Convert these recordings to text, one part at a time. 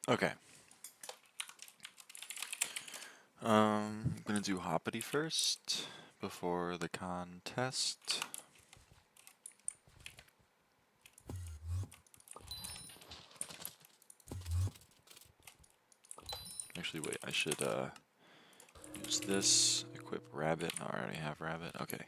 Okay. I'm gonna do Hoppity first before the contest. Actually, wait, I should use this, equip Rabbit. No, I already have Rabbit. Okay.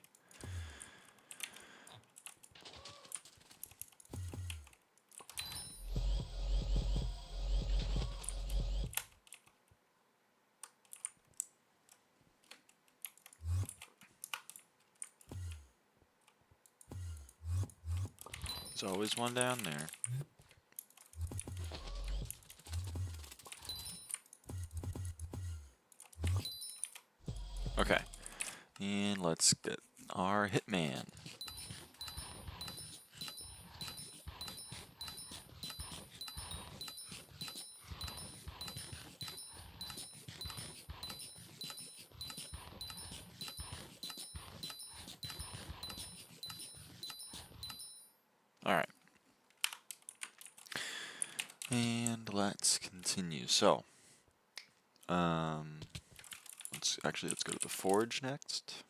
There's always one down there. Okay. And let's get our Hitman. Alright. And let's continue. So, let's go to the Forge next.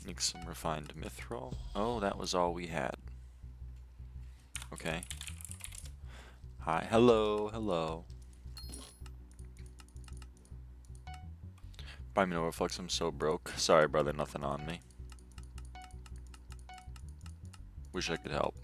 Make some refined mithril. Oh, that was all we had. Okay. Hi, hello, hello. Buy me no reflex, I'm so broke. Sorry, brother, nothing on me. Wish I could help.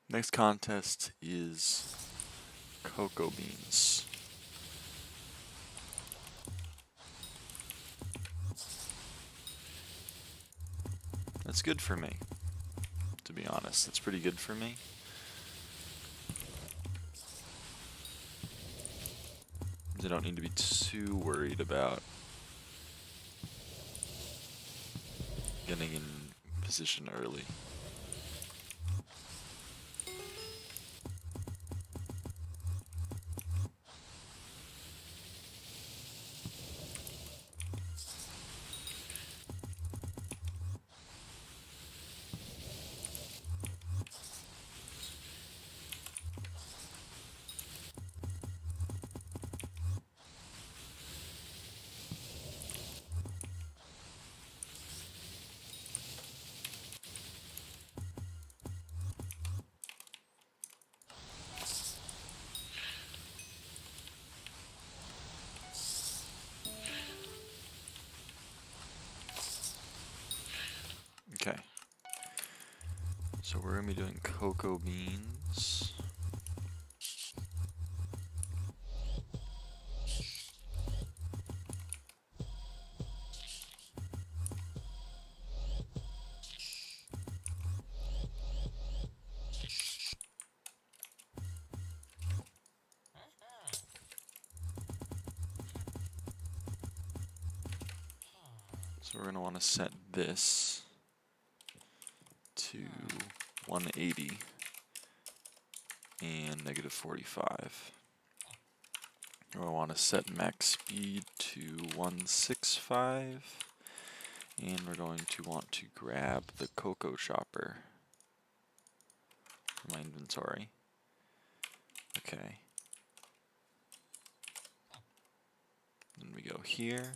Next contest is cocoa beans. That's good for me, to be honest. That's pretty good for me. I don't need to be too worried about getting in position early. Okay. So we're going to be doing cocoa beans. So we're going to want to set this to 180 and negative 45. We're going to want to set max speed to 165, and we're going to want to grab the cocoa chopper from my inventory. Okay. Then we go here.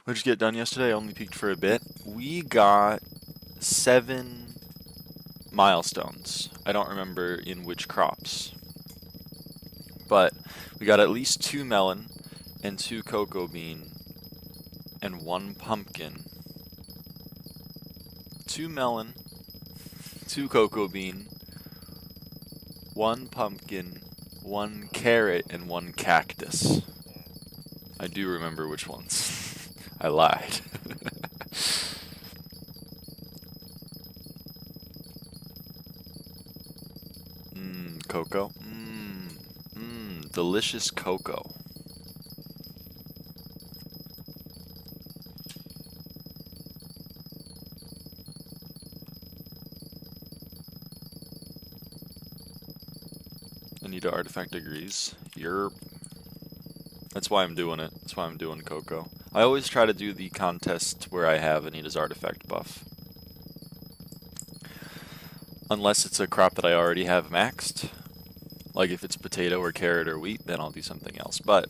What did you get done yesterday? I only peeked for a bit. We got 7 milestones. I don't remember in which crops. But we got at least 2 melon and 2 cocoa bean and 1 pumpkin. 2 melon, 2 cocoa bean, 1 pumpkin, 1 carrot, and 1 cactus. I do remember which ones. I lied. Cocoa. Delicious cocoa. Anita Artifact agrees. Yerp. That's why I'm doing it. That's why I'm doing cocoa. I always try to do the contest where I have Anita's artifact buff. Unless it's a crop that I already have maxed. Like if it's potato or carrot or wheat, then I'll do something else. But,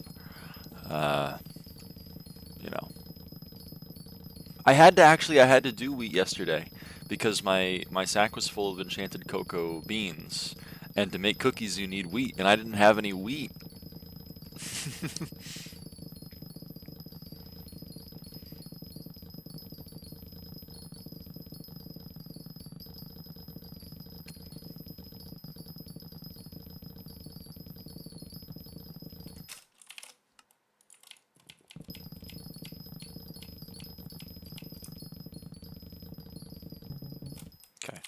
you know. I had to do wheat yesterday because my sack was full of enchanted cocoa beans. And to make cookies you need wheat, and I didn't have any wheat. Okay.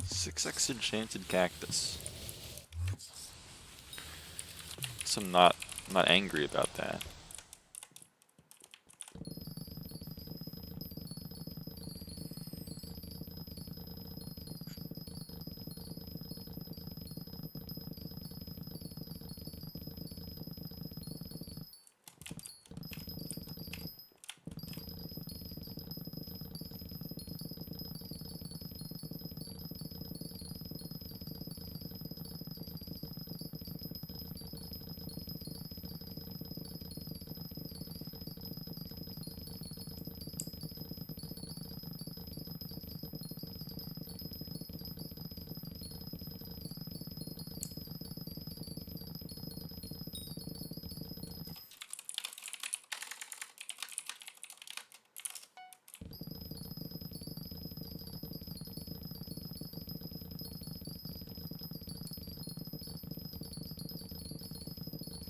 6x enchanted cactus. So I'm not angry about that.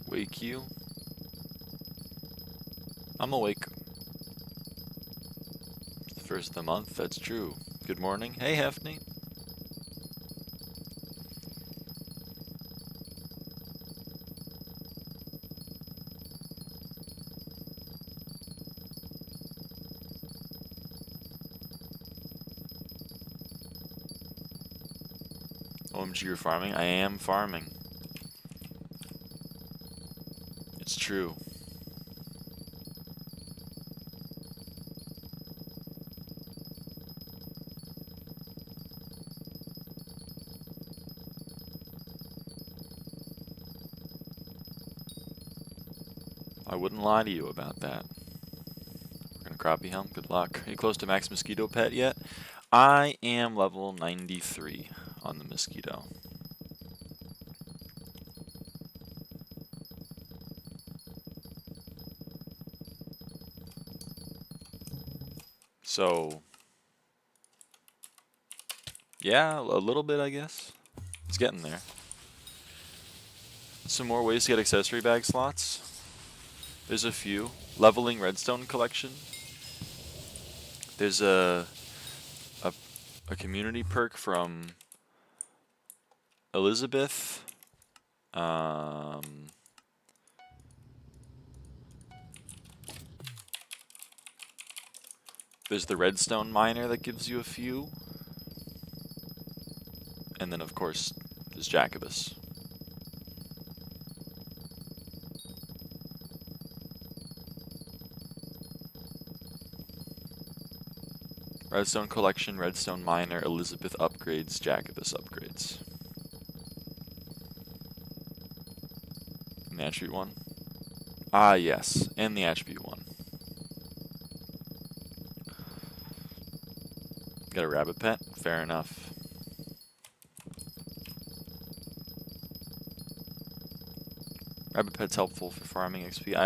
Wake you? I'm awake. It's the first of the month, that's true. Good morning. Hey, Hefney. OMG, you're farming? I am farming. It's true. I wouldn't lie to you about that. We're gonna crappie helm. Good luck. Are you close to max mosquito pet yet? I am level 93 on the mosquito. So, yeah, a little bit, I guess. It's getting there. Some more ways to get accessory bag slots. There's a few. Leveling redstone collection. There's a community perk from Elizabeth. There's the redstone miner that gives you a few. And then, of course, there's Jacobus. Redstone collection, redstone miner, Elizabeth upgrades, Jacobus upgrades. And the attribute one? Ah, yes, and the attribute one. Got a rabbit pet? Fair enough. Rabbit pet's helpful for farming XP.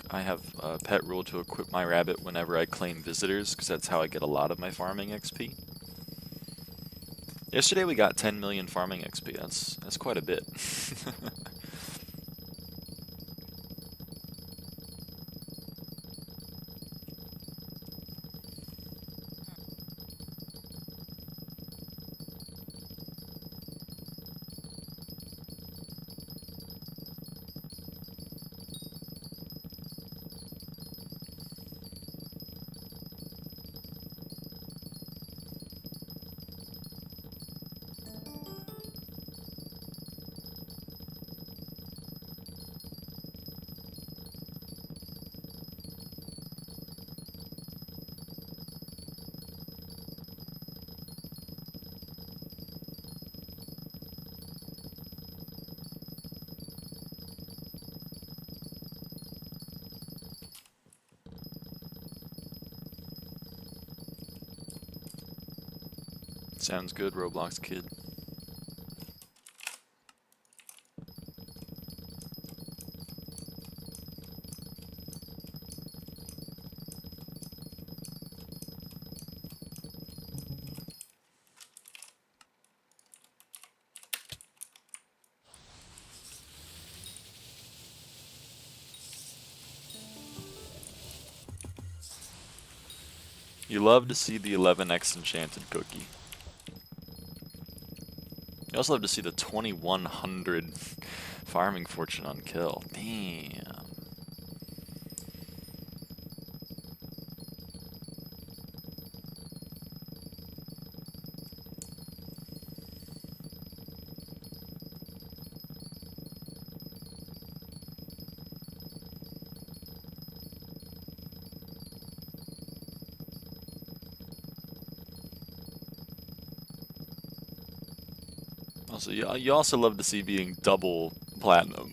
I have a pet rule to equip my rabbit whenever I claim visitors, because that's how I get a lot of my farming XP. Yesterday we got 10 million farming XP. That's quite a bit. Sounds good, Roblox kid. You love to see the 11x enchanted cookie. You also love to see the 2100 farming fortune on kill. Damn. Also, you also love to see being double platinum.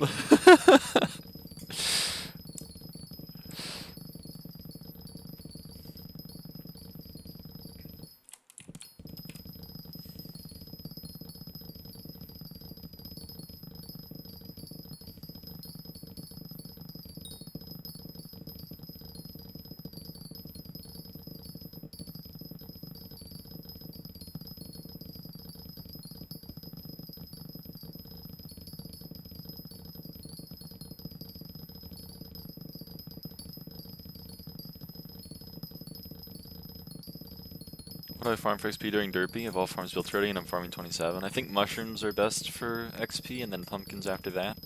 What do I farm for XP during Derpy? I've all farms built ready and I'm farming 27. I think mushrooms are best for XP and then pumpkins after that.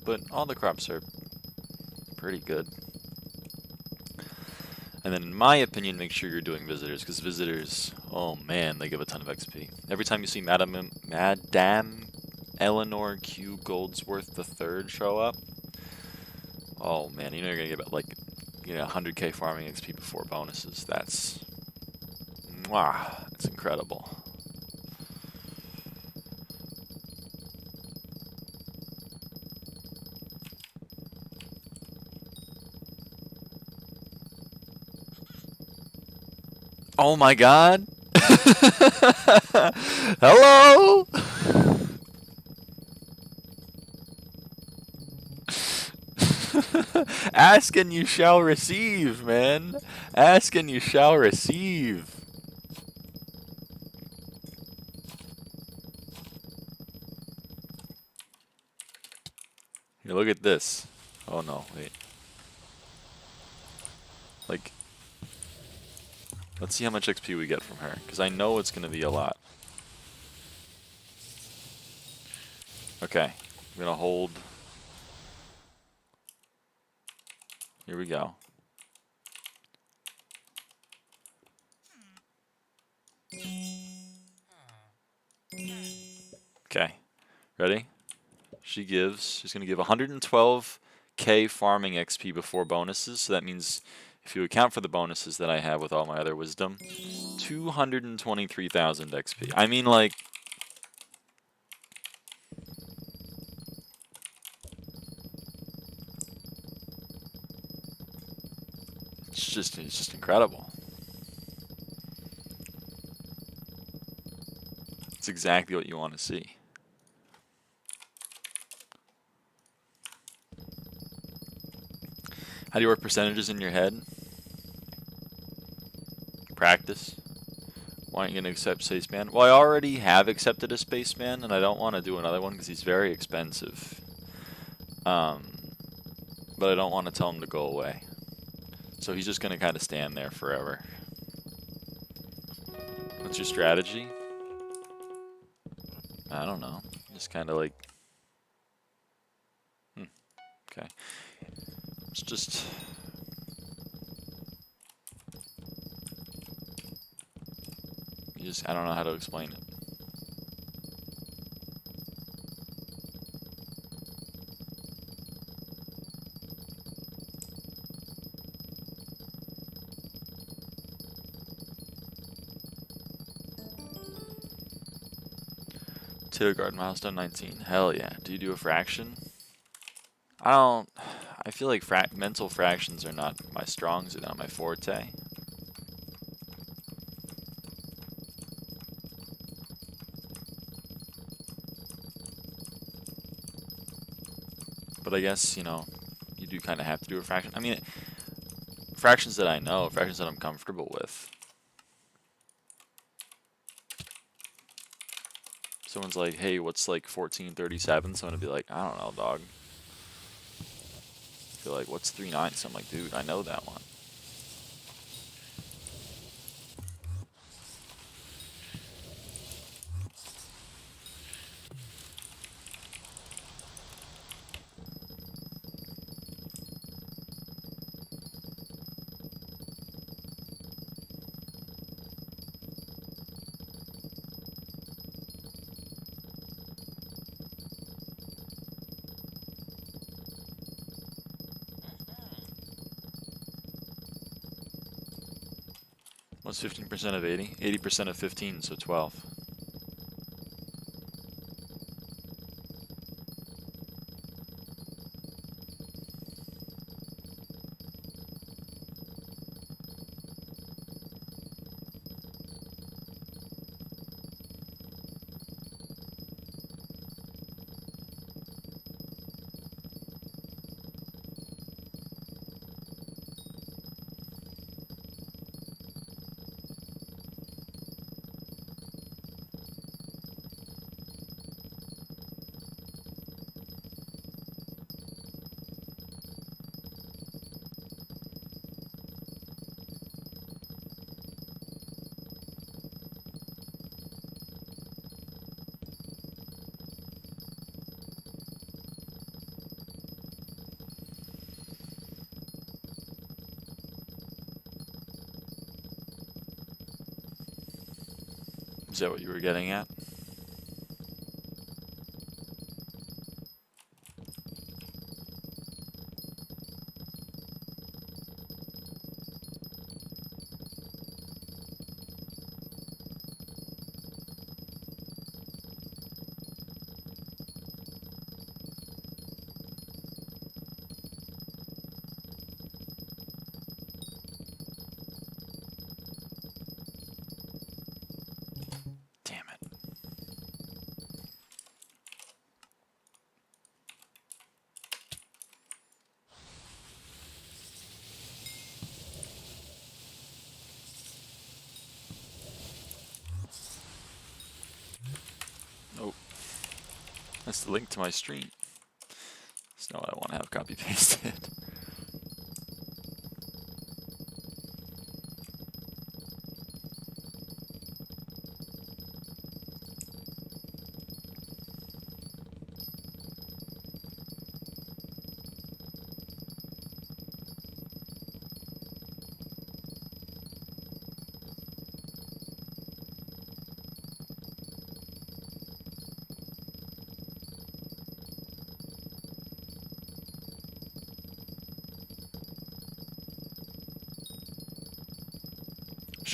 But all the crops are pretty good. And then in my opinion, make sure you're doing visitors, because visitors, oh man, they give a ton of XP. Every time you see Madame Eleanor Q Goldsworth III show up, oh man, you know you're gonna get about like 100k farming XP before bonuses. That's incredible. Oh my god. Hello. Ask and you shall receive, man. Ask and you shall receive. Here, look at this. Oh no, wait. Like, let's see how much XP we get from her, because I know it's going to be a lot. Okay, I'm going to hold. Here we go. Okay, ready? She's going to give 112k farming XP before bonuses, so that means If you account for the bonuses that I have with all my other wisdom, 223,000 XP. I mean, like, it's just incredible. It's exactly what you want to see. How do you work percentages in your head? Practice. Why aren't you going to accept Spaceman? Well, I already have accepted a Spaceman, and I don't want to do another one because he's very expensive. But I don't want to tell him to go away. So he's just going to kind of stand there forever. What's your strategy? I don't know. Just kind of like... Okay. It's just... I don't know how to explain it. Taylor Garden milestone 19. Hell yeah. Do you do a fraction? I feel like mental fractions are not my strong suit, not my forte. But I guess, you know, you do kind of have to do a fraction. I mean, fractions that I know, fractions that I'm comfortable with. Someone's like, hey, what's like 1437? So I'm going to be like, I don't know, dog. I feel like, what's 3/9? So I'm like, dude, I know that one. What's 15% of 80? 80% of 15, so 12. Is that what you were getting at? Oh, that's the link to my stream. That's not what I want to have copy pasted.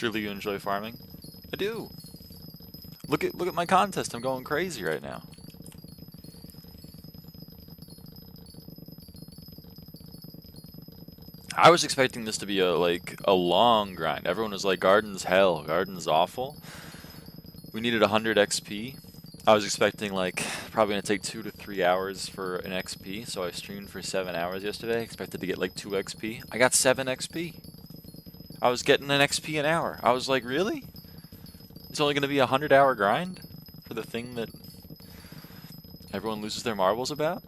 Surely you enjoy farming? I do. Look at my contest. I'm going crazy right now. I was expecting this to be a long grind. Everyone was like, Garden's hell, Garden's awful. We needed 100 XP. I was expecting like probably gonna take 2 to 3 hours for an XP, so I streamed for 7 hours yesterday. Expected to get like 2 XP. I got 7 XP. I was getting an XP an hour. I was like, really? It's only gonna be a 100-hour grind for the thing that everyone loses their marbles about?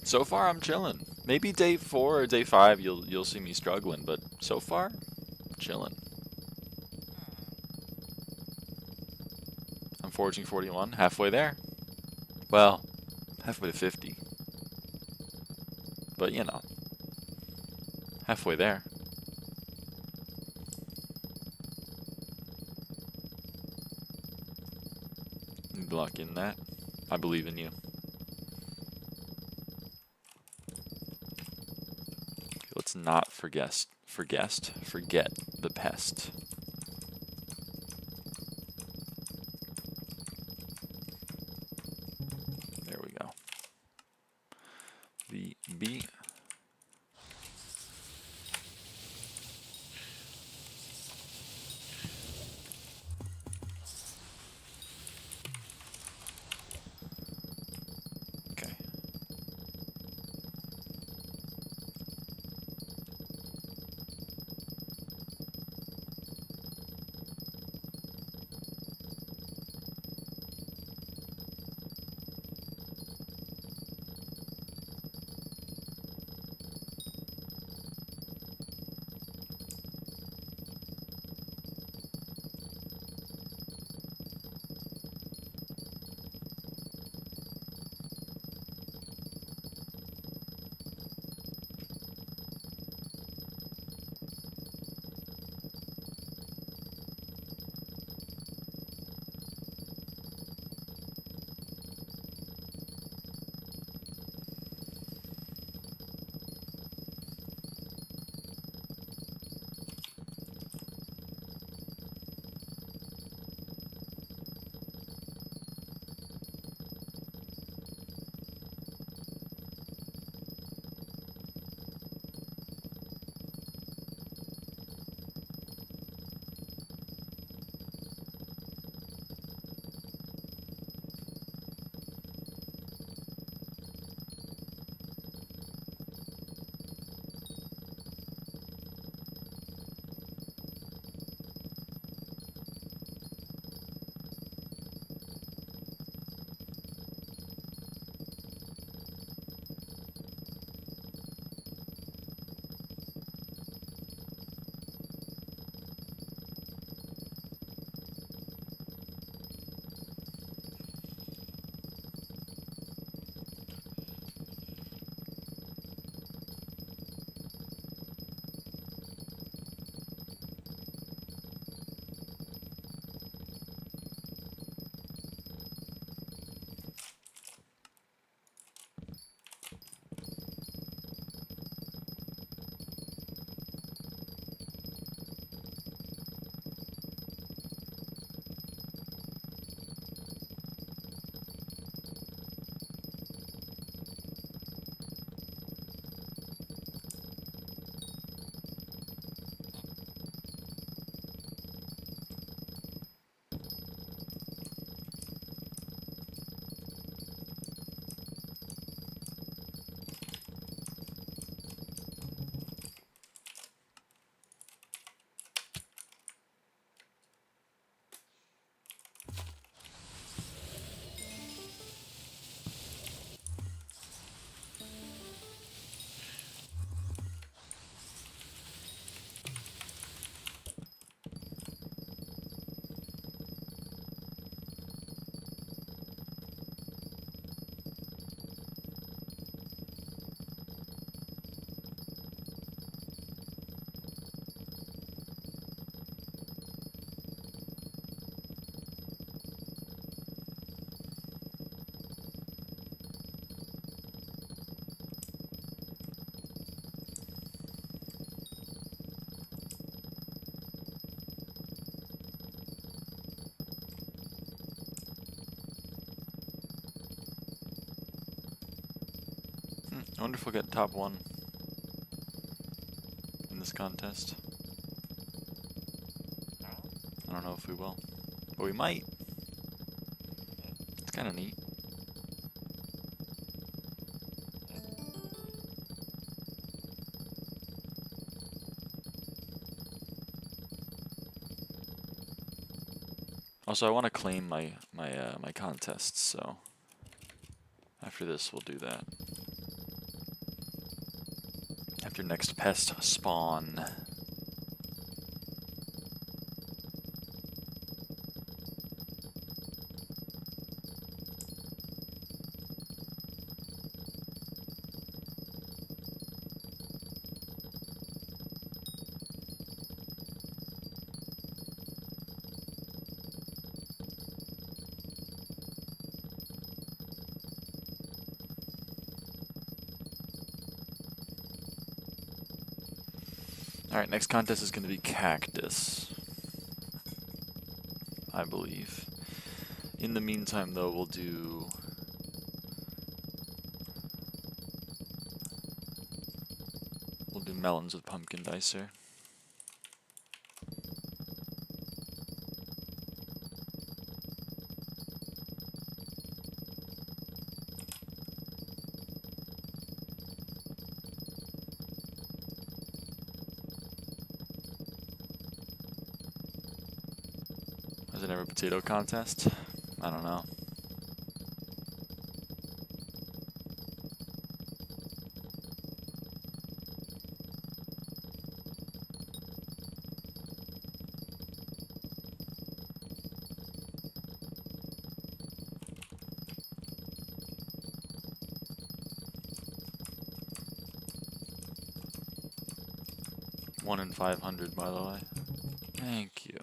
So far, I'm chilling. Maybe day 4 or day 5, you'll see me struggling, but so far, chilling. I'm foraging 41, halfway there. Well, halfway to 50. But you know, halfway there. Good luck in that. I believe in you. Let's not forget the pest. There we go. The bee. Okay. I wonder if we'll get top 1 in this contest. I don't know if we will, but we might. It's kind of neat. Also, I want to claim my contests, so after this we'll do that. After next pest spawn. Alright, next contest is going to be cactus, I believe. In the meantime, though, we'll do melons with pumpkin dicer. Was it ever a potato contest? I don't know. One in 500, by the way. Thank you.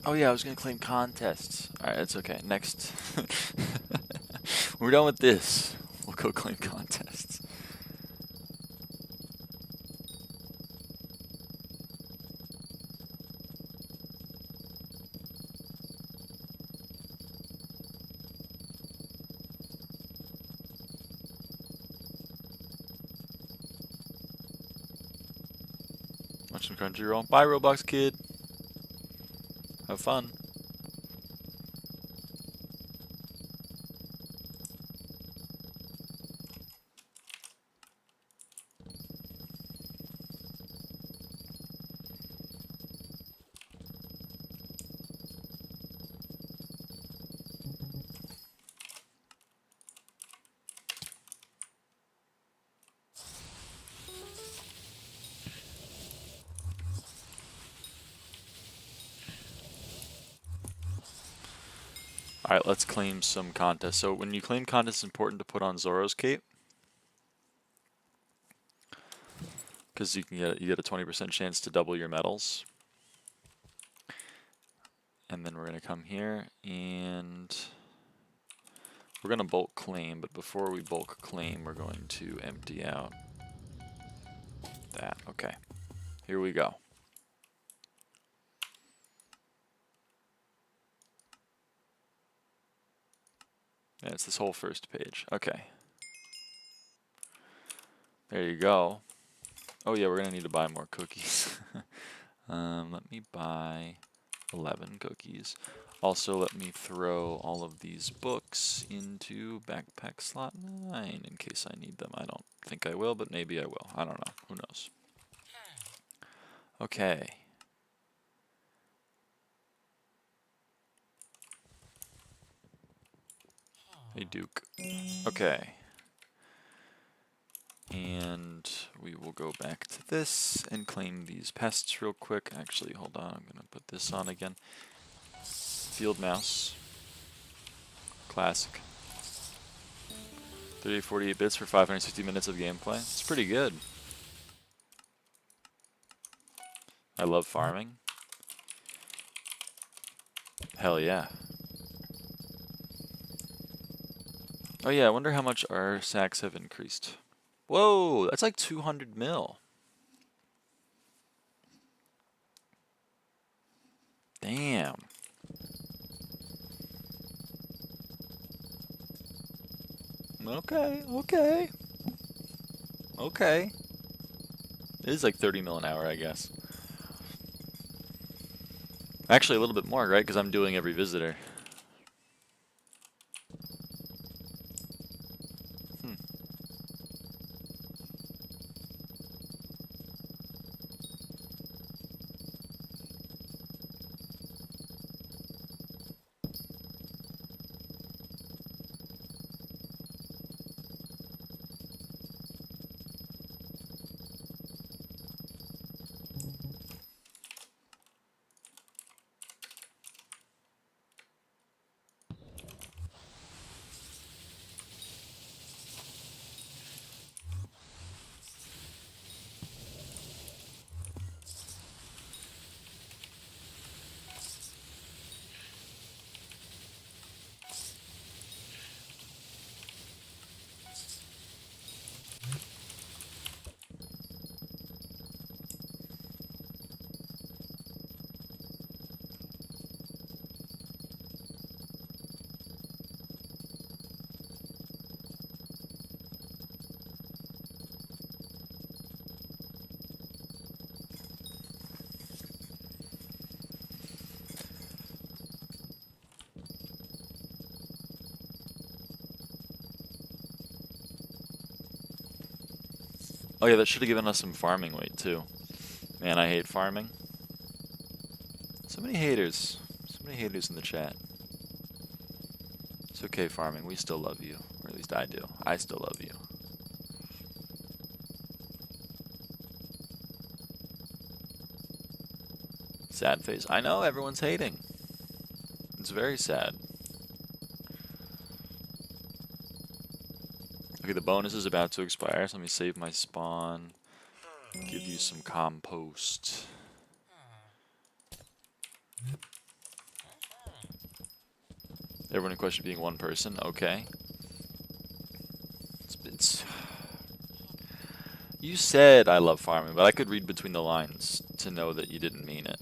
Oh yeah, I was gonna claim contests. Alright, it's okay. Next. When we're done with this, we'll go claim contests. Watch some Crunchyroll. Bye, Roblox kid. Have fun. Alright, let's claim some contests. So when you claim contests, it's important to put on Zoro's cape. Because you get a 20% chance to double your medals. And then we're going to come here and We're going to bulk claim, but before we bulk claim, we're going to empty out that. Okay, here we go. And it's this whole first page. Okay. There you go. Oh yeah, we're going to need to buy more cookies. Let me buy 11 cookies. Also, let me throw all of these books into backpack slot 9 in case I need them. I don't think I will, but maybe I will. I don't know. Who knows? Okay. Hey, Duke. Okay. And we will go back to this and claim these pests real quick. Actually, hold on. I'm going to put this on again. Field mouse. Classic. 30-48 bits for 560 minutes of gameplay. It's pretty good. I love farming. Hell yeah. Oh yeah, I wonder how much our sacks have increased. Whoa, that's like 200 mil. Damn. Okay, okay. Okay. It is like 30 mil an hour, I guess. Actually, a little bit more, right? Because I'm doing every visitor. Oh yeah, that should have given us some farming weight too. Man, I hate farming. So many haters. So many haters in the chat. It's okay, farming. We still love you. Or at least I do. I still love you. Sad face. I know, everyone's hating. It's very sad. Okay, the bonus is about to expire, so let me save my spawn. Give you some compost. Everyone in question being one person, okay. You said I love farming, but I could read between the lines to know that you didn't mean it.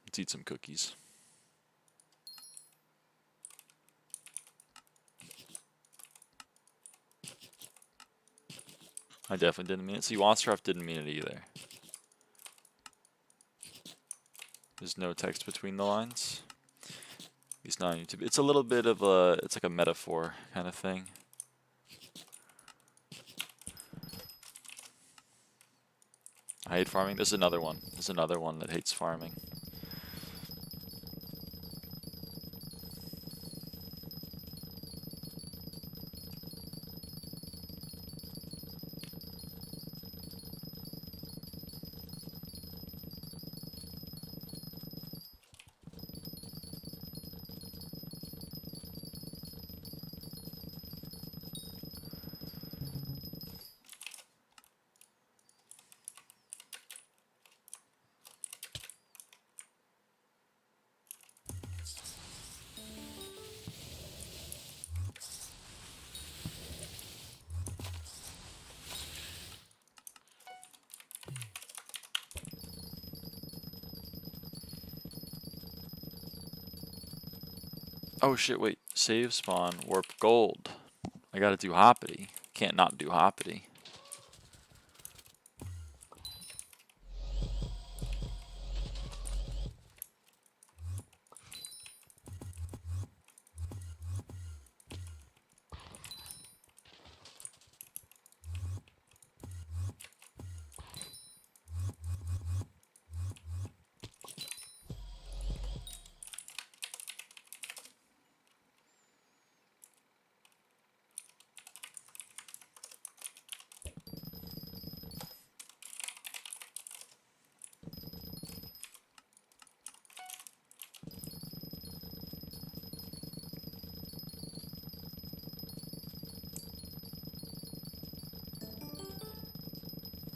Let's eat some cookies. I definitely didn't mean it. See, Wandsruff didn't mean it either. There's no text between the lines. At least not on YouTube. It's a little bit of a, it's like a metaphor kind of thing. I hate farming. There's another one. There's another one that hates farming. Oh shit, wait. Save, spawn, warp, gold. I gotta do hoppity. Can't not do hoppity.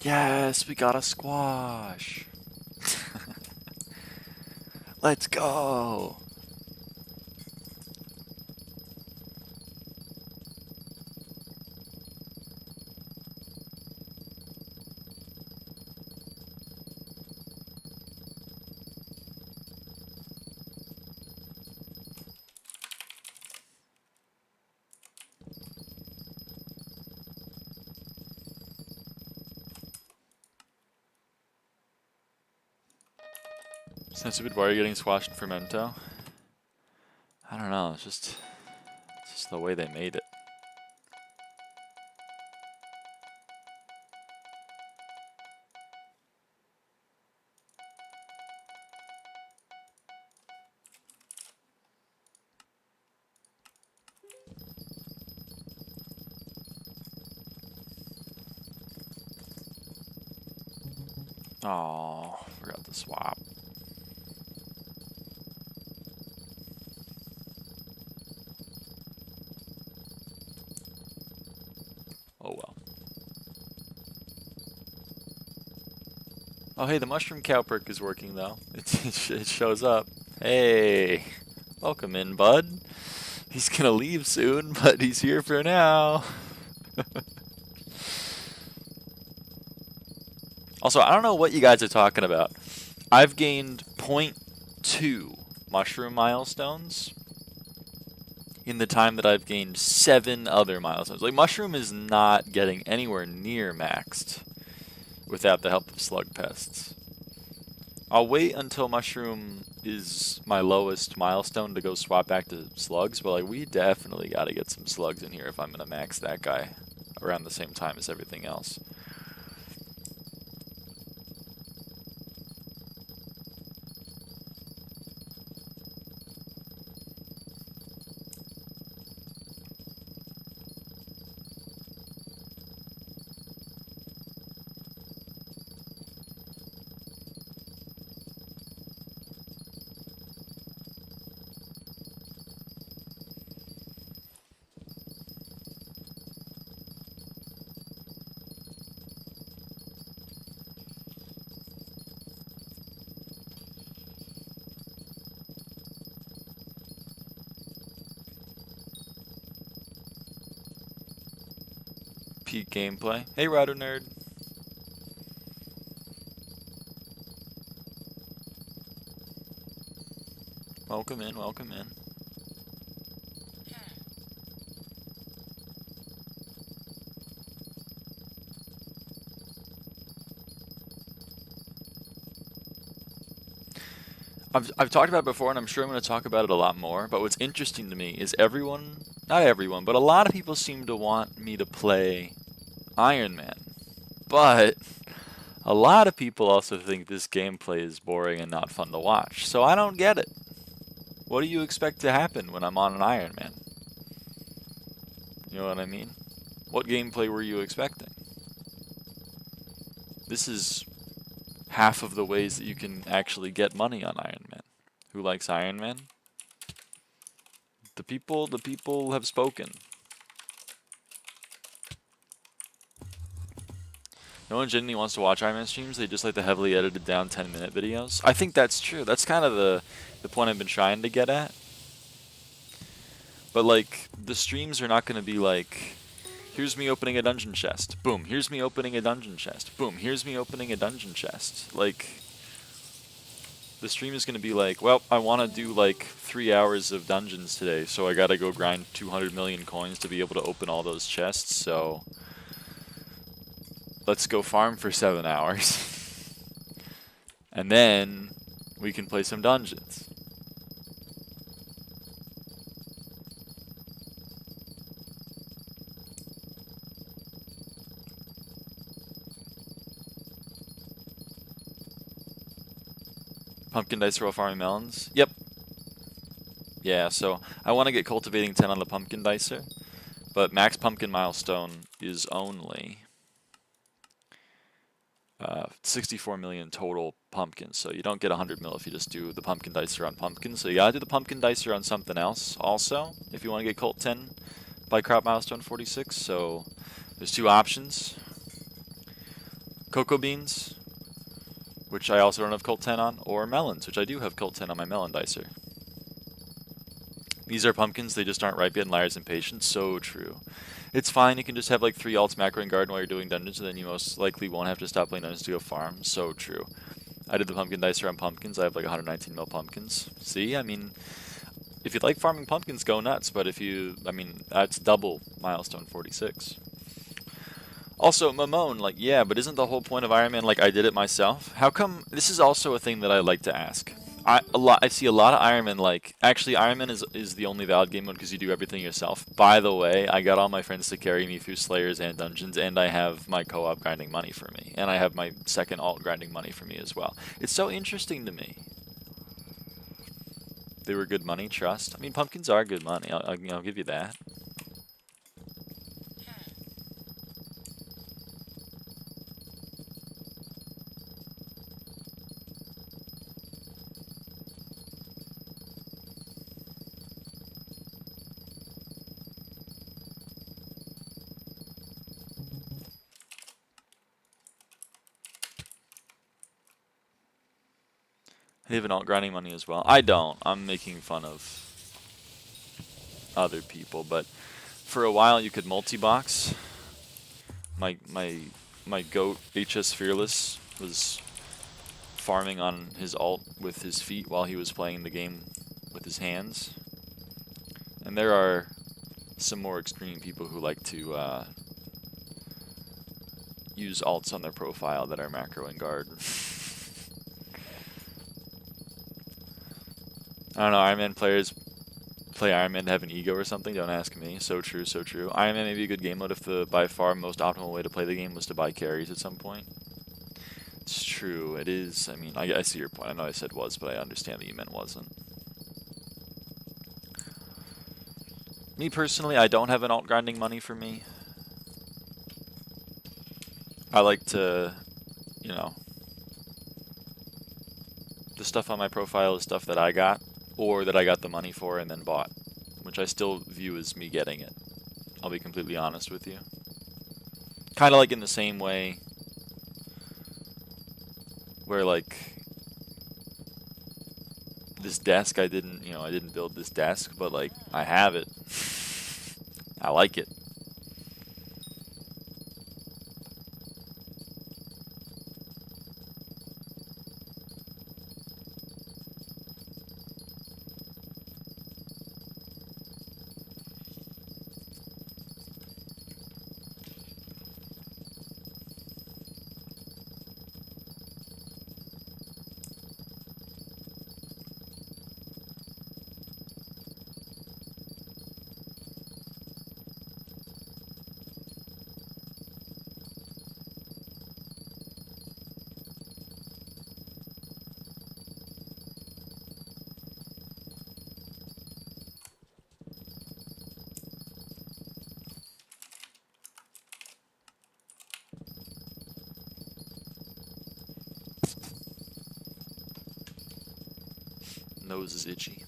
Yes, we got a squash. Let's go. Stupid, why are you getting squashed in Fermento? I don't know, it's just the way they made it. Oh, forgot to swap. Oh well. Oh hey, the mushroom cow perk is working though. It shows up. Hey, welcome in, bud. He's gonna leave soon, but he's here for now. Also, I don't know what you guys are talking about. I've gained 0.2 mushroom milestones in the time that I've gained 7 other milestones. Like, mushroom is not getting anywhere near maxed without the help of slug pests. I'll wait until mushroom is my lowest milestone to go swap back to slugs, but like, we definitely got to get some slugs in here if I'm going to max that guy around the same time as everything else. Peak gameplay. Hey, Router Nerd. Welcome in, welcome in. I've talked about it before, and I'm sure I'm going to talk about it a lot more, but what's interesting to me is everyone, not everyone, but a lot of people seem to want me to play Iron Man. But a lot of people also think this gameplay is boring and not fun to watch, so I don't get it. What do you expect to happen when I'm on an Iron Man? You know what I mean? What gameplay were you expecting? This is half of the ways that you can actually get money on Iron Man. Who likes Iron Man? The people have spoken. No one genuinely wants to watch Iron Man streams, they just like the heavily edited down 10-minute videos. I think that's true. That's kind of the point I've been trying to get at. But like, the streams are not going to be like, here's me opening a dungeon chest. Boom, here's me opening a dungeon chest. Boom, here's me opening a dungeon chest. Like, the stream is going to be like, well, I want to do like 3 hours of dungeons today, so I got to go grind 200 million coins to be able to open all those chests, so let's go farm for 7 hours. And then we can play some dungeons. Pumpkin dice while farming melons? Yep. Yeah, so I want to get cultivating 10 on the pumpkin dicer, but max pumpkin milestone is only 64 million total pumpkins, so you don't get 100 mil if you just do the pumpkin dicer on pumpkins. So you gotta do the pumpkin dicer on something else also if you want to get cult 10 by crop milestone 46. So there's two options: cocoa beans, which I also don't have cult 10 on, or melons, which I do have cult 10 on my melon dicer. These are pumpkins, they just aren't ripe yet, and Lyra's impatient. So true. It's fine, you can just have like 3 alts macro and garden while you're doing dungeons, and then you most likely won't have to stop playing dungeons to go farm. So true. I did the pumpkin dicer on pumpkins, I have like 119 mil pumpkins. See, I mean, if you like farming pumpkins, go nuts, but if you, I mean, that's double milestone 46. Also, Mamone, like, yeah, but isn't the whole point of Iron Man, like, I did it myself? How come, this is also a thing that I like to ask. I see a lot of Iron Man, like, actually, Iron Man is the only valid game mode because you do everything yourself. By the way, I got all my friends to carry me through Slayers and Dungeons, and I have my co-op grinding money for me. And I have my second alt grinding money for me as well. It's so interesting to me. They were good money, trust. I mean, pumpkins are good money, I'll give you that. They have an alt grinding money as well. I don't. I'm making fun of other people, but for a while you could multi-box. My goat HS Fearless was farming on his alt with his feet while he was playing the game with his hands. And there are some more extreme people who like to use alts on their profile that are macro and guard. I don't know, Iron Man players play Iron Man to have an ego or something, don't ask me. So true, so true. Iron Man may be a good game mode if the by far most optimal way to play the game was to buy carries at some point. It's true, it is. I mean, I see your point. I know I said was, but I understand that you meant wasn't. Me personally, I don't have an alt grinding money for me. I like to, you know, the stuff on my profile is stuff that I got, or that I got the money for and then bought, which I still view as me getting it. I'll be completely honest with you. Kind of like in the same way where, like, this desk, I didn't build this desk, but, like, I have it. I like it. Nose is itchy.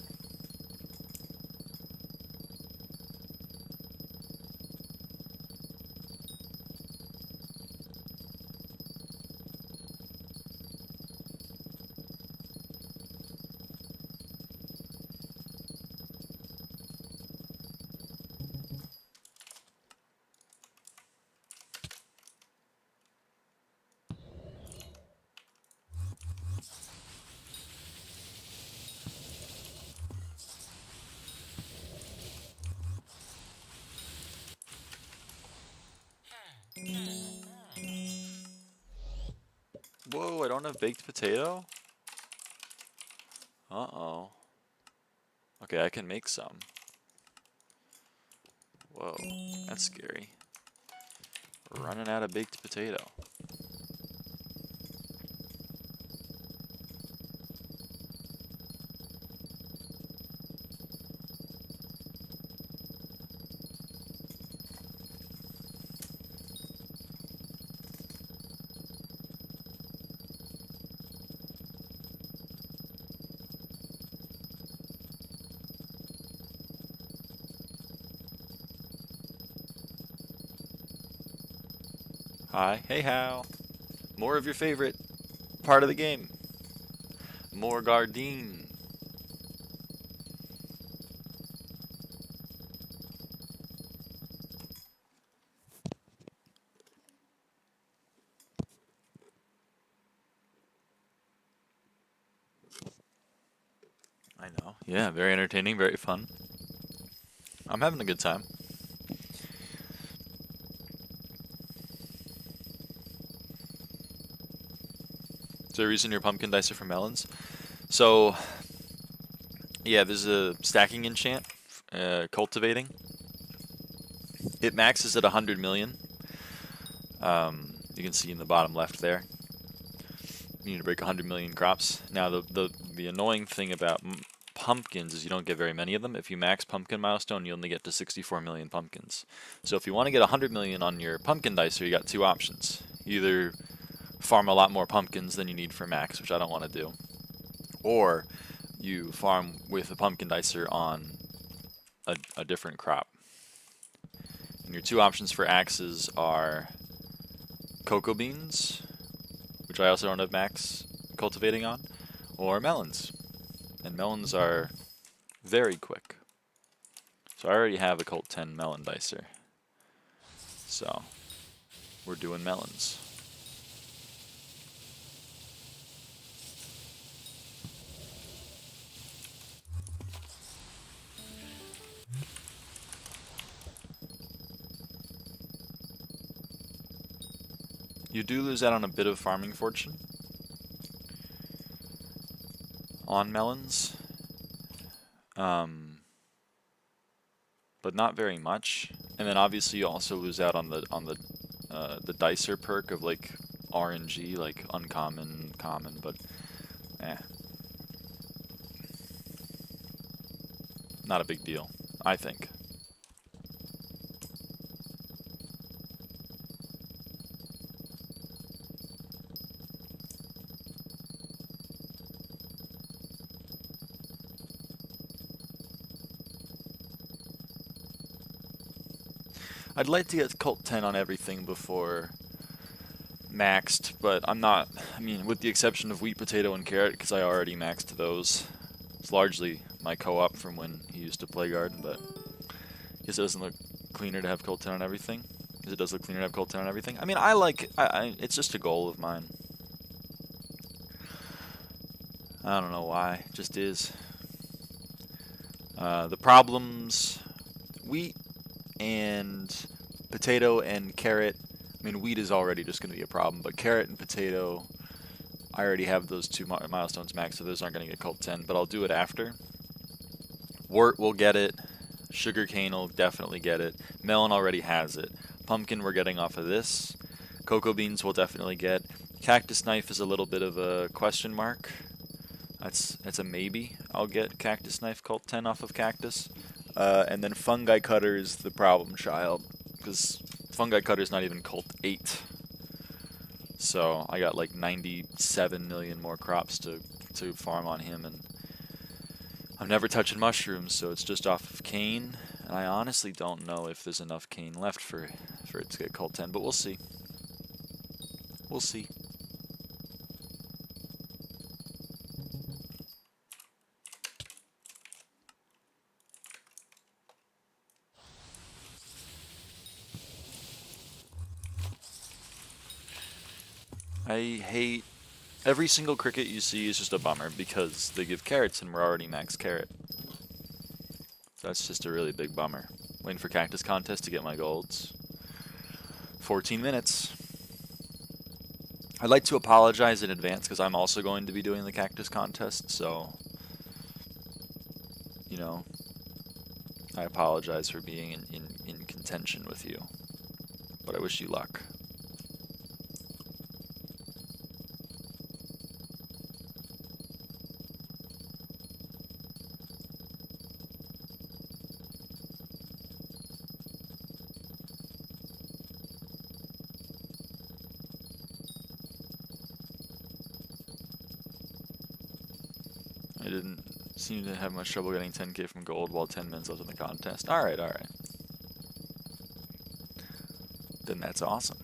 Oh, I don't have baked potato? Uh-oh. Okay, I can make some. Whoa, that's scary. Running out of baked potato. Hi, hey how. More of your favorite part of the game. More Gardine. I know. Yeah, very entertaining, very fun. I'm having a good time. Is there a reason you're pumpkin dicer for melons? So, yeah, there's a stacking enchant, cultivating. It maxes at 100 million. You can see in the bottom left there. You need to break 100 million crops. Now, the annoying thing about pumpkins is you don't get very many of them. If you max pumpkin milestone, you only get to 64 million pumpkins. So if you want to get 100 million on your pumpkin dicer, you got two options. Either farm a lot more pumpkins than you need for max, which I don't want to do, or you farm with a pumpkin dicer on a different crop. And your two options for axes are cocoa beans, which I also don't have max cultivating on, or melons. And melons are very quick. So I already have a Cult 10 melon dicer. So we're doing melons. You do lose out on a bit of farming fortune on melons, but not very much. And then obviously you also lose out on the dicer perk of like RNG, like uncommon, common, but not a big deal, I think. I'd like to get Cult 10 on everything before maxed, but I'm not, I mean, with the exception of wheat, potato, and carrot, because I already maxed those. It's largely my co-op from when he used to play garden, but I guess it doesn't look cleaner to have Cult 10 on everything. Because it does look cleaner to have Cult 10 on everything. I mean, it's just a goal of mine. I don't know why, it just is. The problems, wheat and potato and carrot, I mean, wheat is already just going to be a problem, but carrot and potato, I already have those two milestones max, so those aren't going to get Cult 10, but I'll do it after. Wort will get it. Sugarcane will definitely get it. Melon already has it. Pumpkin we're getting off of this. Cocoa beans will definitely get. Cactus knife is a little bit of a question mark. That's a maybe. I'll get cactus knife Cult 10 off of cactus. And then fungi cutter is the problem child, because fungi cutter is not even Cult 8. So I got like 97 million more crops to farm on him, and I'm never touching mushrooms, so it's just off of cane. And I honestly don't know if there's enough cane left for it to get Cult 10, but we'll see. We'll see. I hate every single cricket you see is just a bummer because they give carrots and we're already max carrot. So that's just a really big bummer. Waiting for cactus contest to get my golds. 14 minutes. I'd like to apologize in advance because I'm also going to be doing the cactus contest, so, you know, I apologize for being in contention with you, but I wish you luck. I didn't seem to have much trouble getting 10k from gold while 10 minutes left in the contest. Alright, alright. Then that's awesome.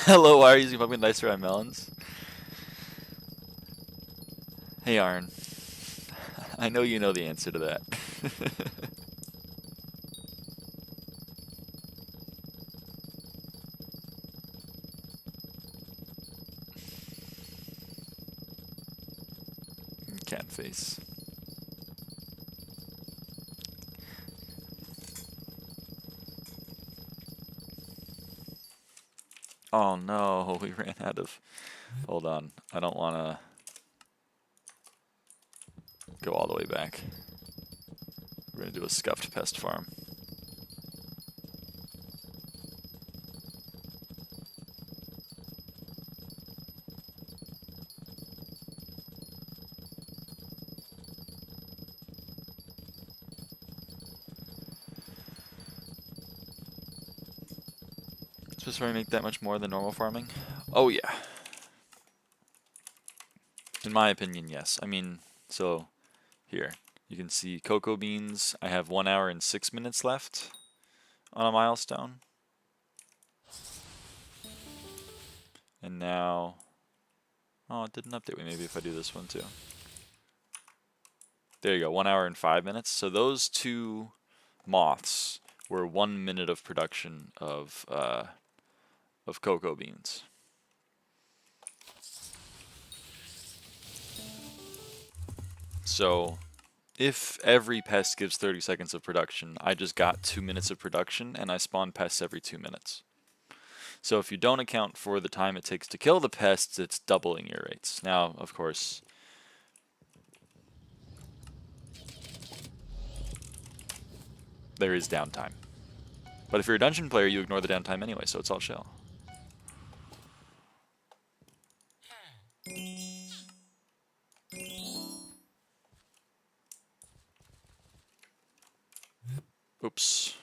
Hello, why are you using pumpkin dice around melons? Hey, Arn. I know you know the answer to that. Cat face. Oh no, we ran out of... Hold on, I don't want to go all the way back. We're going to do a scuffed pest farm. Does farming make that much more than normal farming? Oh yeah. In my opinion, yes. I mean, so here, you can see cocoa beans. I have 1 hour and 6 minutes left on a milestone. And now, oh, it didn't update me. Maybe if I do this one too. There you go, 1 hour and 5 minutes. So those two moths were 1 minute of production of cocoa beans. So if every pest gives 30 seconds of production, I just got 2 minutes of production, and I spawn pests every 2 minutes. So if you don't account for the time it takes to kill the pests, it's doubling your rates. Now, of course, there is downtime. But if you're a dungeon player, you ignore the downtime anyway, so it's all chill. Oops.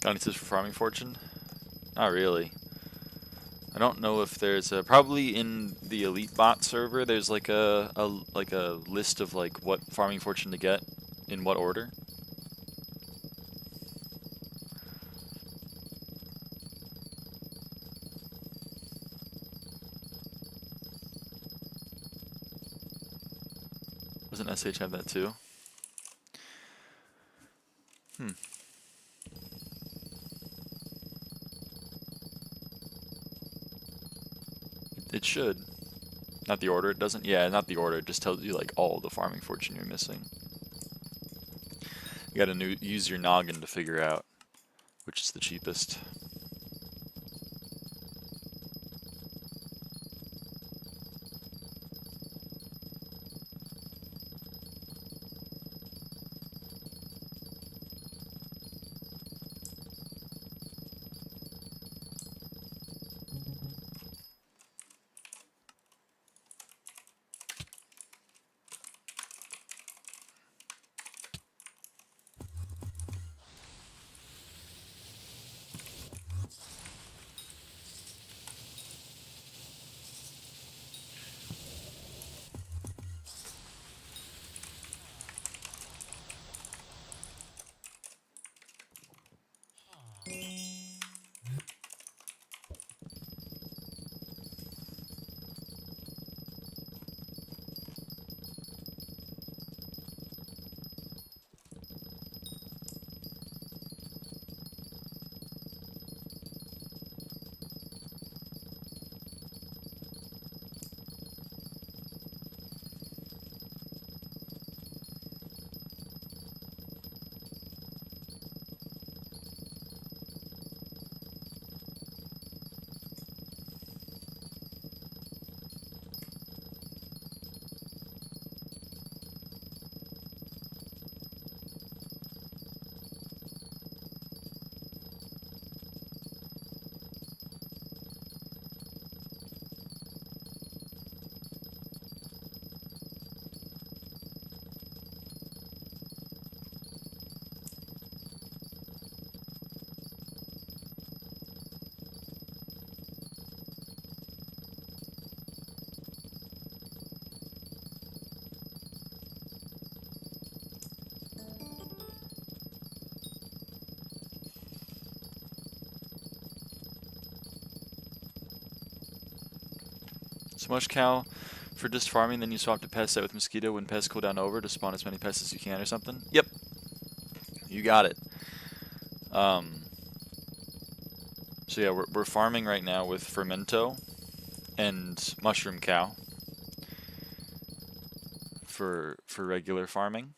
Got any tips for farming fortune? Not really. I don't know if there's a, probably in the elite bot server there's like a list of like what farming fortune to get in what order. Doesn't SH have that too? It should. Not the order, it doesn't? Yeah, not the order, it just tells you like all the farming fortune you're missing. You gotta use your noggin to figure out which is the cheapest. Smush cow for just farming, then you swap to pest set with mosquito when pests cool down over to spawn as many pests as you can or something? Yep. You got it. So yeah, we're farming right now with Fermento and Mushroom Cow for regular farming.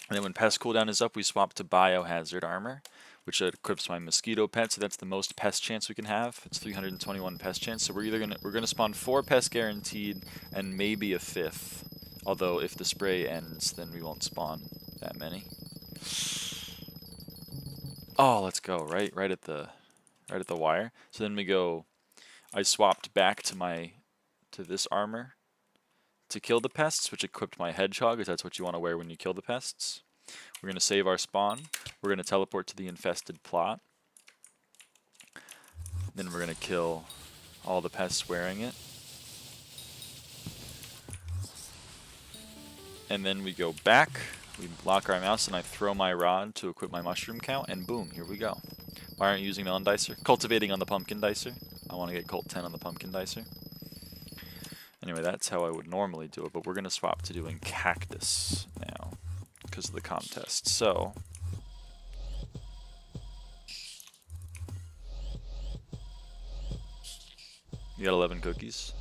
And then when pest cooldown is up, we swap to Biohazard Armor, which equips my Mosquito Pet, so that's the most pest chance we can have. It's 321 pest chance, so we're gonna spawn 4 pests guaranteed and maybe a 5th. Although if the spray ends, then we won't spawn that many. Oh, let's go, right at the wire. So then we go, I swapped back to this armor to kill the pests, which equipped my hedgehog, because that's what you want to wear when you kill the pests. We're going to save our spawn. We're going to teleport to the infested plot. Then we're going to kill all the pests wearing it. And then we go back, we lock our mouse, and I throw my rod to equip my mushroom cow, and boom, here we go. Why aren't you using melon dicer? Cultivating on the pumpkin dicer. I want to get Cult 10 on the pumpkin dicer. Anyway, that's how I would normally do it, but we're going to swap to doing cactus now because of the contest. So, you got 11 cookies.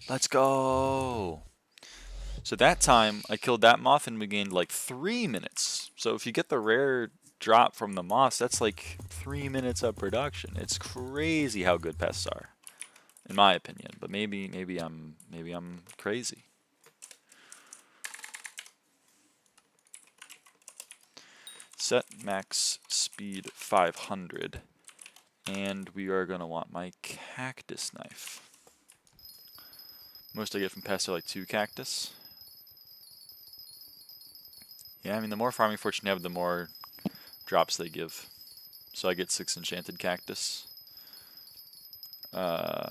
Let's go! So that time, I killed that moth and we gained like 3 minutes. So if you get the rare drop from the moths, that's like 3 minutes of production. It's crazy how good pests are, in my opinion. But maybe I'm crazy. Set max speed 500, and we are gonna want my cactus knife. Most I get from pests are like 2 cactus. Yeah, I mean, the more farming fortune you have, the more drops they give. So I get 6 enchanted cactus. No,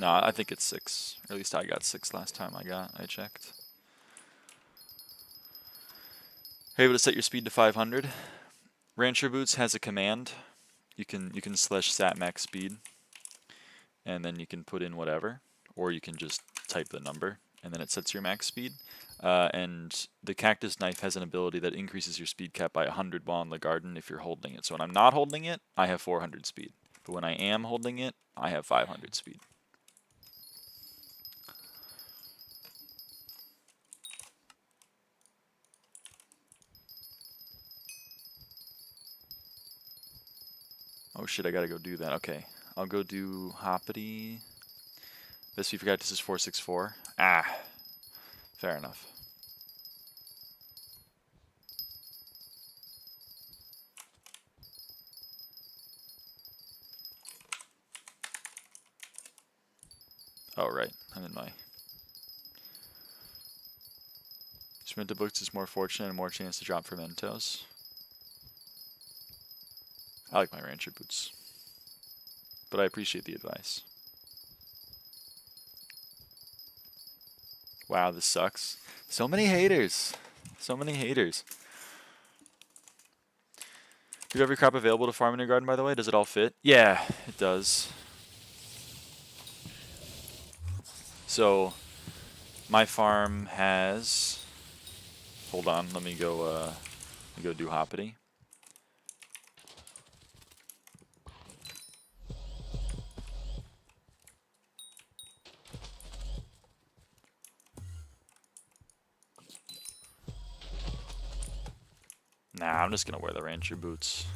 I think it's 6. Or at least I got 6 last time I checked. You're able to set your speed to 500. Rancher Boots has a command. You can slash sat max speed, and then you can put in whatever, or you can just type the number, and then it sets your max speed. And the cactus knife has an ability that increases your speed cap by 100 while in the garden if you're holding it. So when I'm not holding it, I have 400 speed. But when I am holding it, I have 500 speed. Oh shit, I gotta go do that. Okay, I'll go do Hoppity. Best speed for cactus is 464. Ah, fair enough. Oh, right. I'm in my... Sprint books is more fortunate and more chance to drop for Mentos. I like my Rancher Boots. But I appreciate the advice. Wow, this sucks. So many haters. So many haters. Do you have every crop available to farm in your garden, by the way? Does it all fit? Yeah, it does. So, my farm has... Hold on, let me go do Hoppity. Nah, I'm just gonna wear the Rancher Boots.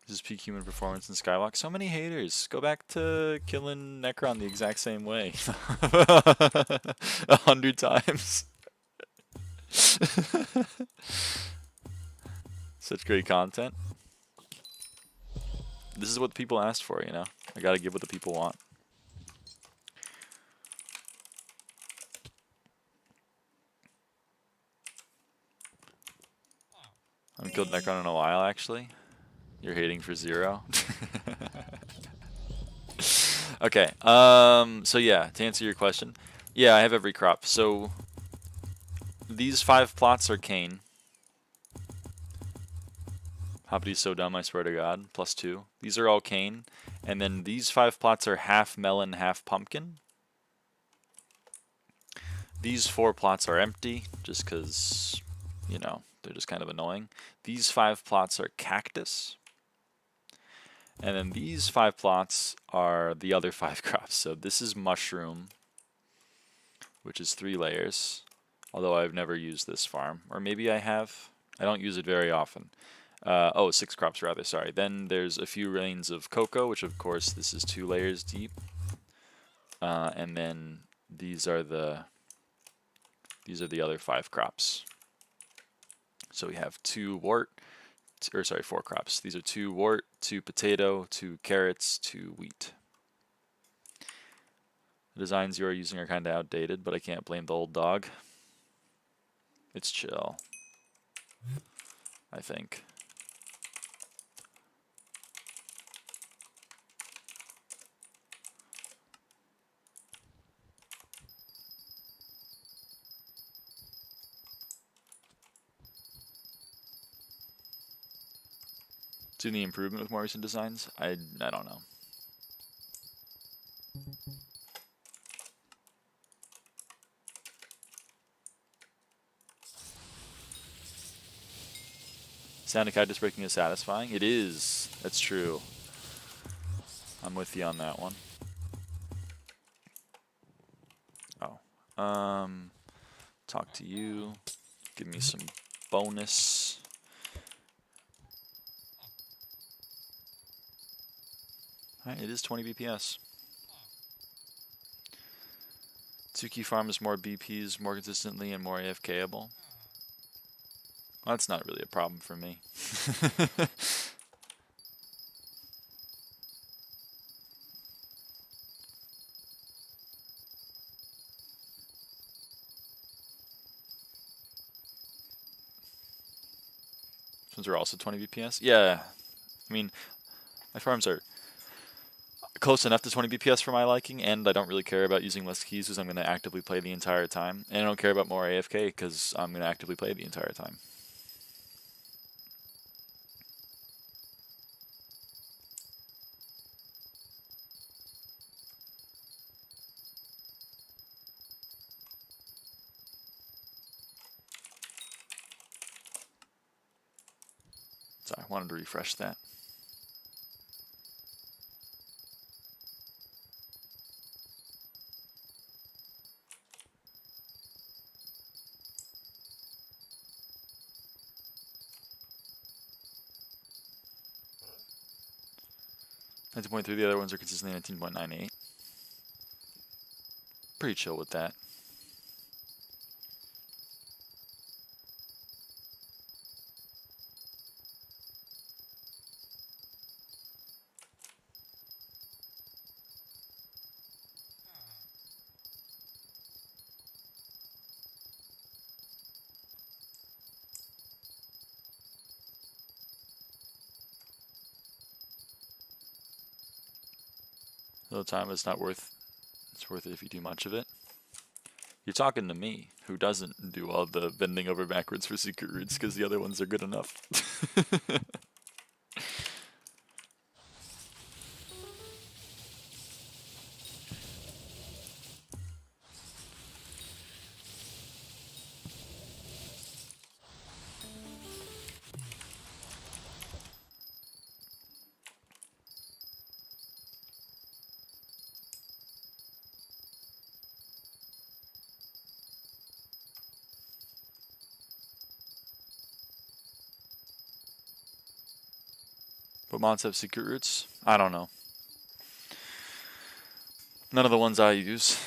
This is peak human performance in SkyBlock. So many haters. Go back to killing Necron the exact same way. 100 times. Such great content. This is what the people asked for, you know? I gotta give what the people want. I haven't killed Necron in a while, actually. You're hating for 0. Okay, so yeah, to answer your question, yeah, I have every crop. So these 5 plots are cane. Hoppity's so dumb, I swear to God. +2. These are all cane. And then these 5 plots are half melon, half pumpkin. These 4 plots are empty, just because, you know, they're just kind of annoying. These 5 plots are cactus. And then these 5 plots are the other 5 crops. So this is mushroom, which is 3 layers. Although I've never used this farm. Or maybe I have. I don't use it very often. 6 crops rather, sorry. Then there's a few lanes of cocoa, which of course this is 2 layers deep. And then these are the other 5 crops. So we have 2 wort, or sorry, 4 crops. These are 2 wort, 2 potato, 2 carrots, 2 wheat. The designs you are using are kind of outdated, but I can't blame the old dog. It's chill, I think. Do the improvement with more recent designs? I don't know. Sound of cactus breaking is satisfying? It is. That's true. I'm with you on that one. Oh. Talk to you. Give me some bonus. Alright, it is 20 BPS. Tsuki farms more BPs more consistently and more AFKable. Well, that's not really a problem for me. Those are also 20 BPS? Yeah. I mean, my farms are close enough to 20 BPS for my liking, and I don't really care about using less keys because I'm going to actively play the entire time. And I don't care about more AFK because I'm going to actively play the entire time. So I wanted to refresh that. .3, the other ones are consistently 19.98. Pretty chill with that. The time is not worth. It's worth it if you do much of it. You're talking to me, who doesn't do all the bending over backwards for secret roots because the other ones are good enough. But mods have secret roots? I don't know. None of the ones I use.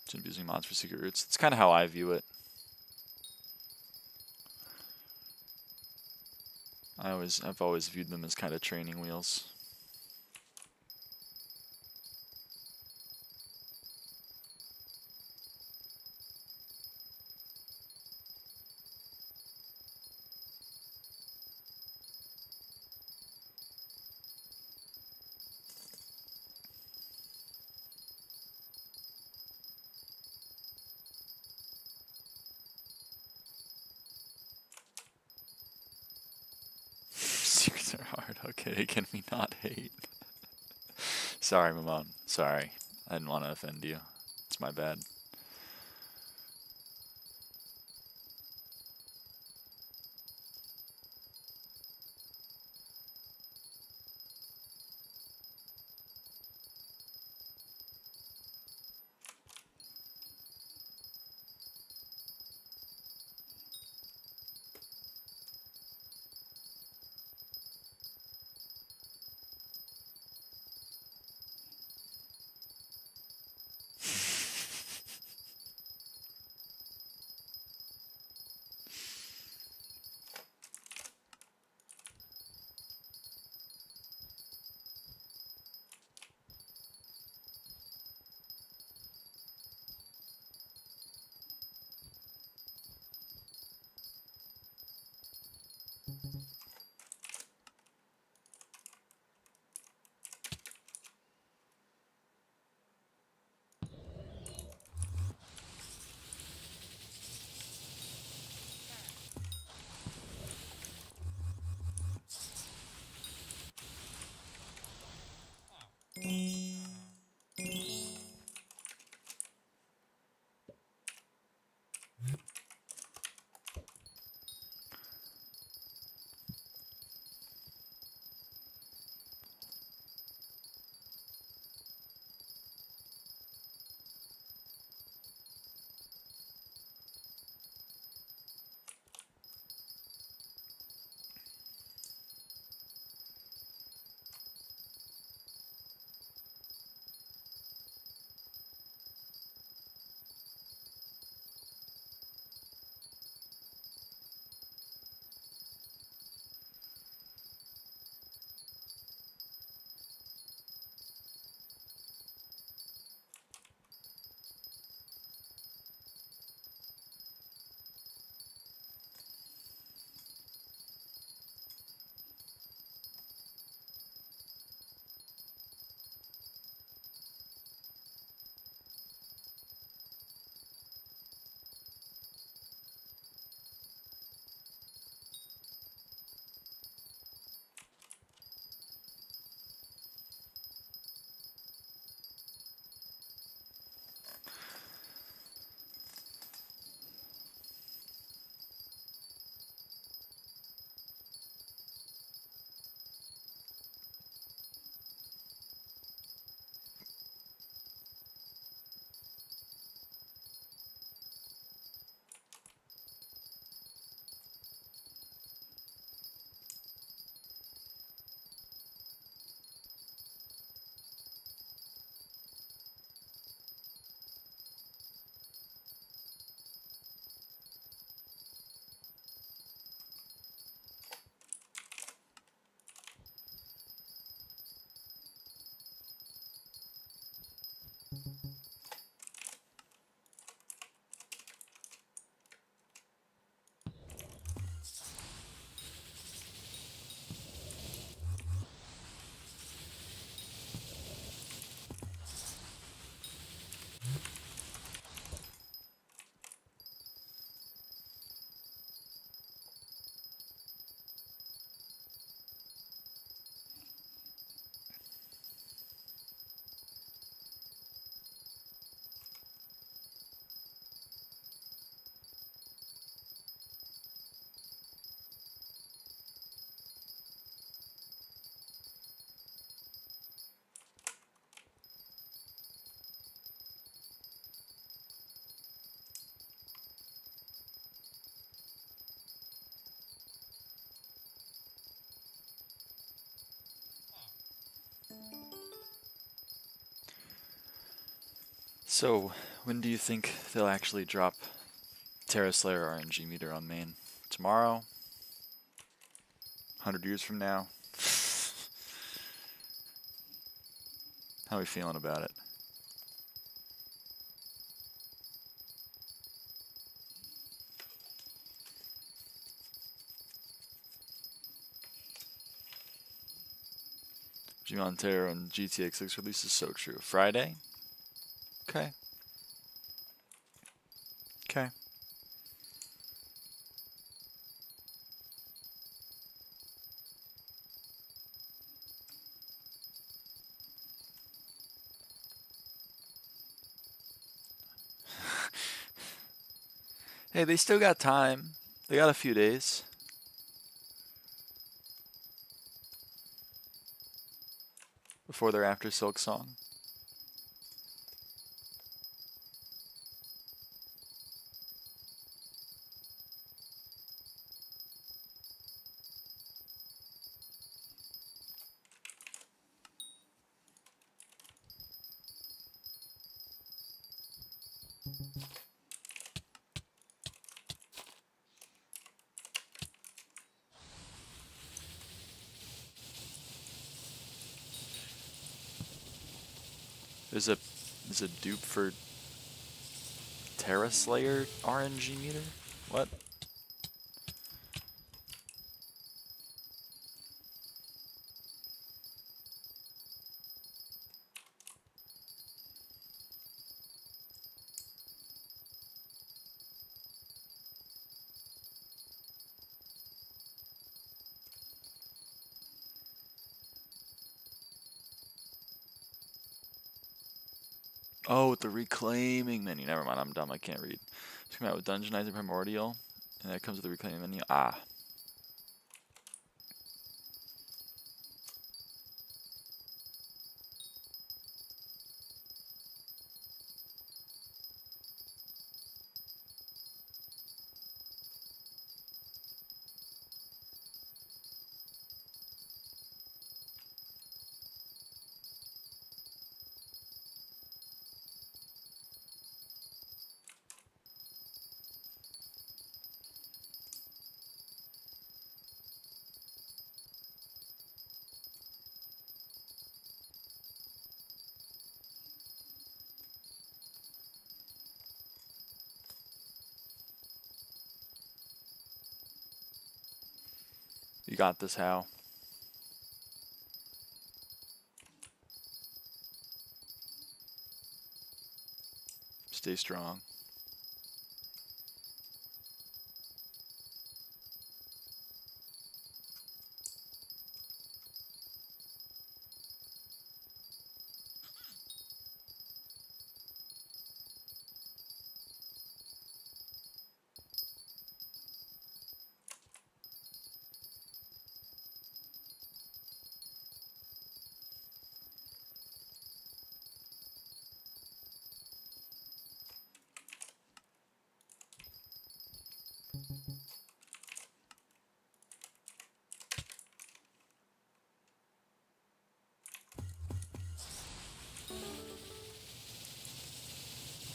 Shouldn't be using mods for secret roots. It's kind of how I view it. I've always viewed them as kind of training wheels. Okay, can we not hate? Sorry, Mamon. Sorry. I didn't want to offend you. It's my bad. So, when do you think they'll actually drop Terra Slayer RNG meter on main? Tomorrow? 100 years from now? How are we feeling about it? G Montero and GTX 6 release is so true. Friday? Okay. Okay. Hey, they still got time. They got a few days. Before they're after Silk Song. There's a dupe for Terra Slayer RNG meter? What? Oh, with the reclaiming menu. Never mind, I'm dumb. I can't read. It's coming out with Dungeonizer Primordial, and that comes with the reclaiming menu. Ah. You got this, Hal. Stay strong.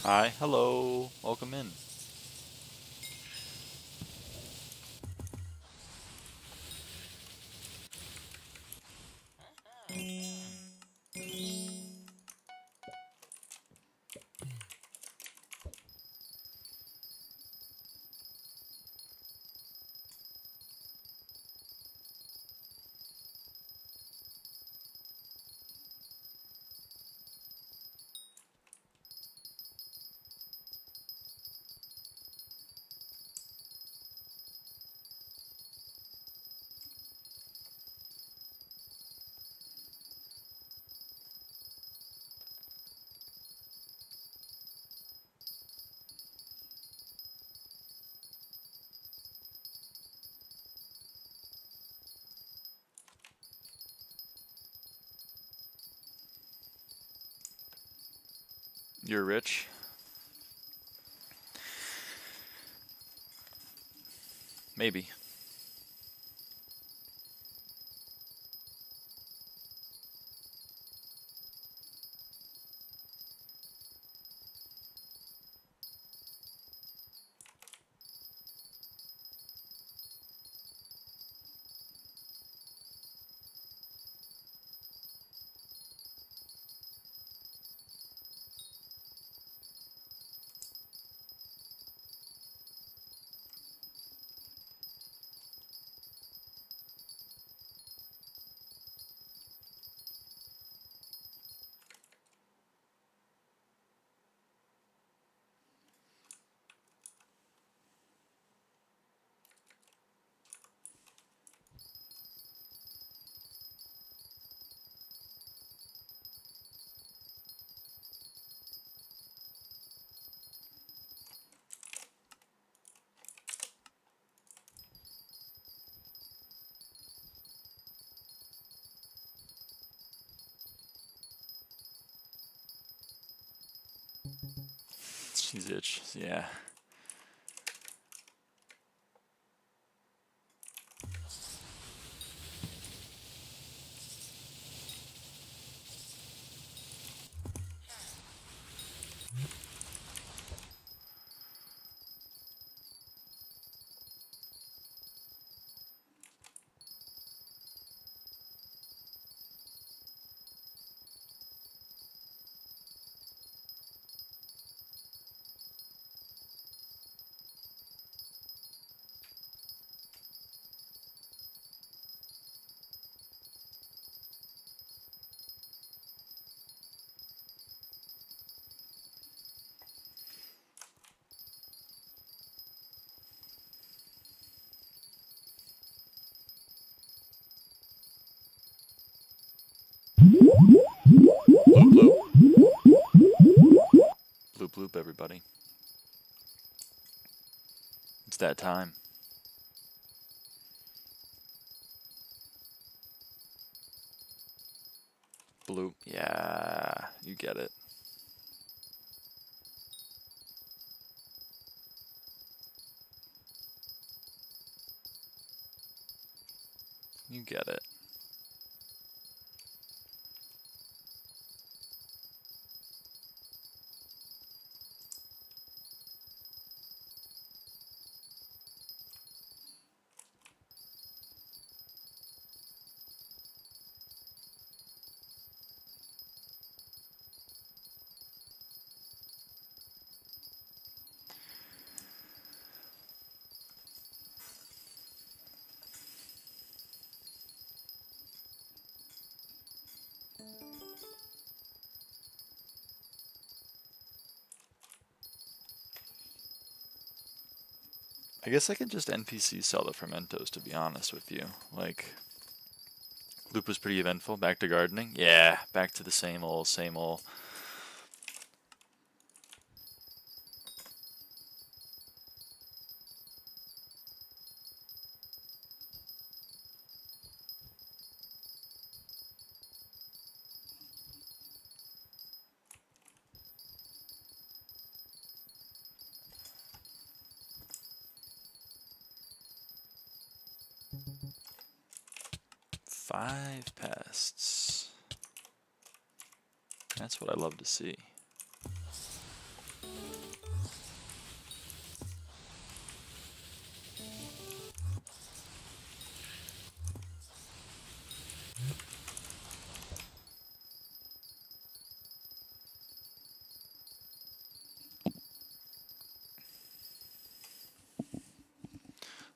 Hi, hello, welcome in. You're rich? Maybe. She's itch. Yeah. Bloop, bloop. Bloop, bloop, everybody. It's that time. Bloop. Yeah, you get it. You get it. I guess I could just NPC sell the fermentos, to be honest with you. Like, loop was pretty eventful. Back to gardening? Yeah, back to the same old, same old. Five pests. That's what I love to see.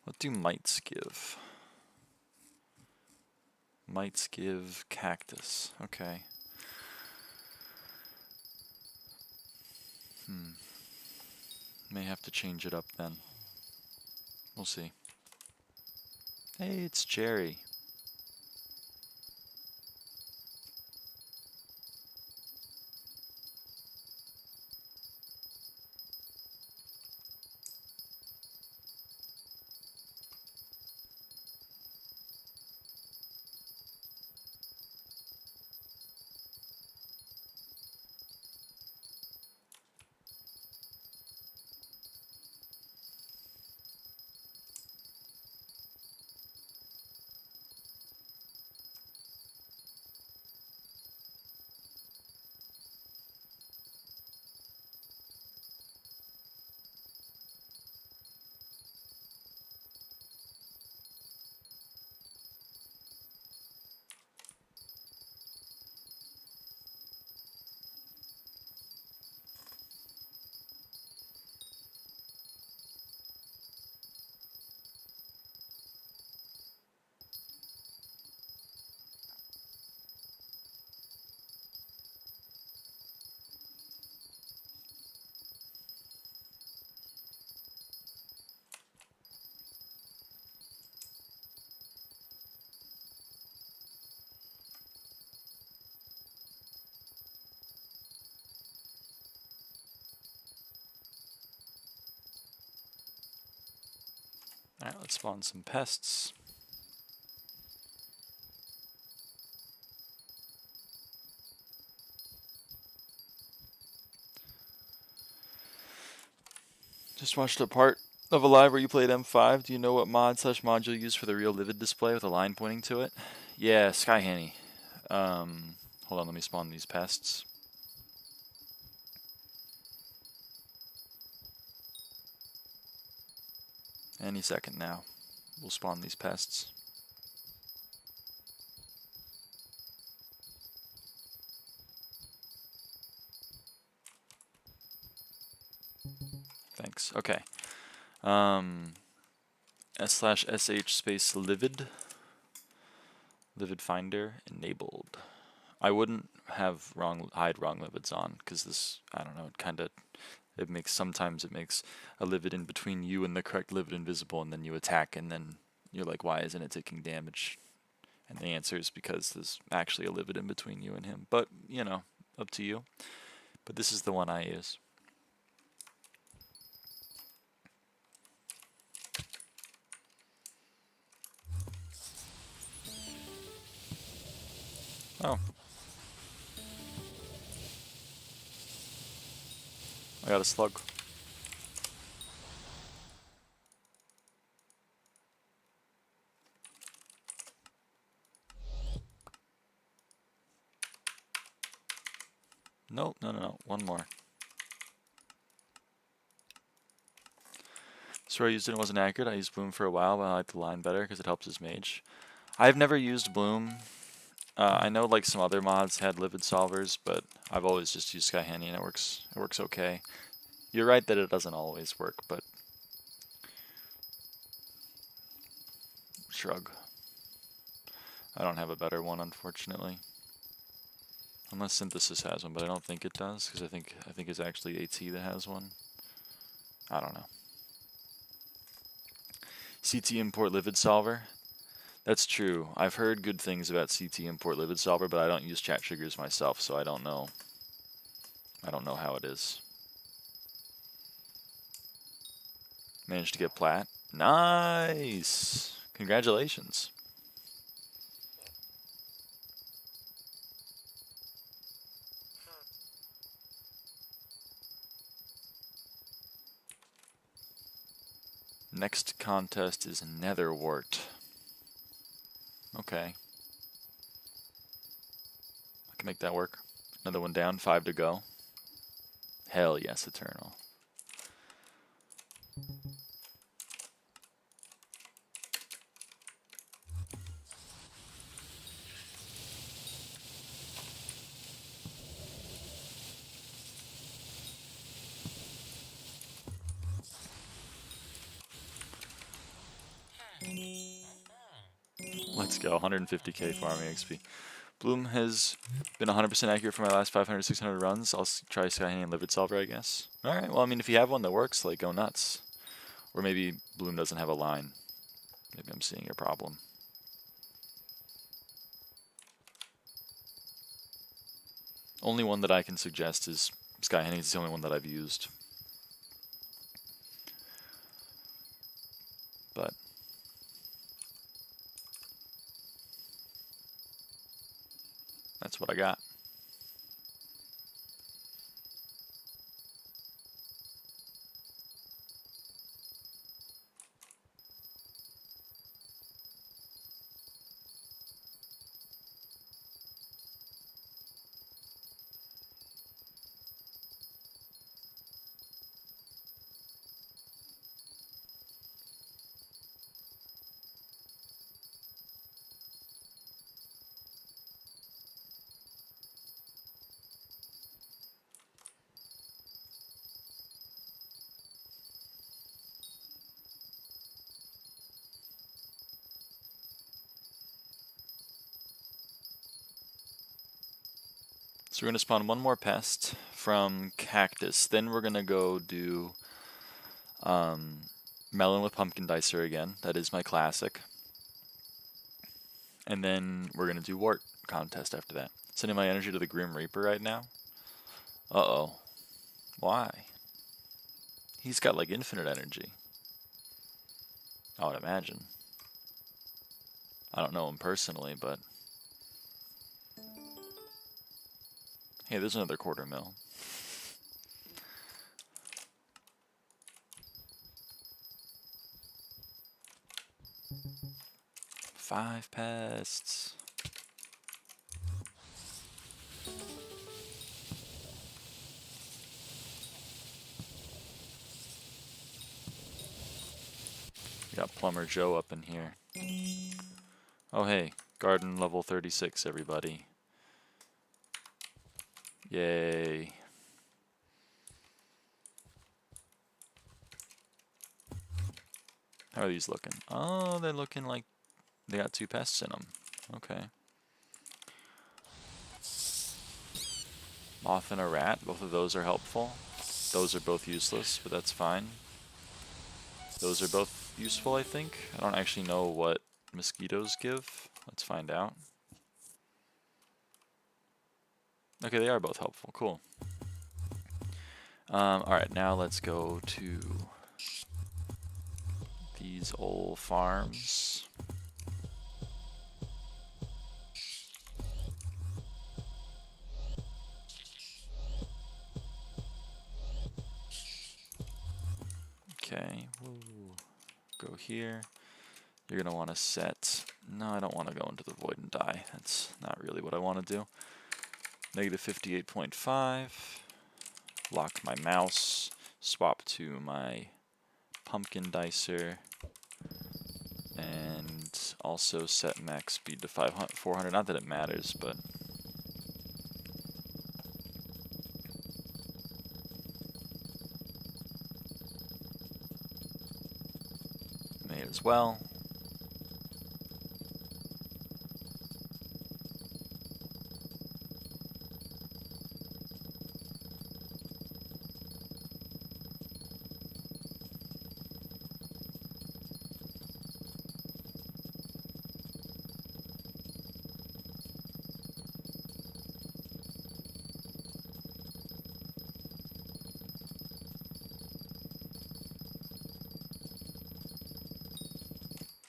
What do mites give? Mites give cactus. Okay. May have to change it up then. We'll see. Hey, it's Jerry. Alright, let's spawn some pests. Just watched a part of a live where you played M5. Do you know what mod/mod you'll use for the real livid display with a line pointing to it? Yeah, SkyHanni. Hold on, let me spawn these pests. Any second now. We'll spawn these pests. Thanks. Okay. S/sh space livid. Livid finder enabled. I wouldn't have hide wrong livids on because this, I don't know, sometimes it makes a livid in between you and the correct livid invisible, and then you attack, and then you're like, why isn't it taking damage? And the answer is because there's actually a livid in between you and him. But, you know, up to you. But this is the one I use. Oh. I got a slug. No, one more. So I used it, wasn't accurate. I used Bloom for a while, but I like the line better because it helps his mage. I've never used Bloom. I know like some other mods had livid solvers, but I've always just used SkyHanni and it works okay. You're right that it doesn't always work, but shrug. I don't have a better one, unfortunately. Unless Synthesis has one, but I don't think it does, because I think it's actually AT that has one. I don't know. CT import livid solver. That's true. I've heard good things about CT import livid solver, but I don't use chat triggers myself, so I don't know. I don't know how it is. Managed to get plat. Nice! Congratulations. Next contest is Netherwort. Okay. I can make that work. Another one down, 5 to go. Hell yes, Eternal. Let's go, 150k farming XP. Bloom has been 100% accurate for my last 500, 600 runs. I'll try SkyHanni and livid solver, I guess. Alright, well, I mean, if you have one that works, like, go nuts. Or maybe Bloom doesn't have a line. Maybe I'm seeing a problem. Only one that I can suggest is SkyHanni. It's the only one that I've used. But that's what I got. So we're going to spawn one more pest from Cactus. Then we're going to go do Melon with Pumpkin Dicer again. That is my classic. And then we're going to do Wart contest after that. Sending my energy to the Grim Reaper right now. Uh-oh. Why? He's got like infinite energy. I would imagine. I don't know him personally, but... Hey, there's another 1/4 mil. 5 pests. Got Plumber Joe up in here. Oh hey, garden level 36, everybody. Yay. How are these looking? Oh, they're looking like they got 2 pests in them. Okay. Moth and a rat, both of those are helpful. Those are both useless, but that's fine. Those are both useful, I think. I don't actually know what mosquitoes give. Let's find out. Okay, they are both helpful. Cool. Alright, now let's go to these old farms. Okay, we'll go here. You're going to want to set... No, I don't want to go into the void and die. That's not really what I want to do. Negative 58.5. Lock my mouse. Swap to my pumpkin dicer. And also set max speed to 400. Not that it matters, but... may as well.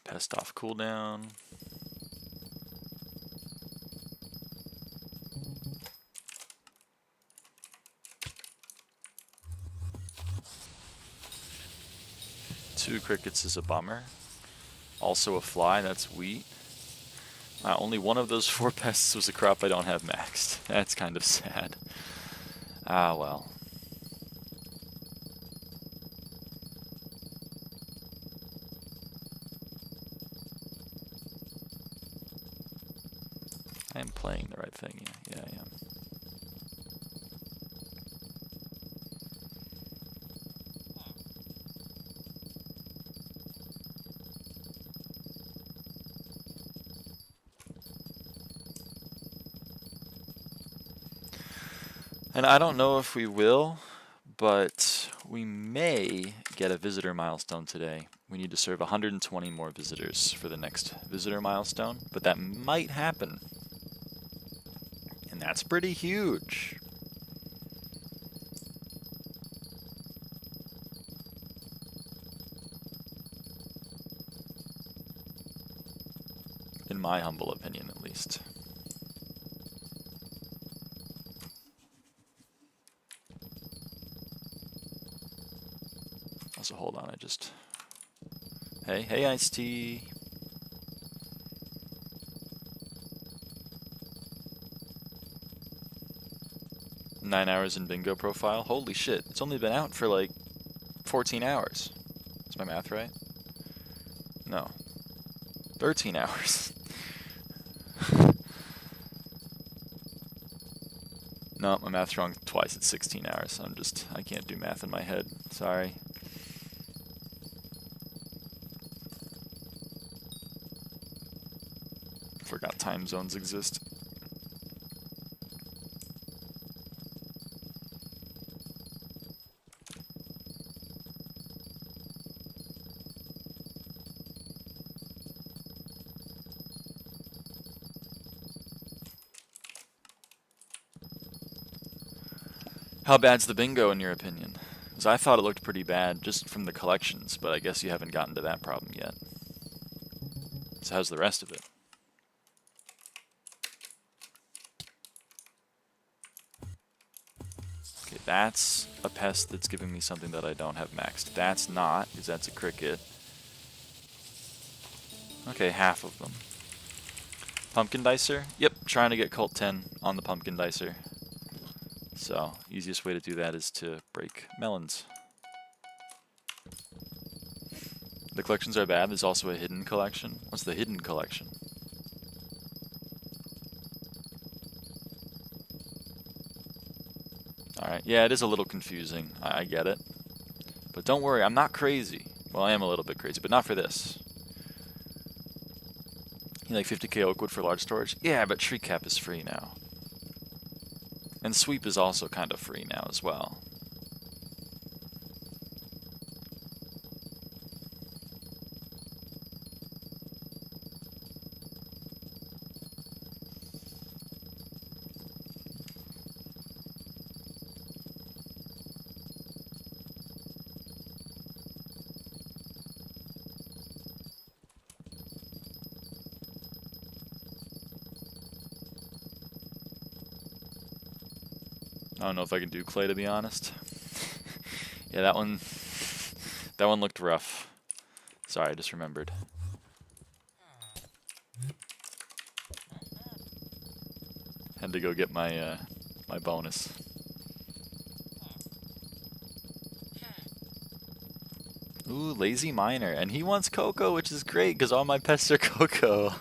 Pest off cooldown. Two crickets is a bummer. Also a fly, that's wheat. Only one of those 4 pests was a crop I don't have maxed. That's kind of sad. Ah, well. I am playing the right thing, yeah, I am. And I don't know if we will, but we may get a visitor milestone today. We need to serve 120 more visitors for the next visitor milestone, but that might happen. And that's pretty huge. In my humble opinion, at least. Also, hold on, I just... Hey, Ice-T! 9 hours in bingo profile? Holy shit, it's only been out for like 14 hours. Is my math right? No. 13 hours. No, my math's wrong twice. It's 16 hours. I can't do math in my head. Sorry. Forgot time zones exist. How bad's the bingo in your opinion? Because I thought it looked pretty bad just from the collections, but I guess you haven't gotten to that problem yet. So how's the rest of it? Okay, that's a pest that's giving me something that I don't have maxed. That's not, because that's a cricket. Okay, half of them. Pumpkin dicer? Yep, trying to get Cult 10 on the pumpkin dicer. So, easiest way to do that is to break melons. The collections are bad. There's also a hidden collection. What's the hidden collection? Alright, yeah, it is a little confusing. I get it. But don't worry, I'm not crazy. Well, I am a little bit crazy, but not for this. You like 50k oakwood for large storage? Yeah, but tree cap is free now. And sweep is also kind of free now as well. I don't know if I can do clay, to be honest. Yeah, that one looked rough. Sorry, I just remembered. Had to go get my my bonus. Ooh, lazy miner, and he wants cocoa, which is great because all my pests are cocoa.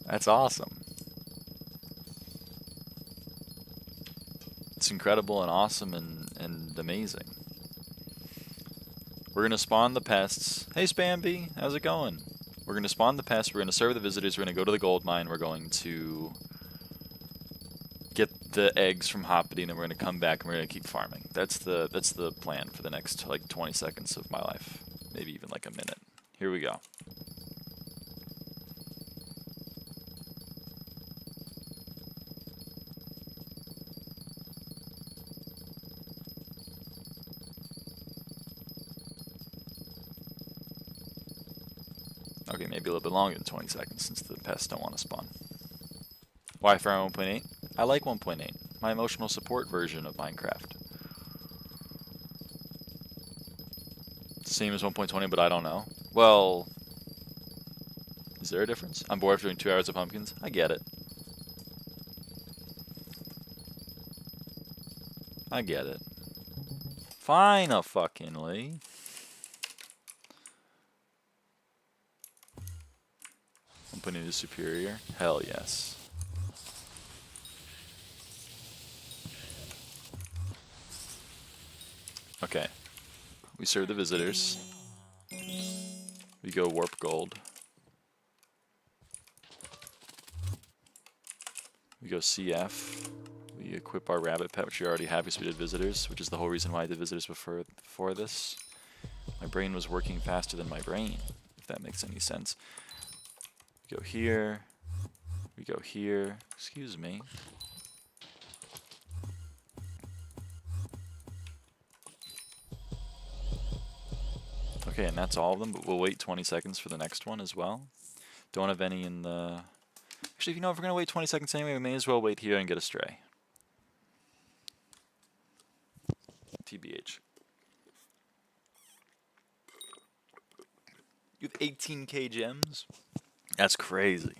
That's awesome. It's incredible and awesome and amazing. We're going to spawn the pests. Hey Spamby, how's it going? We're going to spawn the pests, we're going to serve the visitors, we're going to go to the gold mine, we're going to get the eggs from Hoppity, and then we're going to come back and we're going to keep farming. That's the plan for the next like 20 seconds of my life. Maybe even like a minute. Here we go. Okay, maybe a little bit longer than 20 seconds since the pests don't want to spawn. Why for 1.8? I like 1.8. My emotional support version of Minecraft. Same as 1.20, but I don't know. Well, is there a difference? I'm bored after doing 2 hours of pumpkins. I get it. I get it. Fine-a-fucking-ly. Putting it is superior? Hell yes. Okay. We serve the visitors. We go warp gold. We go CF. We equip our rabbit pet, which we already have because we did visitors, which is the whole reason why I did visitors before this. My brain was working faster than my brain, if that makes any sense. We go here, we go here, excuse me. Okay, and that's all of them, but we'll wait 20 seconds for the next one as well. Don't have any in the... Actually, if we're going to wait 20 seconds anyway, we may as well wait here and get a stray. TBH. You have 18k gems? That's crazy.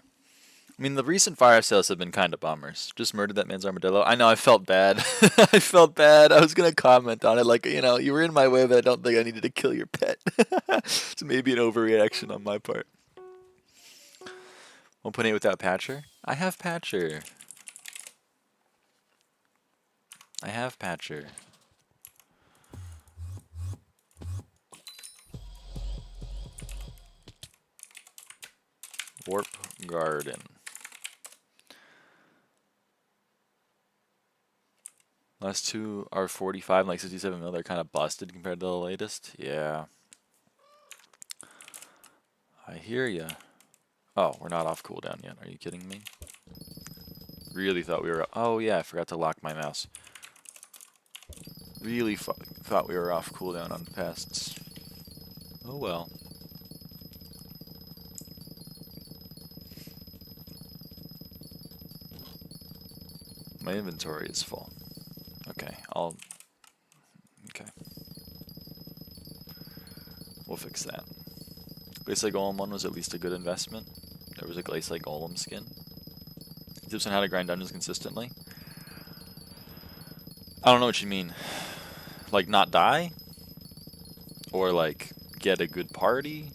I mean, the recent fire sales have been kind of bummers. Just murdered that man's armadillo. I know, I felt bad. I felt bad. I was going to comment on it like, you know, you were in my way, but I don't think I needed to kill your pet. It's maybe an overreaction on my part. 1.8 without Patcher? I have Patcher. I have Patcher. Warp Garden. Last two are 45 and like 67 mil. They're kind of busted compared to the latest. Yeah. I hear ya. Oh, we're not off cooldown yet. Are you kidding me? Really thought we were... Oh yeah, I forgot to lock my mouse. Really thought we were off cooldown on pests. Oh well. My inventory is full. Okay, okay. We'll fix that. Basic Golem 1 was at least a good investment. There was a Glace like Golem skin. Tips on how to grind dungeons consistently. I don't know what you mean. Like not die? Or like get a good party?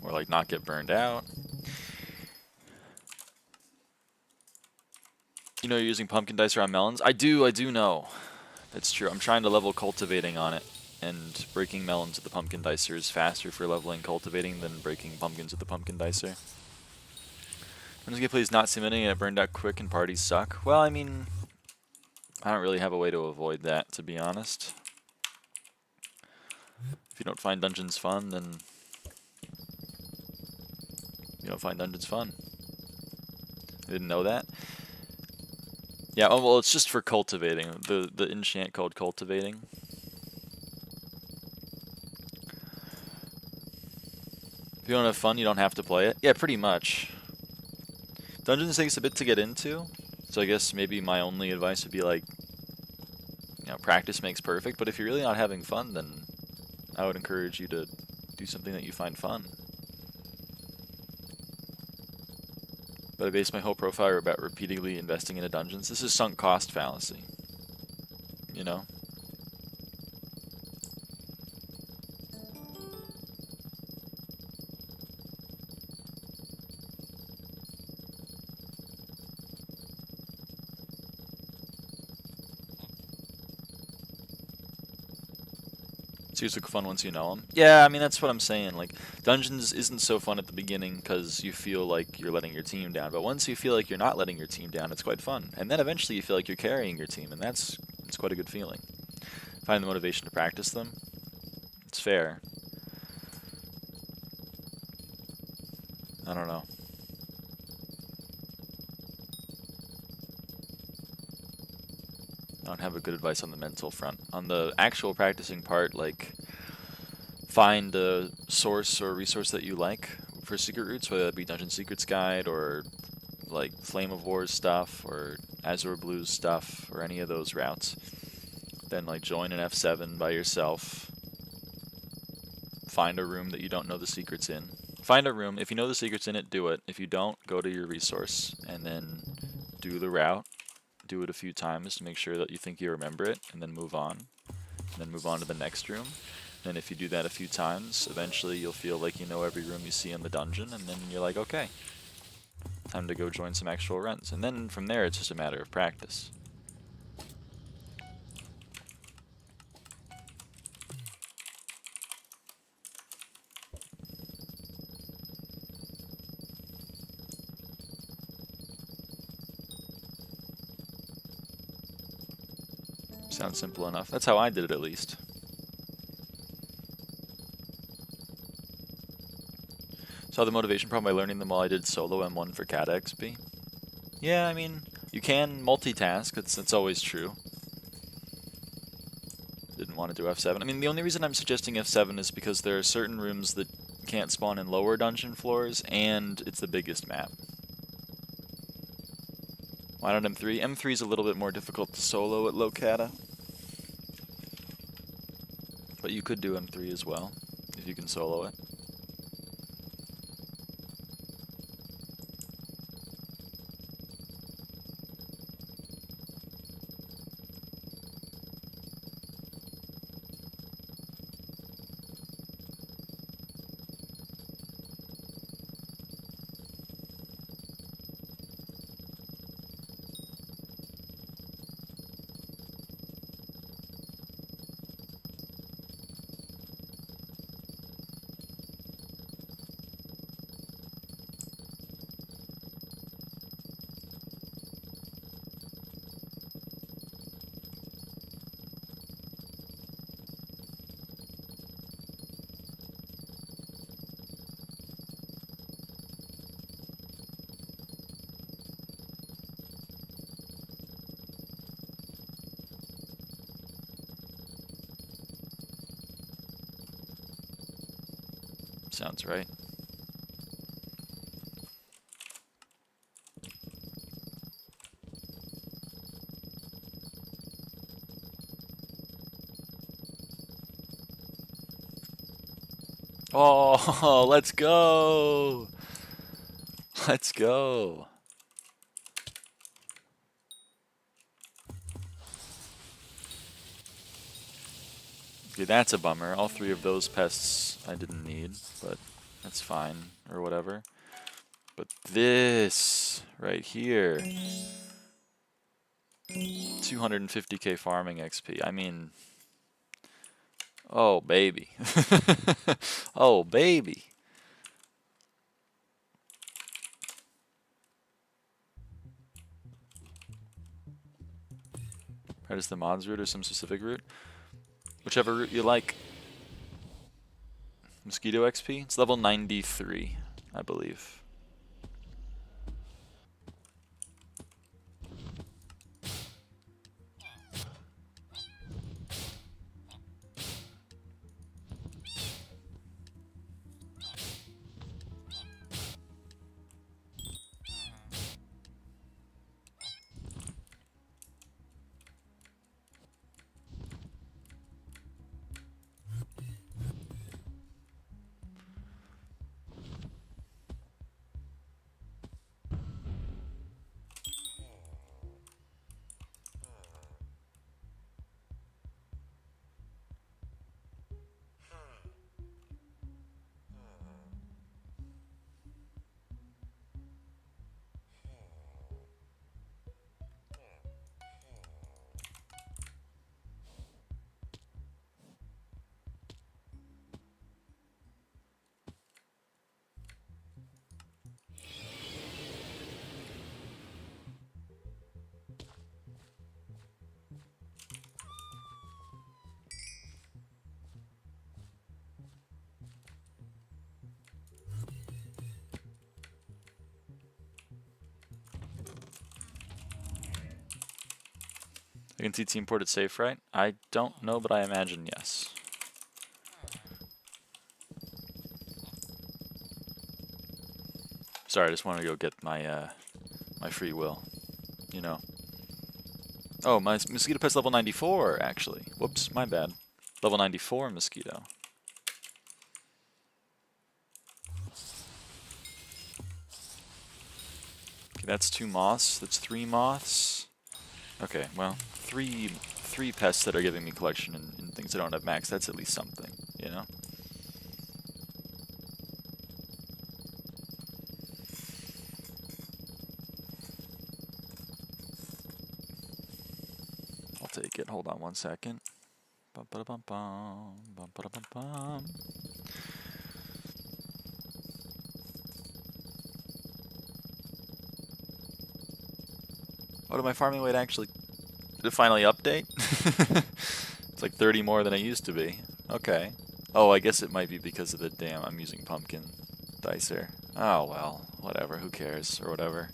Or like not get burned out? You know you're using pumpkin dicer on melons? I do know. That's true. I'm trying to level cultivating on it, and breaking melons with the pumpkin dicer is faster for leveling cultivating than breaking pumpkins with the pumpkin dicer. When this gameplay is not submitting and it burned out quick and parties suck. Well, I mean, I don't really have a way to avoid that, to be honest. If you don't find dungeons fun, then you don't find dungeons fun. I didn't know that. Yeah, oh, well, it's just for cultivating. The enchant called cultivating. If you don't have fun, you don't have to play it. Yeah, pretty much. Dungeons takes a bit to get into, so I guess maybe my only advice would be like, you know, practice makes perfect, but if you're really not having fun, then I would encourage you to do something that you find fun. But I base my whole profile about repeatedly investing into dungeons. This is sunk cost fallacy, you know? Seems like fun once you know them. Yeah, I mean, that's what I'm saying. Like, dungeons isn't so fun at the beginning because you feel like you're letting your team down. But once you feel like you're not letting your team down, it's quite fun. And then eventually you feel like you're carrying your team, and it's quite a good feeling. Find the motivation to practice them. It's fair. I don't know. I don't have a good advice on the mental front. On the actual practicing part, like, find a source or resource that you like for secret routes, whether that be Dungeon Secrets Guide or like Flame of Wars stuff or Azure Blues stuff or any of those routes. Then like join an F7 by yourself. Find a room that you don't know the secrets in. Find a room. If you know the secrets in it, do it. If you don't, go to your resource and then do the route. Do it a few times to make sure that you think you remember it, and then move on. And then move on to the next room. And if you do that a few times, eventually you'll feel like you know every room you see in the dungeon, and then you're like, okay, time to go join some actual runs. And then from there, it's just a matter of practice. Sounds simple enough. That's how I did it, at least. Saw the motivation problem by learning them while I did solo M1 for Cat XP. Yeah, I mean, you can multitask. It's always true. Didn't want to do F7. I mean, the only reason I'm suggesting F7 is because there are certain rooms that can't spawn in lower dungeon floors, and it's the biggest map. Why not M3? M3 is a little bit more difficult to solo at Locata. But you could do M3 as well, if you can solo it. Sounds right. Oh, let's go. Let's go. Okay, that's a bummer. All three of those pests I didn't need, but that's fine, or whatever. But this right here, 250k farming XP. I mean, oh baby. Oh baby. Practice the mods route or some specific route? Whichever route you like. Mosquito XP? It's level 93, I believe. I can see team ported safe, right? I don't know, but I imagine yes. Sorry, I just wanted to go get my my free will, you know. Oh, my mosquito pet's level 94, actually. Whoops, my bad. Level 94 mosquito. Okay, that's 2 moths. That's 3 moths. Okay, well, three pests that are giving me collection and things that don't have max. That's at least something, you know. I'll take it. Hold on one second. Bum ba bum bum bum ba bum bum. Oh, did my farming weight actually... Did it finally update? It's like 30 more than it used to be. Okay. Oh, I guess it might be because of the damn I'm using pumpkin dice here. Oh, well. Whatever. Who cares? Or whatever.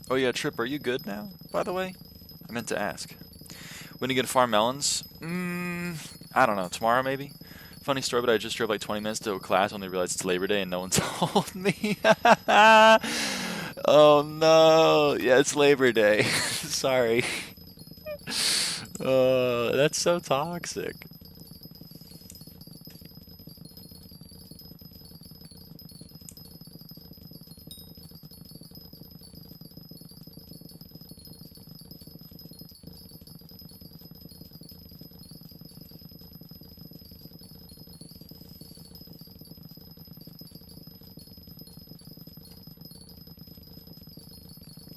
Oh yeah, Trip, are you good now, by the way? I meant to ask. When are you gonna farm melons? I don't know, tomorrow maybe? Funny story, but I just drove like 20 minutes to a class, only realized it's Labor Day and no one told me. Oh no, yeah, it's Labor Day. Sorry. That's so toxic.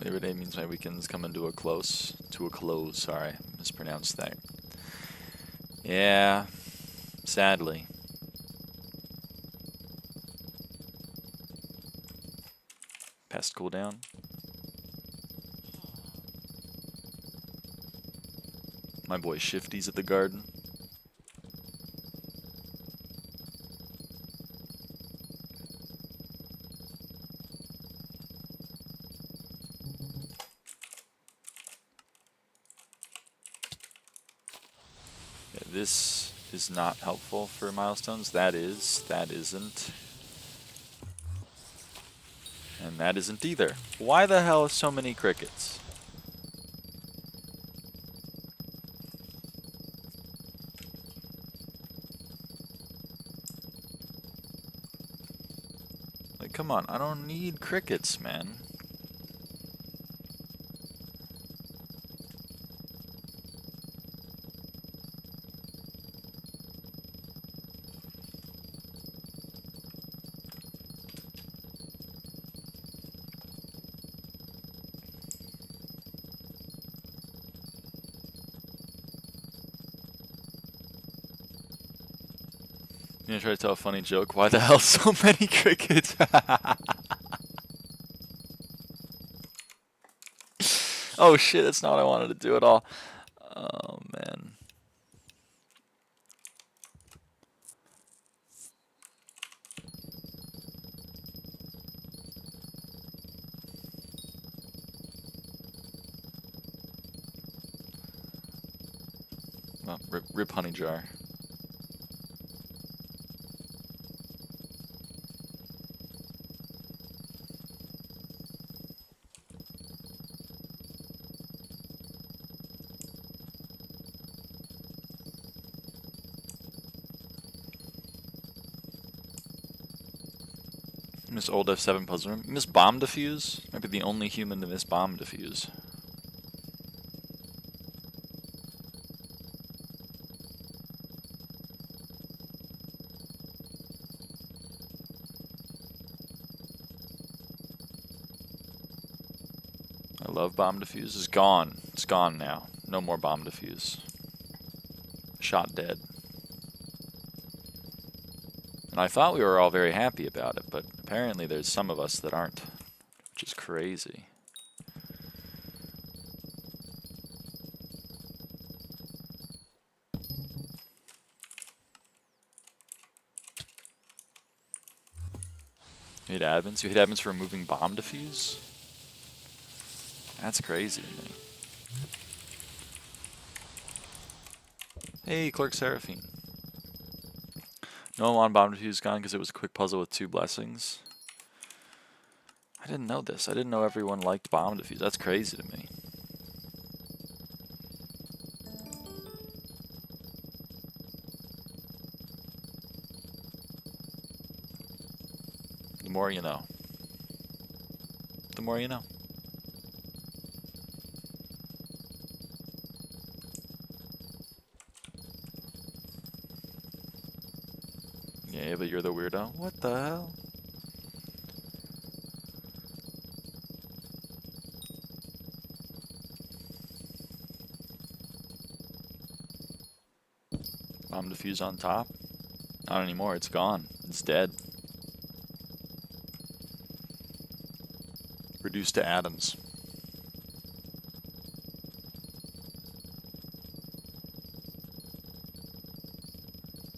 Labor Day means my weekend's coming to a close. Sorry, mispronounced that. Yeah, sadly. Pest cooldown. My boy Shifty's at the garden. Yeah, this is not helpful for milestones. That is. That isn't. And that isn't either. Why the hell so many crickets? Like, come on, I don't need crickets, man. You gonna try to tell a funny joke? Why the hell so many crickets? Oh shit, that's not what I wanted to do at all. Oh man. Well, rip honey jar. Miss old F7 puzzle room. Miss bomb defuse? Might be the only human to miss bomb defuse. I love bomb defuse. It's gone. It's gone now. No more bomb defuse. Shot dead. And I thought we were all very happy about it, but apparently there's some of us that aren't, which is crazy. You hit admins? You hit admins for removing bomb defuse? That's crazy to me. Hey, Clerk Seraphine. No one wanted bomb defuse gone because it was a quick puzzle with 2 blessings. I didn't know this. I didn't know everyone liked bomb defuse. That's crazy to me. The more you know. The more you know. Yeah, but you're the weirdo. What the hell? Bomb defuse on top? Not anymore. It's gone. It's dead. Reduced to atoms.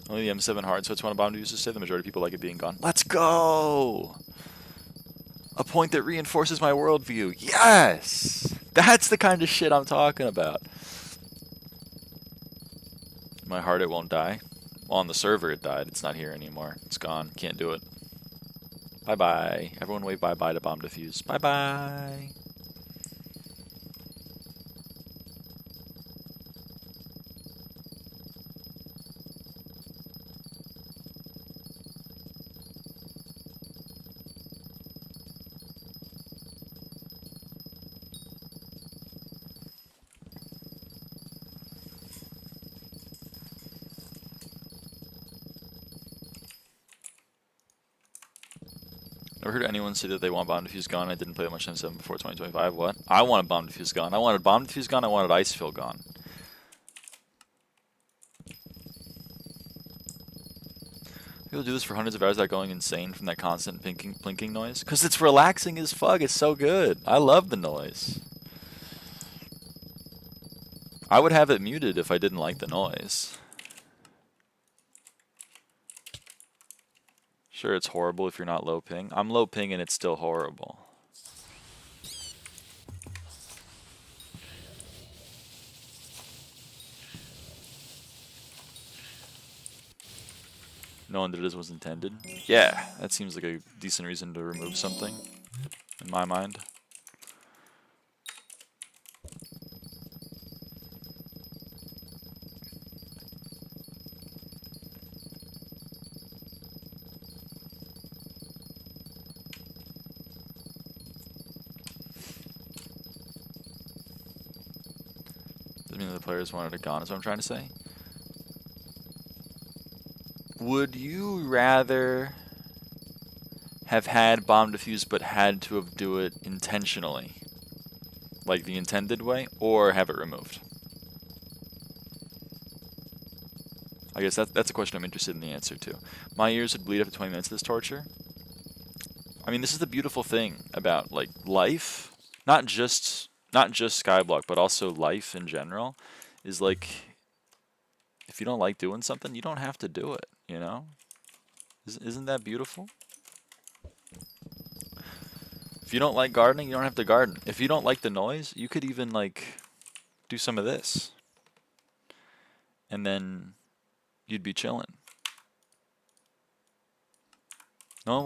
Only the M7 hard, so it's one of bomb defuse to say the majority of people like it being gone. Let's go! A point that reinforces my worldview. Yes! That's the kind of shit I'm talking about. In my heart, it won't die. Well, on the server, it died. It's not here anymore. It's gone. Can't do it. Bye-bye. Everyone wave bye-bye to bomb defuse. Bye-bye. Never heard anyone say that they want bomb defuse gone. I didn't play that much M7 before 2025. What? I wanted bomb defuse gone. I wanted bomb defuse gone. I wanted ice fill gone. People do this for hundreds of hours without going insane from that constant blinking noise. Because it's relaxing as fuck. It's so good. I love the noise. I would have it muted if I didn't like the noise. Sure, it's horrible if you're not low ping. I'm low ping and it's still horrible. No one did as was intended. Yeah, that seems like a decent reason to remove something, in my mind. Doesn't mean that the players wanted it gone, is what I'm trying to say. Would you rather have had bomb defuse but had to have do it intentionally, like the intended way, or have it removed? I guess that's a question I'm interested in the answer to. My ears would bleed after 20 minutes of this torture. I mean, this is the beautiful thing about like life, not just SkyBlock, but also life in general, is like if you don't like doing something, you don't have to do it, you know? Isn't that beautiful? If you don't like gardening, you don't have to garden. If you don't like the noise, you could even like do some of this. And then you'd be chilling. No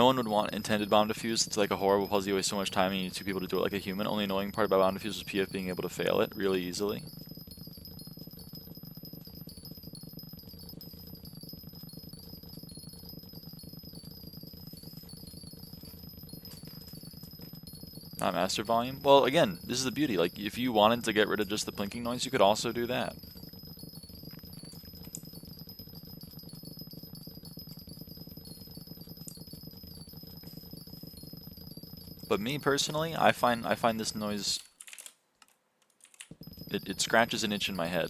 one would want intended bomb defuse. It's like a horrible puzzle. You waste so much time and you need two people to do it like a human. Only annoying part about bomb defuse was PF being able to fail it really easily. Not master volume? Well, again, this is the beauty. Like, if you wanted to get rid of just the blinking noise, you could also do that. But me personally, I find this noise, it scratches an itch in my head.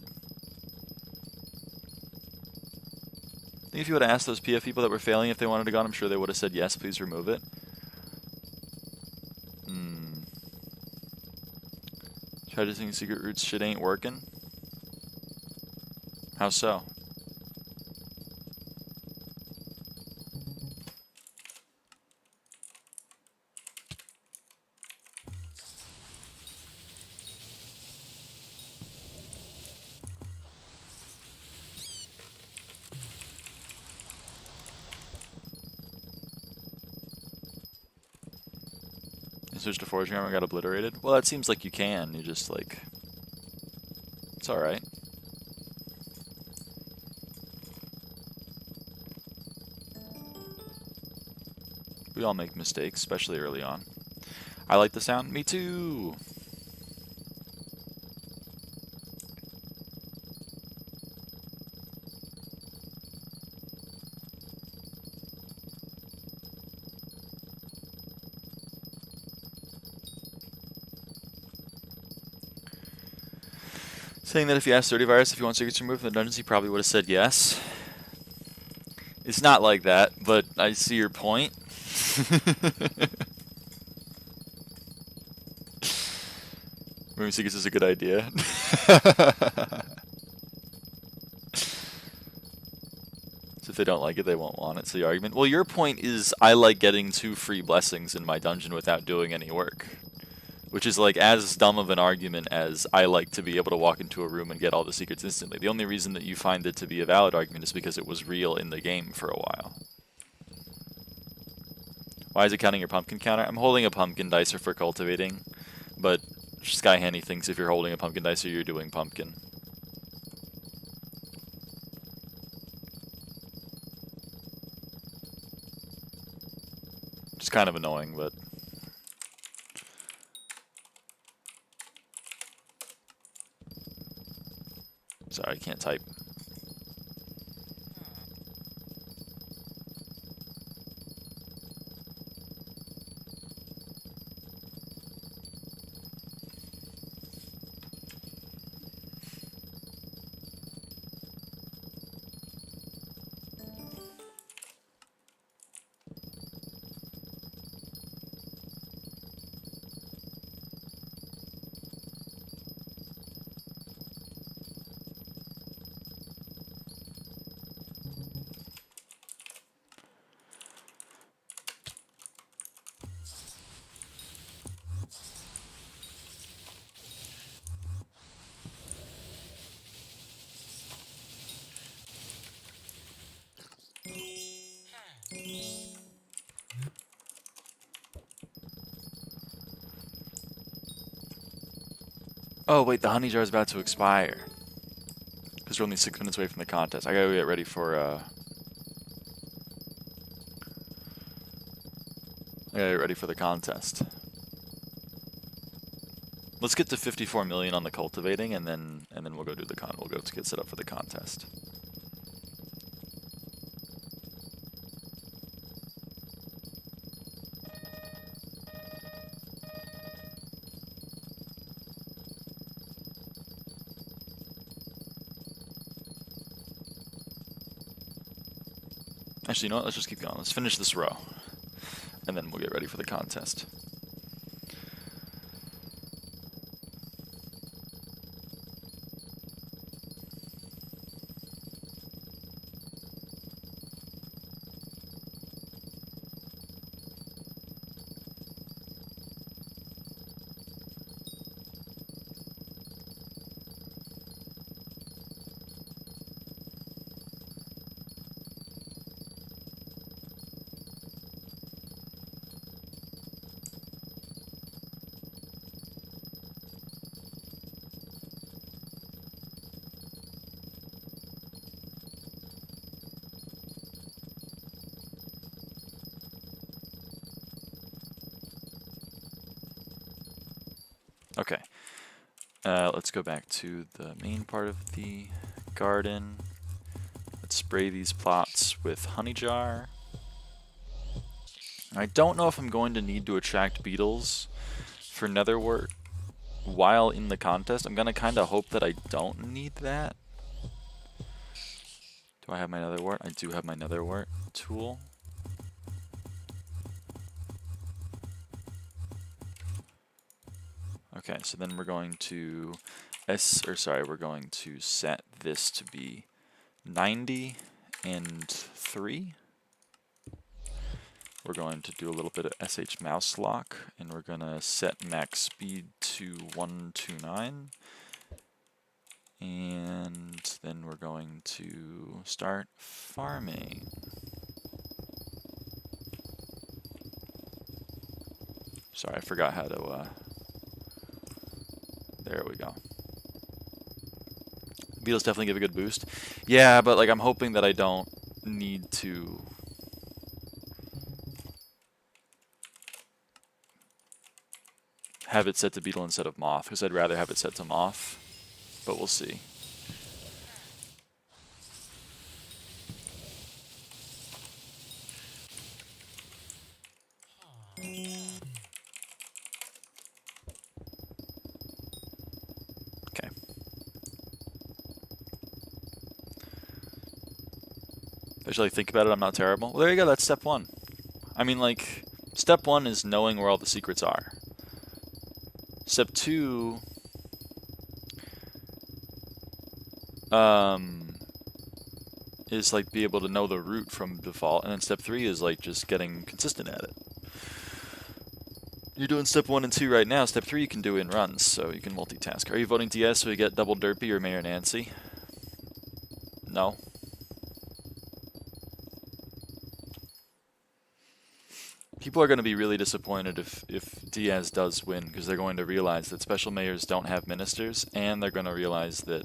I think if you would have asked those PF people that were failing if they wanted to go on, I'm sure they would have said yes, please remove it. Try to think secret roots shit ain't working. How so? You switched to foraging armor and got obliterated? Well, that seems like you can. You just like... It's alright. We all make mistakes, especially early on. I like the sound. Me too! Saying that if you asked 30 Virus if you want secrets removed from the dungeons, he probably would have said yes. It's not like that, but I see your point. Removing secrets is a good idea. So if they don't like it, they won't want it. So the argument... Well, your point is I like getting 2 free blessings in my dungeon without doing any work. Which is like as dumb of an argument as I like to be able to walk into a room and get all the secrets instantly. The only reason that you find it to be a valid argument is because it was real in the game for a while. Why is it counting your pumpkin counter? I'm holding a pumpkin dicer for cultivating, but SkyHanni thinks if you're holding a pumpkin dicer, you're doing pumpkin. It's kind of annoying, but... Sorry, I can't type. Oh wait, the honey jar is about to expire. Because we're only 6 minutes away from the contest. I gotta get ready for, I gotta get ready for the contest. Let's get to 54 million on the cultivating, and then we'll go do the We'll go to get set up for the contest. Actually, you know what? Let's just keep going. Let's finish this row, and then we'll get ready for the contest. Okay, let's go back to the main part of the garden. Let's spray these plots with honey jar. I don't know if I'm going to need to attract beetles for netherwort while in the contest. I'm gonna kind of hope that I don't need that. Do I have my netherwort? I do have my netherwort tool. Okay, so then we're going to we're going to set this to be 90 and 3. We're going to do a little bit of SH mouse lock, and we're going to set max speed to 129. And then we're going to start farming. Sorry, I forgot how to, there we go. Beetles definitely give a good boost. Yeah, but like I'm hoping that I don't need to have it set to beetle instead of moth, because I'd rather have it set to moth, but we'll see. Okay. Actually, think about it, I'm not terrible. Well, there you go, that's step 1. I mean, like, step 1 is knowing where all the secrets are. Step 2 is like be able to know the route from default, and then step 3 is like just getting consistent at it. You're doing step 1 and 2 right now. Step 3 you can do in runs, so you can multitask. Are you voting DS so you get double Derpy or Mayor Nancy? No. People are going to be really disappointed if Diaz does win, because they're going to realize that special mayors don't have ministers, and they're going to realize that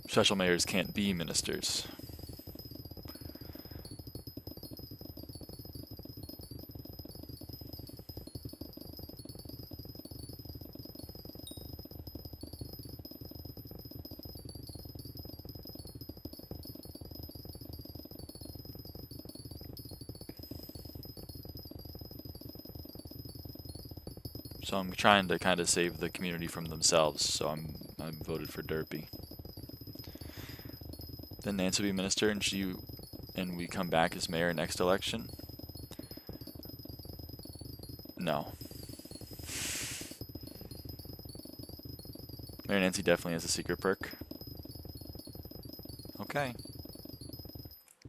special mayors can't be ministers. So I'm trying to kind of save the community from themselves, so I'm voted for Derpy. Then Nancy will be minister, and we come back as mayor next election? No. Mayor Nancy definitely has a secret perk. Okay.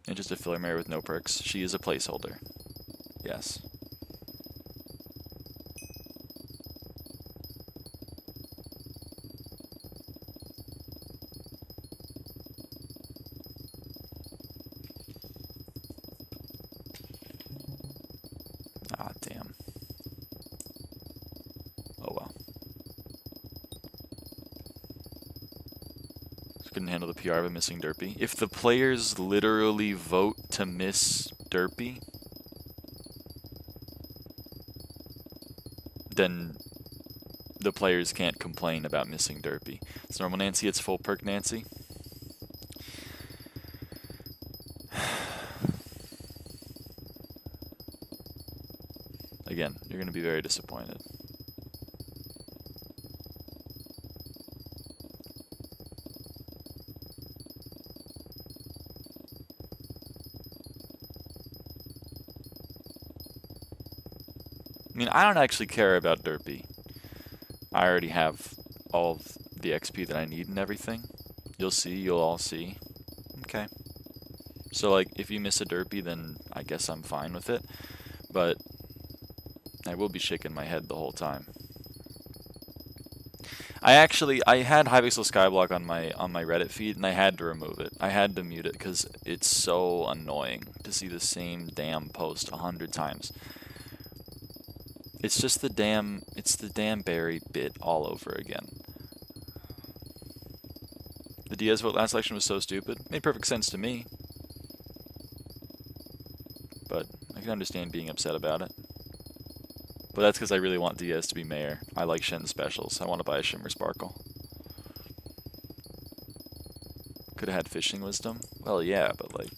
And just a filler mayor with no perks. She is a placeholder. Yes. Ah, damn. Oh well. Couldn't handle the PR of a missing derpy. If the players literally vote to miss derpy, then the players can't complain about missing derpy. It's normal Nancy, it's full perk Nancy. Again, you're going to be very disappointed. I mean, I don't actually care about derpy. I already have all of the XP that I need and everything. You'll see, you'll all see. Okay. So, like, if you miss a derpy, then I guess I'm fine with it. But I will be shaking my head the whole time. I had Hypixel SkyBlock on my Reddit feed, and I had to remove it. I had to mute it because it's so annoying to see the same damn post 100 times. It's just the damn Barry bit all over again. The Diaz vote last election was so stupid. Made perfect sense to me. But I can understand being upset about it. But that's because I really want Diaz to be mayor. I like Shen specials. I want to buy a Shimmer Sparkle. Could have had fishing wisdom. Well, yeah, but like...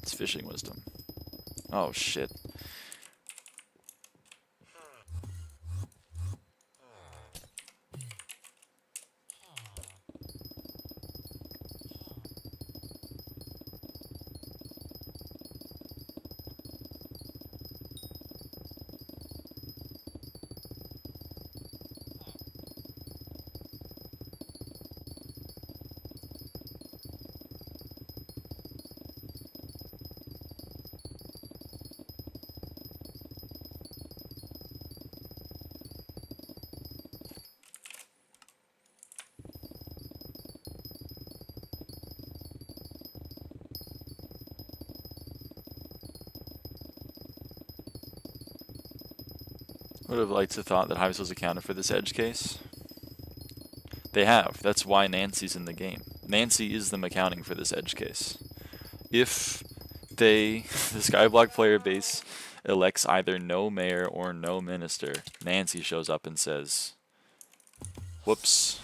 It's fishing wisdom. Oh, shit. Would have liked to thought that Hypixel's accounted for this edge case. They have. That's why Nancy's in the game. Nancy is them accounting for this edge case. If the SkyBlock player base elects either no mayor or no minister, Nancy shows up and says, whoops.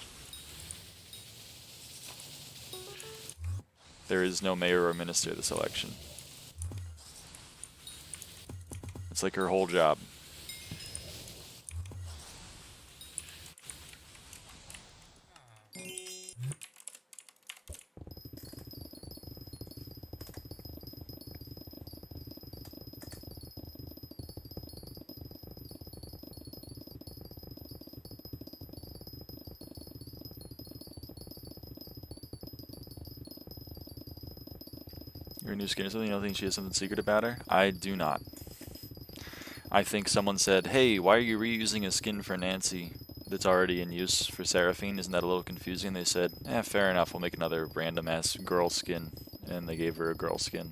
There is no mayor or minister this election. It's like her whole job. Your new skin or something? You don't think she has something secret about her? I do not. I think someone said, hey, why are you reusing a skin for Nancy that's already in use for Seraphine? Isn't that a little confusing? They said, fair enough, we'll make another random-ass girl skin. And they gave her a girl skin.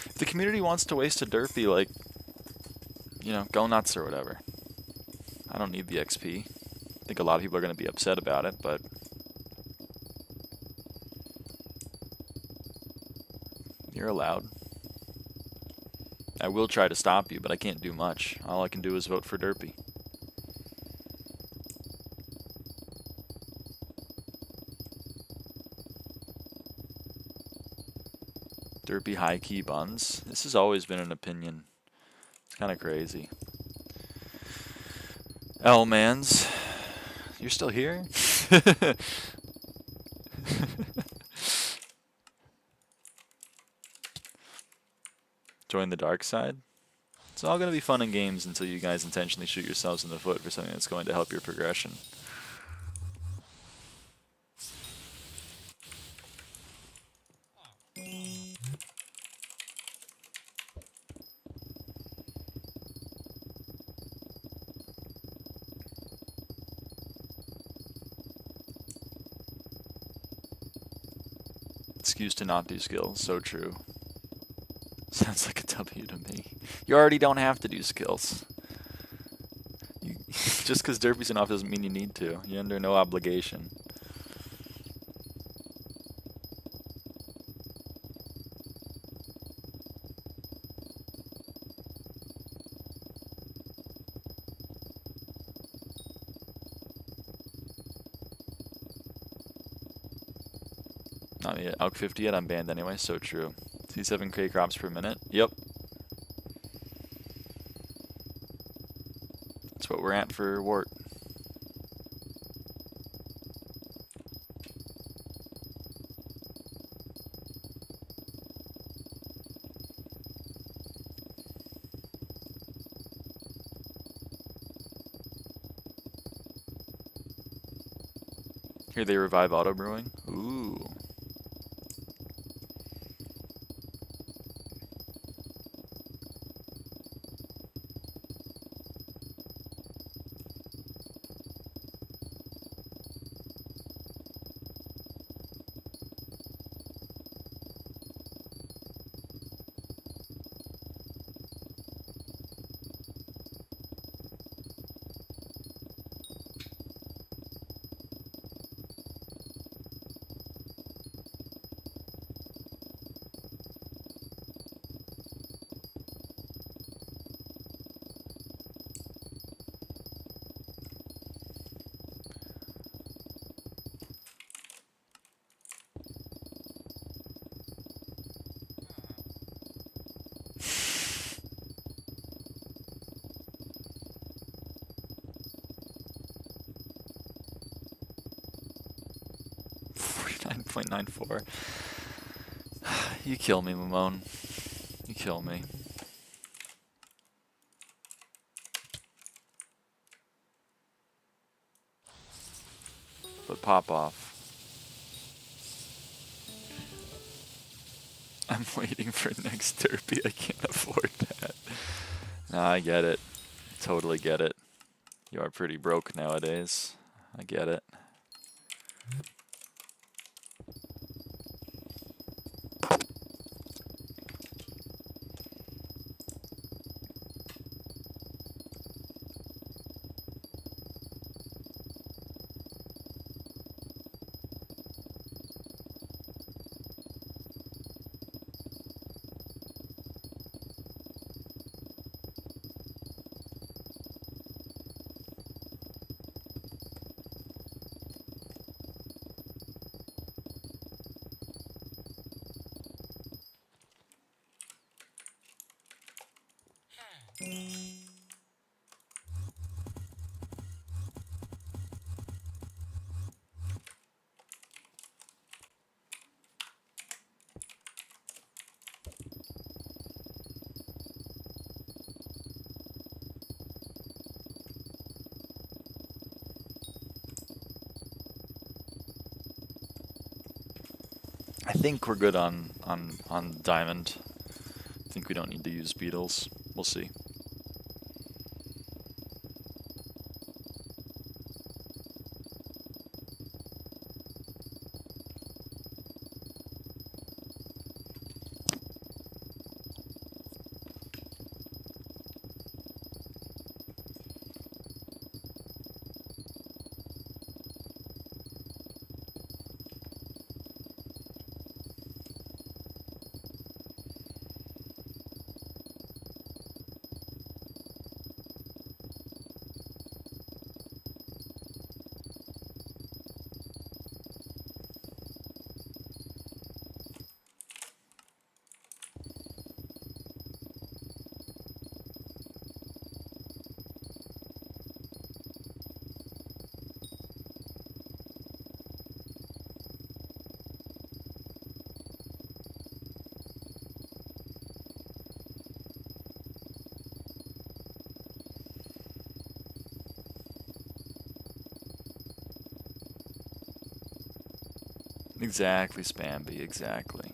If the community wants to waste a derpy, like, you know, go nuts or whatever. I don't need the XP. I think a lot of people are going to be upset about it, but you're allowed. I will try to stop you, but I can't do much. All I can do is vote for derpy. Derpy high key buns. This has always been an opinion. It's kind of crazy. L-Mans. You're still here? Join the dark side? It's all going to be fun and games until you guys intentionally shoot yourselves in the foot for something that's going to help your progression. Excuse to not do skills, so true. Sounds like a W to me. You already don't have to do skills. Just because Derpy's enough doesn't mean you need to. You're under no obligation. Not yet. AUK 50 yet, I'm banned anyway, so true. C7K crops per minute. Yep. That's what we're at for Wart. Here they revive auto brewing. Ooh. .94. You kill me, Mamone. You kill me. But pop off. I'm waiting for next derpy. I can't afford that. Nah, I get it. Totally get it. You are pretty broke nowadays. I get it. I think we're good on Diamond. I think we don't need to use beetles. We'll see. Exactly, Spamby, exactly.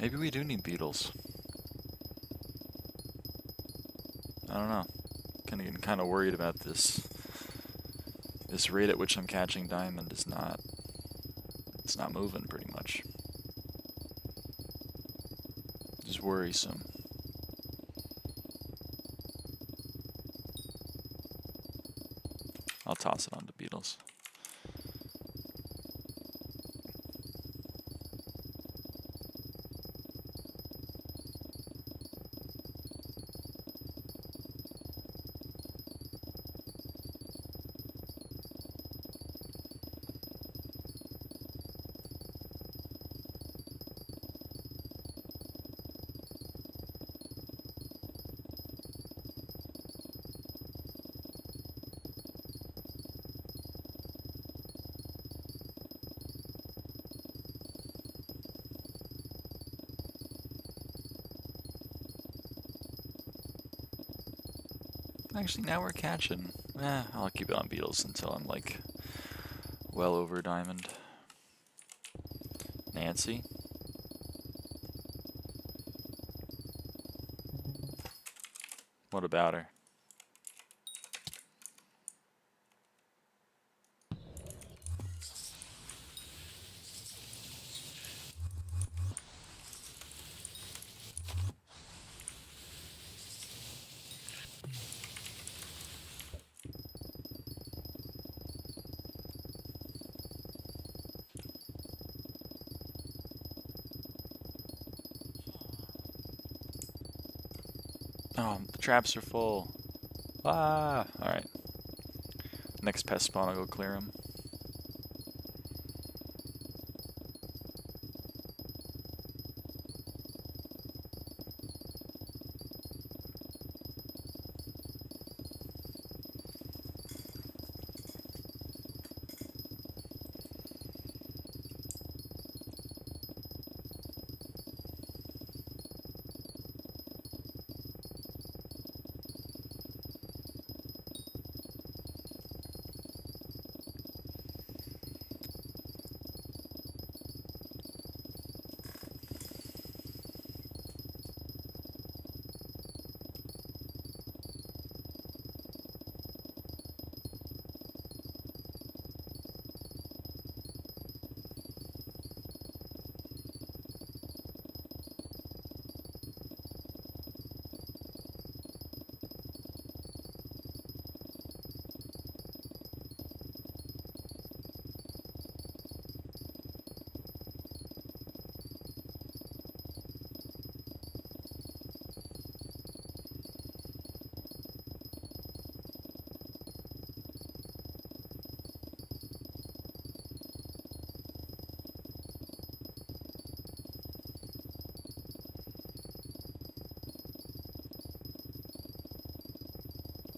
Maybe we do need beetles. I don't know. Getting kind of worried about this. This rate at which I'm catching diamond is not. It's not moving pretty much. It's worrisome. I'll toss it onto beetles. Actually, now we're catching. I'll keep it on beetles until I'm like well over diamond. Nancy? What about her? Oh, the traps are full. Ah! Alright. Next pest spawn, I'll go clear them.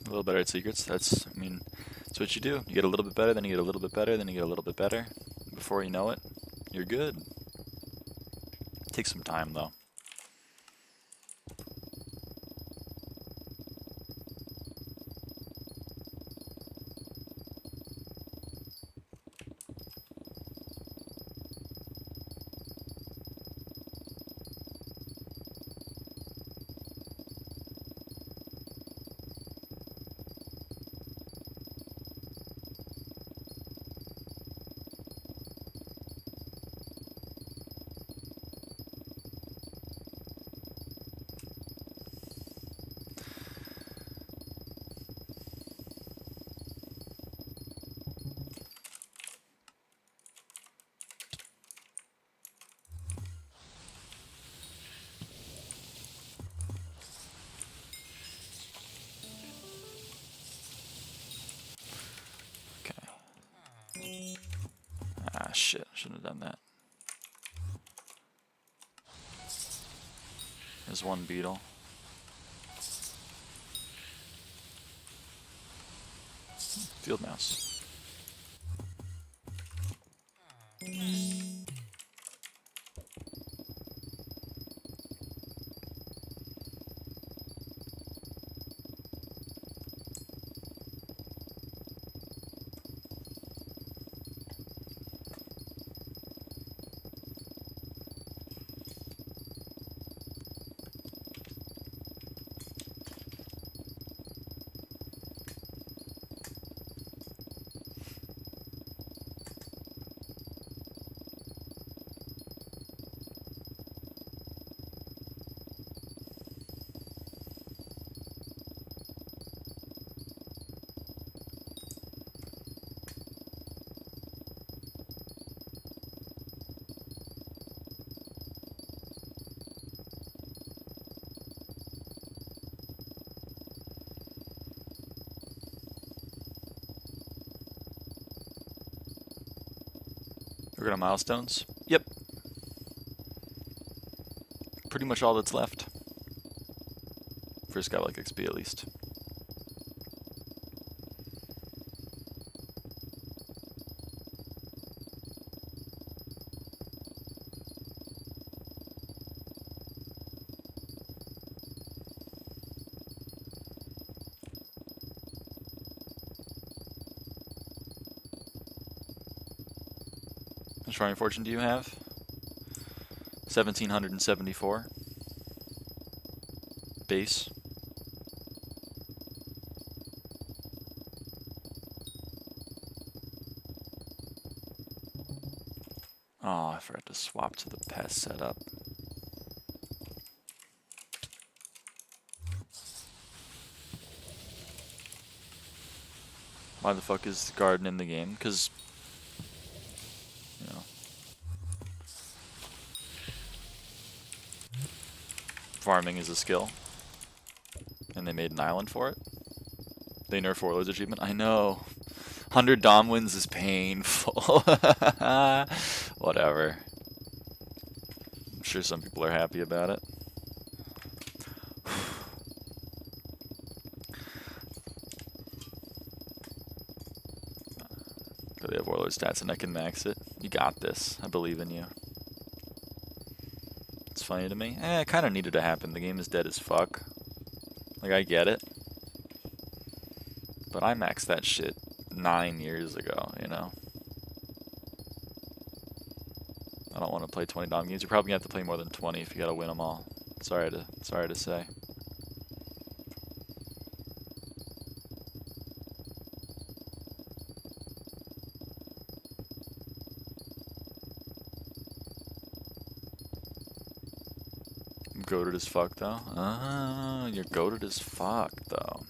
A little better at secrets. That's, I mean, that's what you do. You get a little bit better, then you get a little bit better, then you get a little bit better. Before you know it, you're good. Takes some time, though. shit, shouldn't have done that. There's one beetle. Field mouse. We're gonna milestones? Yep. Pretty much all that's left. For SkyBlock XP at least. How much Shrine Fortune do you have? 1774. Base. Oh, I forgot to swap to the pest setup. Why the fuck is the garden in the game? Because, you know, farming is a skill. And they made an island for it. They nerfed Warlord's achievement. I know. 100 Dom wins is painful. Whatever. I'm sure some people are happy about it. They have Warlord stats and I can max it. You got this. I believe in you. It's funny to me. It kind of needed to happen. The game is dead as fuck. Like, I get it. But I maxed that shit 9 years ago, you know? I don't want to play 20 Dom games. You're probably going to have to play more than 20 if you got to win them all. Sorry to say. I'm goated as fuck, though. Ah, you're goated as fuck, though.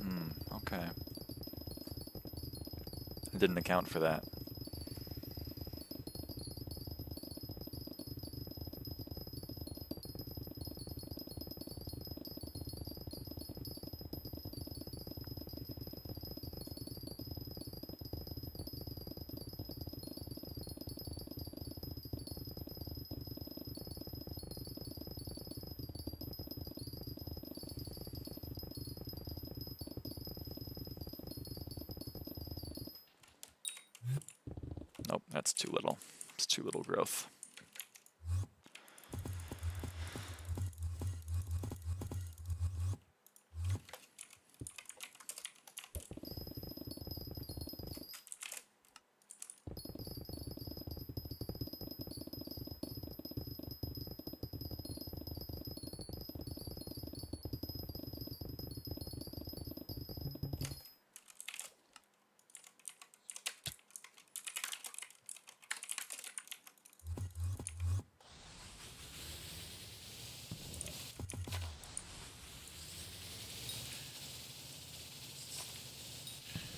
Okay. I didn't account for that. Nope, that's too little. It's too little growth.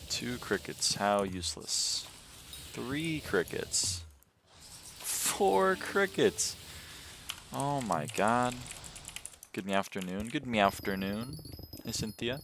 Two crickets, how useless. 3 crickets. 4 crickets. Oh my god. Good me afternoon. Good me afternoon. Hey Cynthia.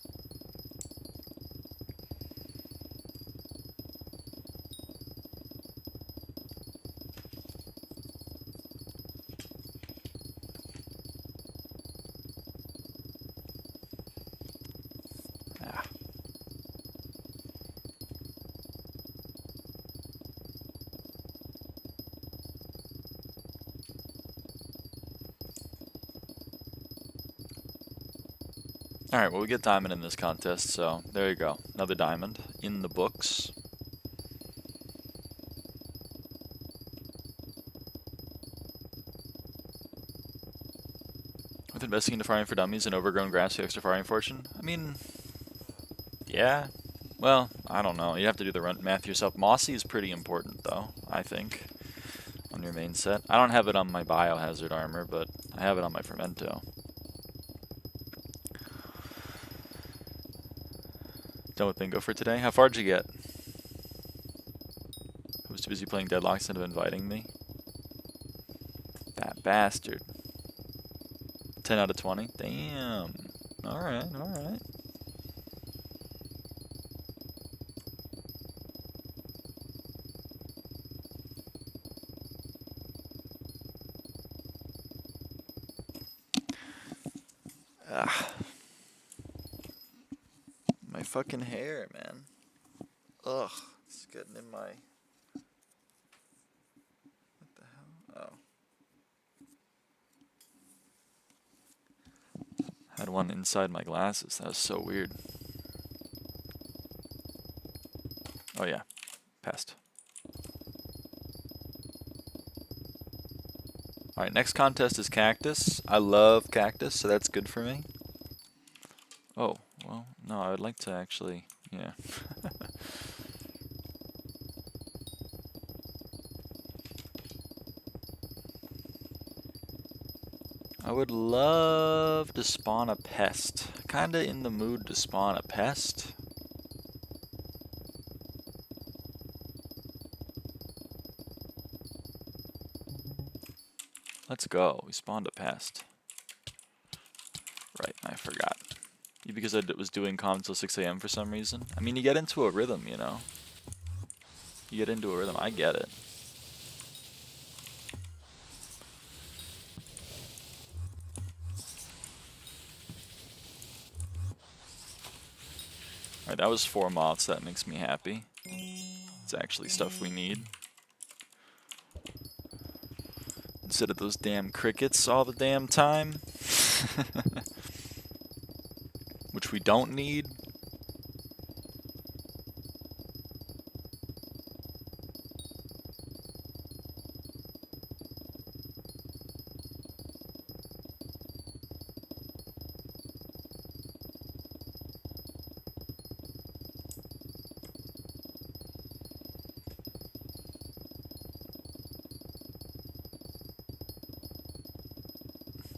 Alright, well we get diamond in this contest, so there you go. Another diamond in the books. With investing into farming for dummies and overgrown grass for extra farming fortune? I mean, yeah. Well, I don't know. You have to do the math yourself. Mossy is pretty important, though, I think, on your main set. I don't have it on my biohazard armor, but I have it on my fermento. Done with bingo for today? How far did you get? I was too busy playing Deadlock instead of inviting me. That bastard. 10 out of 20? Damn. Alright, alright. Ah. My fucking hair, man. Ugh. It's getting in my... What the hell? Oh. Had one inside my glasses. That was so weird. Oh yeah. Passed. Alright, next contest is cactus. I love cactus, so that's good for me. Oh, well, no, I would like to actually, yeah. I would love to spawn a pest. Kinda in the mood to spawn a pest. Let's go. We spawned a pest. Right, I forgot. Because I was doing comms until 6 AM for some reason. I mean, you get into a rhythm, you know. You get into a rhythm. I get it. Alright, that was 4 moths. That makes me happy. It's actually stuff we need. Instead of those damn crickets all the damn time. Which we don't need.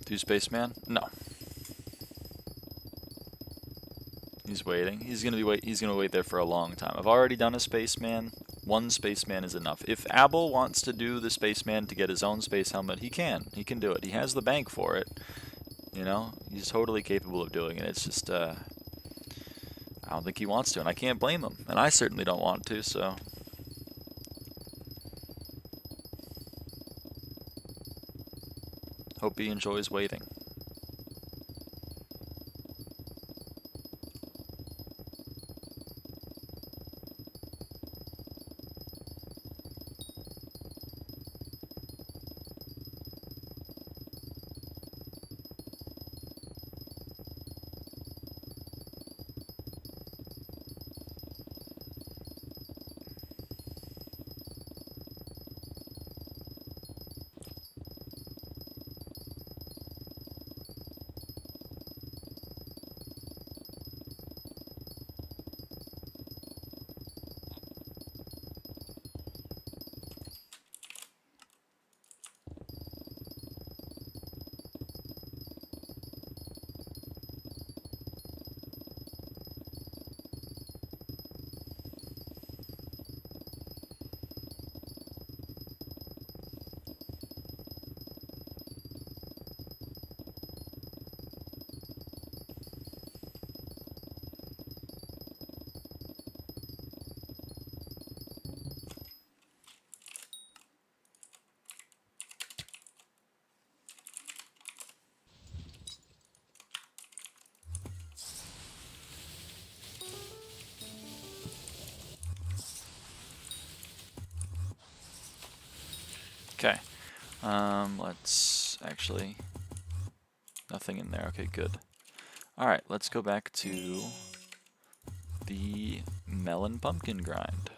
Do Spaceman? No. He's waiting. He's gonna wait there for a long time. I've already done a Spaceman. One Spaceman is enough. If Abel wants to do the Spaceman to get his own space helmet, he can. He can do it. He has the bank for it. You know? He's totally capable of doing it. It's just, I don't think he wants to, and I can't blame him. And I certainly don't want to, so... Hope he enjoys waiting. Okay. Let's actually... Nothing in there. Okay, good. Alright, let's go back to the melon pumpkin grind.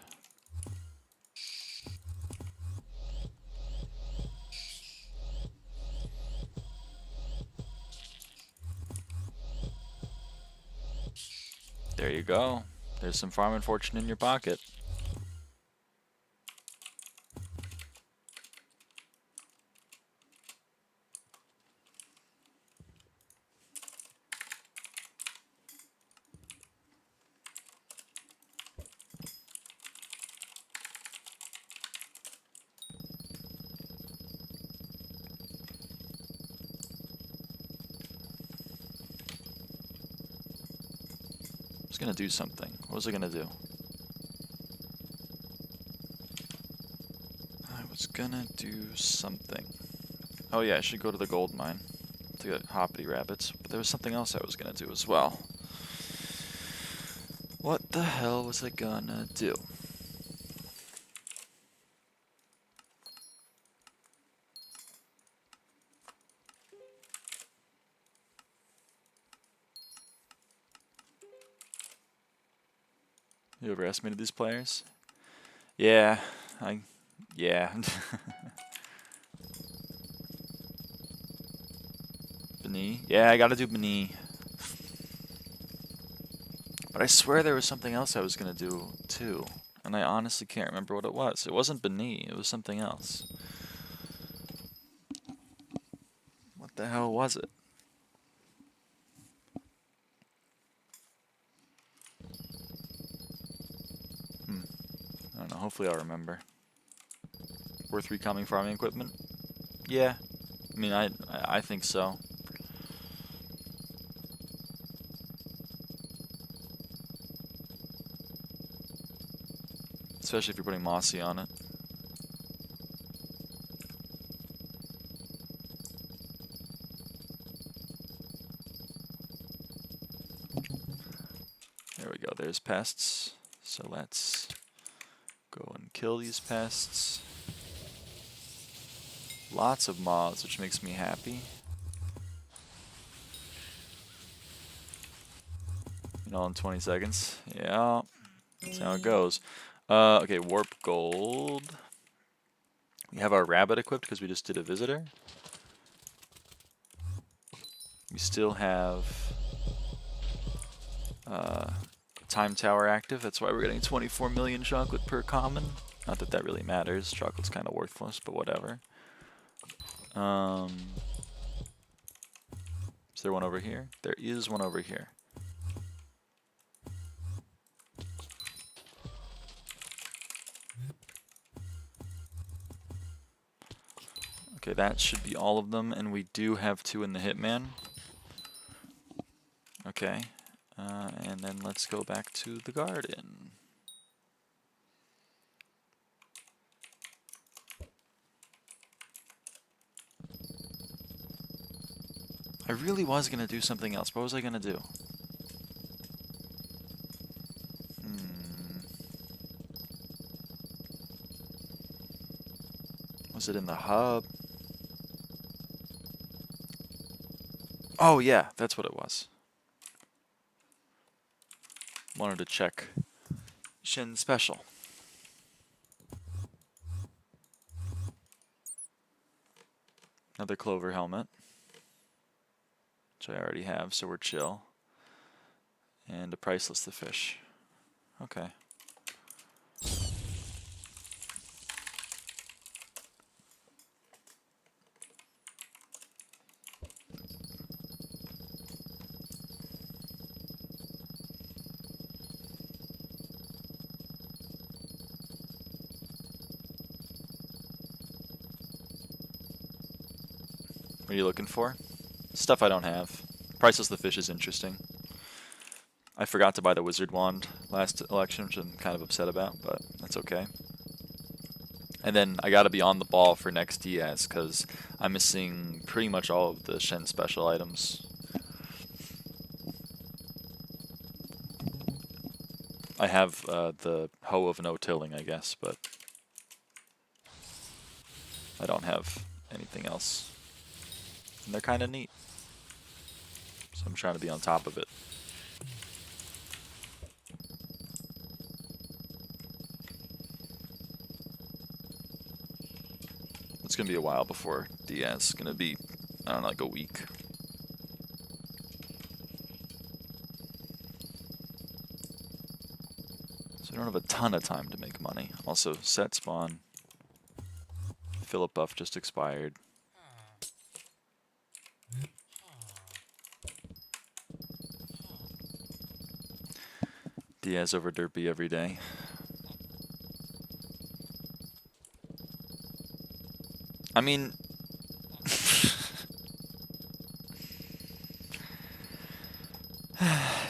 There you go. There's some farming fortune in your pocket. I was gonna do something. What was I gonna do? I was gonna do something. Oh yeah, I should go to the gold mine to get hoppity rabbits. But there was something else I was gonna do as well. What the hell was I gonna do? You overestimated these players? Yeah, yeah. B'ni? Yeah, I gotta do B'ni. But I swear there was something else I was gonna do too. And I honestly can't remember what it was. It wasn't B'ni, it was something else. What the hell was it? I don't know, hopefully I'll remember. Worth recoming farming equipment? Yeah. I mean, I think so. Especially if you're putting Mossy on it. There we go, there's pests. So let's go and kill these pests. Lots of moths, which makes me happy. You know, in 20 seconds. Yeah, that's how it goes. Okay, warp gold. We have our rabbit equipped because we just did a visitor. We still have time tower active. That's why we're getting 24 million chocolate per common. Not that that really matters. Chocolate's kind of worthless, but whatever. Is there one over here? There is one over here. Okay, that should be all of them, and we do have 2 in the Hitman. Okay, and then let's go back to the garden. I really was going to do something else. What was I going to do? Was it in the hub? Oh yeah, that's what it was. Wanted to check Shin Special. Another clover helmet, which I already have, so we're chill. And a priceless the fish. Okay. What are you looking for? Stuff I don't have. Priceless the fish is interesting. I forgot to buy the wizard wand last election, which I'm kind of upset about, but that's okay. And then I gotta be on the ball for next DS, because I'm missing pretty much all of the Shen special items. I have the Hoe of No Tilling, I guess, but I don't have anything else. And they're kind of neat. So I'm trying to be on top of it. It's going to be a while before Diaz. It's going to be, I don't know, like a week. So I don't have a ton of time to make money. Also, set spawn. Philip buff just expired. Diaz over Derpy every day. I mean,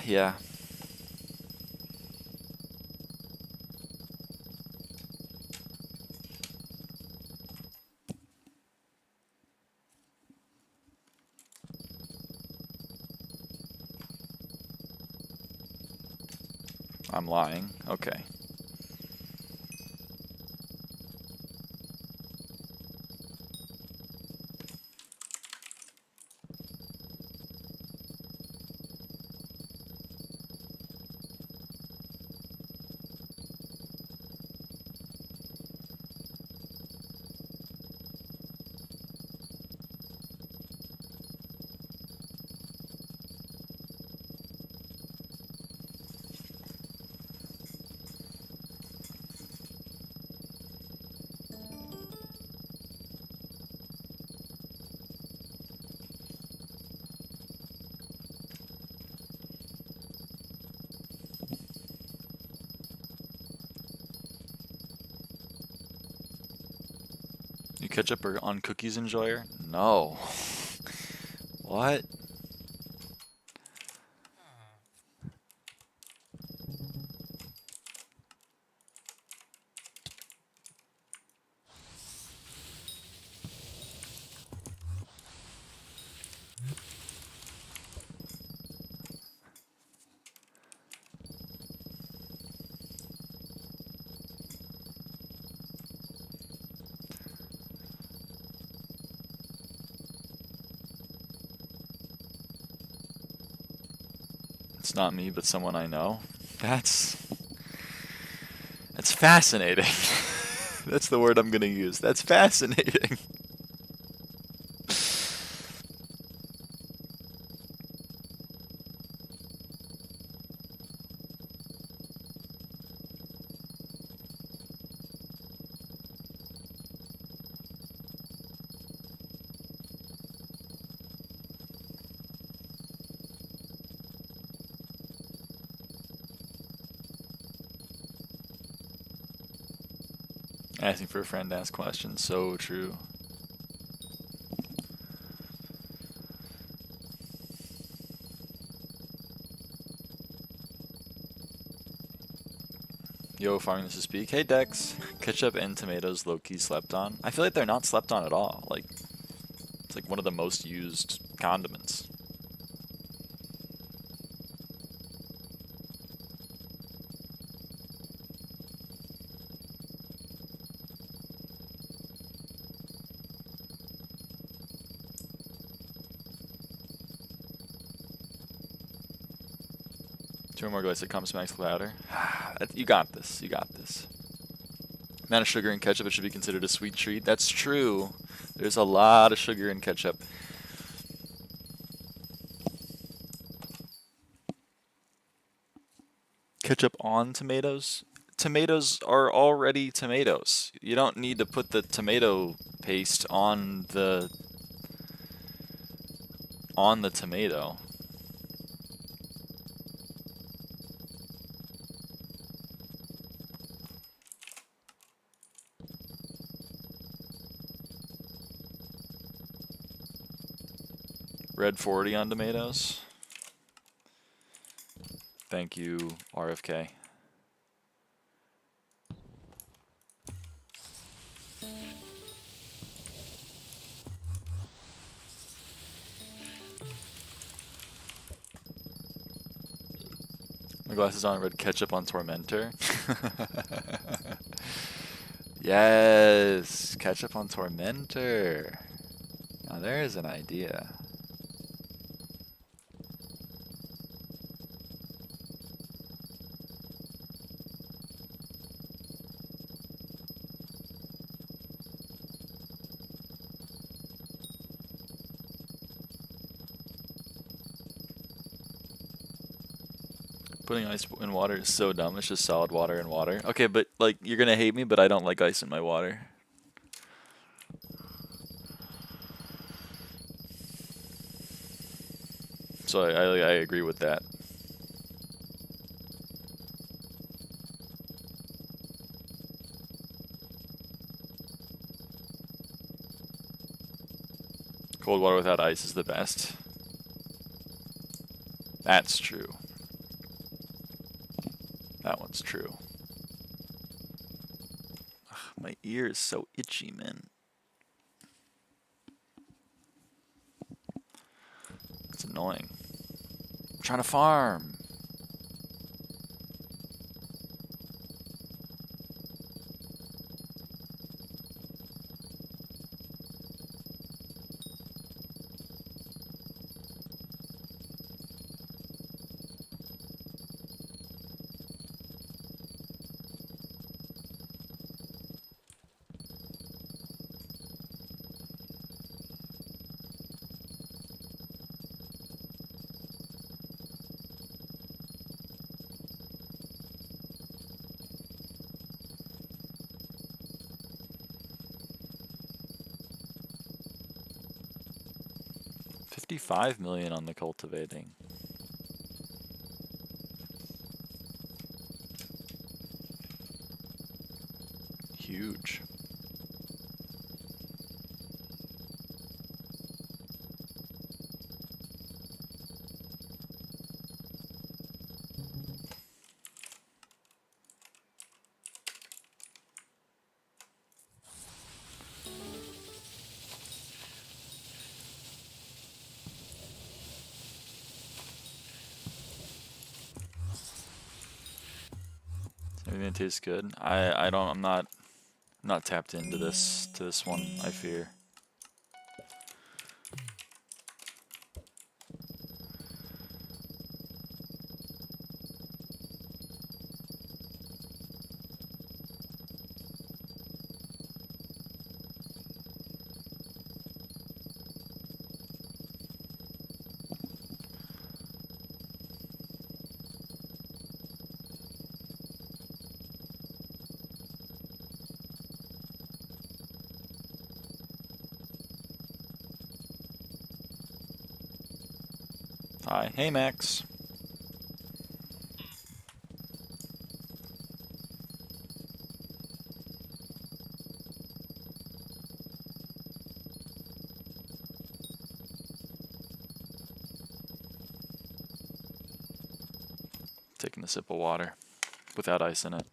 yeah. I'm lying. Okay. You ketchup or on cookies enjoyer? No. What? It's not me, but someone I know. That's fascinating. That's the word I'm gonna use. That's fascinating. Asking for a friend to ask questions, so true. Yo, farming this is Speak. Hey Dex. Ketchup and tomatoes low-key slept on. I feel like they're not slept on at all. Like, it's like one of the most used condiments. Two more glaze that comes max louder. You got this. You got this. Amount of sugar in ketchup, it should be considered a sweet treat. That's true. There's a lot of sugar in ketchup. Ketchup on tomatoes? Tomatoes are already tomatoes. You don't need to put the tomato paste on the tomato. Red 40 on tomatoes. Thank you, RFK. My glasses on, red ketchup on Tormentor. Yes, ketchup on Tormentor. Now there's an idea. Putting ice in water is so dumb. It's just solid water and water. Okay, but like you're gonna hate me, but I don't like ice in my water. So I agree with that. Cold water without ice is the best. That's true. That one's true. Ugh, my ear is so itchy, man. It's annoying. I'm trying to farm. $55 million on the cultivating. Huge. Everything tastes good. I'm not tapped into this one, I fear. Hi. Hey, Max. Taking a sip of water without ice in it.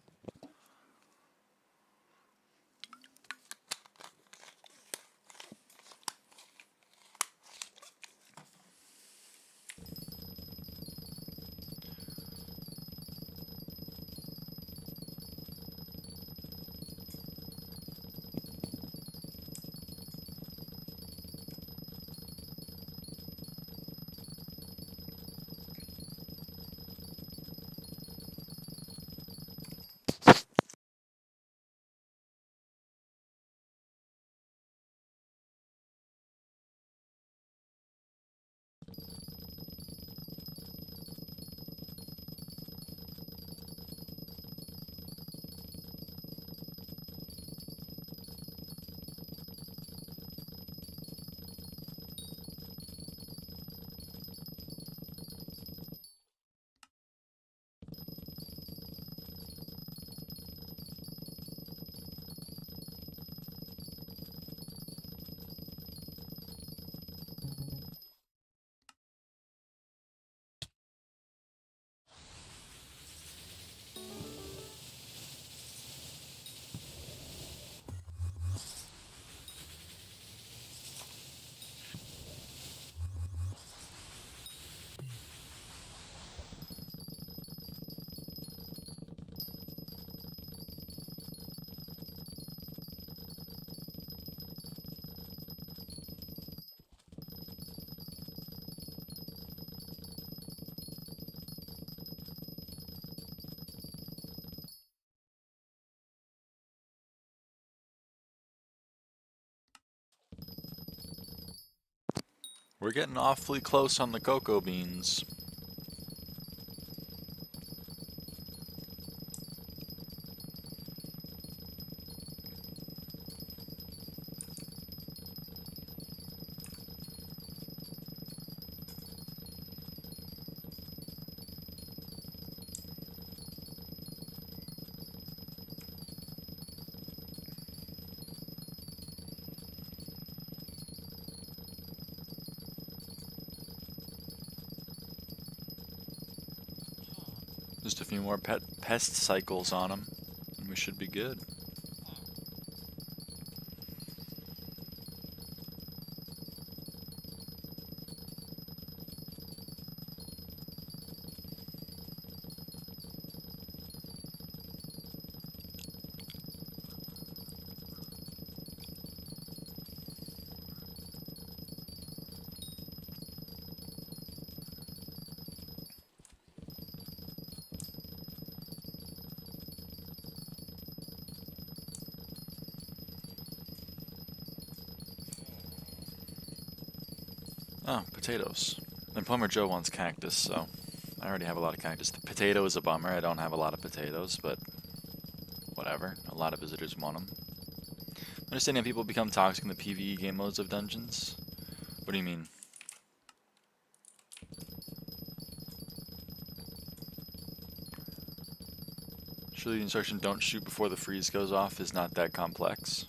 We're getting awfully close on the cocoa beans. Just a few more pest cycles on them, and we should be good. Oh, potatoes. And Plumber Joe wants cactus, so I already have a lot of cactus. The potato is a bummer. I don't have a lot of potatoes, but whatever. A lot of visitors want them. Understanding that people become toxic in the PvE game modes of dungeons? What do you mean? Surely the instruction "don't shoot before the freeze goes off" is not that complex.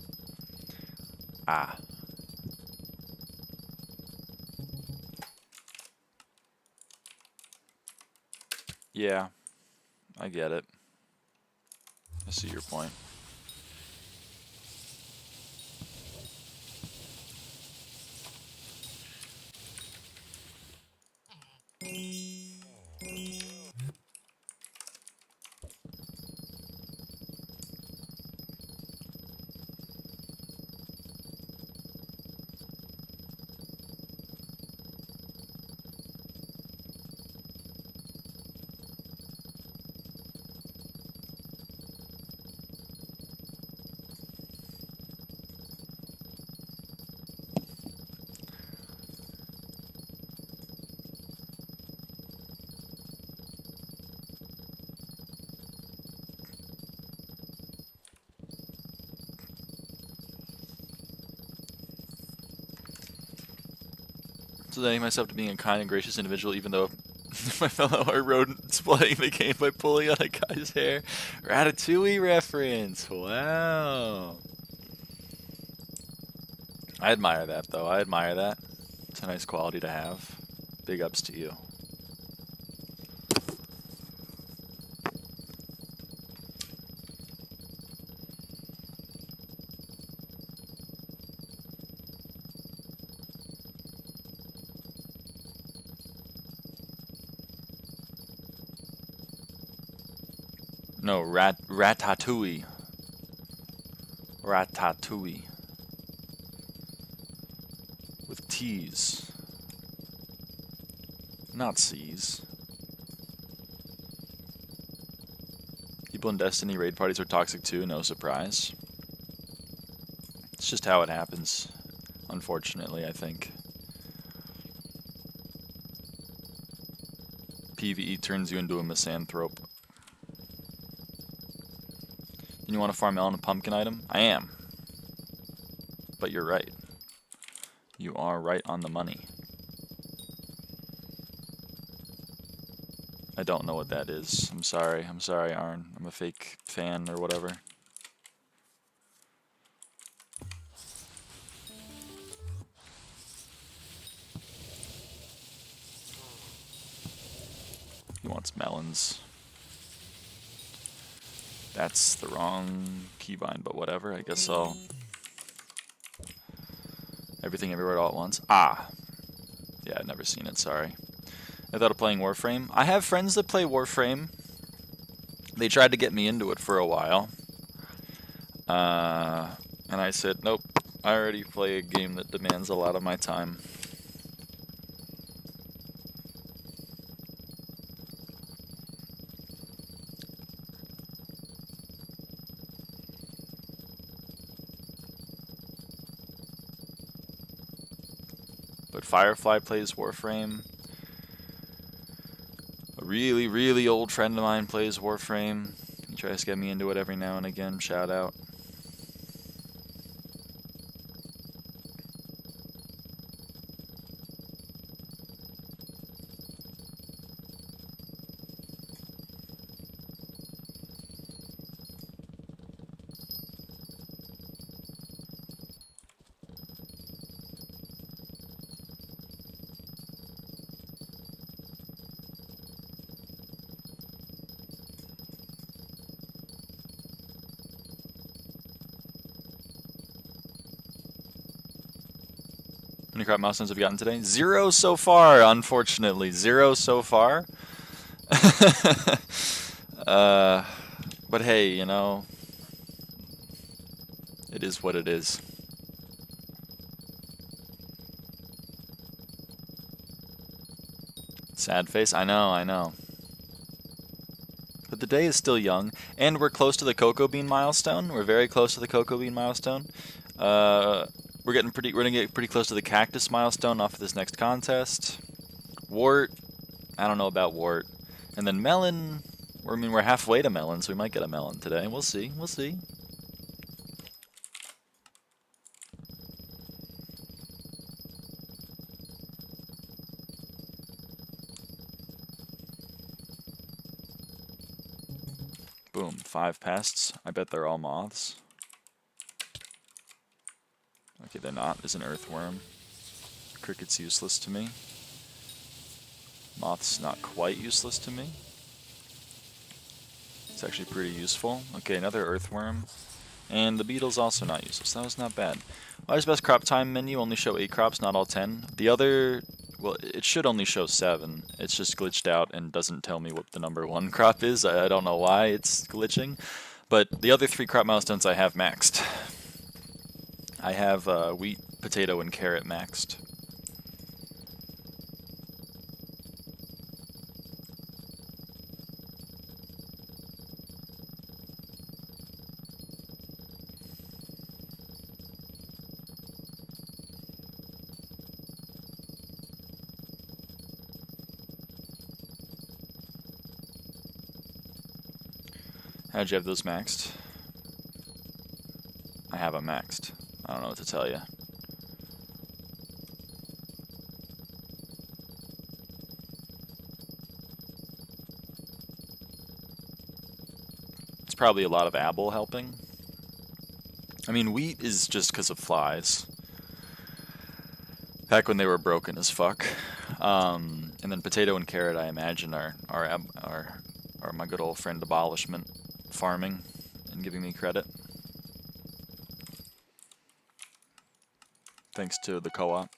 Ah. Yeah, I get it. I see your point. So letting myself to being a kind and gracious individual, even though my fellow are rodents playing the game by pulling on a guy's hair. Ratatouille reference. Wow. I admire that, though. I admire that. It's a nice quality to have. Big ups to you. No, ratatouille. Ratatouille. With T's. Not C's. People in Destiny raid parties are toxic too, no surprise. It's just how it happens, unfortunately, I think. PvE turns you into a misanthrope. You want to farm melon and pumpkin item? I am. But you're right. You are right on the money. I don't know what that is. I'm sorry. I'm sorry, Arn. I'm a fake fan or whatever. He wants melons. That's the wrong keybind, but whatever. I guess I'll... Everything Everywhere All at Once. Ah! Yeah, I've never seen it, sorry. I thought of playing Warframe. I have friends that play Warframe. They tried to get me into it for a while. And I said, nope, I already play a game that demands a lot of my time. But Firefly plays Warframe. A really, really old friend of mine plays Warframe. He tries to get me into it every now and again. Shout out. many crop milestones have you gotten today? 0 so far, unfortunately. 0 so far. But hey, you know, it is what it is. Sad face? I know, I know. But the day is still young, and we're close to the cocoa bean milestone. We're very close to the cocoa bean milestone. We're gonna get pretty close to the cactus milestone off of this next contest. Wart, I don't know about wart. And then melon, I mean, we're halfway to melon, so we might get a melon today. We'll see, we'll see. Boom, 5 pests. I bet they're all moths. Okay, they're not. There's an earthworm. Cricket's useless to me. Moth's not quite useless to me. It's actually pretty useful. Okay, another earthworm. And the beetle's also not useless. That was not bad. Why's best crop time menu only show 8 crops, not all 10? The other, well, it should only show 7. It's just glitched out and doesn't tell me what the number 1 crop is. I don't know why it's glitching. But the other 3 crop milestones I have maxed. I have wheat, potato, and carrot maxed. How'd you have those maxed? I have them maxed. I don't know what to tell you. It's probably a lot of apple helping. I mean, wheat is just because of flies. Back when they were broken as fuck. And then potato and carrot, I imagine, are my good old friend abolishment farming and giving me credit. Thanks to the co-op.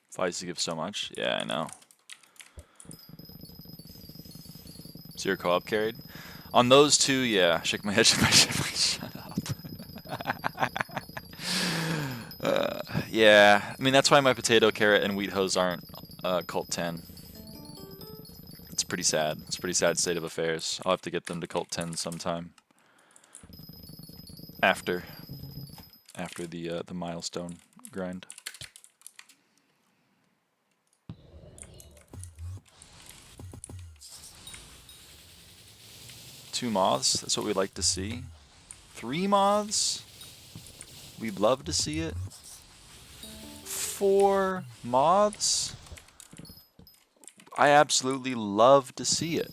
Flies to give so much. Yeah, I know. So your co-op carried? On those 2, yeah. Shake my head, shake my head, shut up. Yeah, I mean, that's why my potato, carrot, and wheat hose aren't cult 10. It's pretty sad. It's a pretty sad state of affairs. I'll have to get them to cult 10 sometime. After the milestone grind. Two moths, that's what we'd like to see. 3 moths? We'd love to see it. 4 moths? I absolutely love to see it.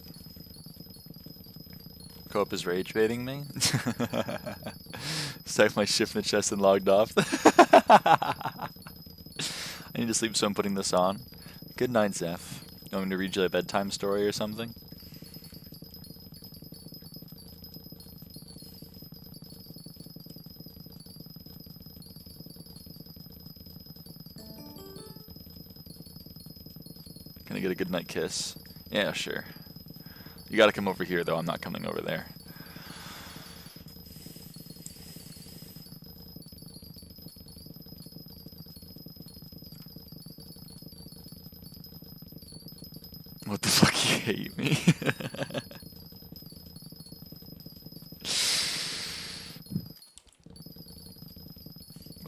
Co-op is rage baiting me. Stacked my shift in the chest and logged off. I need to sleep, so I'm putting this on. Good night, Zeph. You want me to read you a bedtime story or something? Can I get a good night kiss? Yeah, sure. You gotta come over here, though. I'm not coming over there. What the fuck, you hate me?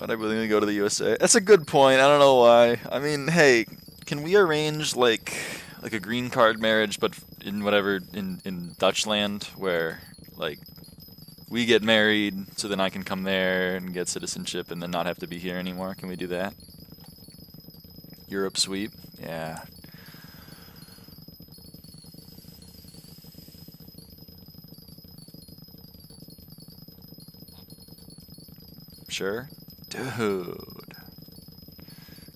But I really need to go to the USA. That's a good point. I don't know why. I mean, hey, can we arrange like a green card marriage, but in whatever in Dutchland, where like we get married, so then I can come there and get citizenship, and then not have to be here anymore? Can we do that? Europe sweep, yeah. Sure, dude.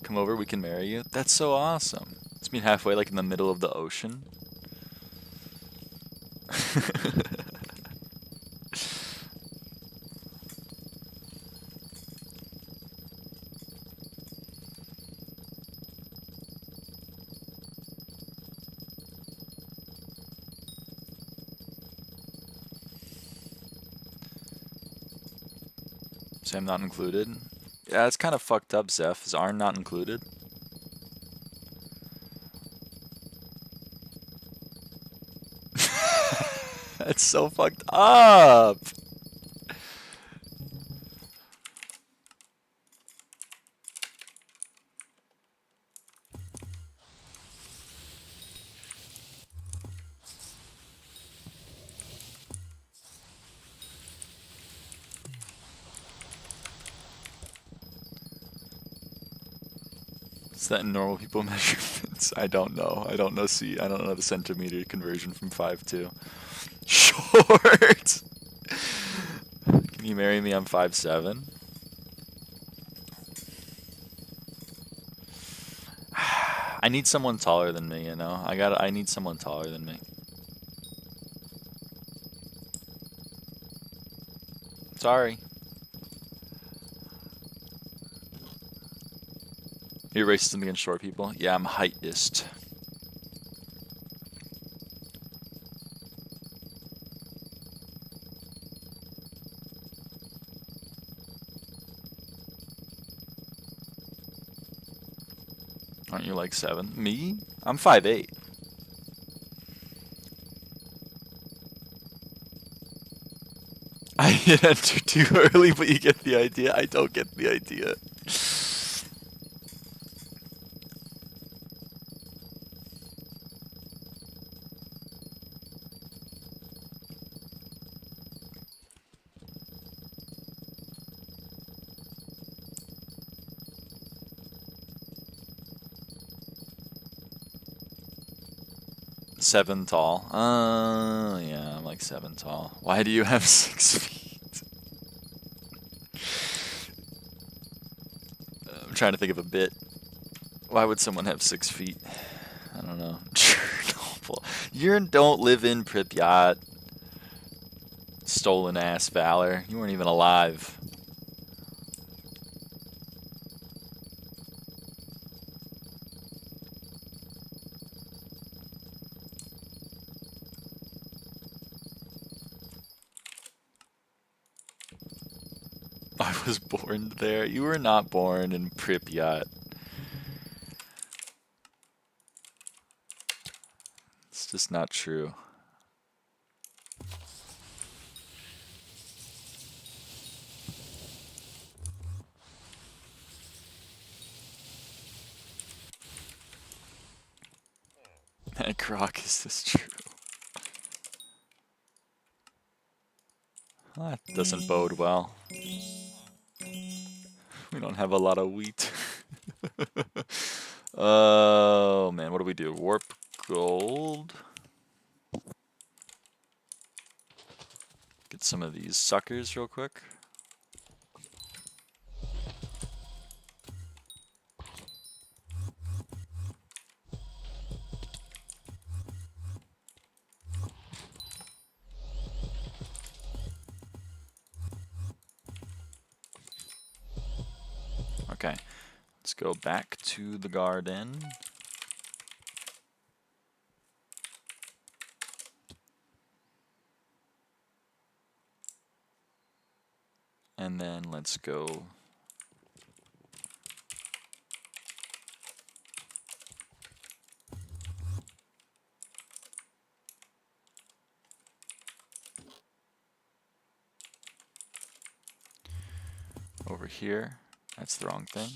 Come over, we can marry you. That's so awesome. Let's meet halfway, like in the middle of the ocean. Sam not included. Yeah, it's kind of fucked up, Zeph. Is Arn not included? That's so fucked up. Is that in normal people measurements? I don't know. I don't know. See, I don't know the centimeter conversion from 5'2". Short. Can you marry me? I'm 5'7". I need someone taller than me. You know, I need someone taller than me. Sorry. You're racist against short people? Yeah, I'm heightist. Aren't you like 7? Me? I'm 5'8". I hit enter too early, but you get the idea. I don't get the idea. Seven tall. Yeah, I'm like 7 tall. Why do you have 6 feet? I'm trying to think of a bit. Why would someone have 6 feet? I don't know. Chernobyl. You don't live in Pripyat. Stolen ass valor. You weren't even alive. I was born there. You were not born in Pripyat. It's just not true. Croc, is this true? That doesn't bode well. We don't have a lot of wheat. Oh man, what do we do? Warp gold. Get some of these suckers real quick. Okay, let's go back to the garden. And then let's go over here. That's the wrong thing.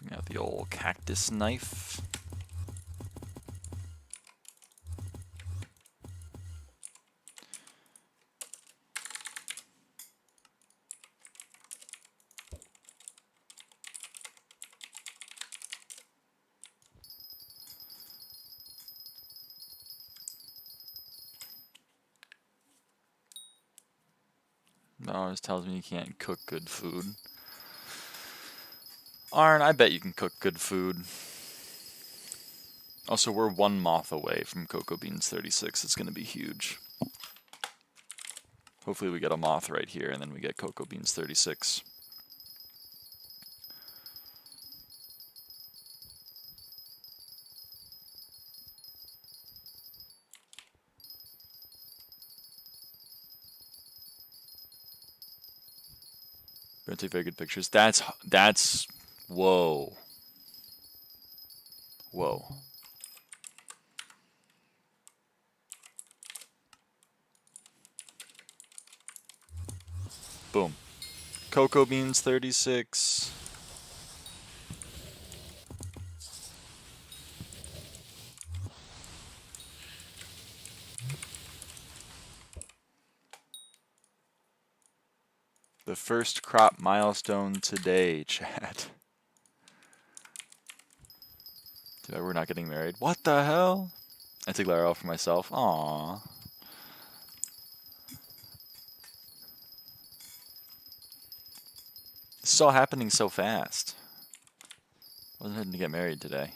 Bring out the old cactus knife. That always tells me you can't cook good food. Arn, I bet you can cook good food. Also, we're one moth away from Cocoa Beans 36. It's going to be huge. Hopefully we get a moth right here, and then we get Cocoa Beans 36. We're gonna take very good pictures. That's, whoa. Whoa. Boom. Cocoa Beans 36. The first crop milestone today, chat. Too bad we're not getting married. What the hell? I take lyraava for myself. Aww. This is all happening so fast. Wasn't heading to get married today.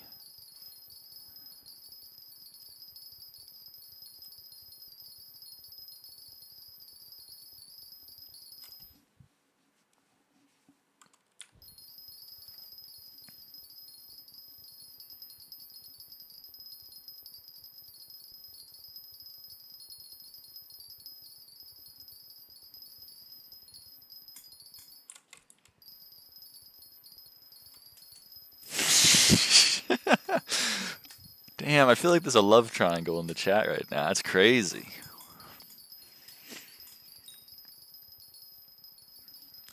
Damn, I feel like there's a love triangle in the chat right now. That's crazy.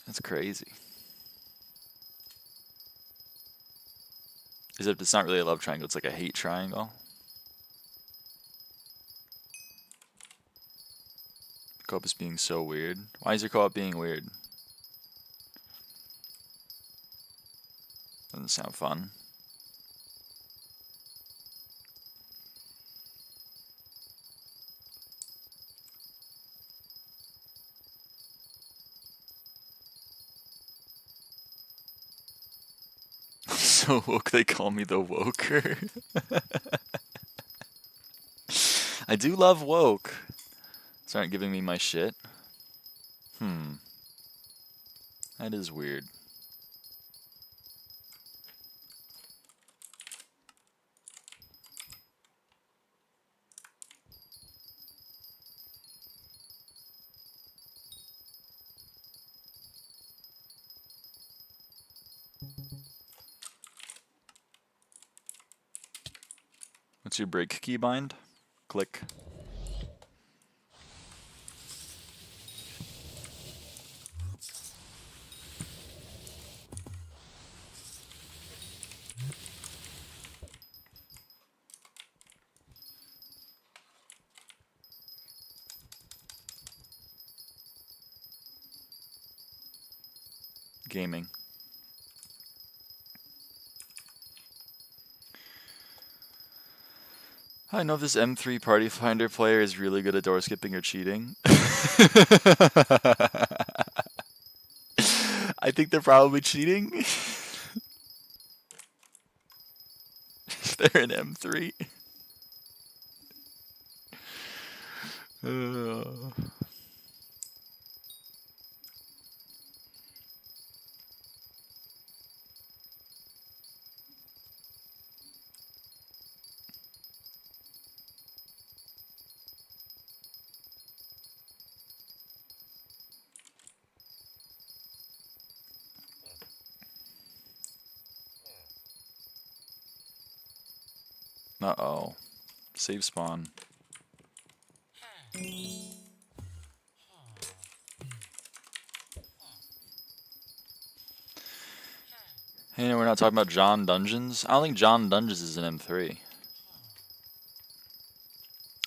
That's crazy. Except it's not really a love triangle, it's like a hate triangle. Co-op is being so weird. Why is your co-op being weird? Doesn't sound fun. So woke, they call me the woker. I do love woke. These aren't giving me my shit. That is weird. What's your break keybind? Click. Gaming. I know this M3 Party Finder player is really good at door skipping or cheating. I think they're probably cheating. If they're an M3. Uh-oh. Save spawn. Hey, no, we're not talking about John Dungeons? I don't think John Dungeons is an M3.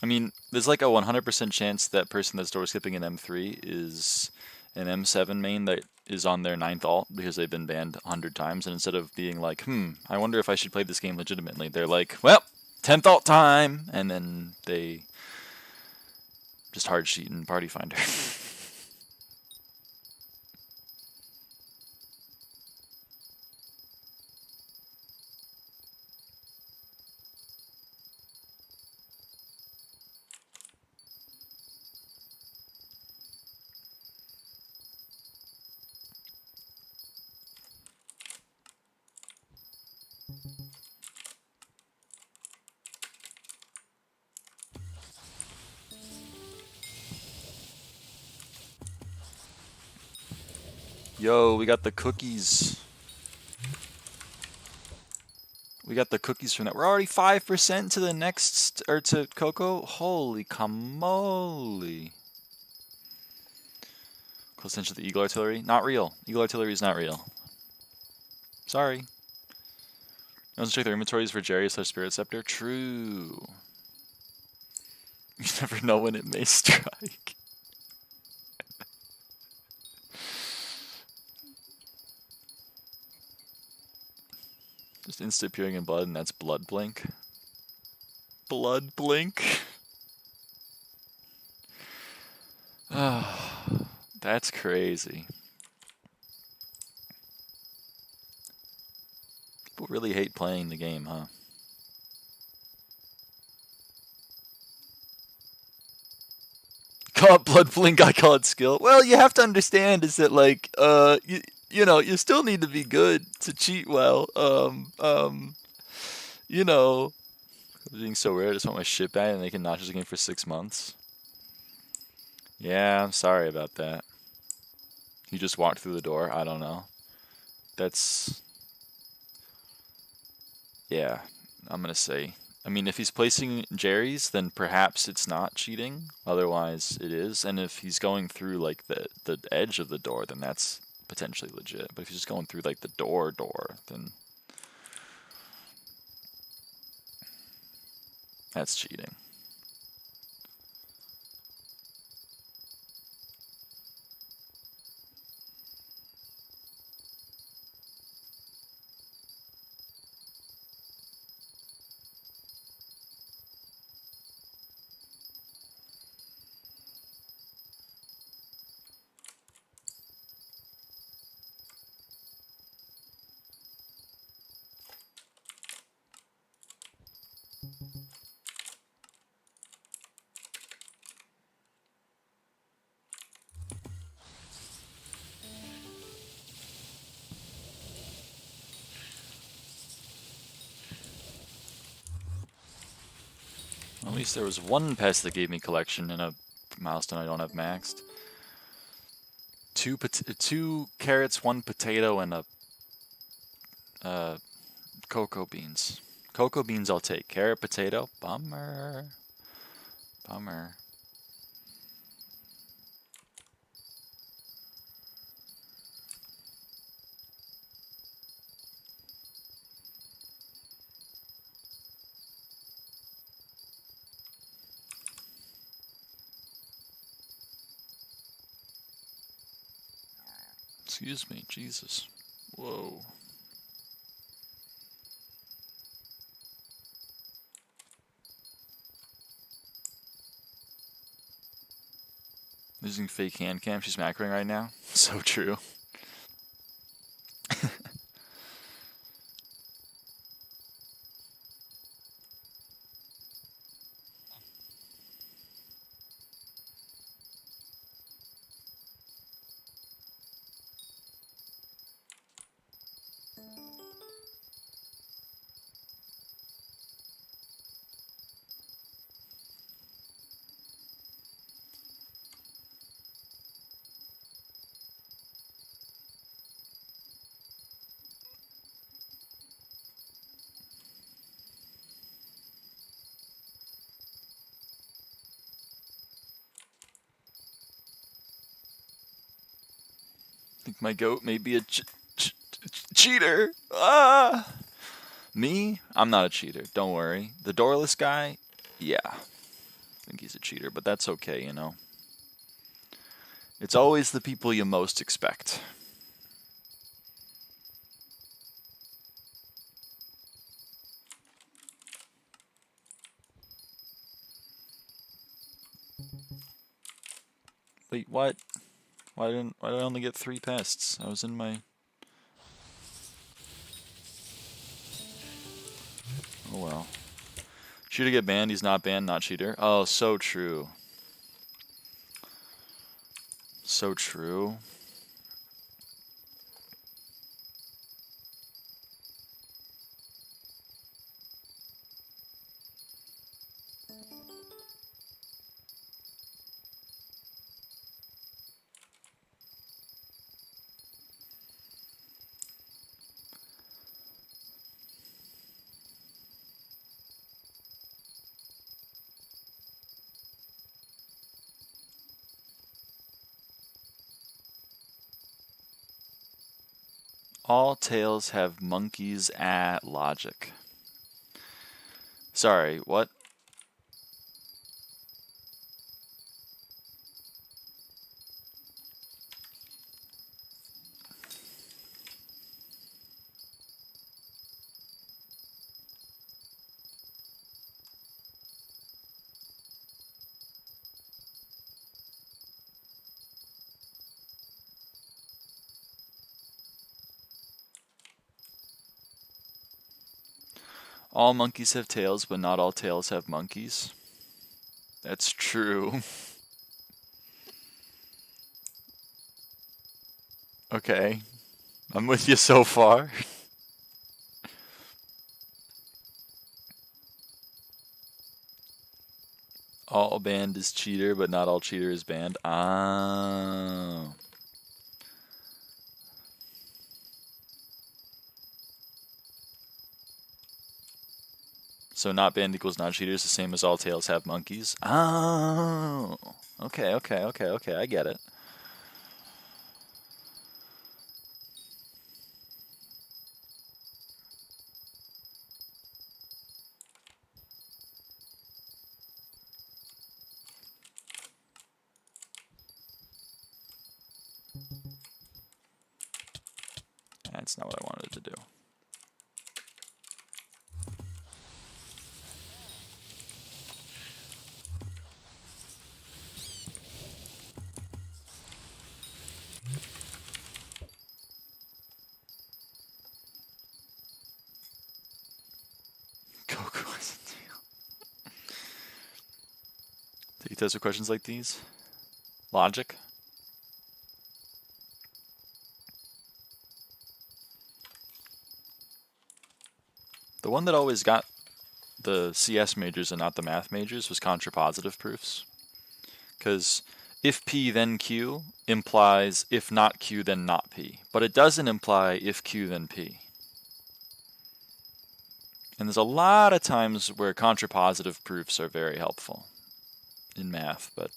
I mean, there's like a 100% chance that person that's door skipping an M3 is an M7 main that is on their 9th alt because they've been banned 100 times, and instead of being like, I wonder if I should play this game legitimately, they're like, well, 10th alt time, and then they just hard sheet in Party Finder. Yo, we got the cookies. We got the cookies from that. We're already 5% to the next, or to Coco. Holy camole. Close attention to the Eagle Artillery. Not real. Eagle Artillery is not real. Sorry. Let's check their inventories for Jerry/Spirit Scepter. True. You never know when it may strike. Just instant appearing in blood, and that's Blood Blink. Blood Blink. That's crazy. People really hate playing the game, huh? Call it Blood Blink, I call it skill. Well, you have to understand is that, like, you know, you still need to be good to cheat well. You know, being so rare, I just want my shit back and they can notch this game for 6 months. Yeah, I'm sorry about that. You just walked through the door? I don't know. That's... Yeah, I'm gonna say... I mean, if he's placing Jerry's, then perhaps it's not cheating. Otherwise, it is. And if he's going through, like, the edge of the door, then that's potentially legit. But if he's just going through, like, the door, then... that's cheating. At least there was one pest that gave me collection and a milestone I don't have maxed. Two carrots, one potato, and a cocoa beans. Cocoa beans I'll take. Carrot, potato, bummer. Bummer. Excuse me, Jesus. Whoa. Using fake hand cam, she's macroing right now. So true. I think my goat may be a cheater. Ah! Me? I'm not a cheater. Don't worry. The doorless guy? Yeah. I think he's a cheater, but that's okay, you know. It's always the people you most expect. Wait, what? Why did I only get 3 pests? I was in my... Oh well. Cheater get banned, he's not banned, not cheater. Oh, so true. So true. All tails have monkeys at logic. Sorry, what? All monkeys have tails, but not all tails have monkeys. That's true. Okay. I'm with you so far. All banned is cheater, but not all cheater is banned. Ah. So not banned equals not cheaters, the same as all tails have monkeys. Oh. Okay, I get it. That's not what I wanted to do. Coco has a tail. Take a test with questions like these. Logic. The one that always got the CS majors and not the math majors was contrapositive proofs. Because if P then Q implies if not Q then not P. But it doesn't imply if Q then P. And there's a lot of times where contrapositive proofs are very helpful in math, but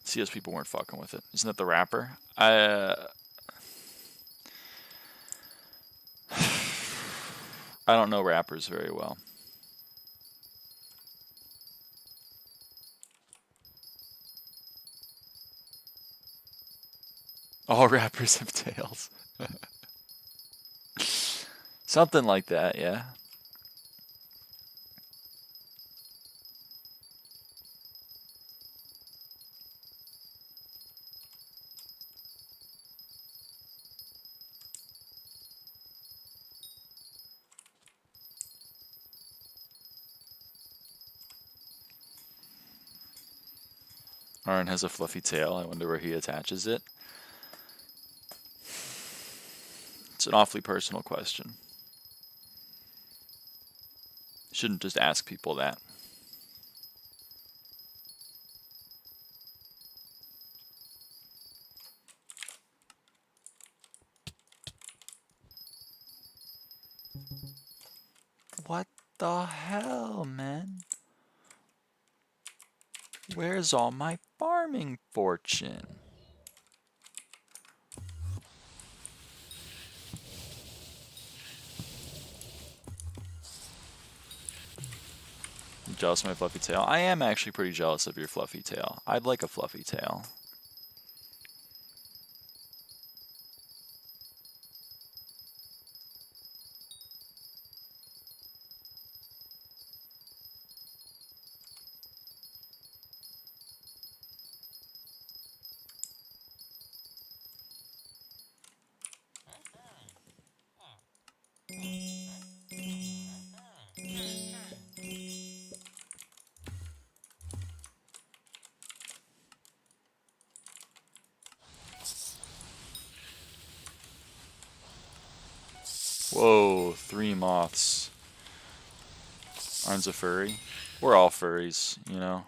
CS people weren't fucking with it. Isn't that the rapper? I don't know rappers very well. All rappers have tails. Something like that, yeah. Arn has a fluffy tail. I wonder where he attaches it. It's an awfully personal question. Shouldn't just ask people that. What the hell, man? Where's all my farming fortune? You jealous of my fluffy tail? I am actually pretty jealous of your fluffy tail. I'd like a fluffy tail. Whoa, 3 moths. Arn's a furry. We're all furries, you know.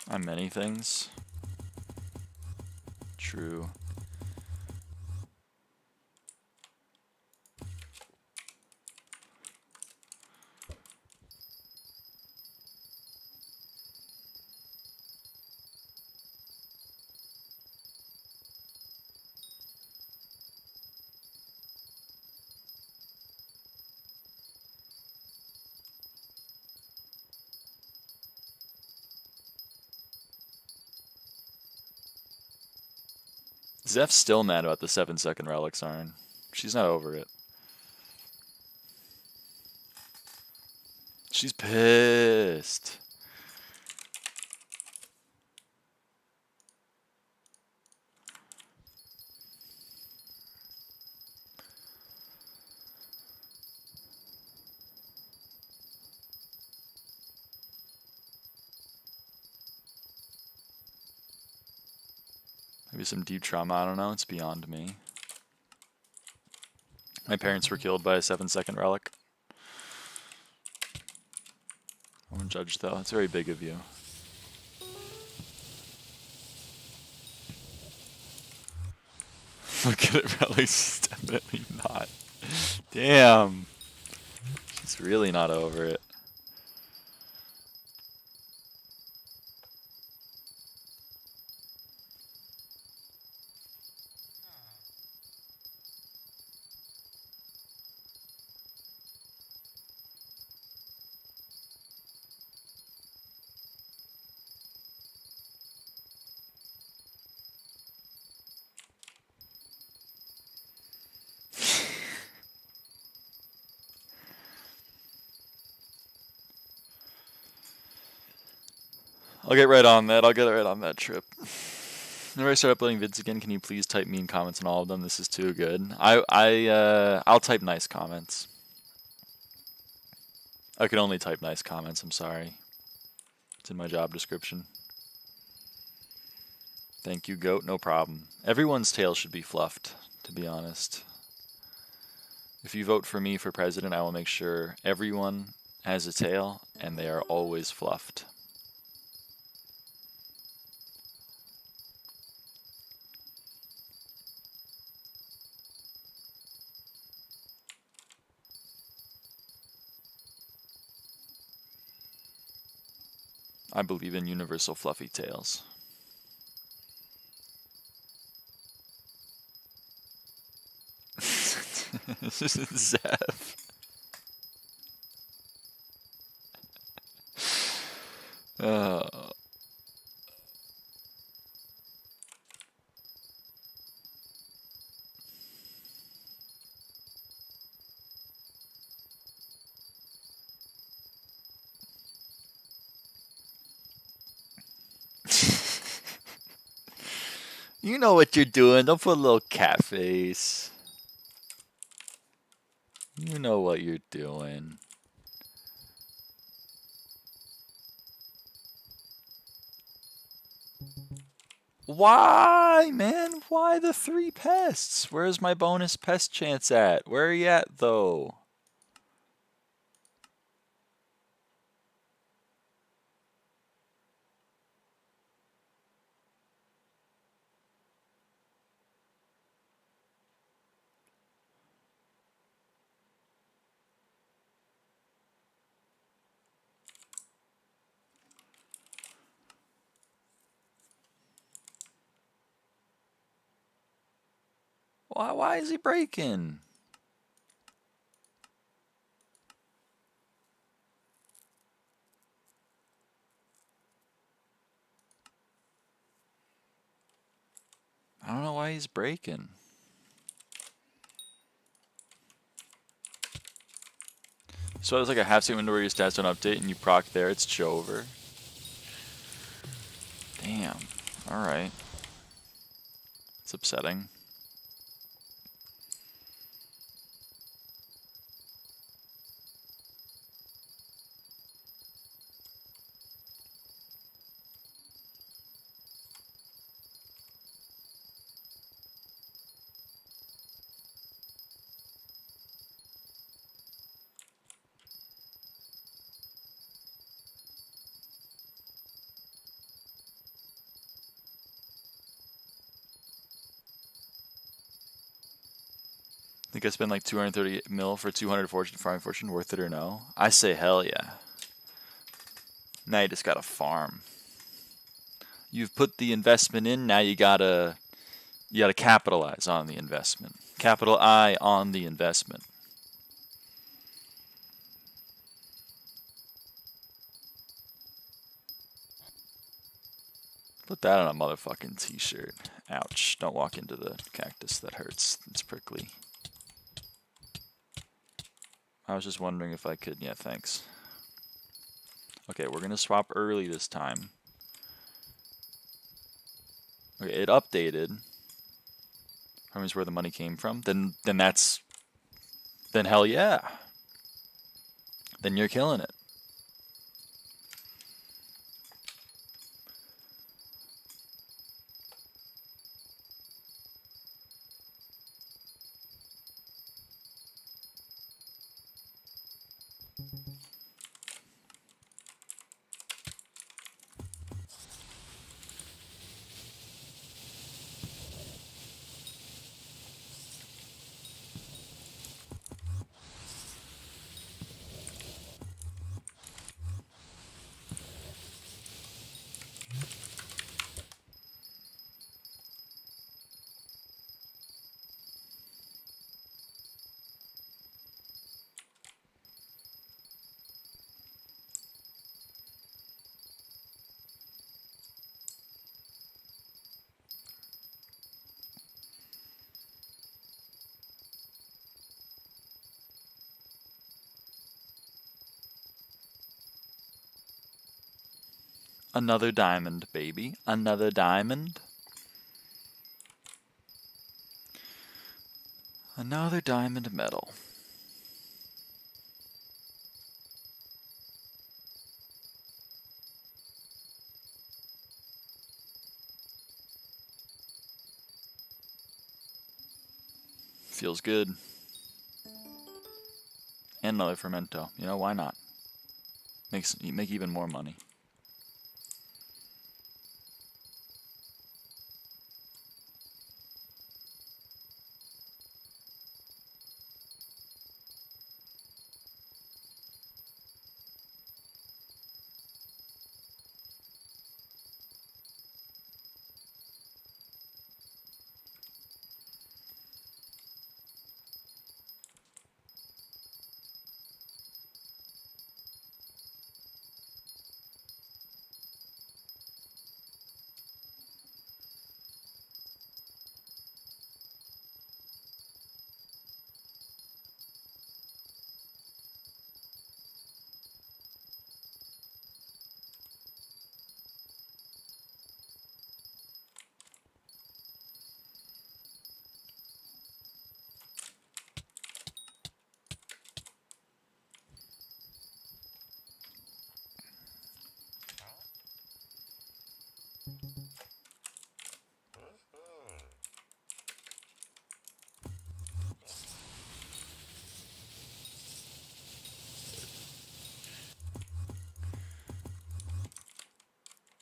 I'm many things. True. Zeph's still mad about the 7-second relics, Arn. She's not over it. She's pissed. Maybe some deep trauma, I don't know, it's beyond me. My parents were killed by a 7-second relic. I won't judge though, it's very big of you. Look at it, relics, definitely not. Damn. She's really not over it. I'll get right on that. I'll get right on that trip. Whenever I start uploading vids again, can you please type mean comments on all of them? This is too good. I'll type nice comments. I can only type nice comments, I'm sorry. It's in my job description. Thank you, goat, no problem. Everyone's tail should be fluffed, to be honest. If you vote for me for president, I will make sure everyone has a tail, and they are always fluffed. I believe in universal fluffy tails. Zeph. You know what you're doing. Don't put a little cat face. You know what you're doing. Why, man? Why the 3 pests? Where's my bonus pest chance at? Where are you at, though? Why is he breaking? I don't know why he's breaking. So it's like a half-second window where your stats don't update and you proc there, it's Jover. Damn. Alright. It's upsetting. I think I spent like 230 mil for 200 fortune, farming fortune, worth it or no? I say hell yeah. Now you just gotta farm. You've put the investment in, now you gotta capitalize on the investment. Capital I on the investment. Put that on a motherfucking t-shirt. Ouch. Don't walk into the cactus. That hurts. It's prickly. I was just wondering if I could... Yeah, thanks. Okay, we're going to swap early this time. Okay, it updated. That where the money came from. Then that's... Then hell yeah. Then you're killing it. Another diamond, baby. Another diamond. Another diamond medal. Feels good. And another fermento. You know, why not? Make even more money.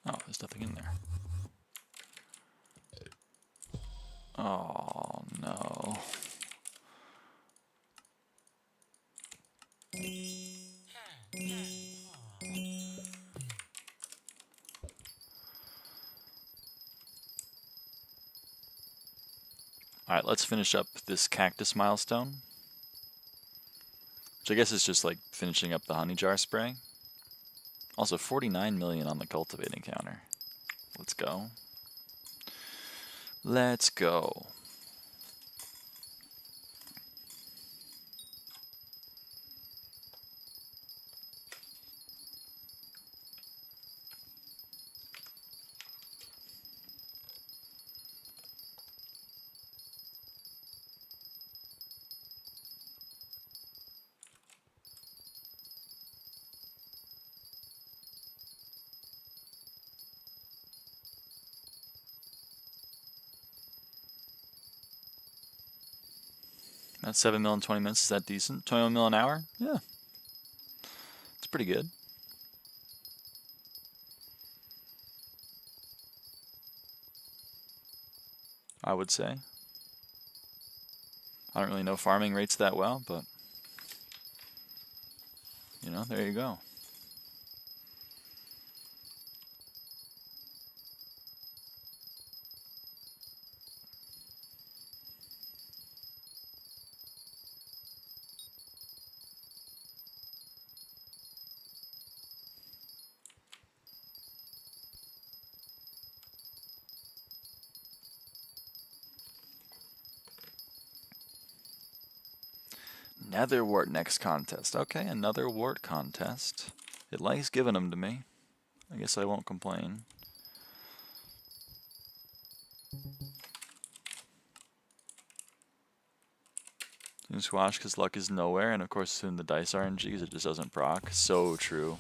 Oh, there's nothing in there. Oh, no. Alright, let's finish up this cactus milestone. Which I guess is just like finishing up the honey jar spray. Also, 49 million on the cultivating counter. Let's go. Let's go. That's 7 mil in 20 minutes. Is that decent? 21 mil an hour? Yeah. It's pretty good. I would say. I don't really know farming rates that well, but you know, there you go. Nether wart next contest. Okay, another wart contest. It likes giving them to me. I guess I won't complain. Squash because luck is nowhere, and of course soon the dice RNG because it just doesn't proc. So true.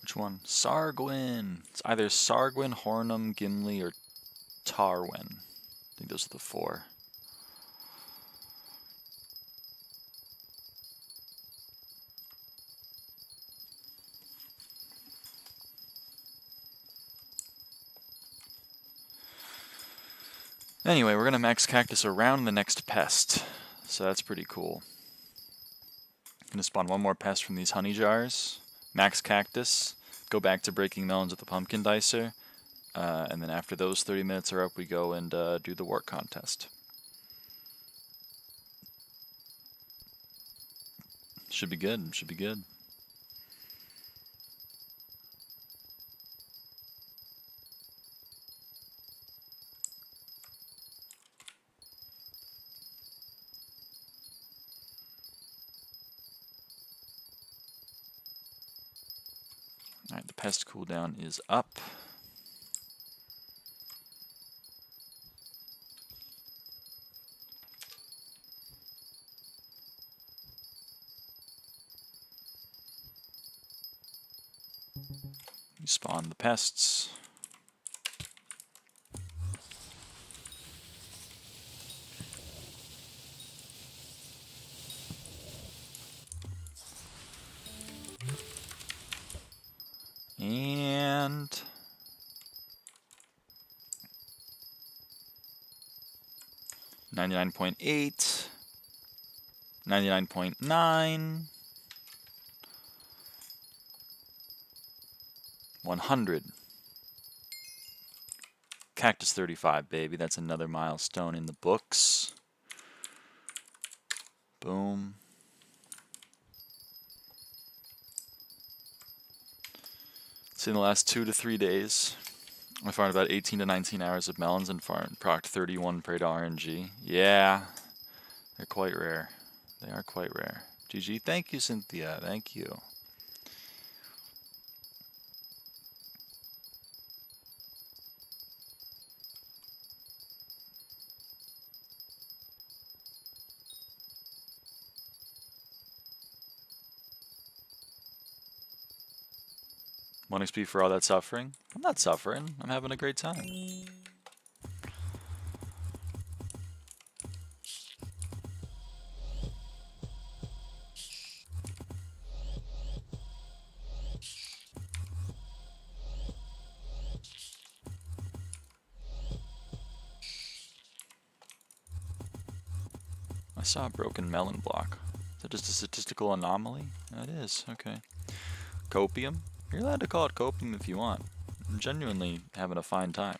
Which one? Sargwyn. It's either Sargwyn, Hornum, Gimli, or Tarwyn. I think those are the four. Anyway, we're going to max cactus around the next pest. So that's pretty cool. I'm going to spawn one more pest from these honey jars. Max cactus. Go back to breaking melons with the pumpkin dicer. And then after those 30 minutes are up, we go and do the wart contest. Should be good. Should be good. Alright, the pest cooldown is up. You spawn the pests. And 99.8, 99.9, 100. Cactus 35, baby. That's another milestone in the books. Boom. So in the last 2 to 3 days, I farmed about 18 to 19 hours of melons and procced 31 Prey to RNG. Yeah, they're quite rare. They are quite rare. GG. Thank you, Cynthia. Thank you. One XP for all that suffering? I'm not suffering. I'm having a great time. I saw a broken melon block. Is that just a statistical anomaly? That is, okay. Copium? You're allowed to call it copium if you want. I'm genuinely having a fine time.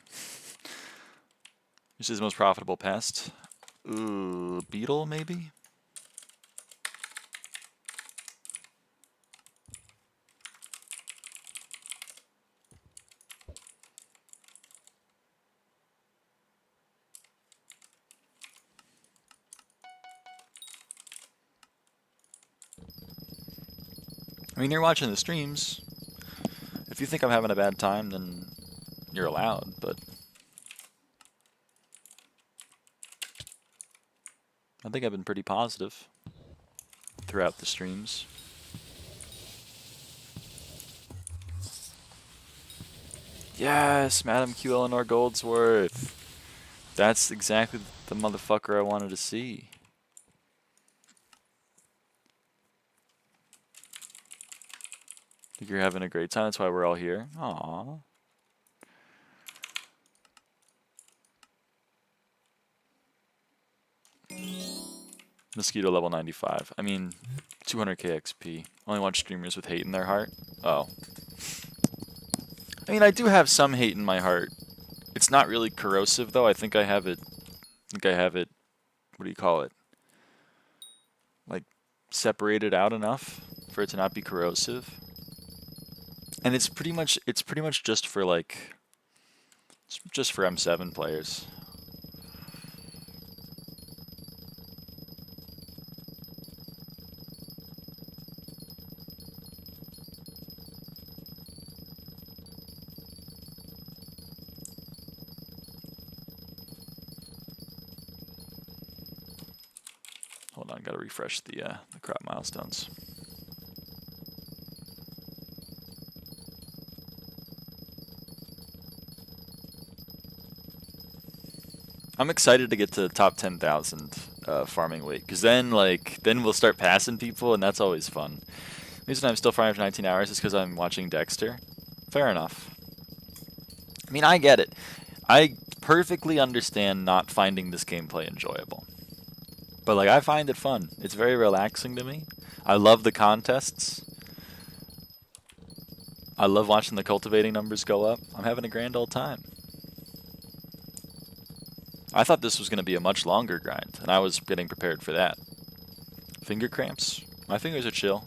This is the most profitable pest. Ooh, beetle maybe? I mean, you're watching the streams. If you think I'm having a bad time, then you're allowed, but I think I've been pretty positive throughout the streams. Yes, Madam Q Eleanor Goldsworth. That's exactly the motherfucker I wanted to see. Think you're having a great time. That's why we're all here. Aww. Mosquito level 95. I mean, 200k XP. Only watch streamers with hate in their heart. Oh. I mean, I do have some hate in my heart. It's not really corrosive, though. I think I have it. What do you call it? Like, separated out enough for it to not be corrosive. And it's pretty much just for like, it's just for M7 players. Hold on, gotta refresh the crop milestones. I'm excited to get to the top 10,000 farming weight, because then we'll start passing people, and that's always fun. The reason I'm still farming for 19 hours is because I'm watching Dexter. Fair enough. I mean, I get it. I perfectly understand not finding this gameplay enjoyable. But like, I find it fun. It's very relaxing to me. I love the contests. I love watching the cultivating numbers go up. I'm having a grand old time. I thought this was going to be a much longer grind, and I was getting prepared for that. Finger cramps? My fingers are chill.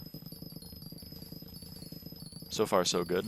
So far, so good.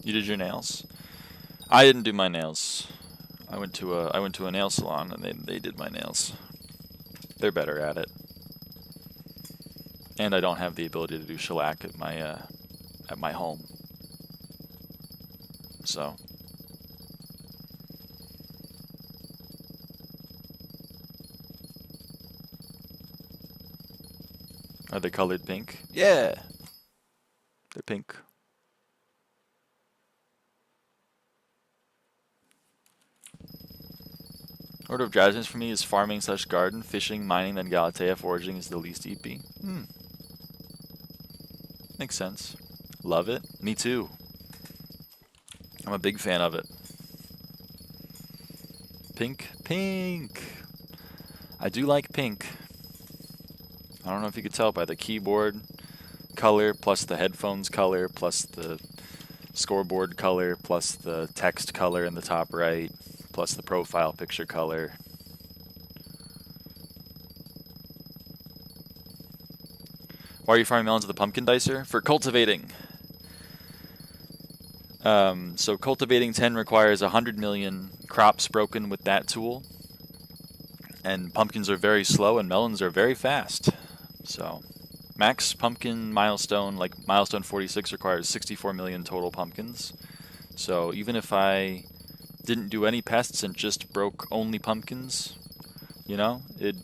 You did your nails? I didn't do my nails. I went to a nail salon and they did my nails. They're better at it. And I don't have the ability to do shellac at my home. So are they colored pink? Yeah. They're pink. Order of Jasmines for me is farming / garden, fishing, mining, then Galatea, foraging is the least EP. Makes sense. Love it. Me too. I'm a big fan of it. Pink. Pink! I do like pink. I don't know if you could tell by the keyboard color, plus the headphones color, plus the scoreboard color, plus the text color in the top right, plus the profile picture color. Why are you farming melons with a pumpkin dicer? For cultivating. So cultivating 10 requires 100 million crops broken with that tool. And pumpkins are very slow and melons are very fast. So max pumpkin milestone, like milestone 46, requires 64 million total pumpkins. So even if I didn't do any pests and just broke only pumpkins, you know, it'd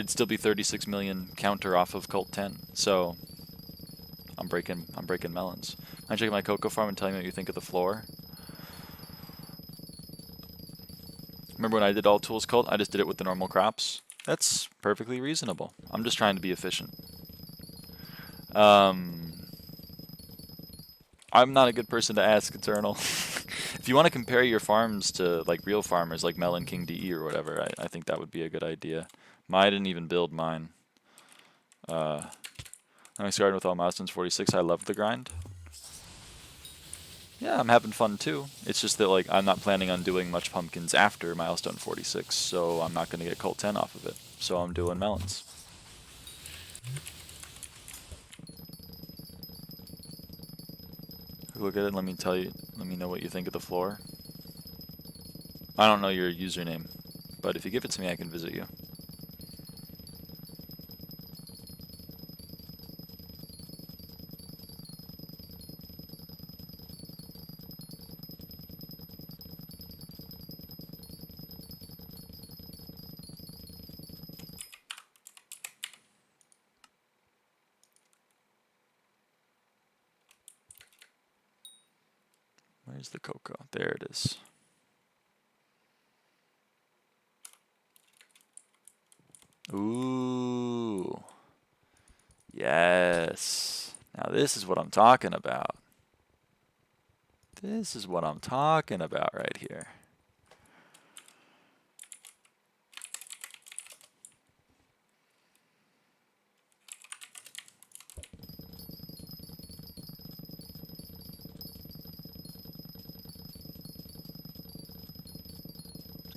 still be 36 million counter off of Cult 10. So I'm breaking melons. I'm checking my cocoa farm and telling me what you think of the floor. Remember when I did all tools Cult? I just did it with the normal crops. That's perfectly reasonable. I'm just trying to be efficient. I'm not a good person to ask, Eternal. If you want to compare your farms to like real farmers like Melon King DE or whatever, I think that would be a good idea. I didn't even build mine. I started with all milestones 46. I loved the grind. Yeah, I'm having fun too. It's just that like I'm not planning on doing much pumpkins after milestone 46, so I'm not going to get Cult 10 off of it. So I'm doing melons. Look at it, let me know what you think of the floor. I don't know your username, but if you give it to me, I can visit you. Where's the cocoa? There it is. Ooh. Yes. Now this is what I'm talking about. This is what I'm talking about right here.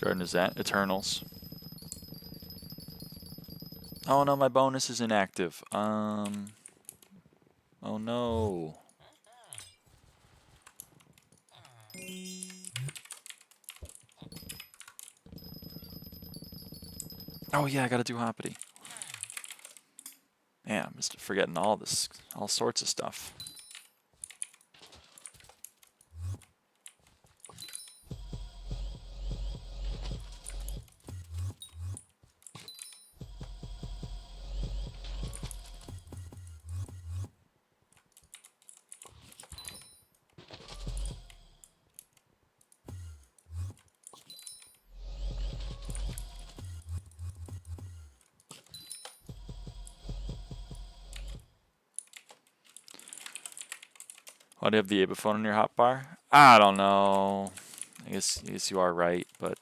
Garden is that Eternals. Oh no, my bonus is inactive. Oh no. Oh yeah, I gotta do Hoppity. Man, I'm just forgetting all sorts of stuff. Why do you have the Aba phone in your hotbar? I don't know. I guess you are right, but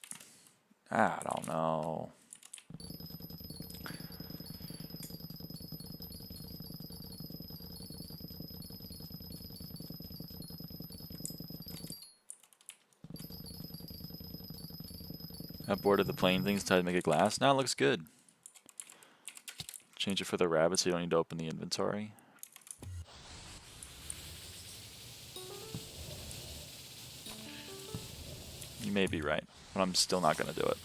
I don't know. I'm bored of the plain things, tried to make it glass. Now it looks good. Change it for the rabbit so you don't need to open the inventory. You may be right, but I'm still not going to do it.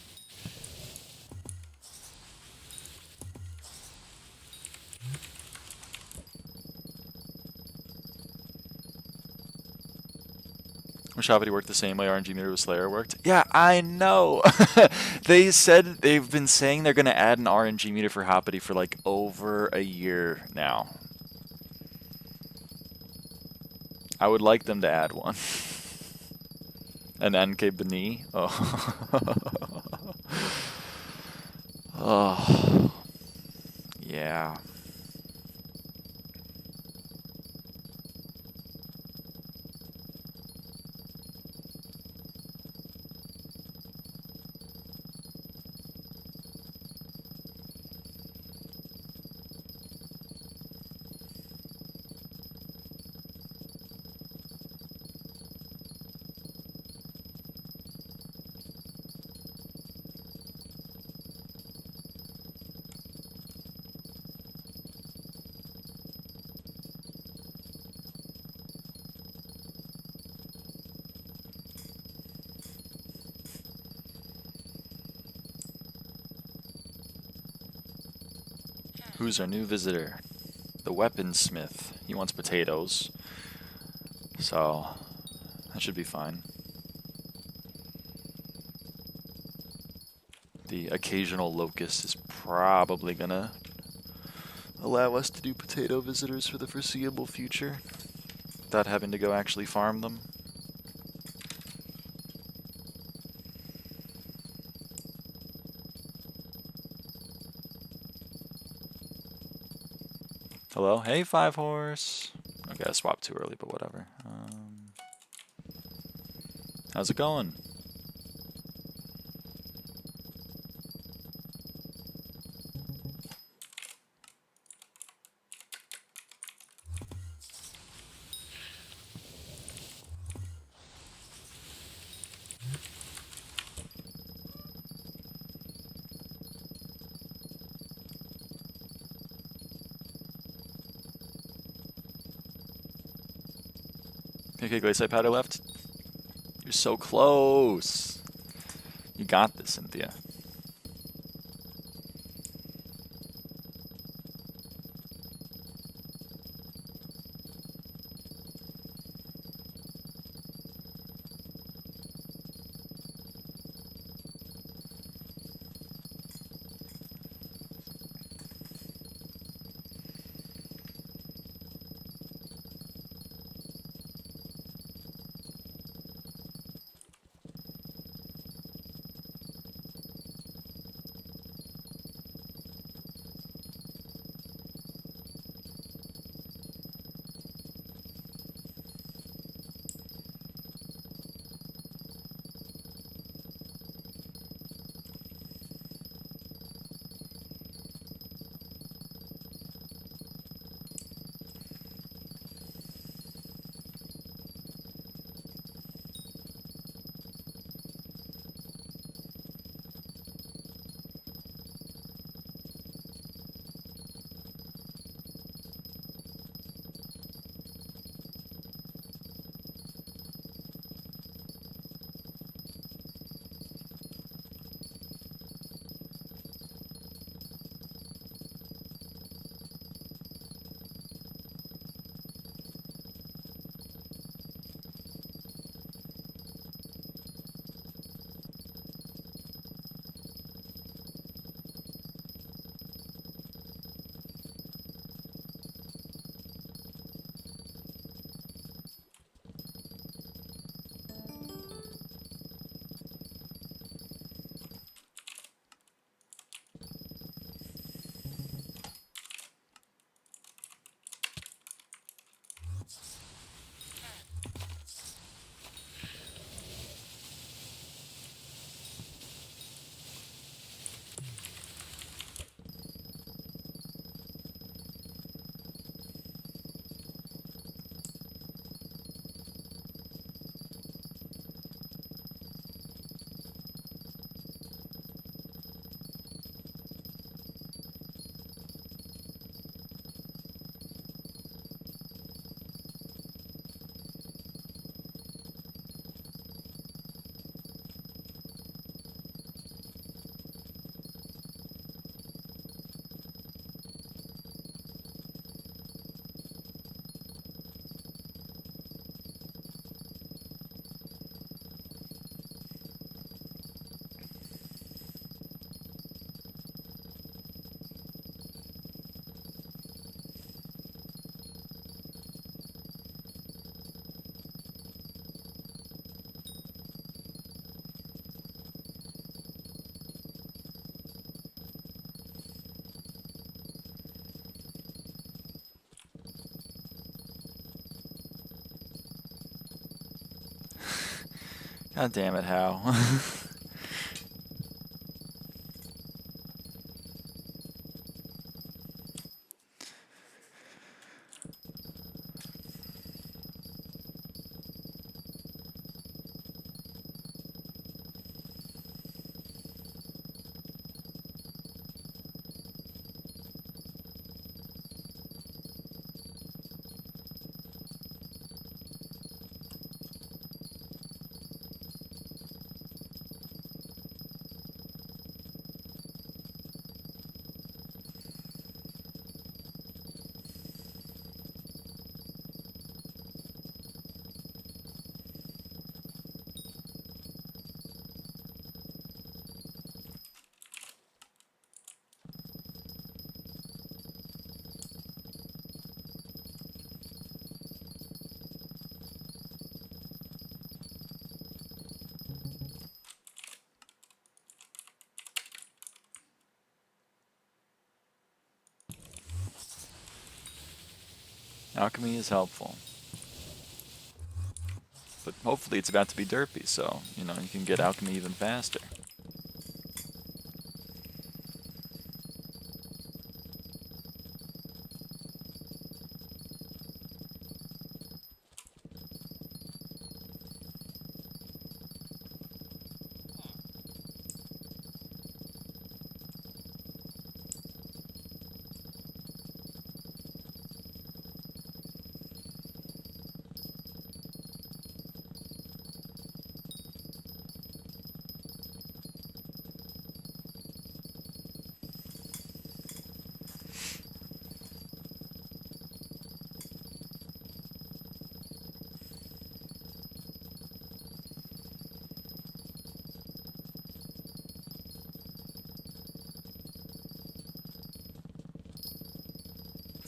Wish Hoppity worked the same way RNG meter with Slayer worked. Yeah, I know. They said they've been saying they're going to add an RNG meter for Hoppity for like over a year now. I would like them to add one. An NK Beni? Oh. Oh. Yeah. Who's our new visitor? The weaponsmith. He wants potatoes. So, that should be fine. The occasional locust is probably gonna allow us to do potato visitors for the foreseeable future without having to go actually farm them. Hello? Hey, 5-horse. Okay, I swapped too early, but whatever. How's it going? Okay, glacier powder left. You're so close. You got this, Cynthia. God damn it, Hal. Alchemy is helpful. But hopefully it's about to be derpy, so, you know, you can get alchemy even faster.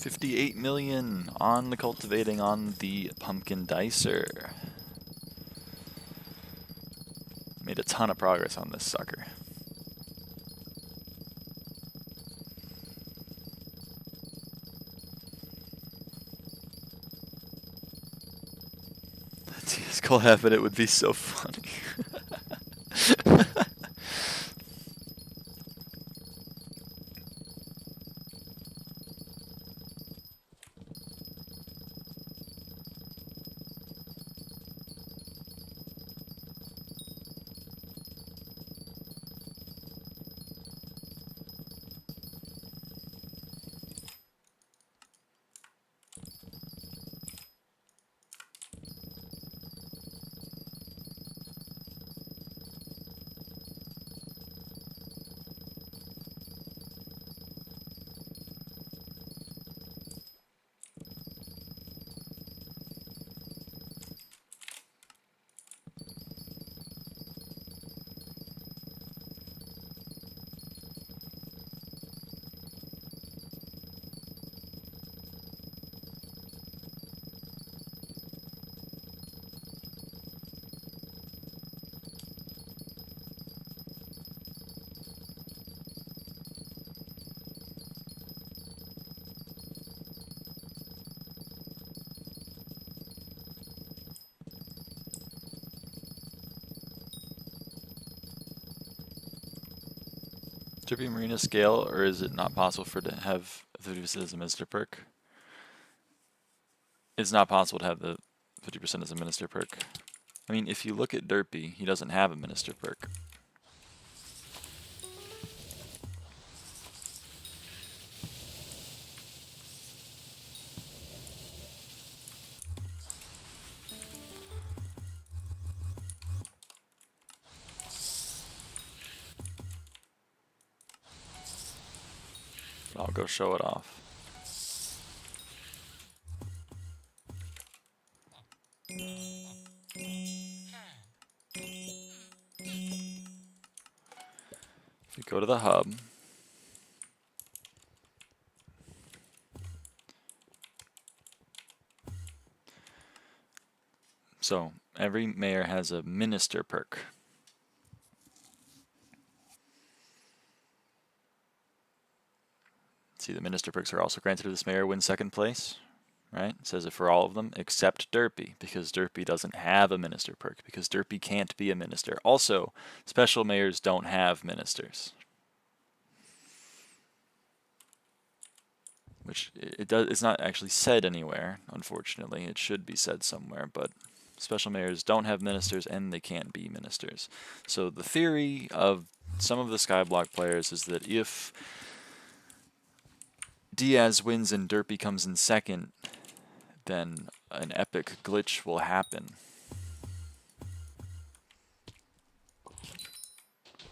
58 million on the cultivating on the pumpkin dicer. Made a ton of progress on this sucker. TS call happen, it would be so funny. Derpy Marina scale, or is it not possible for it to have 50% as a minister perk? It's not possible to have the 50% as a minister perk. I mean, if you look at Derpy, he doesn't have a minister perk. I'll go show it off. If we go to the hub, so every mayor has a minister perk. See, the minister perks are also granted if this mayor wins second place, right? It says it for all of them except Derpy, because Derpy doesn't have a minister perk, because Derpy can't be a minister. Also, special mayors don't have ministers. Which it's not actually said anywhere, unfortunately. It should be said somewhere, but special mayors don't have ministers and they can't be ministers. So the theory of some of the SkyBlock players is that if Diaz wins and Derpy comes in second, then an epic glitch will happen.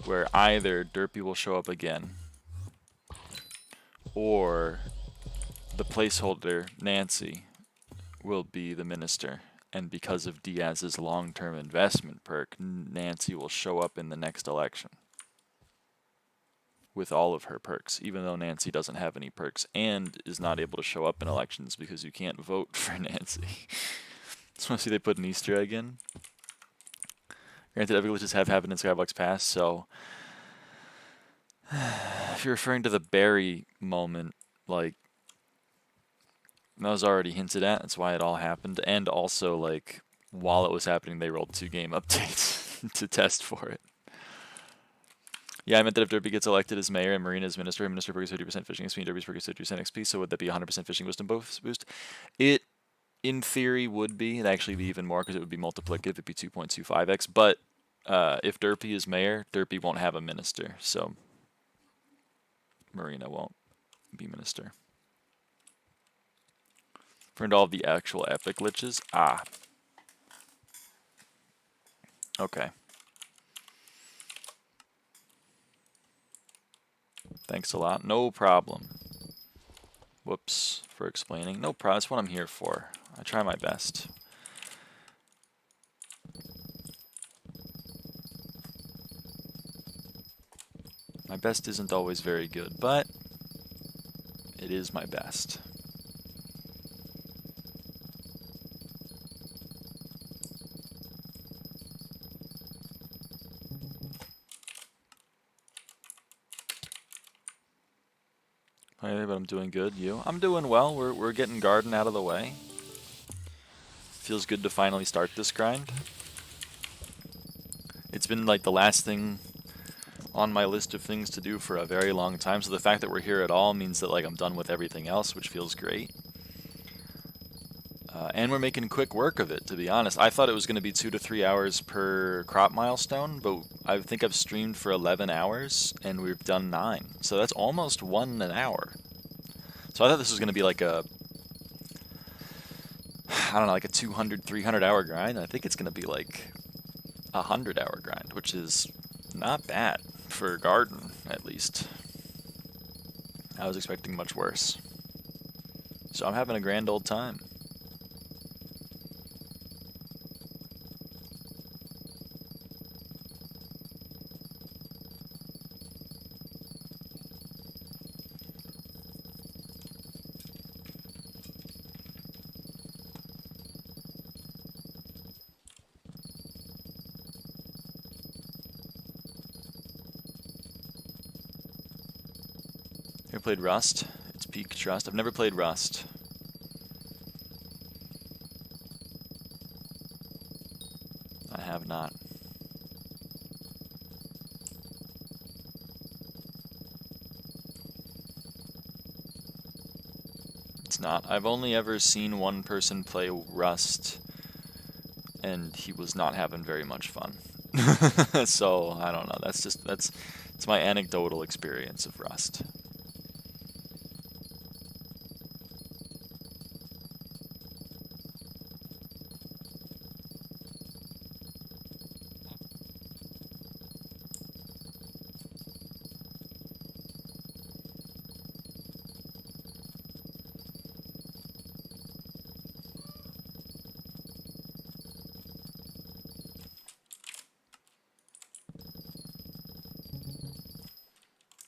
Where either Derpy will show up again, or the placeholder, Nancy, will be the minister. And because of Diaz's long-term investment perk, Nancy will show up in the next election with all of her perks, even though Nancy doesn't have any perks and is not able to show up in elections because you can't vote for Nancy. Just want to see they put an Easter egg in. Granted, epic glitches have happened in SkyBlock's past, so if you're referring to the Barry moment, like, that was already hinted at. That's why it all happened. And also, like, while it was happening, they rolled 2 game updates to test for it. Yeah, I meant that if Derpy gets elected as mayor and Marina as minister, minister perk is 50% fishing XP and Derpy's perk is 50% XP, so would that be 100% fishing wisdom boost? It, in theory, would be. It'd actually be even more because it would be multiplicative. It'd be 2.25x. But if Derpy is mayor, Derpy won't have a minister, so Marina won't be minister. For all of the actual epic glitches? Ah. Okay. Thanks a lot. No problem. Whoops for explaining. No problem. That's what I'm here for. I try my best. My best isn't always very good, but it is my best. Hey, but I'm doing good. You? I'm doing well. We're getting garden out of the way. Feels good to finally start this grind. It's been like the last thing on my list of things to do for a very long time, so the fact that we're here at all means that like I'm done with everything else, which feels great. And we're making quick work of it, to be honest. I thought it was going to be 2 to 3 hours per crop milestone, but I think I've streamed for 11 hours, and we've done 9. So that's almost 1 an hour. So I thought this was going to be like a, I don't know, like a 200, 300 hour grind. I think it's going to be like a 100-hour grind, which is not bad for garden, at least. I was expecting much worse. So I'm having a grand old time. Ever played Rust? It's peak trust. I've never played Rust. I have not. It's not. I've only ever seen one person play Rust, and he was not having very much fun. So, I don't know. It's my anecdotal experience of Rust.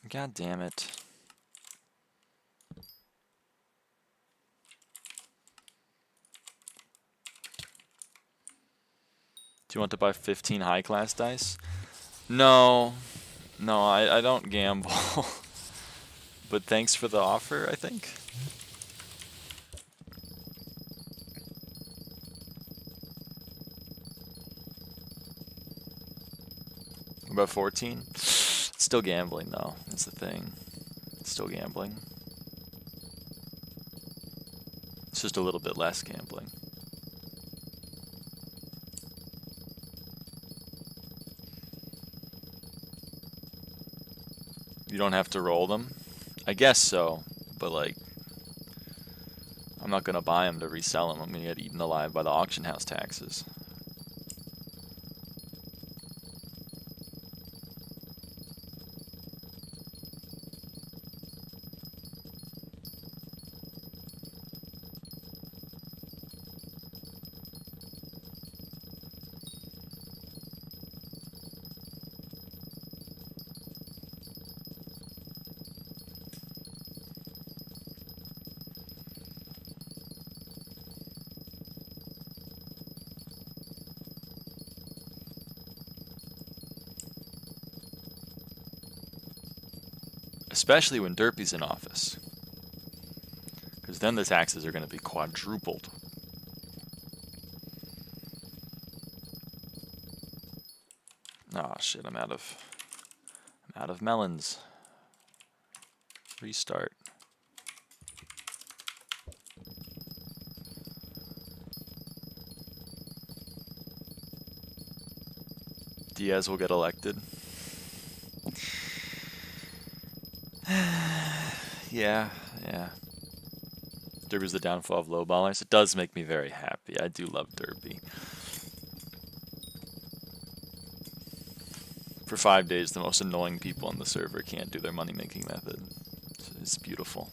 God damn it. Do you want to buy 15 high-class dice? No. No, I don't gamble. But thanks for the offer, I think. About 14? Still gambling, though. That's the thing. It's still gambling. It's just a little bit less gambling. You don't have to roll them? I guess so, but like, I'm not gonna buy them to resell them. I'm gonna get eaten alive by the auction house taxes. Especially when Derpy's in office. Because then the taxes are going to be quadrupled. Oh shit, I'm out of melons. Restart. Diaz will get elected. Yeah. Derpy's the downfall of lowballers. It does make me very happy. I do love Derpy. For 5 days, the most annoying people on the server can't do their money-making method. It's beautiful.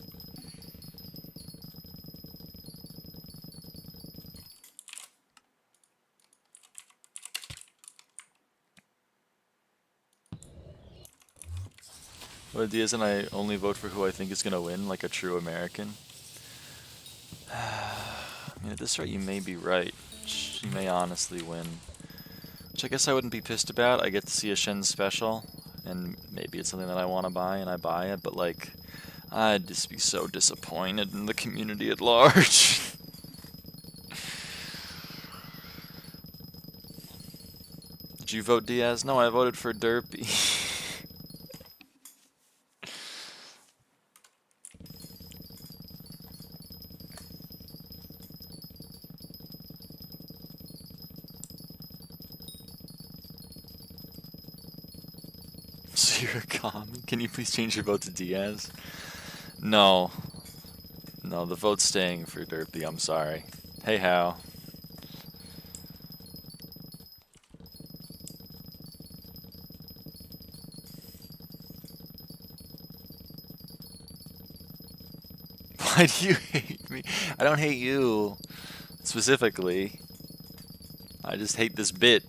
What Diaz and I only vote for who I think is going to win, like a true American. I mean, at this rate, you may be right. She may honestly win. Which I guess I wouldn't be pissed about. I get to see a Shen special, and maybe it's something that I want to buy, and I buy it, but like, I'd just be so disappointed in the community at large. Did you vote Diaz? No, I voted for Derpy. So you're a commie? Can you please change your vote to Diaz? No. No, the vote's staying for Derpy, I'm sorry. Hey, How. Why do you hate me? I don't hate you, specifically. I just hate this bit.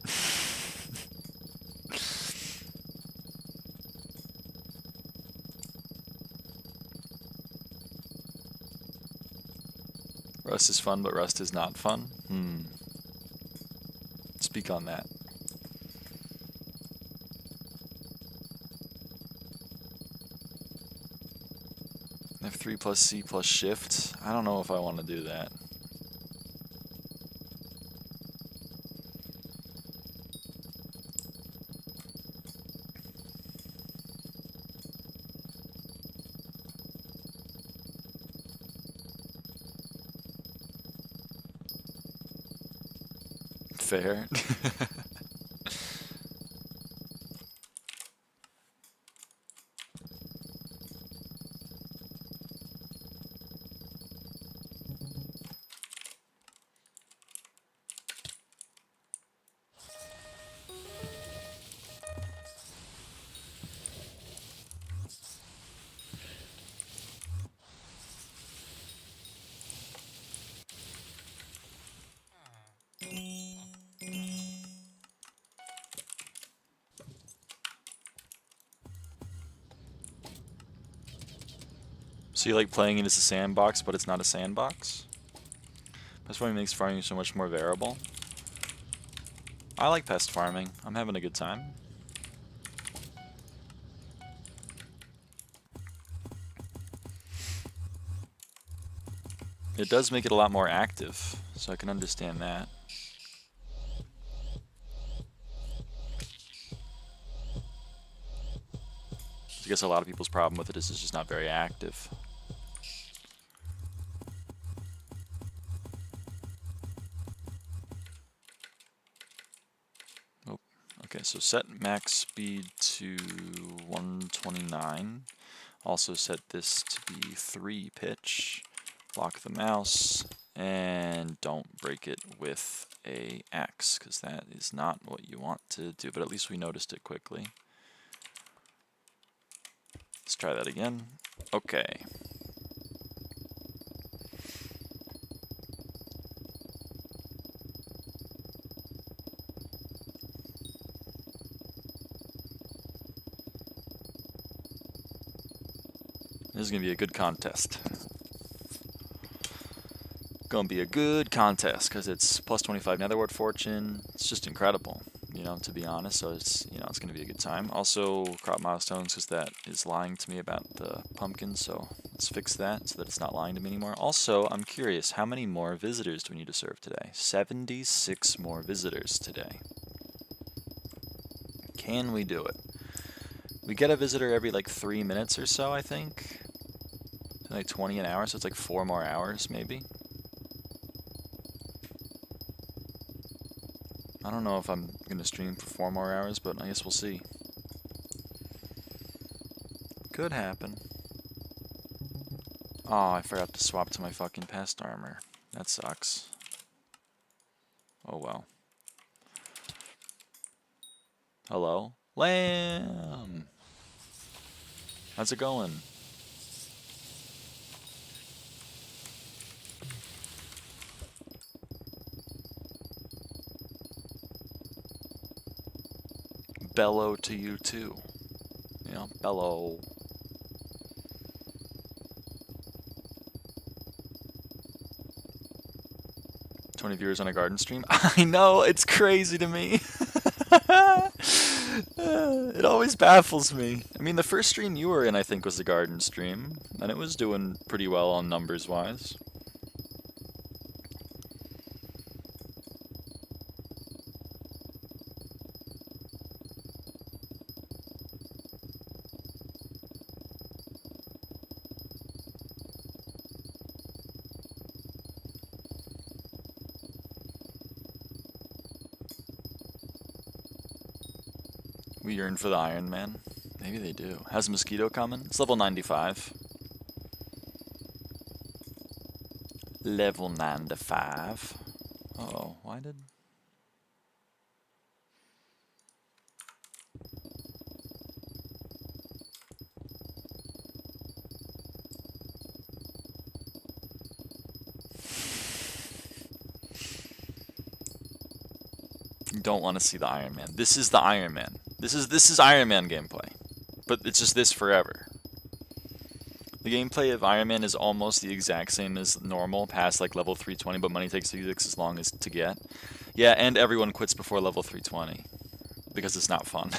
Rust is fun, but Rust is not fun? Speak on that. F3 plus C plus shift? I don't know if I want to do that. Fair. So you like playing it as a sandbox, but it's not a sandbox? Pest farming makes farming so much more variable. I like pest farming. I'm having a good time. It does make it a lot more active, so I can understand that. I guess a lot of people's problem with it is it's just not very active. Oh, okay, so set max speed to 129. Also set this to be 3 pitch. Lock the mouse, and don't break it with a axe, because that is not what you want to do, but at least we noticed it quickly. Let's try that again. Okay. This is going to be a good contest. Going to be a good contest because it's plus 25 netherworth fortune. It's just incredible, you know, to be honest. So it's, you know, it's going to be a good time. Also crop milestones, because that is lying to me about the pumpkin. So let's fix that so that it's not lying to me anymore. Also, I'm curious, how many more visitors do we need to serve today? 76 more visitors today. Can we do it? We get a visitor every like 3 minutes or so, I think. Like 20 an hour, so it's like 4 more hours maybe. I don't know if I'm going to stream for 4 more hours, but I guess we'll see. Could happen. Oh, I forgot to swap to my fucking pest armor. That sucks. Oh well. Hello? Lamb! How's it going? Bellow to you too. You know, bellow. $20 viewers on a garden stream. I know, it's crazy to me. It always baffles me. I mean, the first stream you were in, I think, was the garden stream, and it was doing pretty well on numbers-wise. We yearn for the Iron Man. Maybe they do. How's Mosquito coming? It's level 95. Level 95. Uh-oh, why did... You don't want to see the Iron Man. This is the Iron Man. This is Iron Man gameplay. But it's just this forever. The gameplay of Iron Man is almost the exact same as normal, past like level 320, but money takes 6 as long as to get. Yeah, and everyone quits before level 320. Because it's not fun.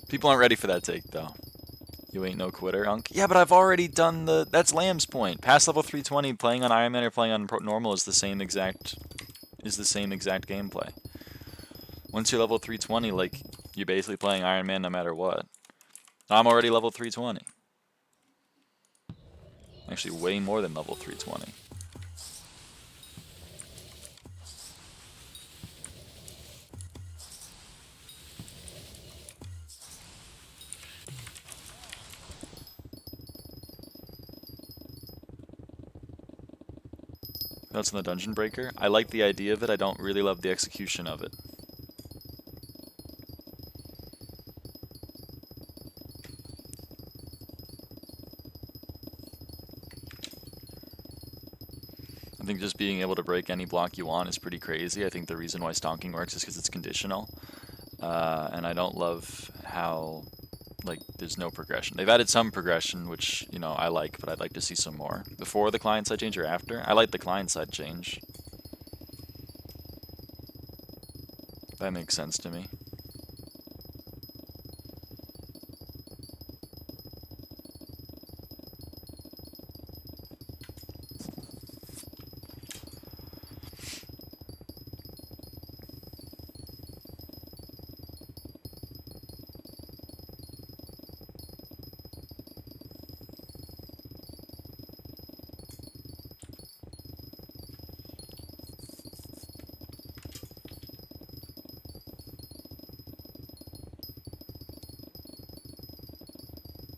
People aren't ready for that take, though. You ain't no quitter, Unk. Yeah, but I've already done the... That's Lamb's point. Past level 320, playing on Iron Man or playing on normal is the same exact gameplay. Once you're level 320, like, you're basically playing Iron Man no matter what. I'm already level 320. Actually, way more than level 320. That's in the Dungeon Breaker. I like the idea of it, I don't really love the execution of it. I think just being able to break any block you want is pretty crazy. I think the reason why stonking works is because it's conditional. And I don't love how, like, there's no progression. They've added some progression, which, you know, I like, but I'd like to see some more. Before the client-side change or after? I like the client-side change. That makes sense to me.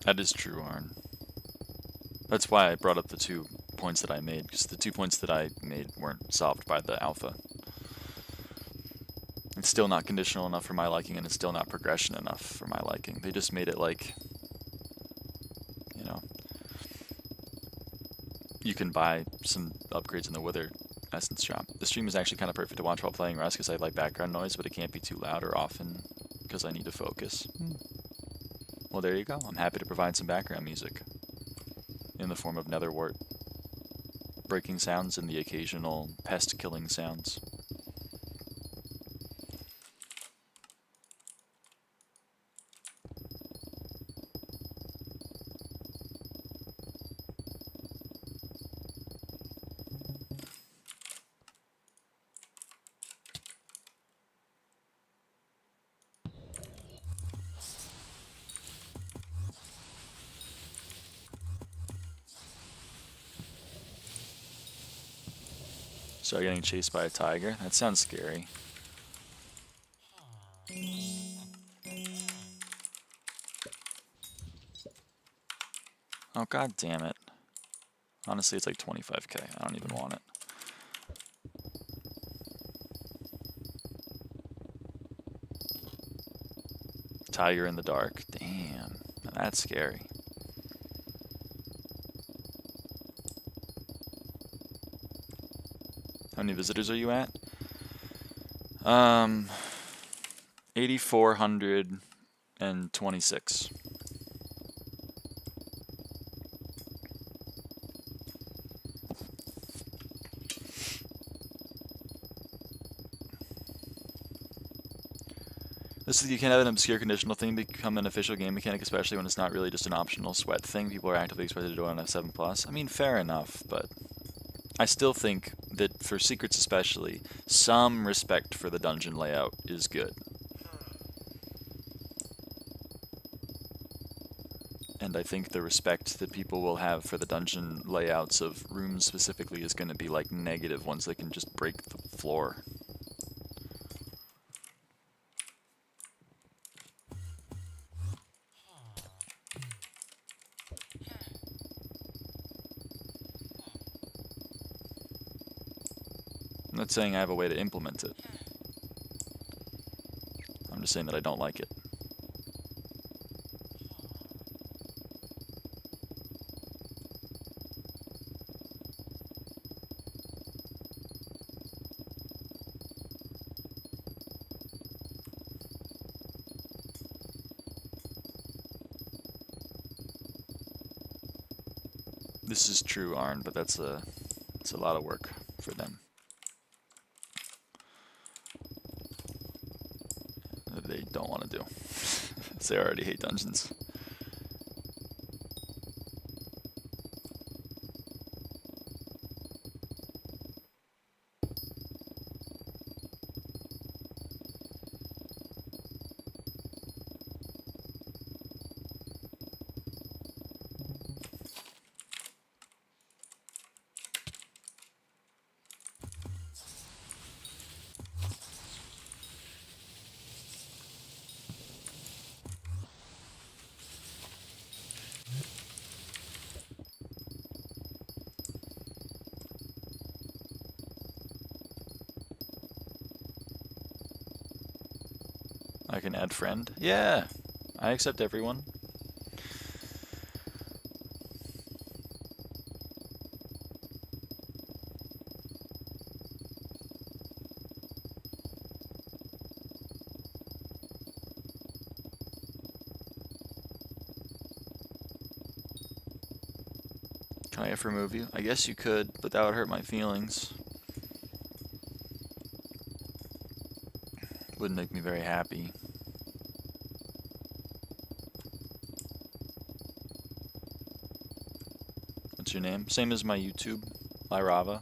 That is true, Arn. That's why I brought up the 2 points that I made, because the 2 points that I made weren't solved by the alpha. It's still not conditional enough for my liking, and it's still not progression enough for my liking. They just made it like, you know, you can buy some upgrades in the Wither Essence shop. The stream is actually kind of perfect to watch while playing Rust, because I like background noise, but it can't be too loud or often, because I need to focus. Well, there you go. I'm happy to provide some background music in the form of netherwort breaking sounds and the occasional pest killing sounds. So getting chased by a tiger? That sounds scary. Oh, god damn it. Honestly, it's like 25k. I don't even want it. Tiger in the dark. Damn. That's scary. How many visitors are you at? 8,426. This is, you can't have an obscure conditional thing become an official game mechanic, especially when it's not really just an optional sweat thing. People are actively expected to do it on F7+. I mean, fair enough, but I still think that for secrets especially, some respect for the dungeon layout is good. And I think the respect that people will have for the dungeon layouts of rooms specifically is going to be like negative once they can just break the floor. I'm not saying I have a way to implement it. I'm just saying that I don't like it. This is true, Arn, but it's a lot of work for them. That they don't want to do. They already hate dungeons. I can add friend? Yeah! I accept everyone. Can I F remove you? I guess you could, but that would hurt my feelings. Wouldn't make me very happy. What's your name? Same as my YouTube, lyraava.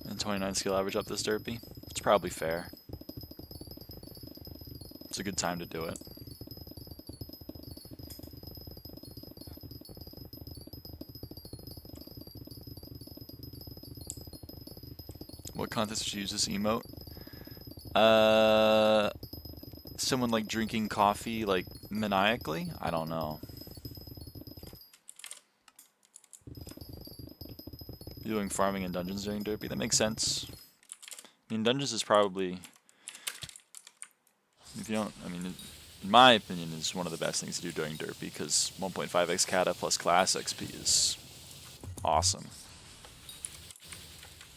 And 29 skill average up this derpy. It's probably fair. It's a good time to do it. What contest would you use this emote? Someone like drinking coffee like maniacally? I don't know. Doing farming in dungeons during derpy, that makes sense. I mean, dungeons is probably, if you don't, I mean, in my opinion, is one of the best things to do during derpy because 1.5x kata plus class XP is awesome.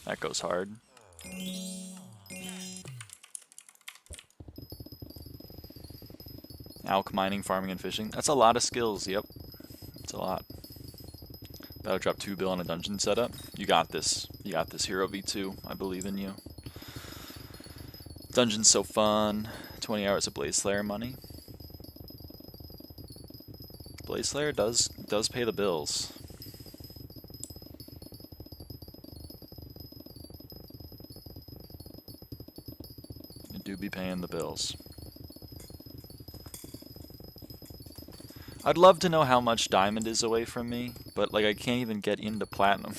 That goes hard. Alk mining, farming, and fishing. That's a lot of skills, yep. That's a lot. That'll drop 2 bill on a dungeon setup. You got this. You got this, Hero V2. I believe in you. Dungeon's so fun. 20 hours of Blaze Slayer money. Blaze Slayer does pay the bills. You do be paying the bills. I'd love to know how much diamond is away from me, but like I can't even get into platinum.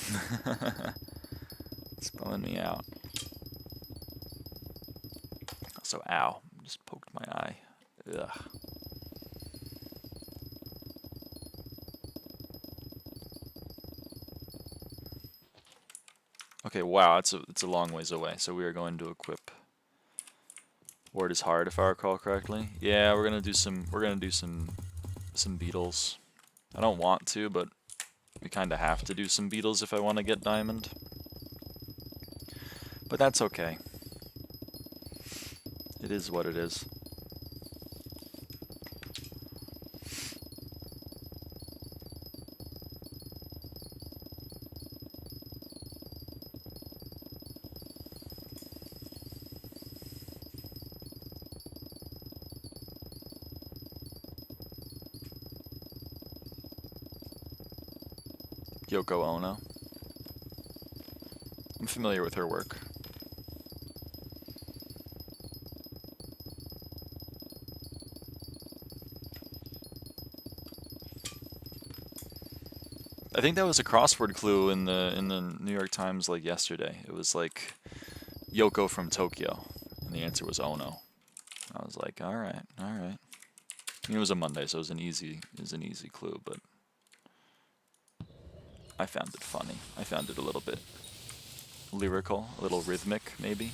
It's bumming me out. Also, ow, just poked my eye. Ugh. Okay, wow, it's a long ways away. So we are going to equip Ward is hard, if I recall correctly. Yeah, we're gonna do some beetles. I don't want to, but we kind of have to do some beetles if I want to get diamond. But that's okay. It is what it is. Yoko Ono. I'm familiar with her work. I think that was a crossword clue in the New York Times like yesterday. It was like Yoko from Tokyo, and the answer was Ono. I was like, all right, all right. I mean, it was a Monday, so it was an easy clue, but I found it funny. I found it a little bit lyrical, a little rhythmic, maybe.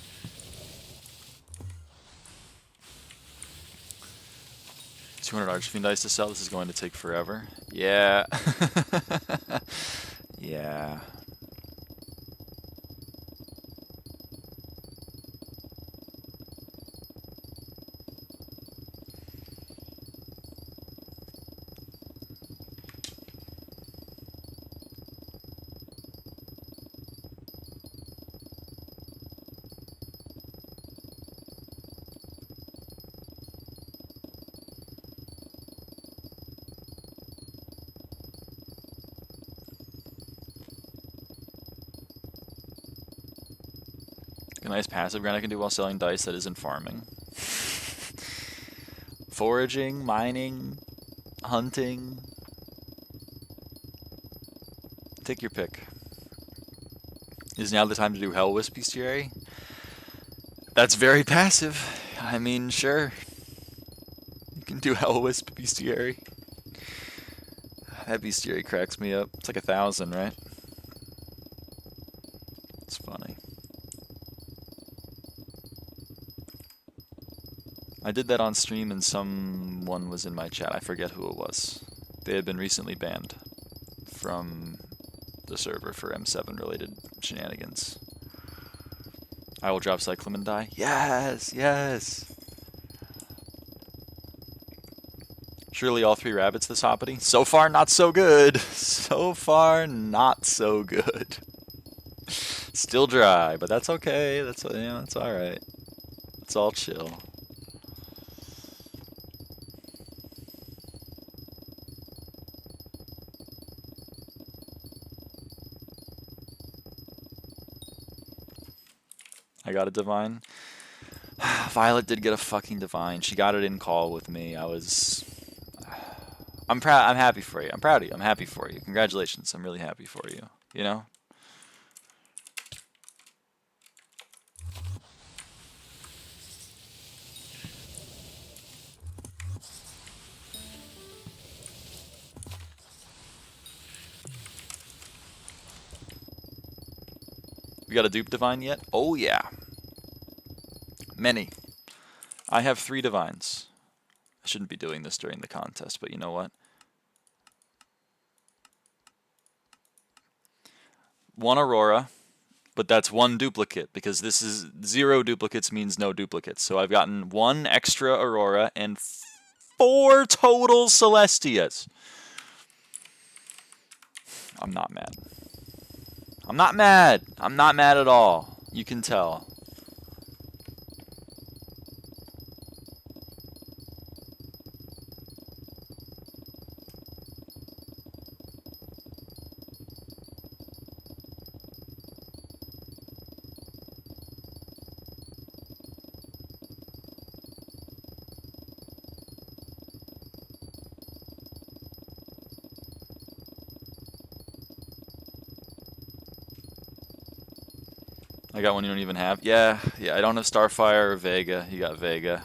$200 Archfiend dice to sell. This is going to take forever. Yeah. Yeah. A nice passive grind I can do while selling dice that isn't farming. Foraging, mining, hunting. Take your pick. Is now the time to do Hell Wisp bestiary? That's very passive. I mean, sure. You can do Hell Wisp bestiary. That bestiary cracks me up. It's like 1,000, right? It's funny. I did that on stream and someone was in my chat. I forget who it was. They had been recently banned from the server for M7 related shenanigans. I will drop Cyclone and die. Yes, yes. Surely all 3 rabbits this hoppity. So far, not so good. So far, not so good. Still dry, but that's okay. That's, you know, it's all right. It's all chill. I got a divine. Violet did get a fucking divine. She got it in call with me. I'm proud. I'm happy for you. I'm proud of you. I'm happy for you. Congratulations. I'm really happy for you. You know? We got a dupe divine yet? Oh yeah. Many. I have 3 divines. I shouldn't be doing this during the contest, but you know what? 1 Aurora, but that's 1 duplicate, because this is 0 duplicates means no duplicates. So I've gotten 1 extra Aurora and 4 total Celestias. I'm not mad. I'm not mad. I'm not mad at all. You can tell. I got one you don't even have. Yeah, I don't have Starfire or Vega. You got Vega.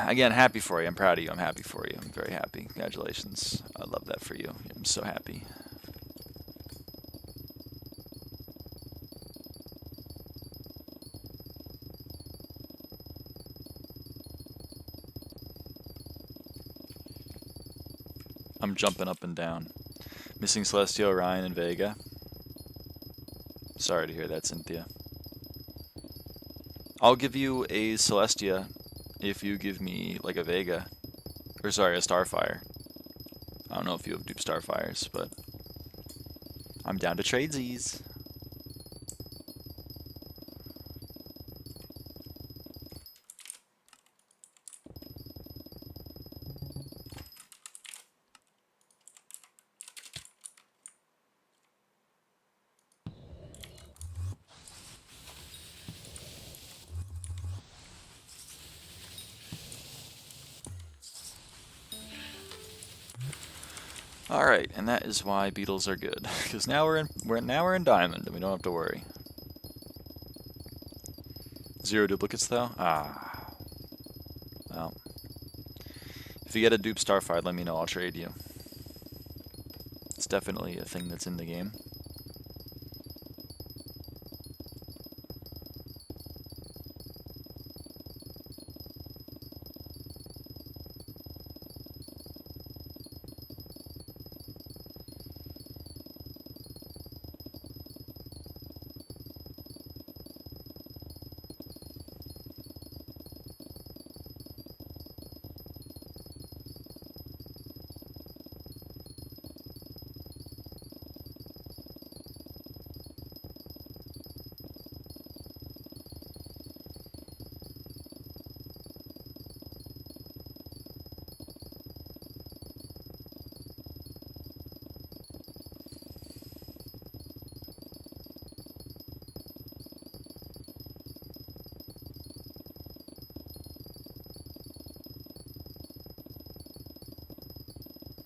Again, happy for you. I'm proud of you. I'm happy for you. I'm very happy. Congratulations. I love that for you. I'm so happy. I'm jumping up and down. Missing Celestia, Orion, and Vega. Sorry to hear that, Cynthia. I'll give you a Celestia if you give me like a Vega. Or sorry, a Starfire. I don't know if you have dupe Starfires, but I'm down to tradesies. Alright, and that is why beetles are good. Because now we're in diamond and we don't have to worry. 0 duplicates though? Ah. Well. If you get a dupe Starfire, let me know, I'll trade you. It's definitely a thing that's in the game.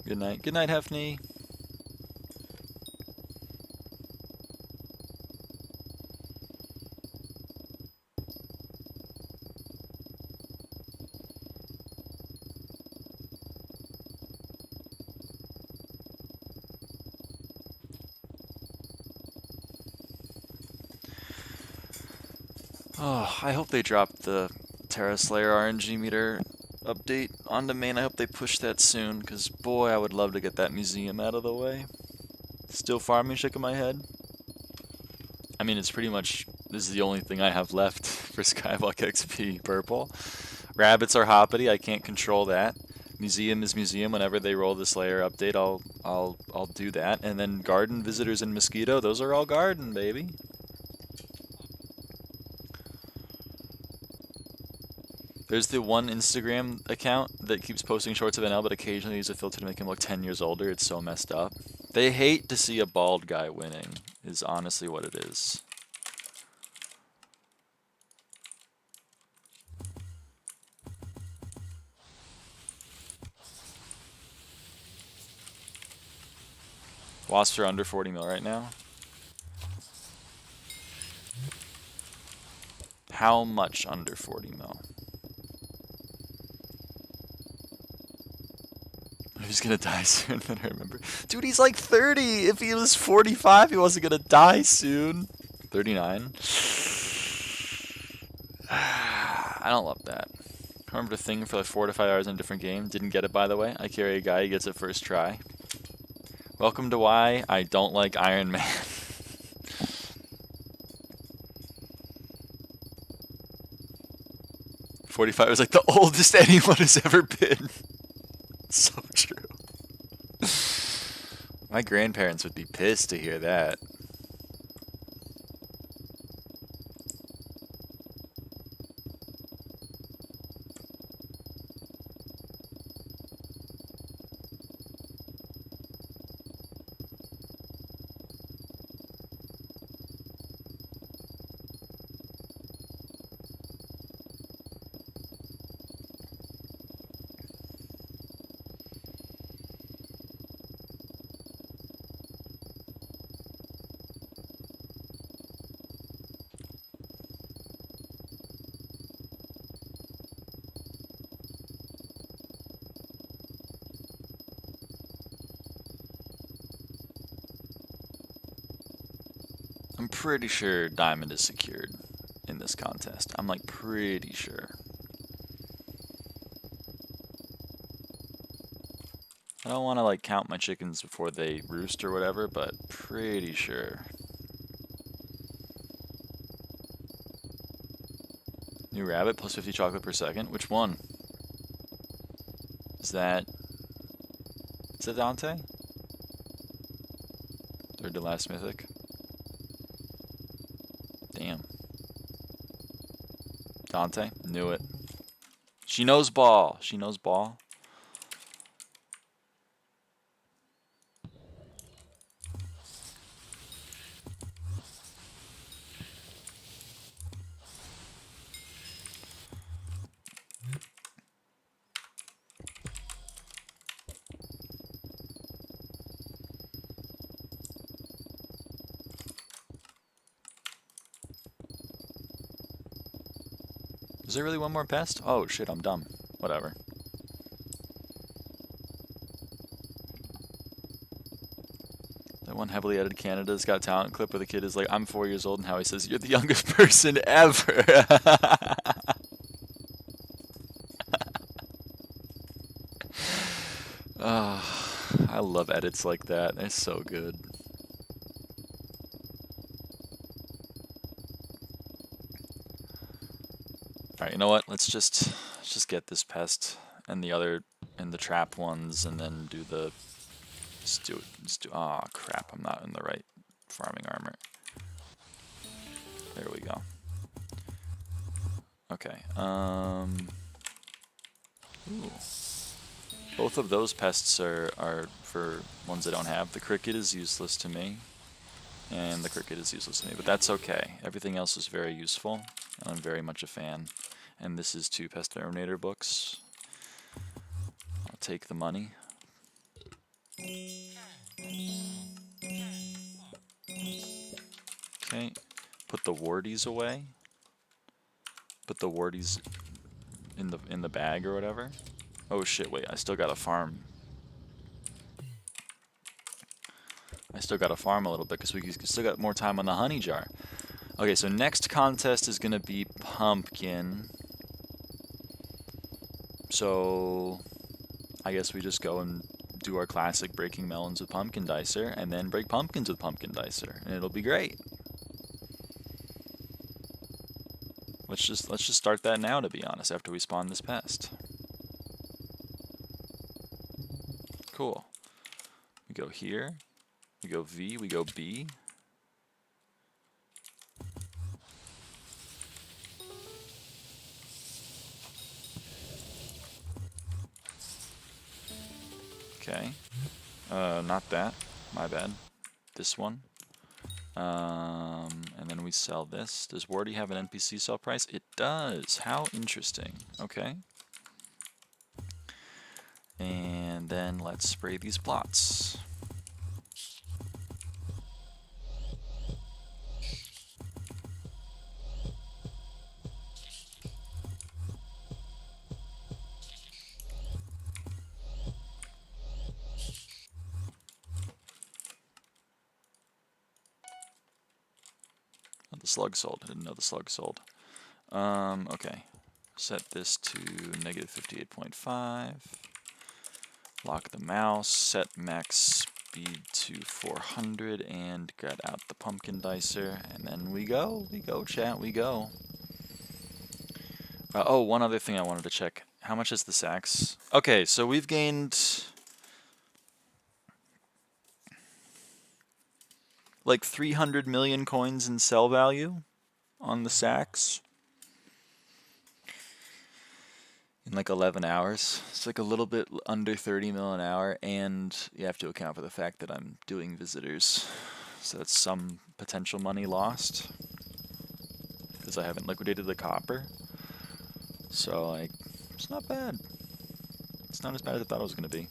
Good night. Good night, Hefney. Oh, I hope they drop the Terra Slayer RNG meter update onto main. I hope they push that soon, because boy, I would love to get that museum out of the way. Still farming, shaking my head. I mean, it's pretty much, this is the only thing I have left for SkyBlock XP purple. Rabbits are hoppity, I can't control that. Museum is museum. Whenever they roll the Slayer update, I'll do that. And then garden, visitors, and mosquito, those are all garden, baby. There's the one Instagram account that keeps posting shorts of NL, but occasionally uses a filter to make him look 10 years older. It's so messed up. They hate to see a bald guy winning, is honestly what it is. Wasps are under 40 mil right now. How much under 40 mil? He's gonna die soon, then I remember. Dude, he's like 30! If he was 45, he wasn't gonna die soon. 39? I don't love that. I remember the thing for like 4 to 5 hours in a different game. Didn't get it, by the way. I carry a guy, he gets it first try. Welcome to why I don't like Iron Man. 45 was like the oldest anyone has ever been. So true. My grandparents would be pissed to hear that. I'm pretty sure Diamond is secured in this contest. I'm like pretty sure. don't want to like count my chickens before they roost or whatever, but pretty sure. New rabbit plus 50 chocolate per second. Which one? Is that Dante? Third to last mythic. Damn. Dante, knew it. She knows ball. She knows ball. Is there really one more pest? Oh shit, I'm dumb. Whatever. That one heavily edited Canada's Got Talent clip where the kid is like, I'm 4 years old, and how he says, you're the youngest person ever. I love edits like that. They're so good. Alright, you know what? Let's just get this pest and the trap ones, and then do the ah, crap, I'm not in the right farming armor. There we go. Okay. Ooh. Both of those pests are for ones I don't have. The cricket is useless to me, and the cricket is useless to me, but that's okay. Everything else is very useful, and I'm very much a fan. And this is 2 pest terminator books. I'll take the money. Okay, put the wardies away. Put the wardies in the bag or whatever. Oh shit, wait, I still gotta farm. I still gotta farm a little bit because we still got more time on the honey jar. Okay, so next contest is gonna be pumpkin. So I guess we just go and do our classic breaking melons with pumpkin dicer, and then break pumpkins with pumpkin dicer, and it'll be great. Let's just start that now, to be honest, after we spawn this pest. Cool. We go here, we go V, we go B. Okay. Not that. My bad. This one. And then we sell this. Does Wardy have an NPC sell price? It does. How interesting. Okay. And then let's spray these plots. The slug sold. I didn't know the slug sold. Okay. Set this to negative 58.5. Lock the mouse. Set max speed to 400 and get out the pumpkin dicer. And then we go. We go, chat. We go. Oh, one other thing I wanted to check. How much is the sacks? Okay, so we've gained like 300 million coins in sell value on the sacks in like 11 hours. It's like a little bit under 30 mil an hour, and you have to account for the fact that I'm doing visitors, so that's some potential money lost because I haven't liquidated the copper. So like, it's not bad. It's not as bad as I thought it was going to be.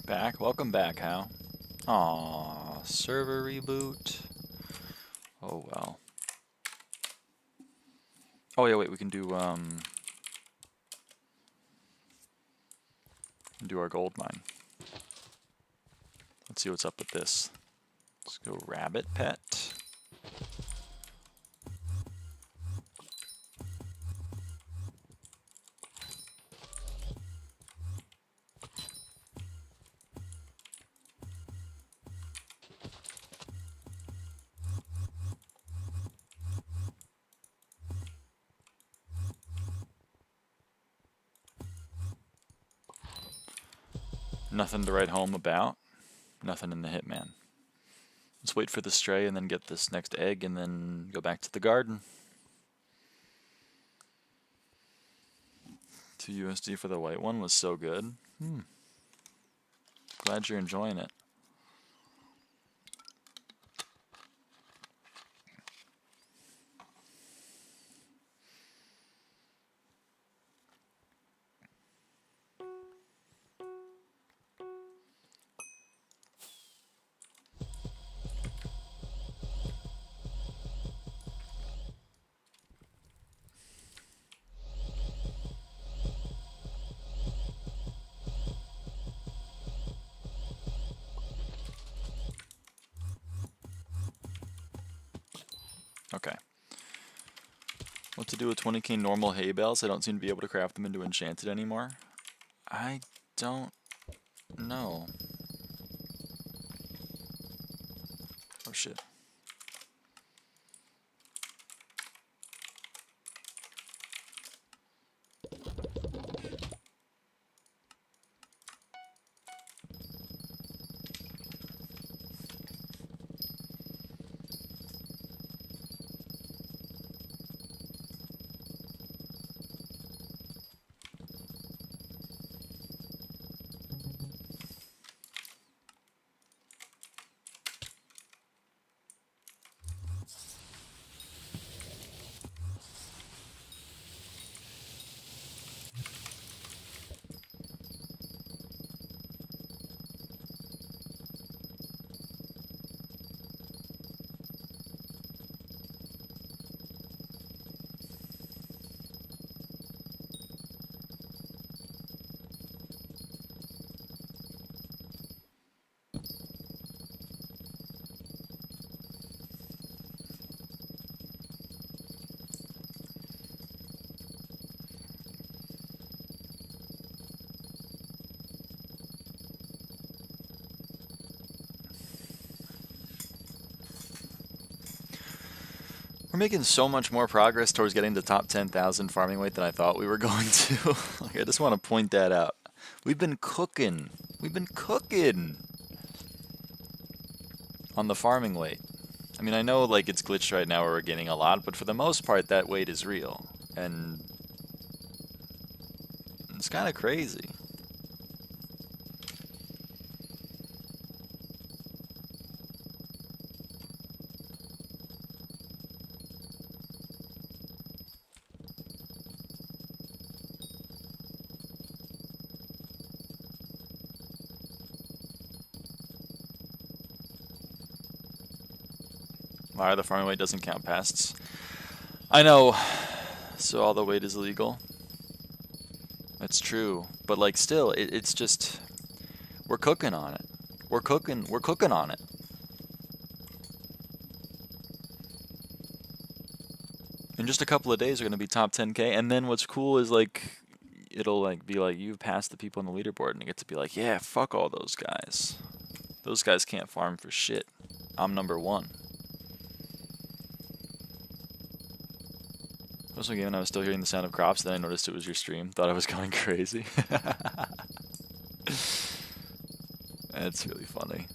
Back? Welcome back, How? Aww, server reboot. Oh well. Oh yeah, wait, we can do our gold mine. Let's see what's up with this. Let's go rabbit pet. Nothing to write home about. Nothing in the Hitman. Let's wait for the stray and then get this next egg and then go back to the garden. 2 USD for the white one was so good. Glad you're enjoying it. Okay. What to do with 20k normal hay bales? I don't seem to be able to craft them into enchanted anymore. I don't know. Oh shit. We're making so much more progress towards getting to top 10,000 farming weight than I thought we were going to. Like, I just want to point that out. We've been cooking. We've been cooking on the farming weight. I mean, I know like it's glitched right now where we're getting a lot, but for the most part that weight is real. And it's kind of crazy. Why the farming weight doesn't count pests? I know, so all the weight is illegal. That's true, but like still, it's just we're cooking on it. We're cooking on it. In just a couple of days, we're gonna be top 10k, and then what's cool is like it'll like be like you've passed the people on the leaderboard, and you get to be like, yeah, fuck all those guys. Those guys can't farm for shit. I'm number one. Also, again, I was still hearing the sound of crops, then I noticed it was your stream. Thought I was going crazy. That's really funny.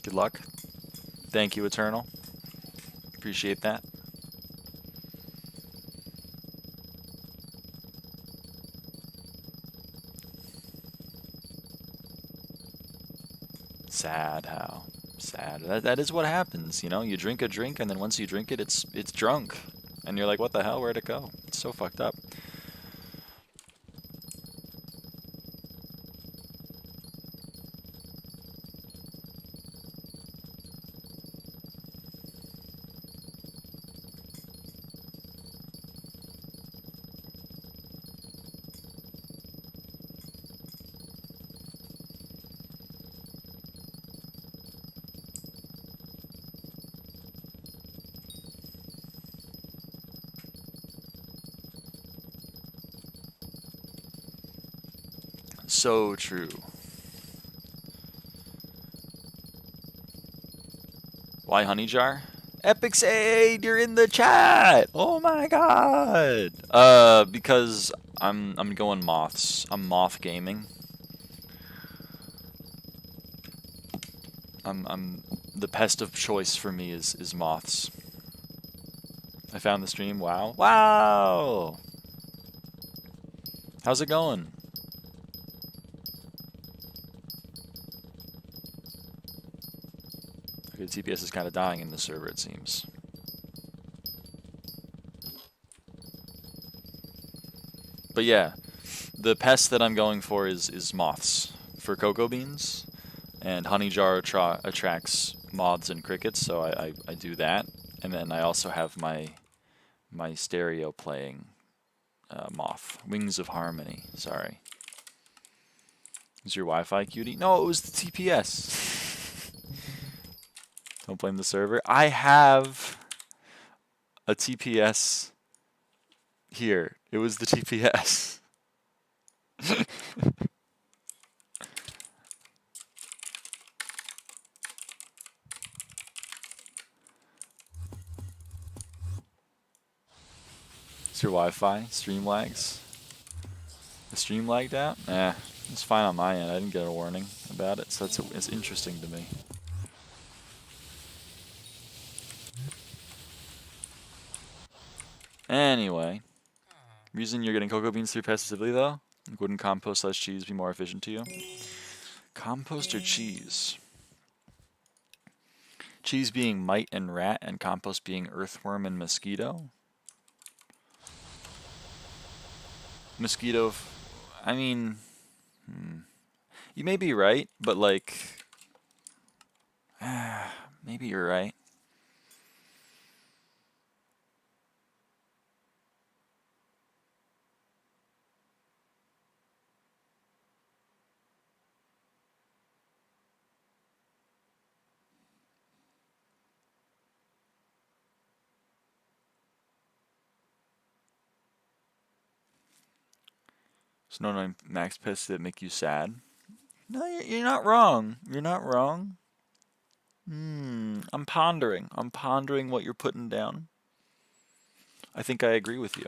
Good luck. Thank you, Eternal. Appreciate that. sad how sad. That is what happens, you know? You drink a drink and then once you drink it, it's drunk. And you're like, what the hell? Where'd it go? It's so fucked up. So true. Why honey jar? Hypixel, you're in the chat. Oh my god. Because I'm going moths. I'm moth gaming. I'm the pest of choice for me is moths. I found the stream. Wow. Wow. How's it going? Okay, TPS is kind of dying in the server, it seems. But yeah, the pest that I'm going for is moths for cocoa beans, and honey jar attracts moths and crickets, so I do that. And then I also have my stereo playing moth. Wings of Harmony, sorry. Is your Wi-Fi cutie? No, it was the TPS. Don't blame the server. I have a TPS here. It was the TPS. It's your Wi-Fi. Stream lags. The stream lagged out? Eh, it's fine on my end. I didn't get a warning about it, so it's interesting to me. Anyway, reason you're getting cocoa beans through passively though? Wouldn't compost / cheese be more efficient to you? Compost or cheese? Cheese being mite and rat, and compost being earthworm and mosquito? Mosquito, I mean, you may be right, but like, maybe you're right. So no max pests that make you sad? No, you're not wrong. You're not wrong. I'm pondering. I'm pondering what you're putting down. I think I agree with you.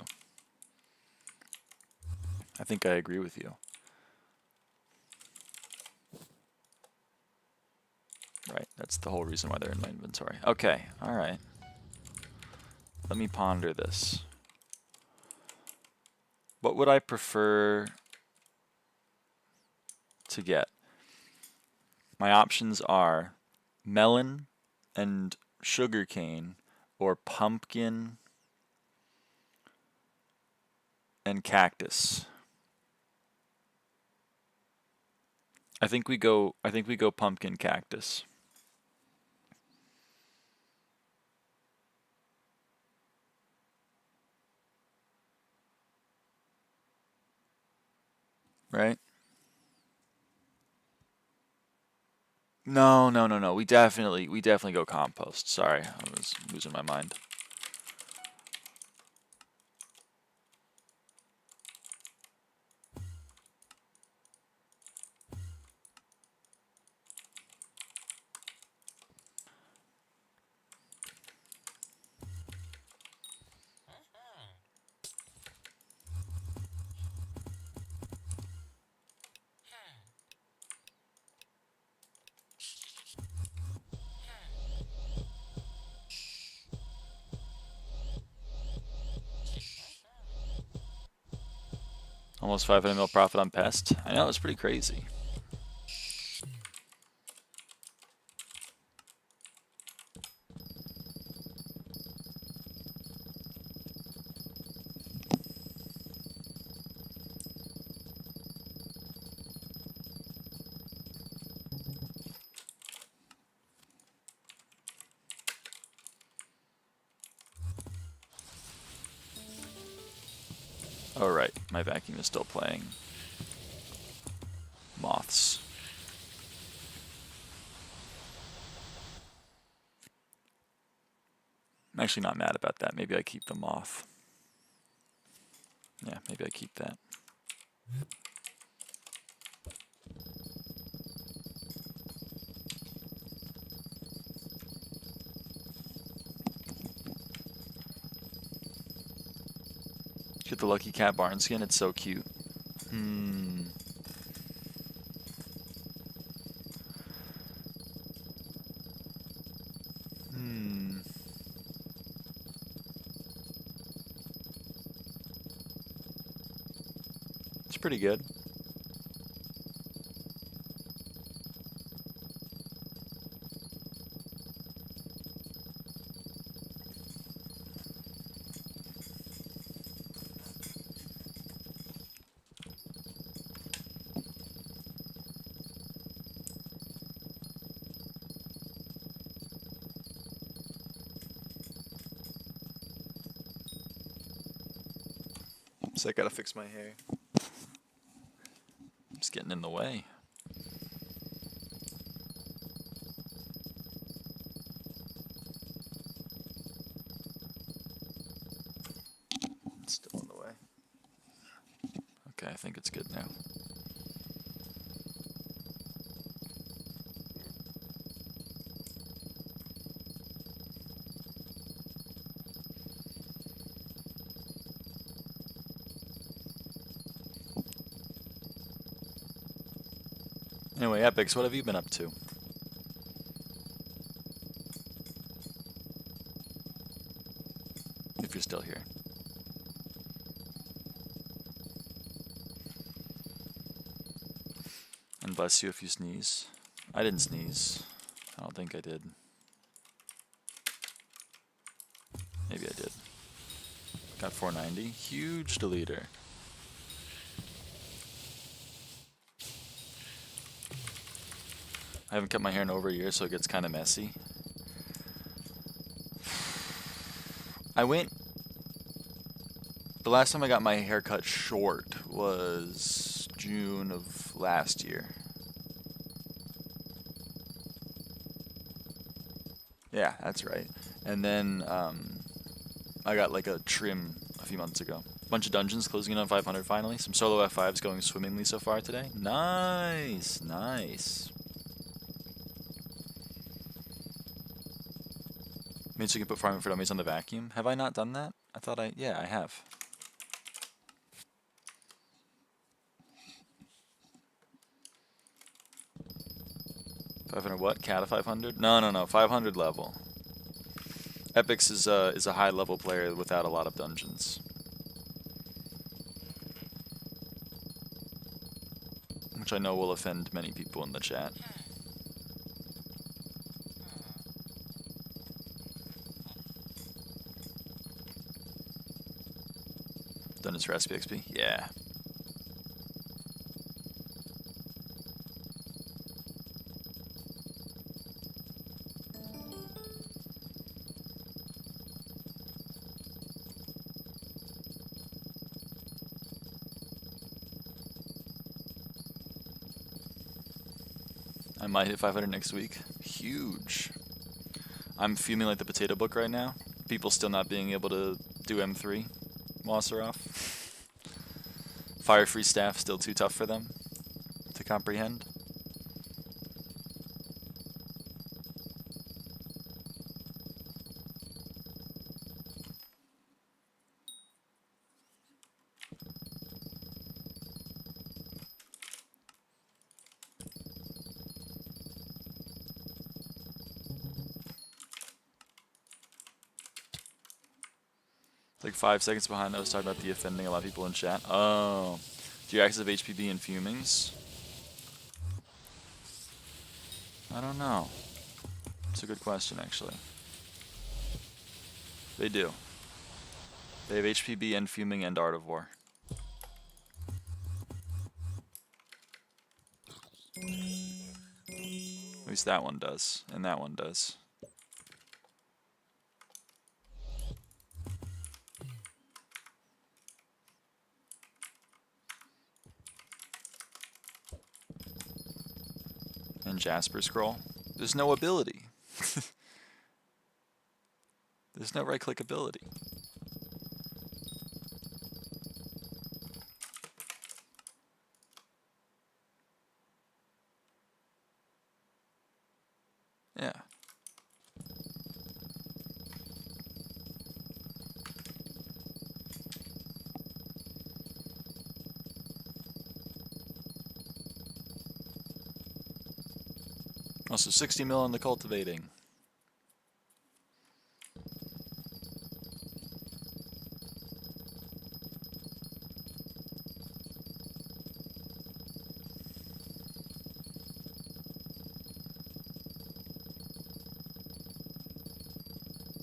I think I agree with you. Right, that's the whole reason why they're in my inventory. Okay, alright. Let me ponder this. What would I prefer to get? My options are melon and sugarcane, or pumpkin and cactus. I think we go pumpkin cactus. Right? No. We definitely go compost. Sorry, I was losing my mind. Almost 500 mil profit on pest. I know, it's pretty crazy. Oh right, my vacuum is still playing moths. I'm actually not mad about that. Maybe I keep the moth. Yeah, maybe I keep that. Get the Lucky Cat barn skin, it's so cute. It's pretty good. So I gotta fix my hair. It's getting in the way. It's still in the way. Okay, I think it's good now. Anyway, Epix, what have you been up to? If you're still here. And bless you if you sneeze. I didn't sneeze. I don't think I did. Maybe I did. Got 490. Huge deleter. I haven't cut my hair in over a year, so it gets kind of messy. The last time I got my hair cut short was June of last year. Yeah, that's right. And then I got like a trim a few months ago. Bunch of dungeons closing in on 500 finally. Some solo F5s going swimmingly so far today. Nice, nice. Means you can put farming for dummies on the vacuum. Have I not done that? I thought yeah, I have. $500 what? Cat of 500? No, 500 level. Epix is a high level player without a lot of dungeons. Which I know will offend many people in the chat. Dungeons for sbxp? Yeah. I might hit 500 next week. Huge. I'm fuming like the potato book right now. People still not being able to do M3 Wasser off. Fire free staff still too tough for them to comprehend. Like 5 seconds behind, I was talking about the offending a lot of people in chat. Oh. Do you access HPB and fumings? I don't know. It's a good question, actually. They do. They have HPB and fuming and Art of War. At least that one does, and that one does. one Jasper scroll. There's no ability. There's no right-click ability. Yeah. Also 60 mil on the cultivating.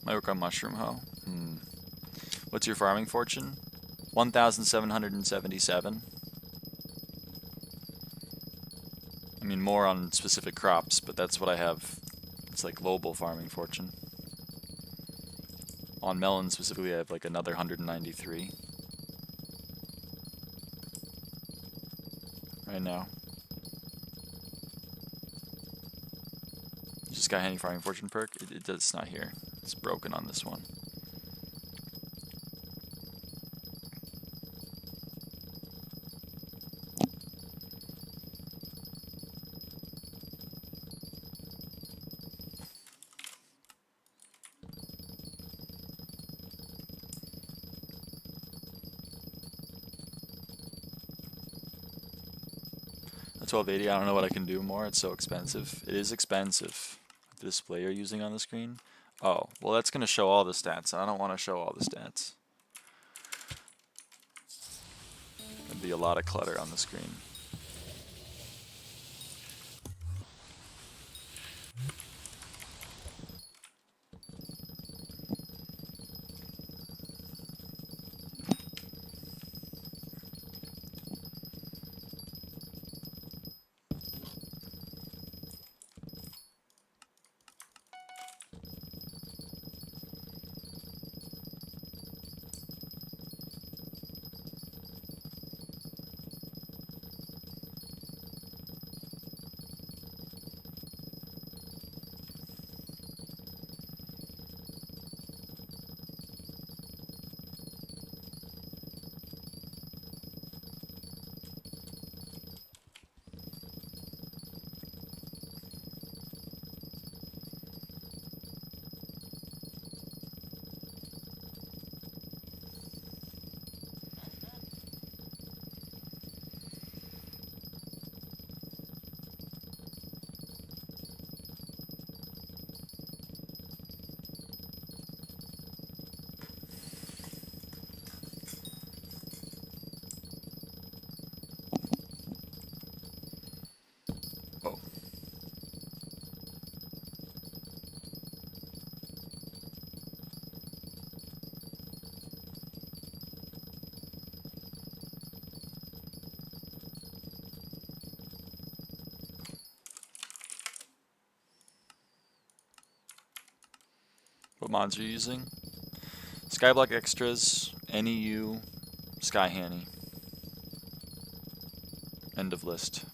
Might work on Mushroom Hoe. What's your farming fortune? 1,777. I mean, more on specific crops, but that's what I have. It's like global farming fortune. On melon specifically, I have like another 193 right now. Just SkyHanni farming fortune perk. It's not here. It's broken on this one. The 1280, I don't know what I can do more. It's so expensive. It is expensive. The display you're using on the screen. Oh, well that's going to show all the stats. I don't want to show all the stats. There'd be a lot of clutter on the screen. What mods are you using? SkyBlock Extras, NEU, SkyHanni. End of list.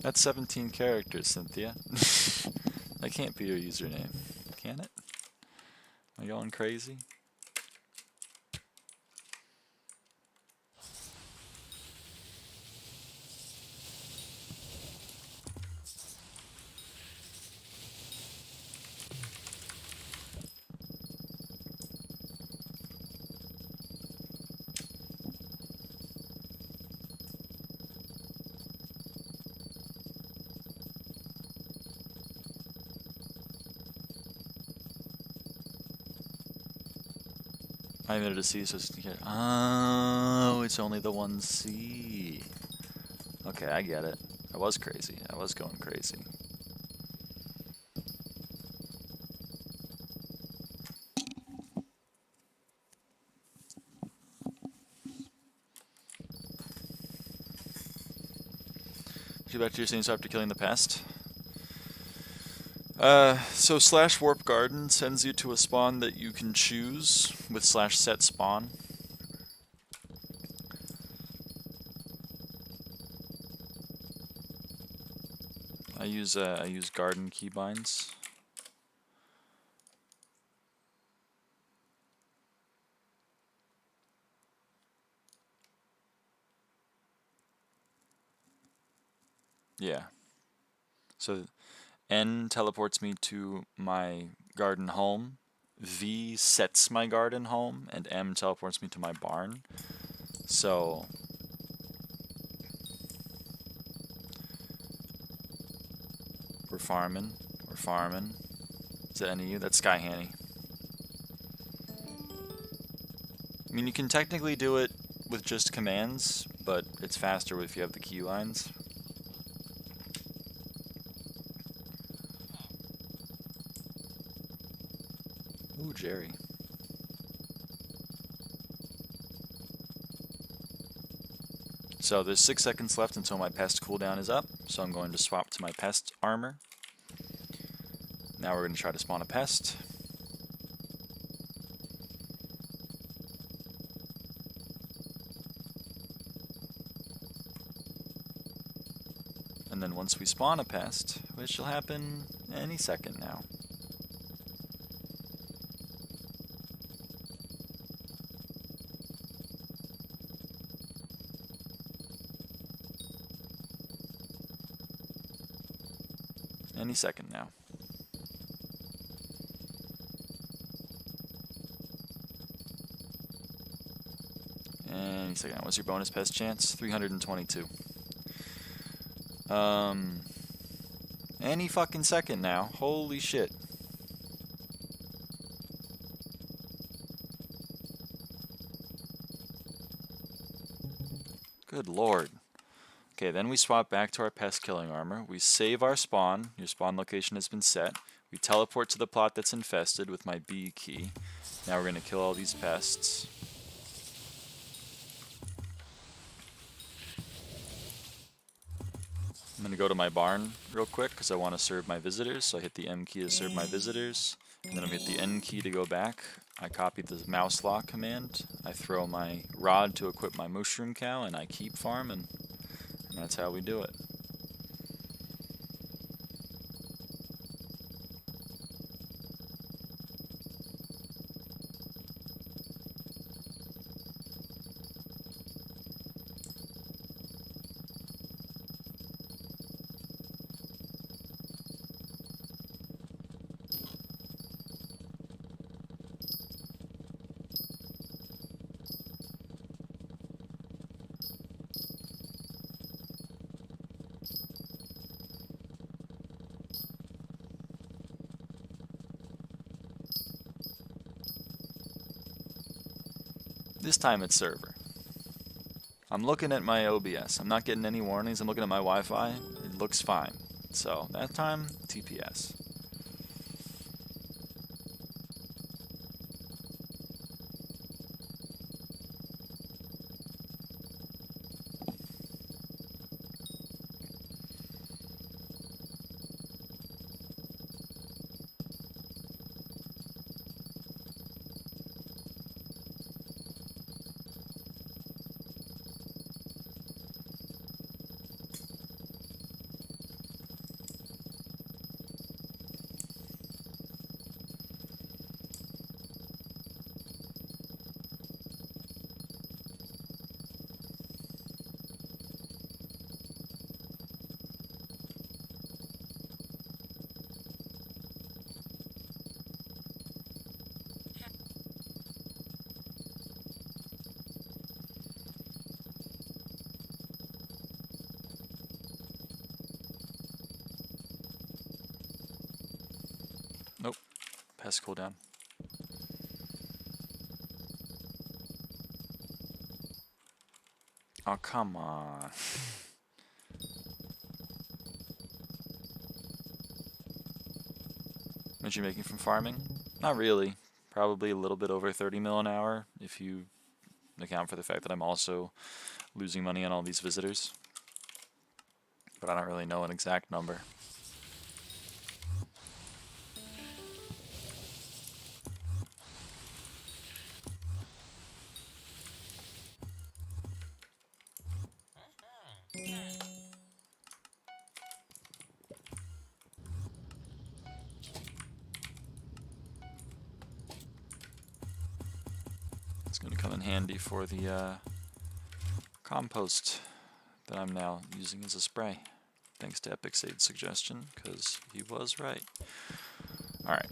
That's 17 characters, Cynthia. That can't be your username, can it? Am I going crazy? I made it a C, so it's here. Oh, it's only the 1C. Okay, I get it. I was crazy. I was going crazy. Get back to your scene, so after killing the pest. So slash warp garden sends you to a spawn that you can choose with slash set spawn. I use garden keybinds. Yeah. So N teleports me to my garden home, V sets my garden home, and M teleports me to my barn. So we're farming. Is that any of you? That's SkyHanni. I mean, you can technically do it with just commands, but it's faster if you have the key lines. Ooh, Jerry. So there's 6 seconds left until my pest cooldown is up, so I'm going to swap to my pest armor. Now we're going to try to spawn a pest. And then once we spawn a pest, which will happen any second now. Any second now. Any second. What's your bonus pest chance? 322. Any fucking second now. Holy shit. Good lord. Okay, then we swap back to our pest killing armor. We save our spawn. Your spawn location has been set. We teleport to the plot that's infested with my B key. Now we're going to kill all these pests. I'm going to go to my barn real quick because I want to serve my visitors. So I hit the M key to serve my visitors. And then I hit the N key to go back. I copy the mouse lock command. I throw my rod to equip my mushroom cow, and I keep farming. And that's how we do it. This time it's server. I'm looking at my OBS. I'm not getting any warnings. I'm looking at my Wi-Fi. It looks fine. So that time, TPS. Nope. Pest cooldown. Oh, come on. What you making from farming? Not really. Probably a little bit over 30 mil an hour if you account for the fact that I'm also losing money on all these visitors. But I don't really know an exact number. It's going to come in handy for the compost that I'm now using as a spray. Thanks to Hypixel's suggestion, because he was right. Alright.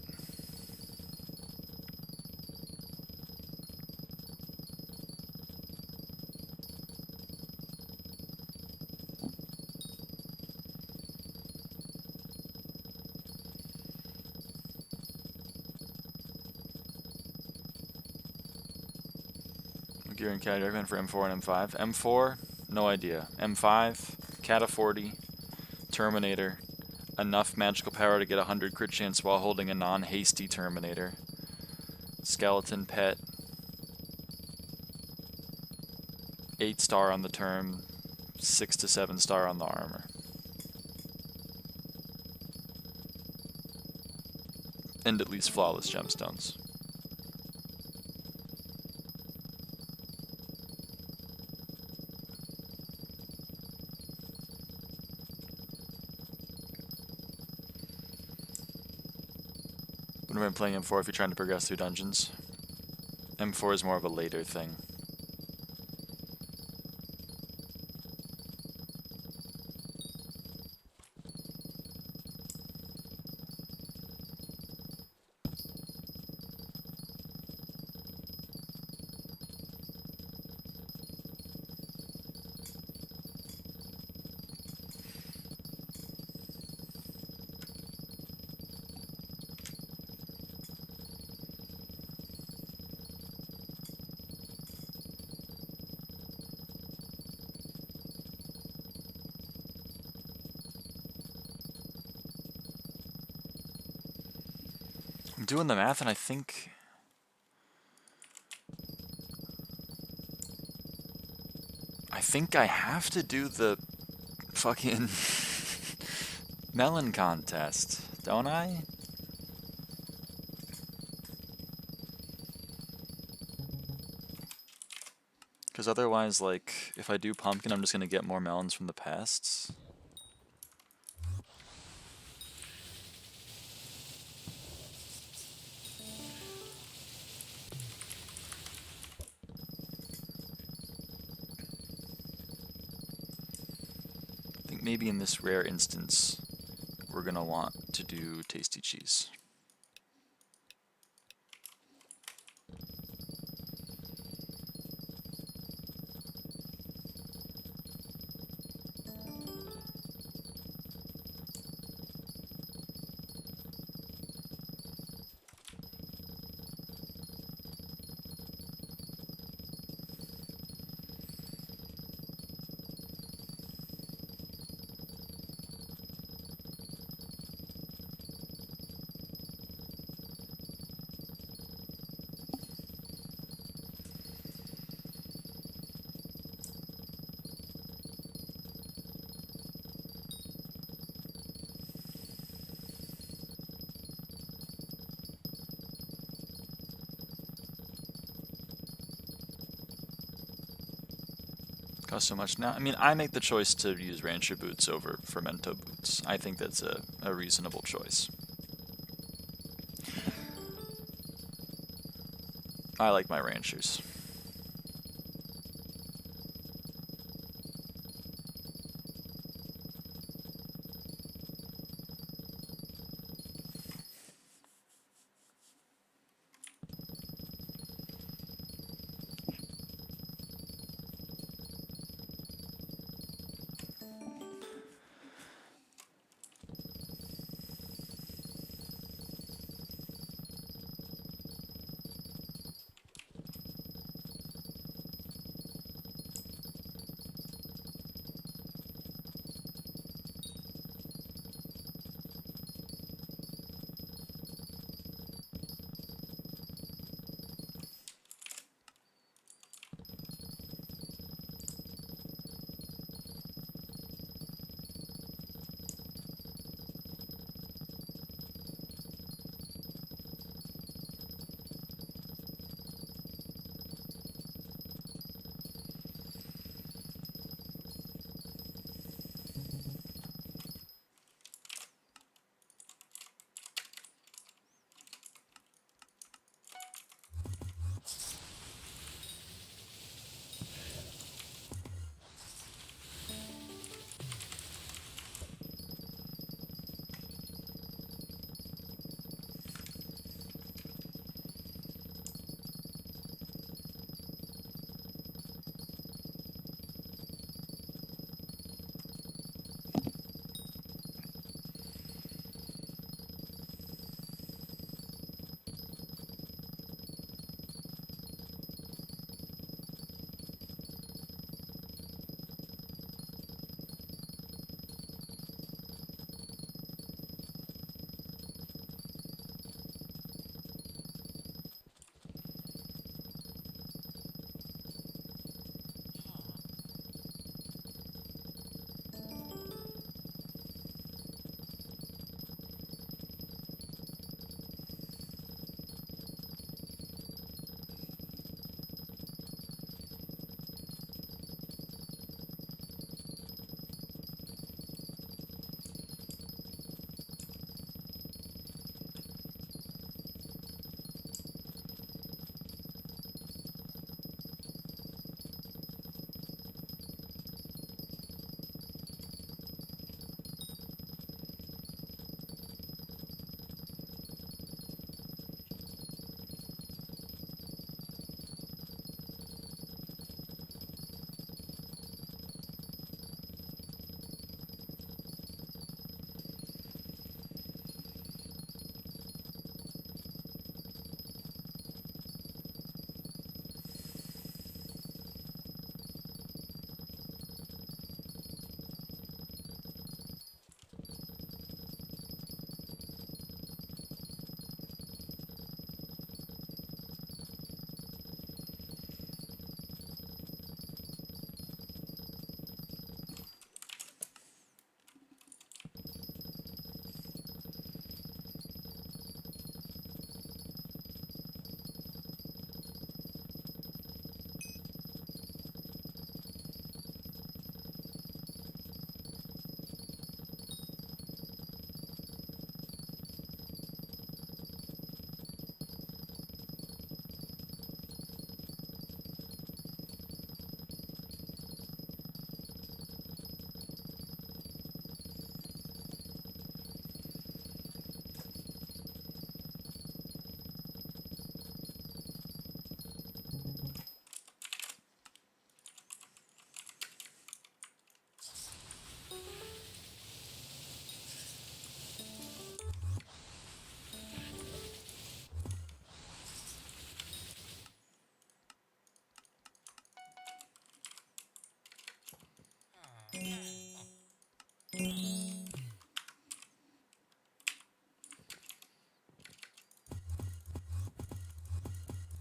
Gear and Cat recommend for M4 and M5. M4, no idea. M5, Cata 40, Terminator, enough magical power to get 100 crit chance while holding a non-hasty Terminator. Skeleton Pet, 8-star on the term, 6 to 7-star on the armor. And at least flawless gemstones. Wouldn't have been playing M4 if you're trying to progress through dungeons. M4 is more of a later thing. I'm doing the math and I think I have to do the fucking melon contest, don't I? Because otherwise, like, if I do pumpkin, I'm just gonna get more melons from the pests. I think maybe in this rare instance, we're gonna want to do tasty cheese. Cost so much now. I mean, I make the choice to use Rancher boots over Fermento boots. I think that's a reasonable choice. I like my Ranchers.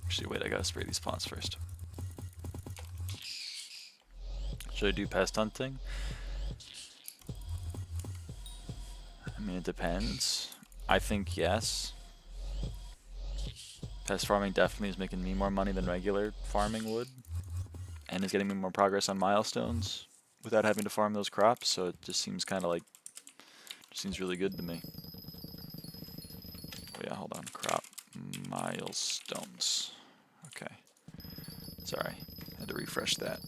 Actually, wait, I gotta spray these plants first. Should I do pest hunting? I mean, it depends. I think yes. Pest farming definitely is making me more money than regular farming would, and is getting me more progress on milestones without having to farm those crops, so it just seems kind of like, seems really good to me. Oh yeah, hold on, crop milestones. Okay, sorry, had to refresh that.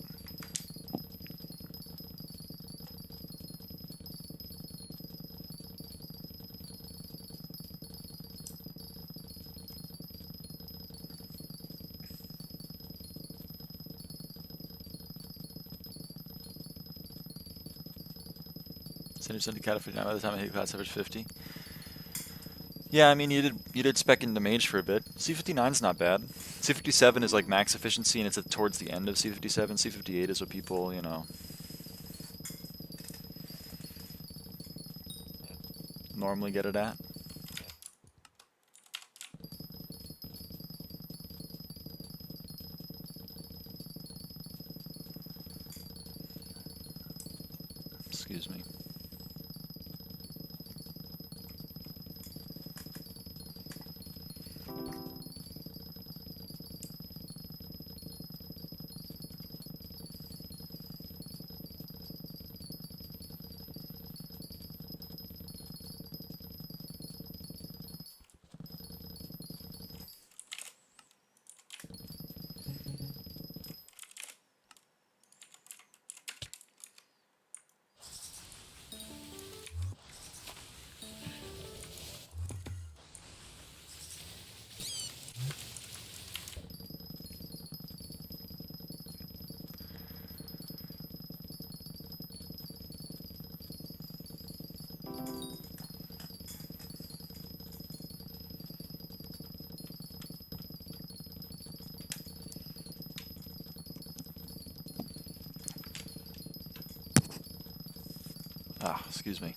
Send to cat by the time I hit class average 50. Yeah, I mean you did spec into mage for a bit. C59's not bad. C57 is like max efficiency and it's towards the end of C57. C58 is what people, you know, normally get it at. Excuse me. Ah, excuse me.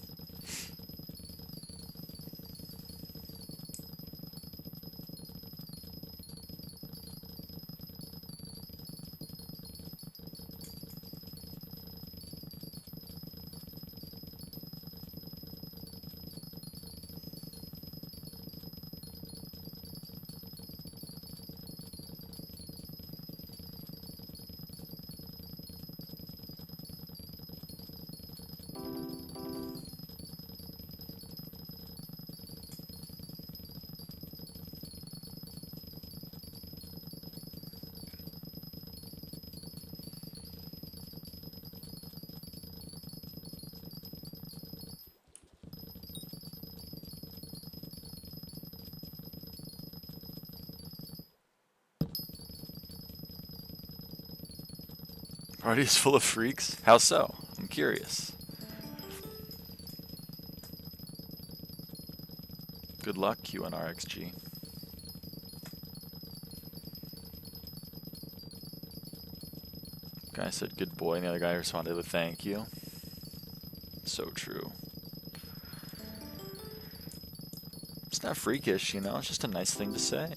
Party is full of freaks? How so? I'm curious. Good luck, QNRXG. Guy said good boy, and the other guy responded with thank you. So true. It's not freakish, you know, it's just a nice thing to say.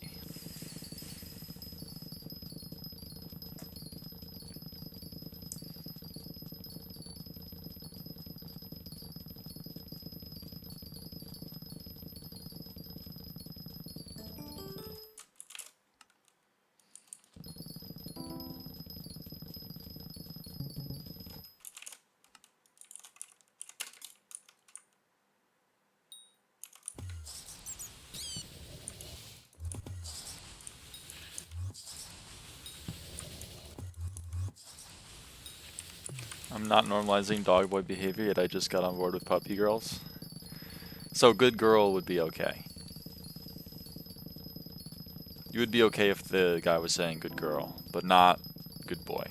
I'm not normalizing dog boy behavior, yet I just got on board with puppy girls. So good girl would be okay. You would be okay if the guy was saying good girl, but not good boy.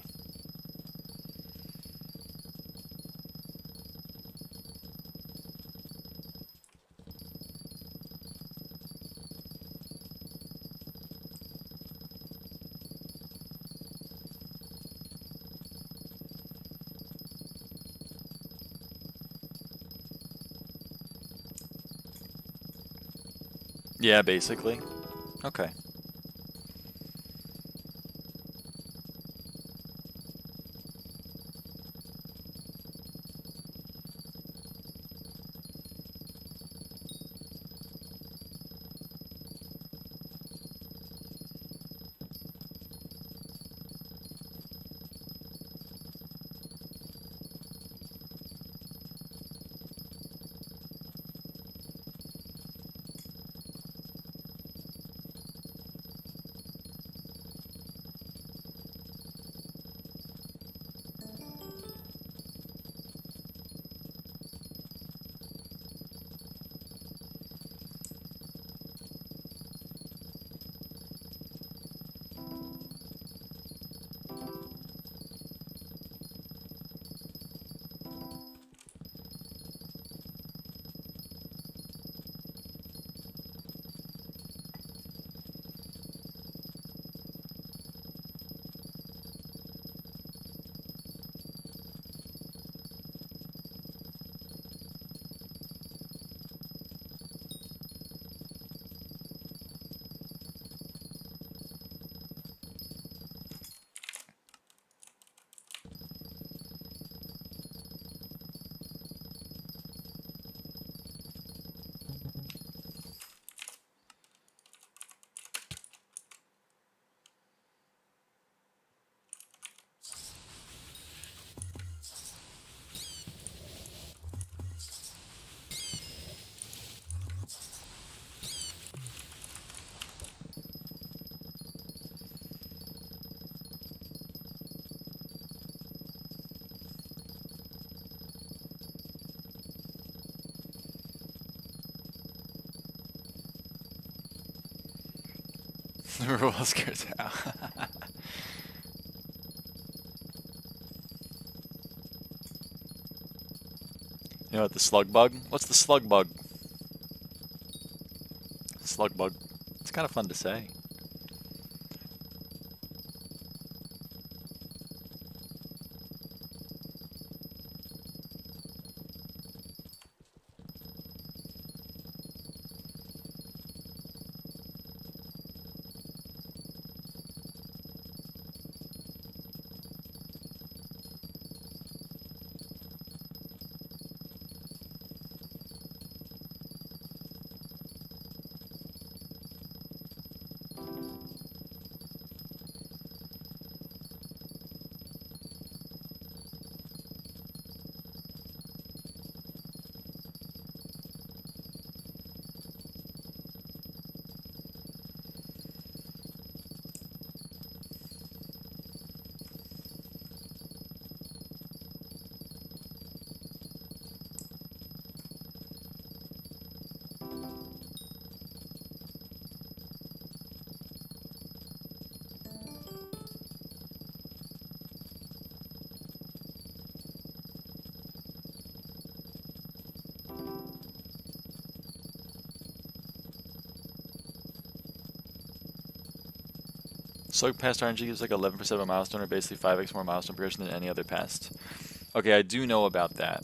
Yeah, basically. Okay. The roller skirts out. You know what, the slug bug? What's the slug bug? Slug bug. It's kind of fun to say. Slug past RNG gives like 11% of a milestone, or basically 5x more milestone progression than any other past. Okay, I do know about that.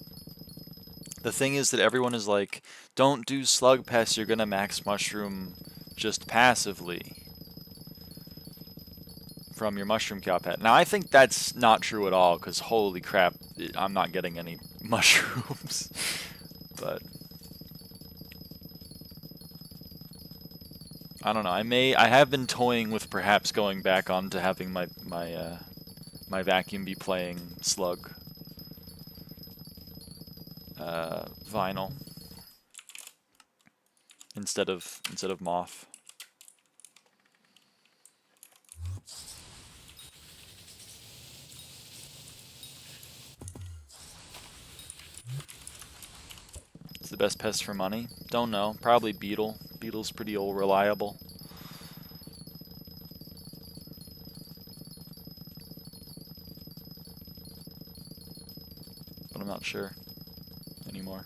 The thing is that everyone is like, don't do slug pests, you're gonna max mushroom just passively from your mushroom cow pet. Now I think that's not true at all, because holy crap, I'm not getting any mushrooms. But I don't know. I have been toying with perhaps going back on to having my vacuum be playing slug vinyl instead of moth. It's the best pest for money? Don't know. Probably beetle. Beetle's pretty old reliable. But I'm not sure anymore.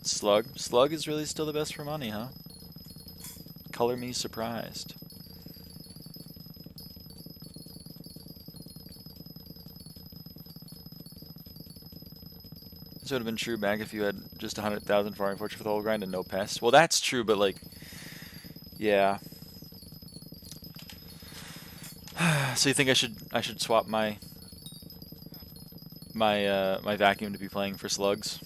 Slug? Slug is really still the best for money, huh? Color me surprised. This would have been true back if you had just 100,000 farming fortune for the whole grind and no pests. Well, that's true, but like, yeah. So you think I should swap my vacuum to be playing for slugs?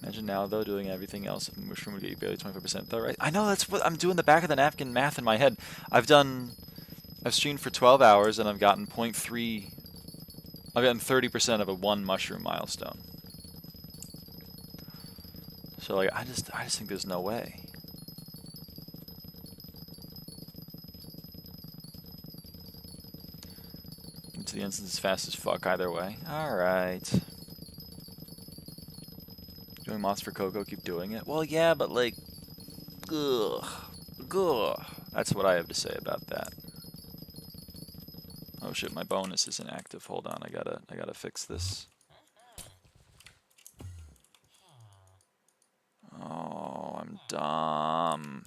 Imagine now though doing everything else. If mushroom would get you barely 25% though, right? I know, that's what I'm doing, the back of the napkin math in my head. I've streamed for 12 hours and I've gotten 0.3. I've gotten 30% of a 1 mushroom milestone. So like I just think there's no way. Into the instance as fast as fuck either way. Alright. Doing mods for Coco, keep doing it. Well yeah, but like ugh. That's what I have to say about that. Oh shit, my bonus isn't active. Hold on, I gotta fix this. Oh, I'm dumb.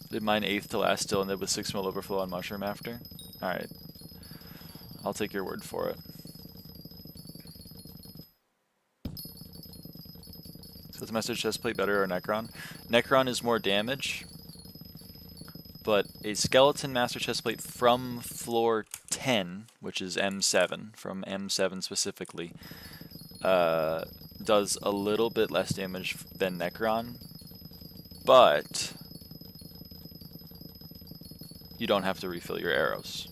Did mine 8th to last still ended with 6 mil overflow on mushroom after? Alright. I'll take your word for it. So is Master Chestplate better or Necron? Necron is more damage, but a Skeleton Master Chestplate from floor 10, which is M7, from M7 specifically, does a little bit less damage than Necron, but you don't have to refill your arrows.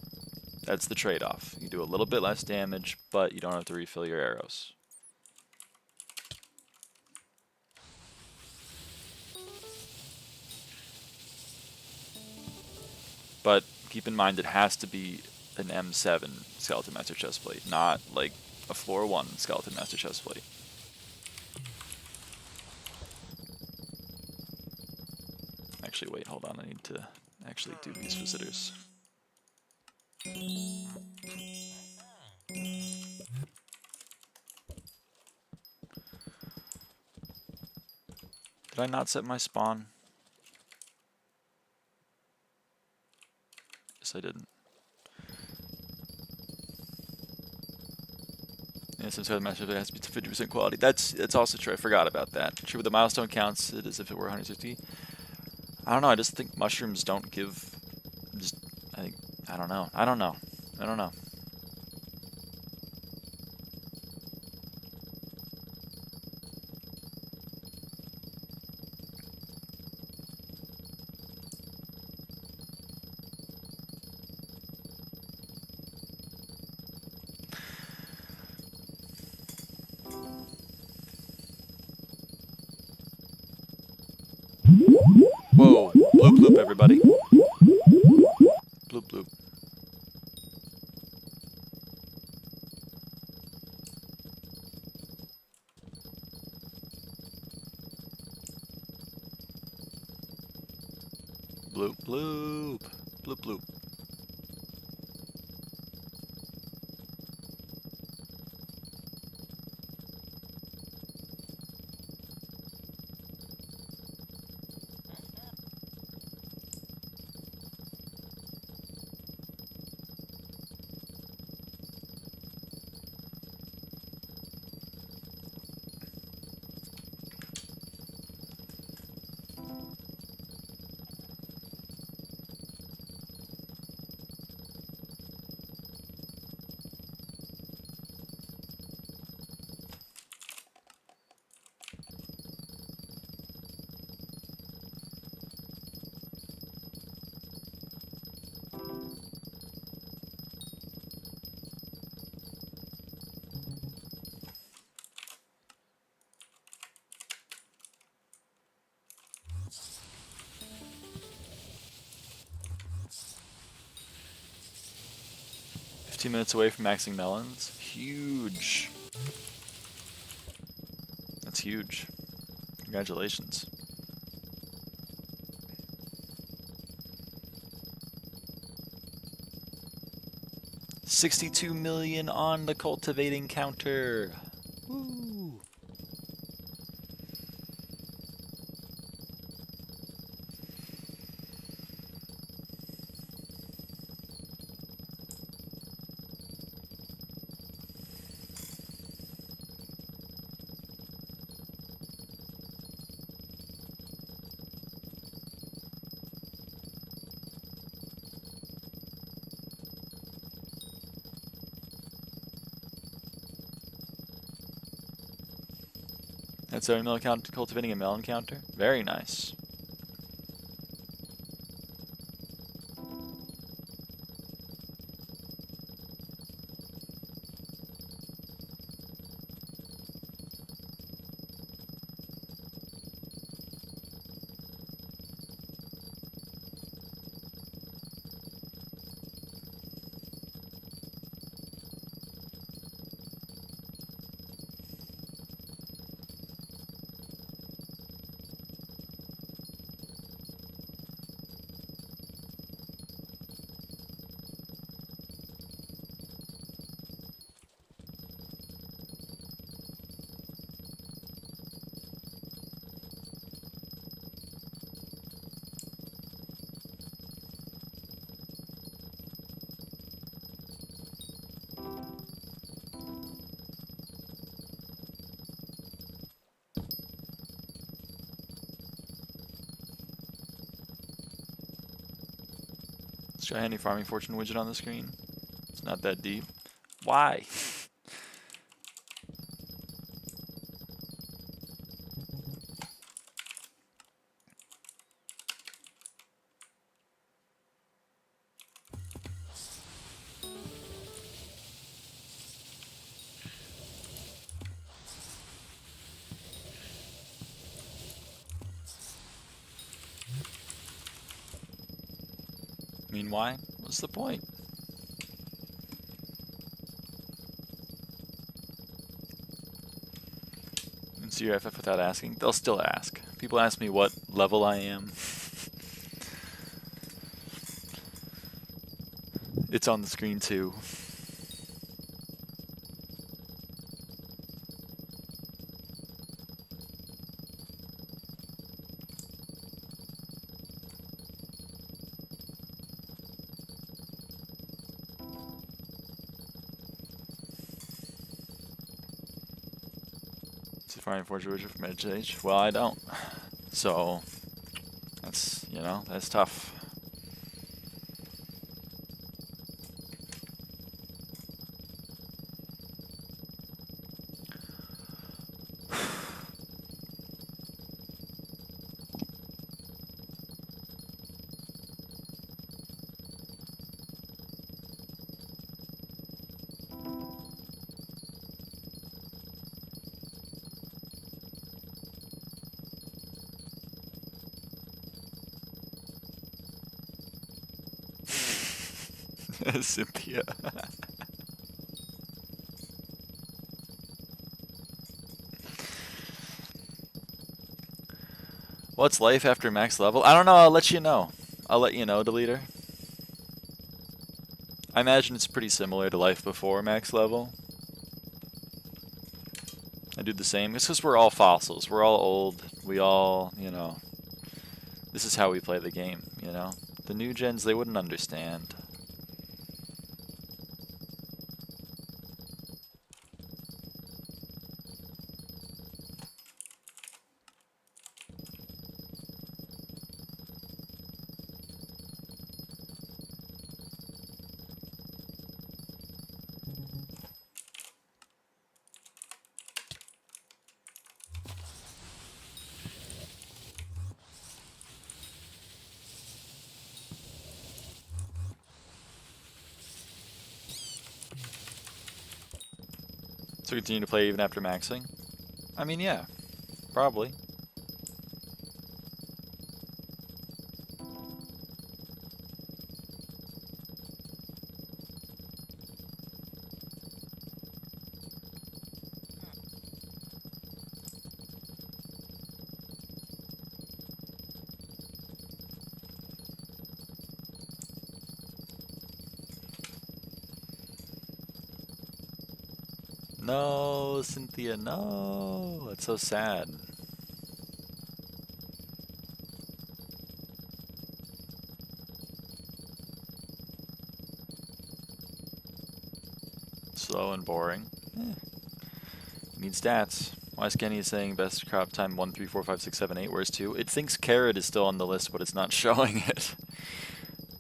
That's the trade-off. You do a little bit less damage, but you don't have to refill your arrows. But keep in mind it has to be an M7 Skeleton Master Chestplate, not like a floor 1 Skeleton Master Chestplate. Actually, wait, hold on. I need to actually do these visitors. Did I not set my spawn? Yes, I didn't. Yeah, since the master has to be 50% quality. That's also true. I forgot about that. True, but the milestone counts it as if it were 160. I don't know. I just think mushrooms don't give. I don't know. I don't know. Whoa, bloop bloop everybody. Bloop bloop. Bloop bloop. Bloop bloop. Minutes away from maxing melons. Huge. That's huge. Congratulations. $62 million on the cultivating counter. Woo. That's our mill count cultivating a melon counter. Very nice. SkyHanni farming fortune widget on the screen. It's not that deep. Why? Mean why? What's the point? You can see your FF without asking. They'll still ask. People ask me what level I am. It's on the screen too. Farming fortune widget from Edge to Age. Well, I don't. So that's, you know, that's tough. Cynthia. What's life after max level? I don't know, I'll let you know. I'll let you know, Deleter. I imagine it's pretty similar to life before max level. I do the same. It's because we're all fossils. We're all old. We all, you know, this is how we play the game, you know? The new gens, they wouldn't understand. So continue to play even after maxing? I mean, yeah, probably. No, Cynthia, no. That's so sad. Slow and boring. You need stats. Why is Kenny saying best crop time 1, 3, 4, 5, 6, 7, 8? Where's 2? It thinks carrot is still on the list, but it's not showing it.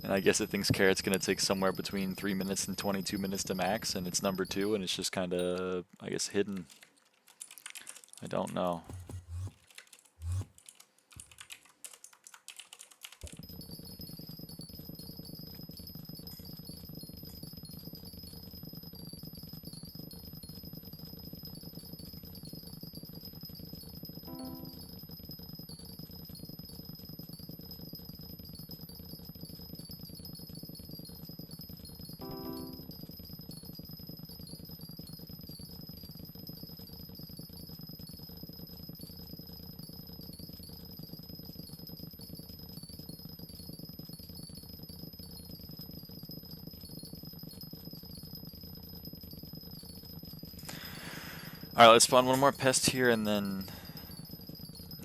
And I guess it thinks carrot's going to take somewhere between 3 minutes and 22 minutes to max, and it's number 2, and it's just kind of, I guess, hidden. I don't know. Alright, let's spawn one more pest here and then...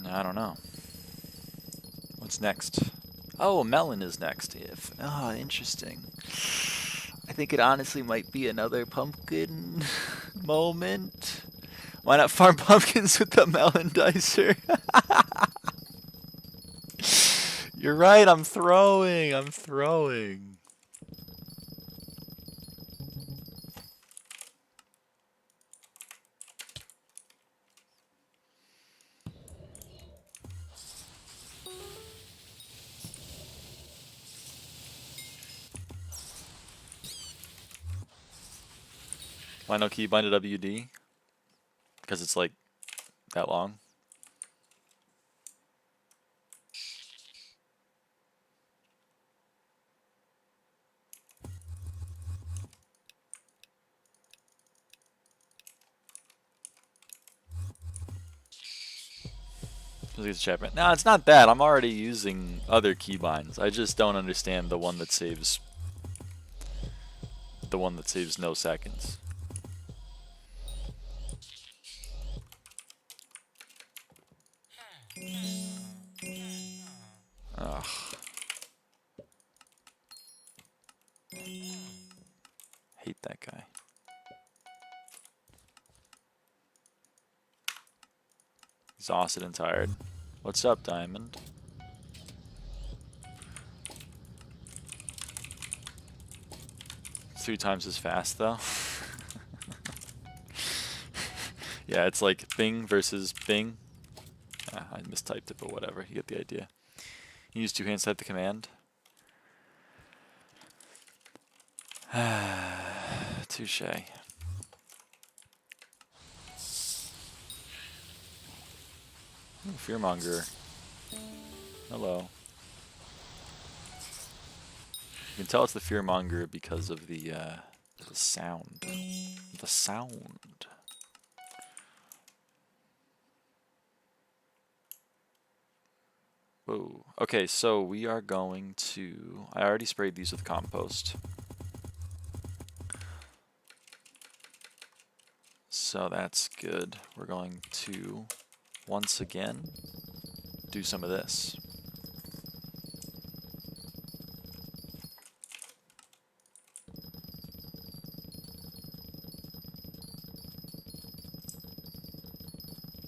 I don't know. What's next? Oh, melon is next. Oh, interesting. I think it honestly might be another pumpkin moment. Why not farm pumpkins with the melon dicer? You're right, I'm throwing. Why no keybind to WD? Because it's like that long. No, it's not that. I'm already using other keybinds. I just don't understand the one that saves no seconds. Ugh. Hate that guy. Exhausted and tired. What's up, Diamond? Three times as fast, though. Yeah, it's like Bing versus Bing. I mistyped it, but whatever. You get the idea. You use two hands to type the command. Touche. Ooh, Fearmonger. Hello. You can tell it's the Fearmonger because of the sound. The sound. Whoa. Okay, so we are going to... I already sprayed these with compost. So that's good. We're going to, once again, do some of this.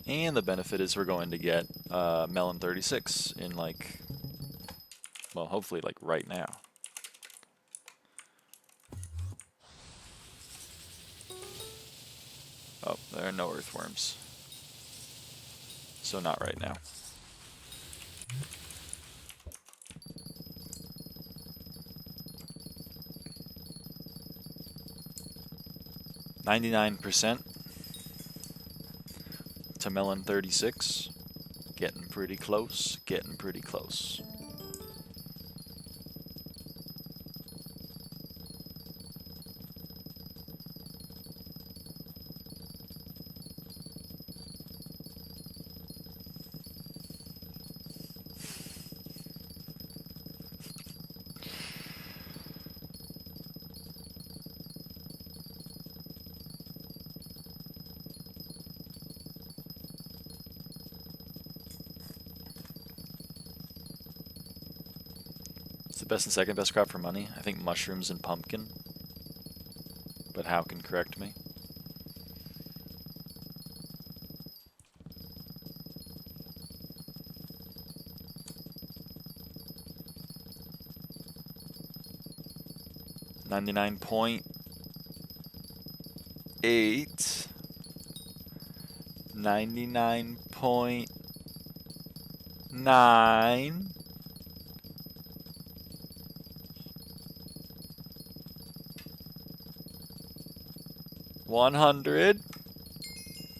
And the benefit is we're going to get Melon 36 in like, well, hopefully like right now. Oh, there are no earthworms. So not right now. %. To Melon 36. Getting pretty close, getting pretty close. Best and second best crop for money? I think mushrooms and pumpkin. But how can correct me? $99.8. 99.9. $100.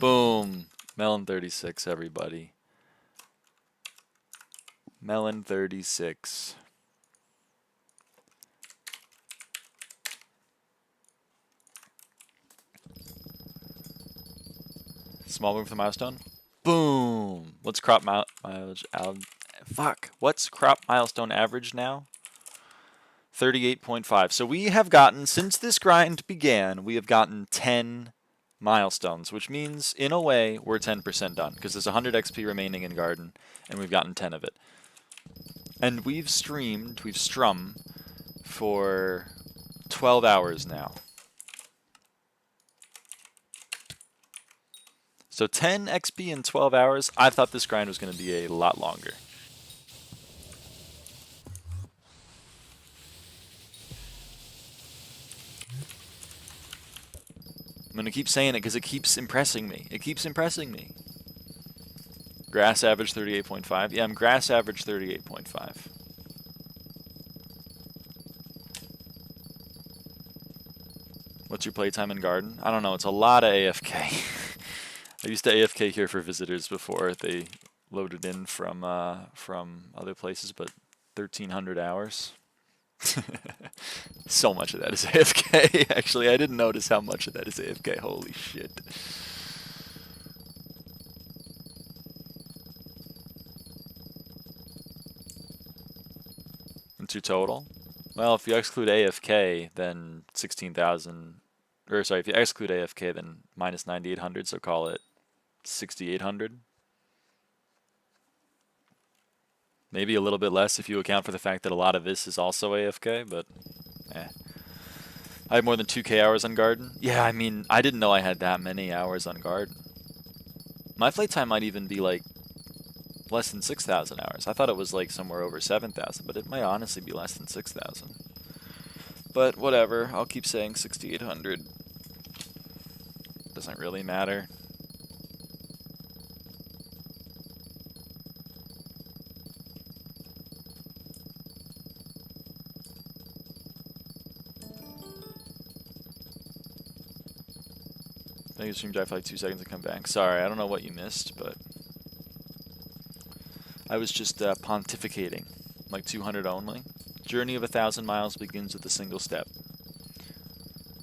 Boom. Melon 36, everybody. Melon 36. Small move for the milestone. Boom. What's crop mileage? What's crop milestone average now? 38.5. So we have gotten, since this grind began, we have gotten 10 milestones, which means, in a way, we're 10% done, because there's 100 XP remaining in Garden, and we've gotten 10 of it. And we've strummed for 12 hours now. So 10 XP in 12 hours, I thought this grind was going to be a lot longer. I'm going to keep saying it because it keeps impressing me. It keeps impressing me. Grass average 38.5. Yeah, I'm grass average 38.5. What's your playtime in Garden? I don't know. It's a lot of AFK. I used to AFK here for visitors before they loaded in from other places, but 1,300 hours. So much of that is AFK. Actually, I didn't notice how much of that is AFK. Holy shit. What's your total? Well, if you exclude AFK, then 16,000. Or sorry, if you exclude AFK, then minus 9,800. So call it 6,800. Maybe a little bit less if you account for the fact that a lot of this is also AFK, but eh. I have more than 2K hours on Garden. Yeah, I mean, I didn't know I had that many hours on Garden. My playtime might even be like less than 6,000 hours. I thought it was like somewhere over 7,000, but it might honestly be less than 6,000. But whatever, I'll keep saying 6,800. Doesn't really matter. I think stream drive for like 2 seconds and come back. Sorry, I don't know what you missed, but I was just pontificating. Like 200 only. Journey of 1,000 miles begins with a single step.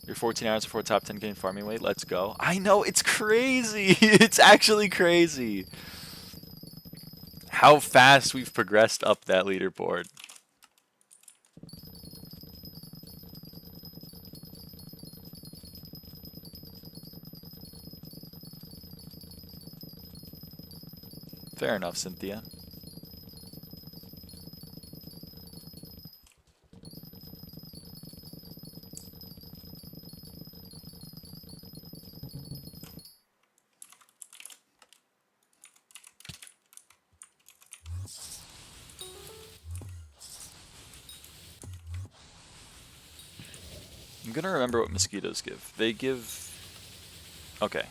You're 14 hours before top 10K farming weight. Let's go. I know, it's crazy. It's actually crazy. How fast we've progressed up that leaderboard. Fair enough, Cynthia. I'm gonna remember what mosquitoes give. They give... Okay.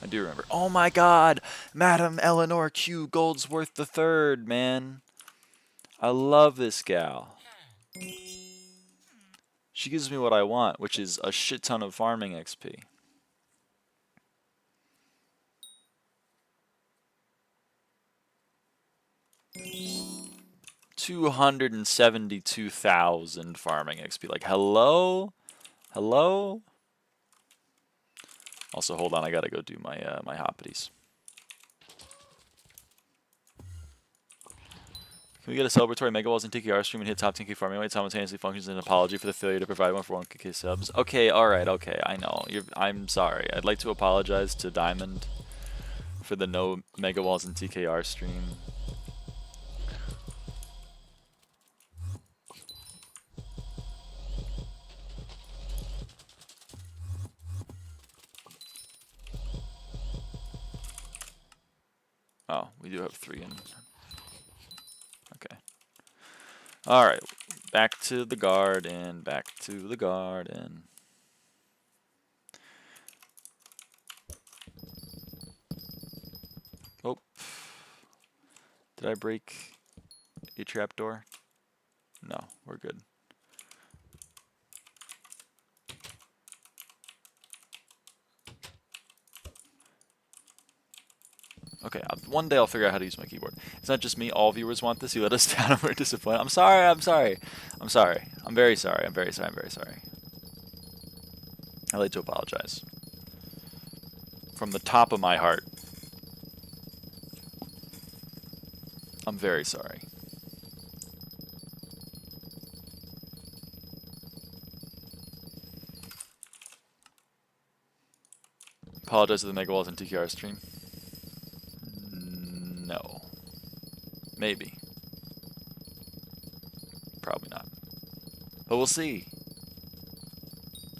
I do remember. Oh my god! Madam Eleanor Q. Goldsworth III, man. I love this gal. She gives me what I want, which is a shit ton of farming XP. $272,000 farming XP. Like, hello? Hello? Also, hold on, I gotta go do my my hoppities. Can we get a celebratory Mega Walls and TKR stream and hit top 10K farming weight simultaneously functions as an apology for the failure to provide one for 1K subs? Okay, alright, okay, I know. I'm sorry. I'd like to apologize to Diamond for the no Mega Walls and TKR stream. Oh, we do have 3 in. Okay. Alright, back to the garden, back to the garden. Oh. Did I break a trapdoor? No, we're good. Okay, one day I'll figure out how to use my keyboard. It's not just me, all viewers want this. You let us down and we're disappointed. I'm sorry, I'm sorry. I'm sorry. I'm very sorry. I'm very sorry. I'm very sorry. I'd like to apologize. From the top of my heart. I'm very sorry. Apologize to the Mega Walls and TKR stream. No. Maybe. Probably not. But we'll see.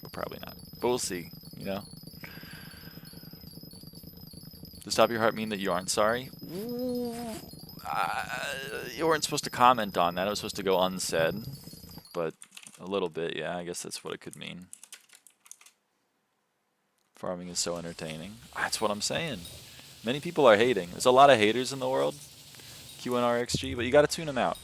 Well, probably not. But we'll see, you know? Does Stop Your Heart mean that you aren't sorry? Ooh, you weren't supposed to comment on that. It was supposed to go unsaid. But a little bit, yeah, I guess that's what it could mean. Farming is so entertaining. That's what I'm saying. Many people are hating. There's a lot of haters in the world. QNRXG, but you gotta tune them out.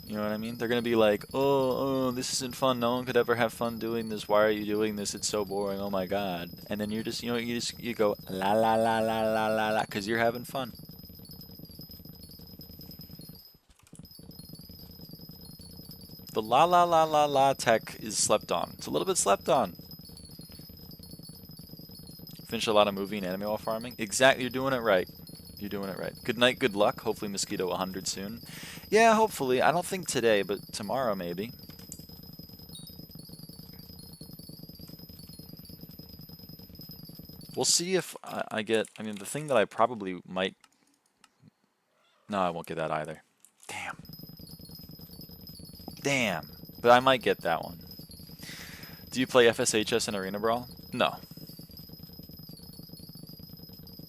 You know what I mean? They're gonna be like, oh, this isn't fun. No one could ever have fun doing this. Why are you doing this? It's so boring. Oh my god. And then you're just, you know, you go la la la la la la la, because you're having fun. The la la la la la tech is slept on. It's a little bit slept on. Finish a lot of movie and anime while farming. Exactly, you're doing it right. You're doing it right. Good night, good luck. Hopefully Mosquito 100 soon. Yeah, hopefully. I don't think today, but tomorrow maybe. We'll see if I get... I mean, the thing that I probably might... No, I won't get that either. Damn. Damn. But I might get that one. Do you play FSHS and Arena Brawl? No.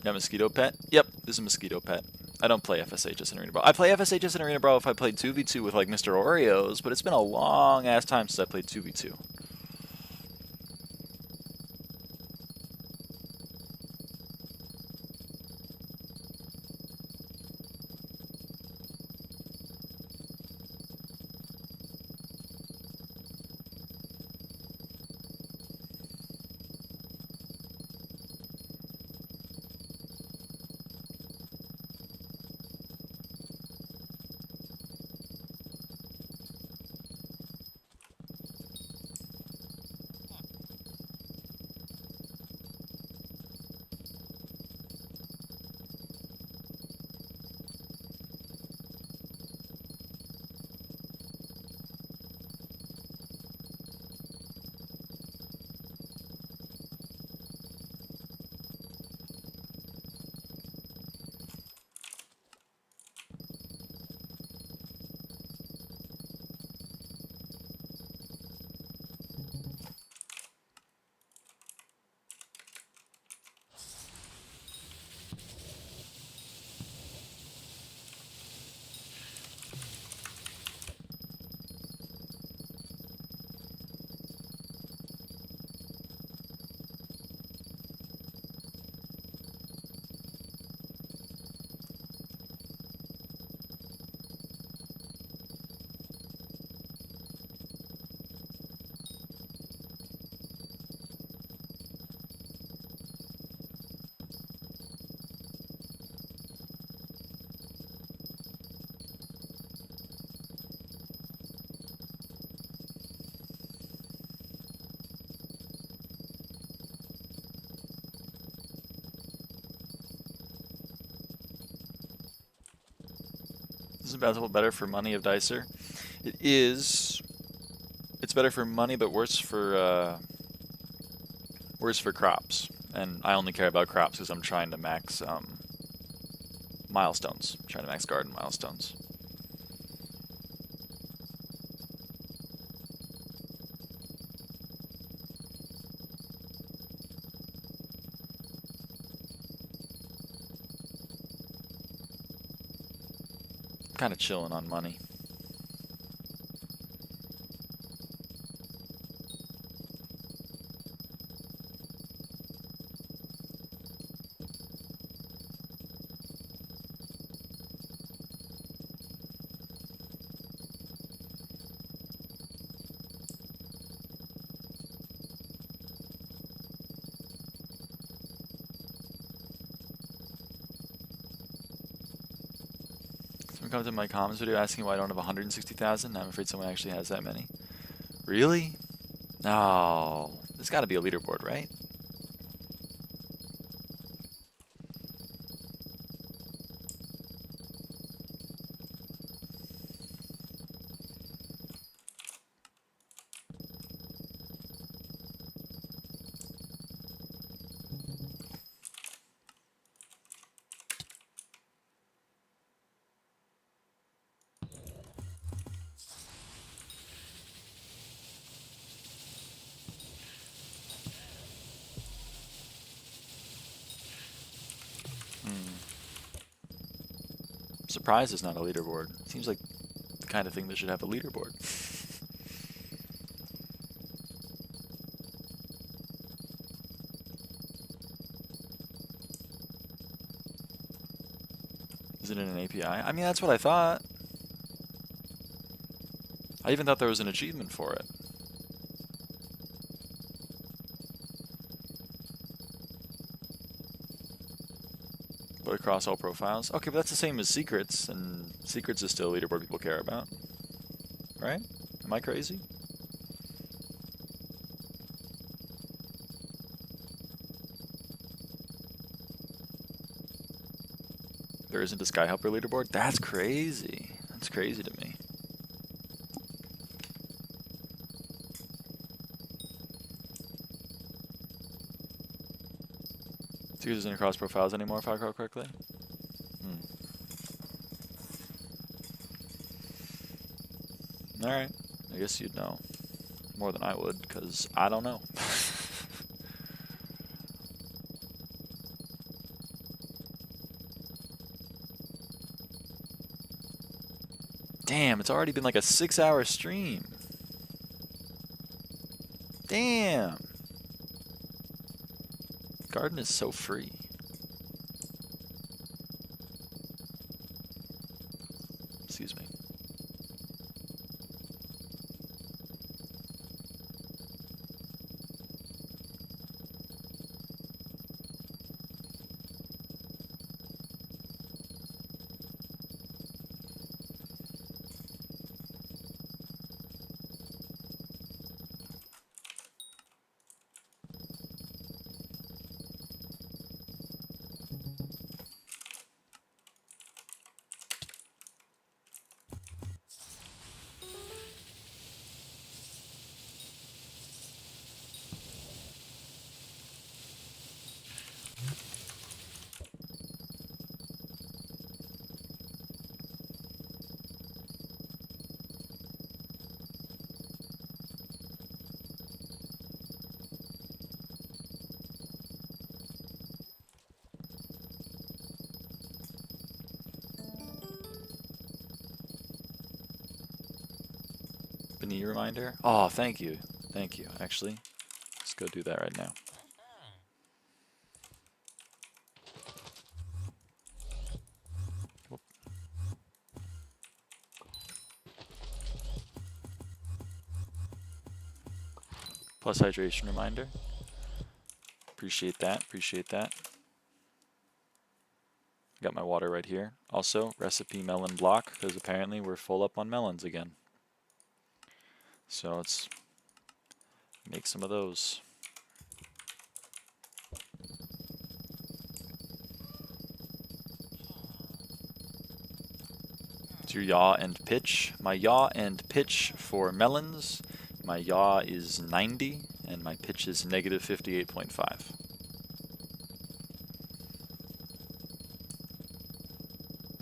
That Mosquito Pet? Yep, this is a Mosquito Pet. I don't play FSHS and Arena Brawl. I play FSHS and Arena Brawl if I played 2v2 with like Mr. Oreos, but it's been a long ass time since I played 2v2. Isn't basketball better for money of Dicer? It is. It's better for money, but worse for crops. And I only care about crops because I'm trying to max milestones. I'm trying to max garden milestones. Kind of chilling on money. Someone comes in my comments video asking why I don't have 160,000. I'm afraid someone actually has that many. Really? No. There's got to be a leaderboard, right? surprised it's not a leaderboard. Seems like the kind of thing that should have a leaderboard. Is it in an API? I mean, that's what I thought. I even thought there was an achievement for it. But across all profiles? Okay, but that's the same as secrets, and secrets is still a leaderboard people care about. Right? Am I crazy? There isn't a SkyHelper leaderboard? That's crazy. That's crazy to me. Secrets isn't across profiles anymore, if I recall correctly. Alright, I guess you'd know more than I would, because I don't know. Damn, it's already been like a 6-hour stream. Damn. Garden is so free. Excuse me. Knee reminder? Oh, thank you. Thank you, actually. Let's go do that right now. Whoop. Plus hydration reminder. Appreciate that, appreciate that. Got my water right here. Also, recipe melon block, because apparently we're full up on melons again. So let's make some of those. It's your yaw and pitch. My yaw and pitch for melons, my yaw is 90 and my pitch is negative 58.5.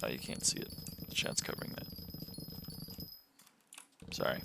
Oh, you can't see it. The chat's covering that. Sorry.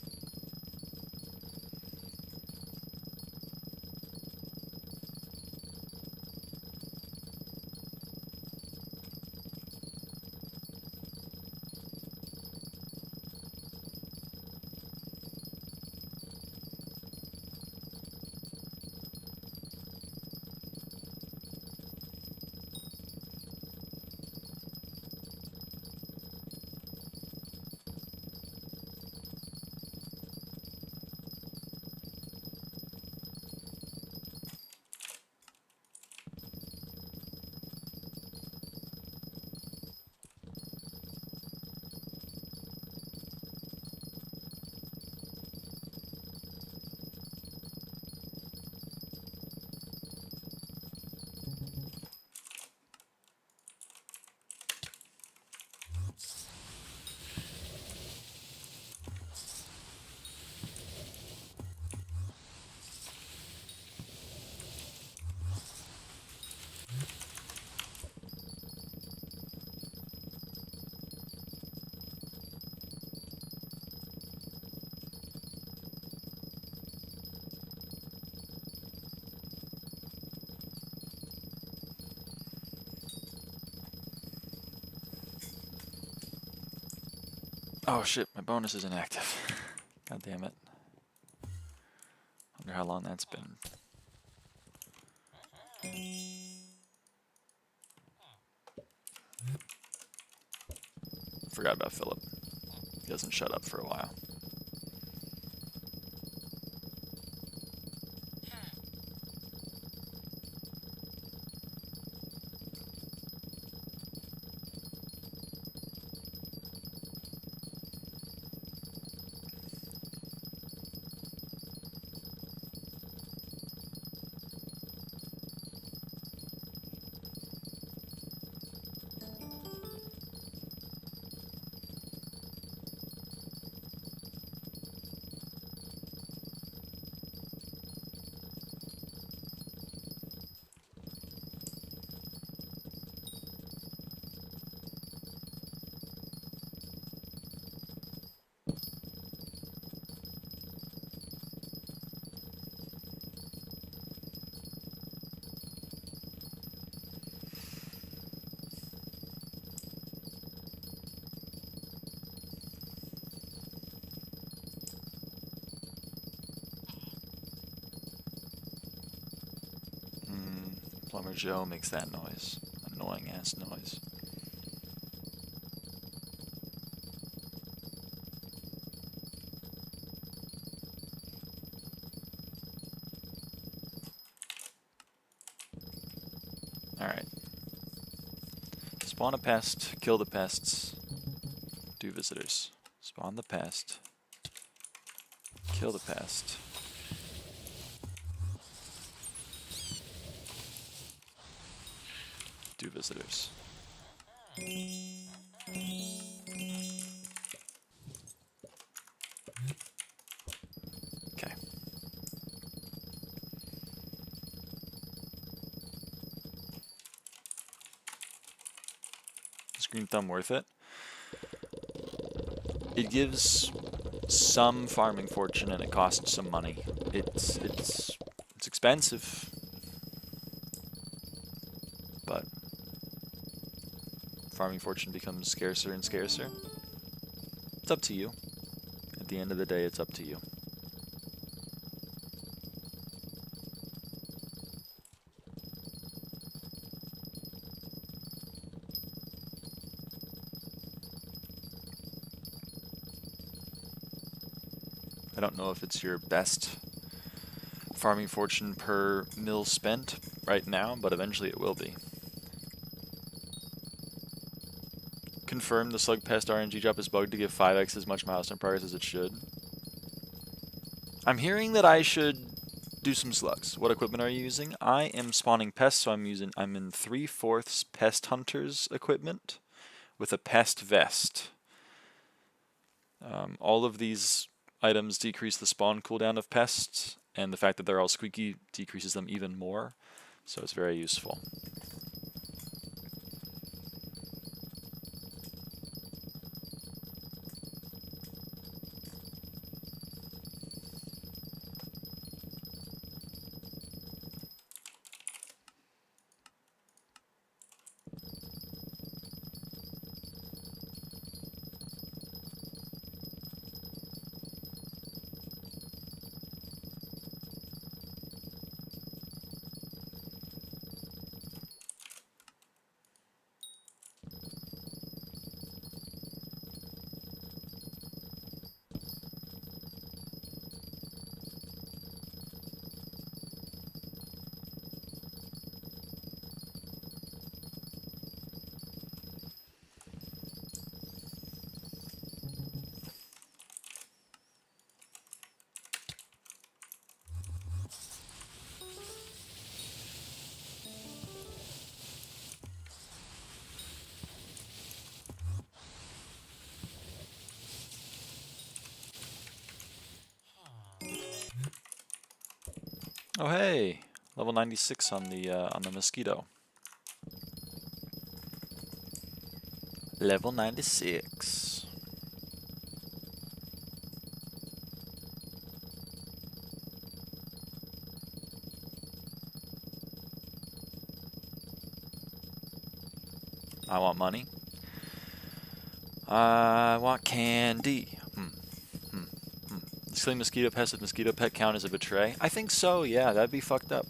Oh shit, my bonus is inactive. God damn it. Wonder how long that's been. Forgot about Philip. He doesn't shut up for a while. Plumber Joe makes that noise. Annoying ass noise. Alright. Spawn a pest, kill the pests, do visitors. Spawn the pest, kill the pest. Do visitors. Okay. Is Green Thumb worth it? It gives some farming fortune and it costs some money. It's expensive, but farming fortune becomes scarcer and scarcer. It's up to you. At the end of the day, it's up to you. I don't know if it's your best farming fortune per mil spent right now, but eventually it will be. Confirm the slug pest RNG drop is bugged to give 5x as much milestone progress as it should. I'm hearing that I should do some slugs. What equipment are you using? I am spawning pests, so I'm in 3/4 pest hunters equipment with a pest vest. All of these items decrease the spawn cooldown of pests, and the fact that they're all squeaky decreases them even more, so it's very useful. Oh hey, level 96 on the mosquito. Level 96. I want money. I want candy. Killing mosquito pests with mosquito pet count as a betray? I think so, yeah, that'd be fucked up.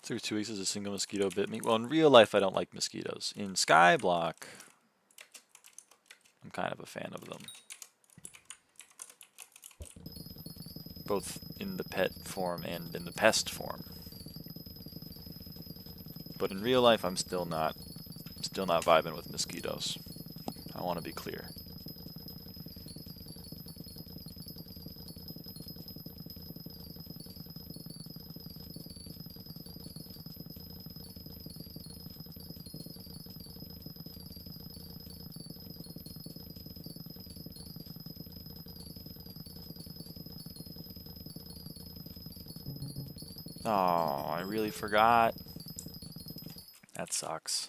Through 2 weeks as a single mosquito bit me. Well, in real life, I don't like mosquitoes. In SkyBlock, I'm kind of a fan of them. Both in the pet form and in the pest form. But in real life, I'm still not vibing with mosquitoes. I want to be clear. Oh, I really forgot. That sucks.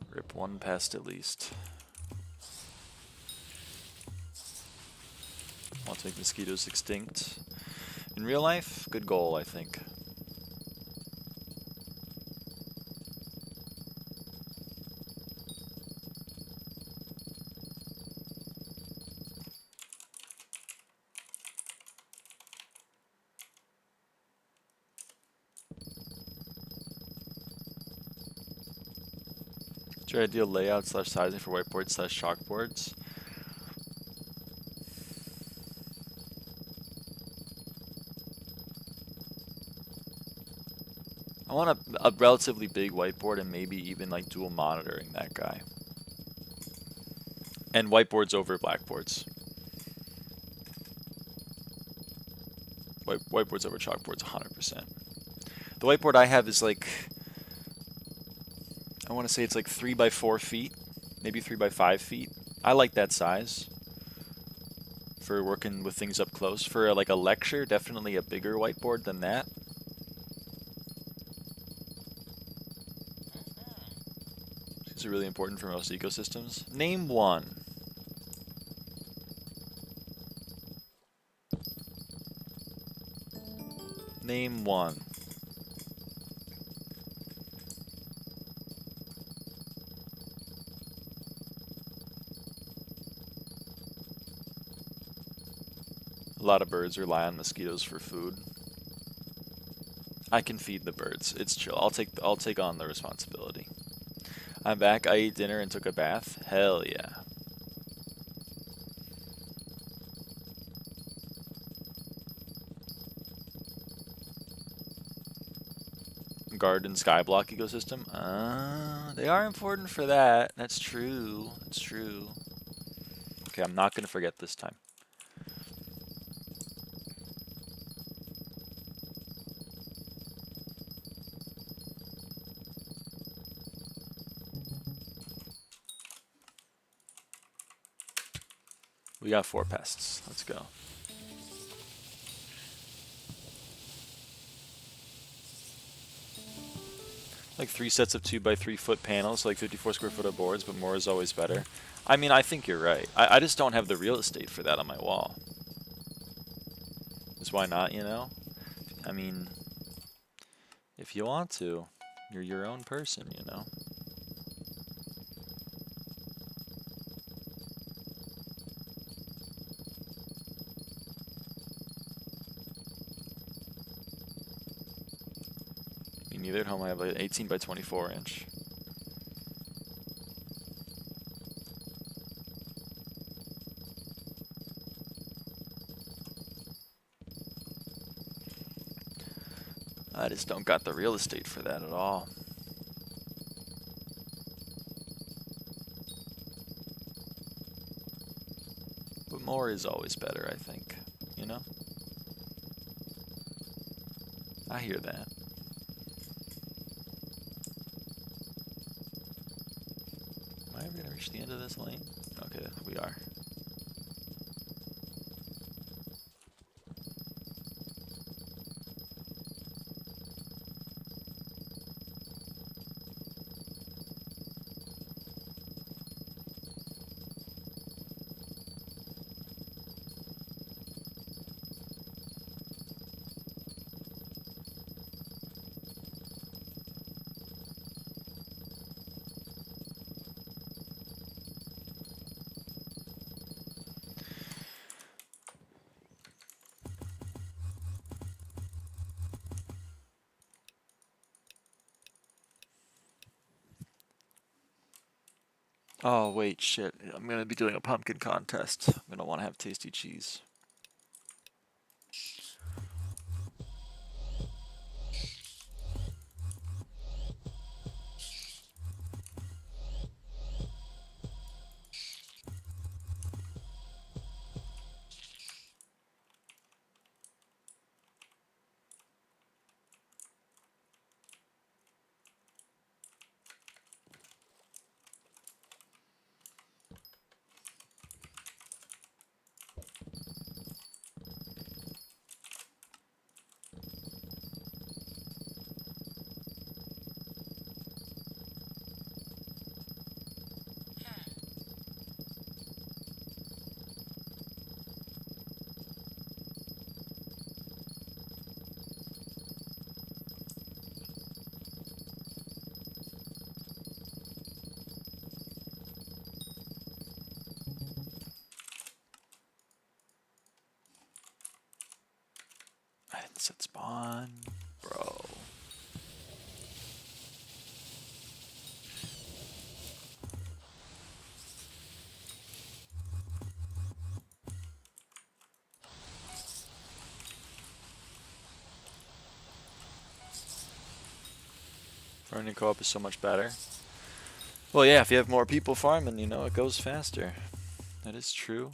Rip one pest at least. Want to make mosquitoes extinct. In real life, good goal, I think. What's your ideal layout / sizing for whiteboards / chalkboards? I want a relatively big whiteboard and maybe even like dual monitoring that guy. And whiteboards over blackboards. Whiteboards over chalkboards 100%. The whiteboard I have is like, I want to say it's like 3 by 4 feet, maybe 3 by 5 feet. I like that size for working with things up close. For like a lecture, definitely a bigger whiteboard than that. These are really important for most ecosystems. Name one. Name one. A lot of birds rely on mosquitoes for food. I can feed the birds. It's chill. I'll take on the responsibility. I'm back. I ate dinner and took a bath. Hell yeah. Garden SkyBlock ecosystem. They are important for that. That's true. That's true. Okay, I'm not going to forget this time. We got 4 pests. Let's go. Like 3 sets of 2 by 3 foot panels, like 54 square foot of boards, but more is always better. I mean, I think you're right. I just don't have the real estate for that on my wall. Just why not, you know? I mean, if you want to, you're your own person, you know? Neither at home. I have like an 18 by 24 inch. I just don't got the real estate for that at all. But more is always better, I think. You know? I hear that. Am I ever going to reach the end of this lane? Okay, we are. Oh, wait, shit. I'm going to be doing a pumpkin contest. I'm going to want to have tasty cheese. I didn't set spawn. Bro. Farming co-op is so much better. Well, yeah, if you have more people farming, you know, it goes faster. That is true.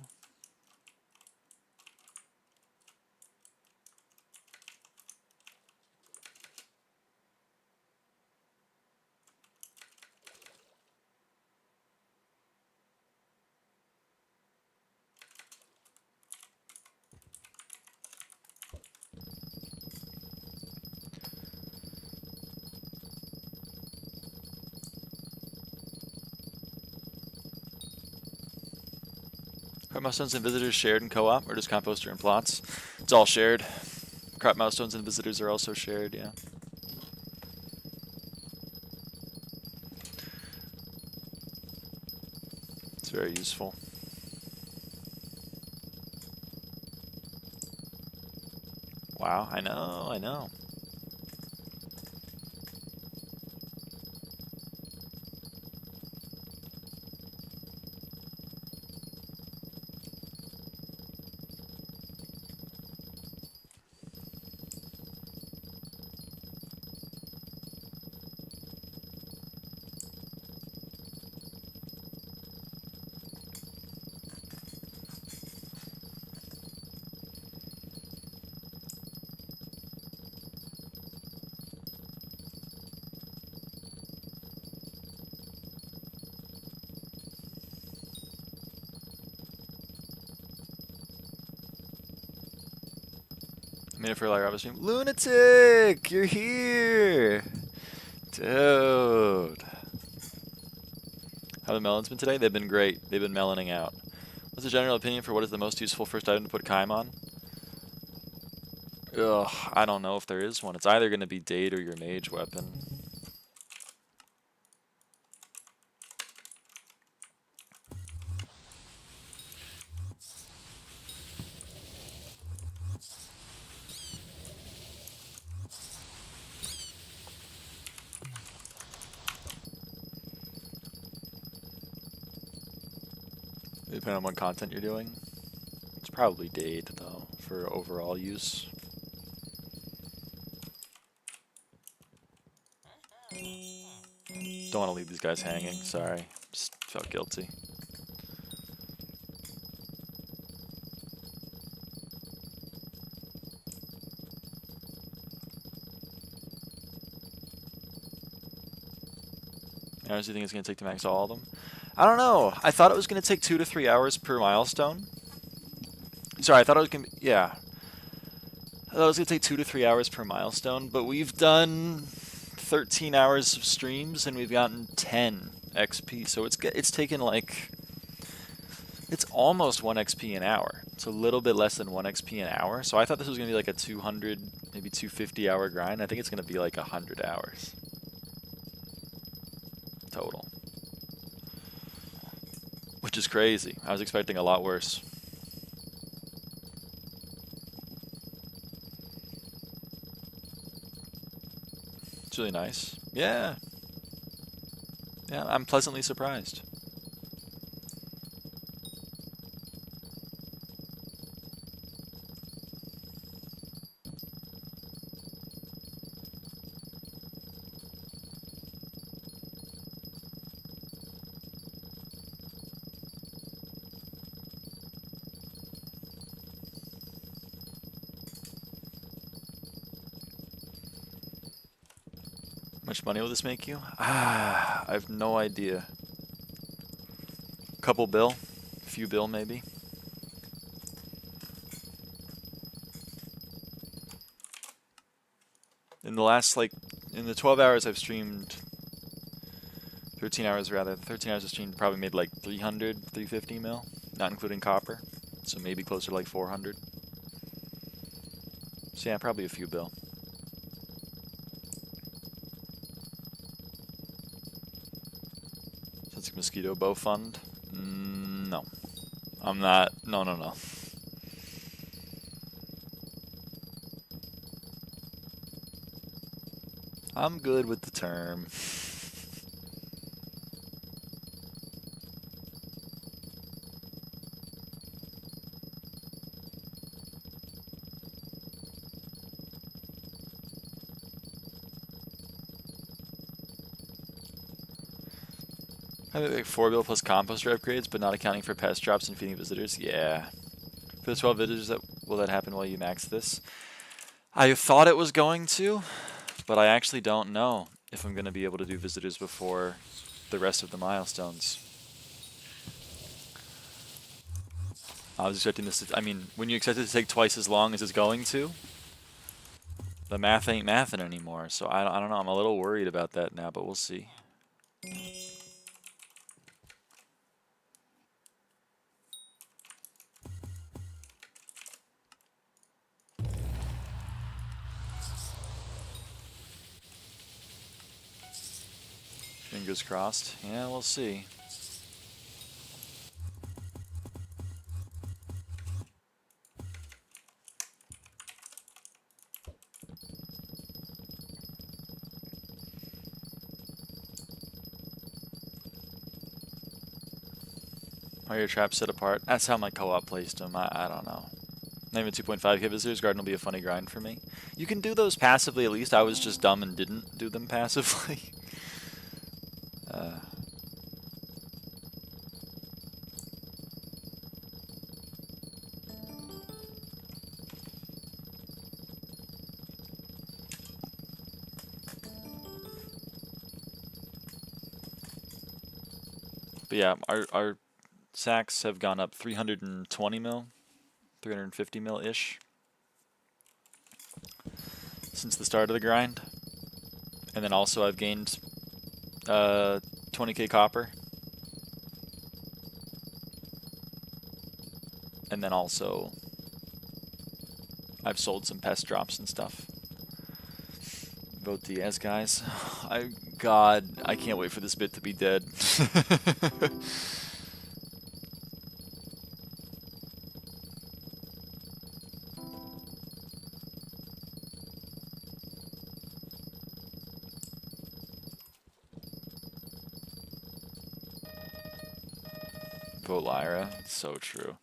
Crop milestones and visitors shared in co-op, or just composter and plots? It's all shared. Crop milestones and visitors are also shared, yeah. It's very useful. Wow, I know, I know. I made it for a lyraava stream. Lunatic! You're here! Dude. How have the melons been today? They've been great. They've been meloning out. What's the general opinion for what is the most useful first item to put Kime on? Ugh, I don't know if there is one. It's either going to be Date or your mage weapon. Depending on what content you're doing. It's probably Date, though, for overall use. Don't want to leave these guys hanging, sorry. Just felt guilty. hours do you think it's going to take to max all of them? I don't know. I thought it was going to take 2 to 3 hours per milestone. Sorry, I thought it was going to be, yeah. I thought it was going to take 2 to 3 hours per milestone, but we've done 13 hours of streams and we've gotten 10 XP. So it's taken like, it's almost 1 XP an hour. It's a little bit less than 1 XP an hour. So I thought this was going to be like a 200, maybe 250 hour grind. I think it's going to be like 100 hours total. Which is crazy. I was expecting a lot worse. It's really nice. Yeah. Yeah, I'm pleasantly surprised. How much money will this make you? I have no idea. Couple bill? A few bill maybe? In the last, like, in the 12 hours I've streamed, 13 hours rather, 13 hours I've streamed probably made like 300, 350 mil, not including copper. So maybe closer to like 400. So yeah, probably a few bill. That's a mosquito bow fund. No. I'm not. No. I'm good with the term. I mean, like 4 bill plus composter upgrades, but not accounting for pest drops and feeding visitors. Yeah. For the 12 visitors, will that happen while you max this? I thought it was going to, but I actually don't know if I'm going to be able to do visitors before the rest of the milestones. I was expecting this to, I mean, when you expect it to take twice as long as it's going to, the math ain't mathin' anymore. So I don't know. I'm a little worried about that now, but we'll see. Fingers crossed. Yeah, we'll see. Are your traps set apart? That's how my co-op placed them. I don't know. Not even 2.5k visitors. Garden will be a funny grind for me. You can do those passively at least. I was just dumb and didn't do them passively. But yeah, our sacks have gone up 320 mil, 350 mil-ish since the start of the grind. And then also I've gained 20k copper. And then also I've sold some pest drops and stuff. Vote Diaz, guys. God, I can't wait for this bit to be dead. Vote Lyra. So true.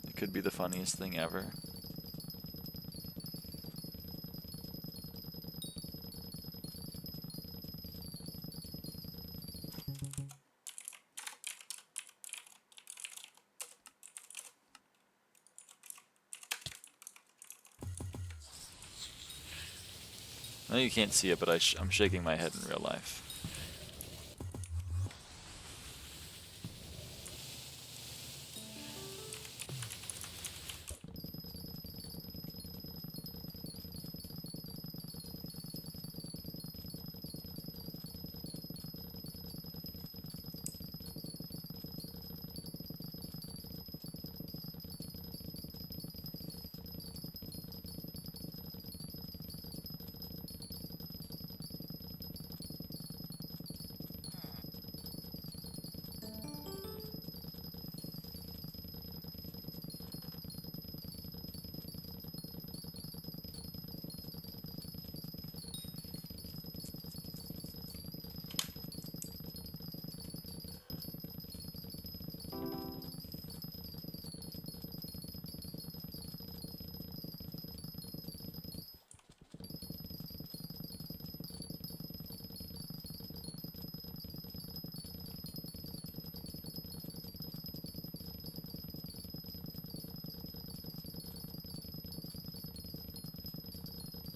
It could be the funniest thing ever. I know you can't see it, but I'm shaking my head in real life.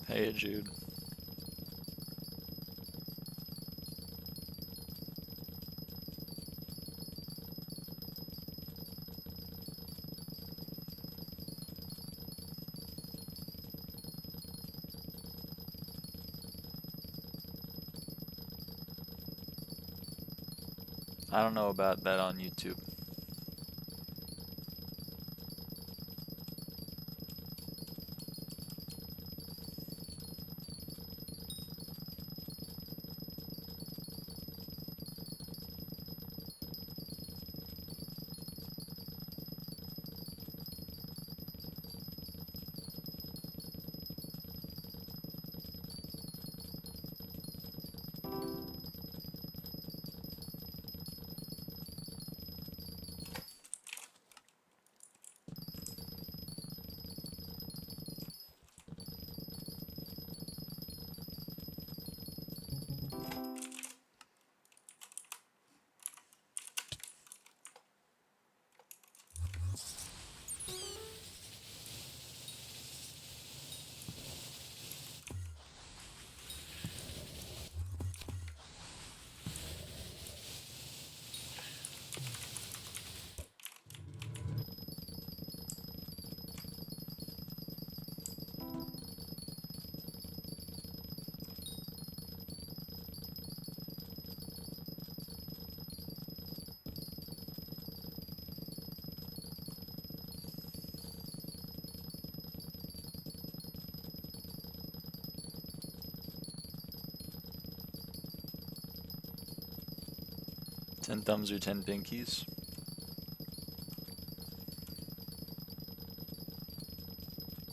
Hey, Jude. I don't know about that on YouTube. Ten thumbs or 10 pinkies?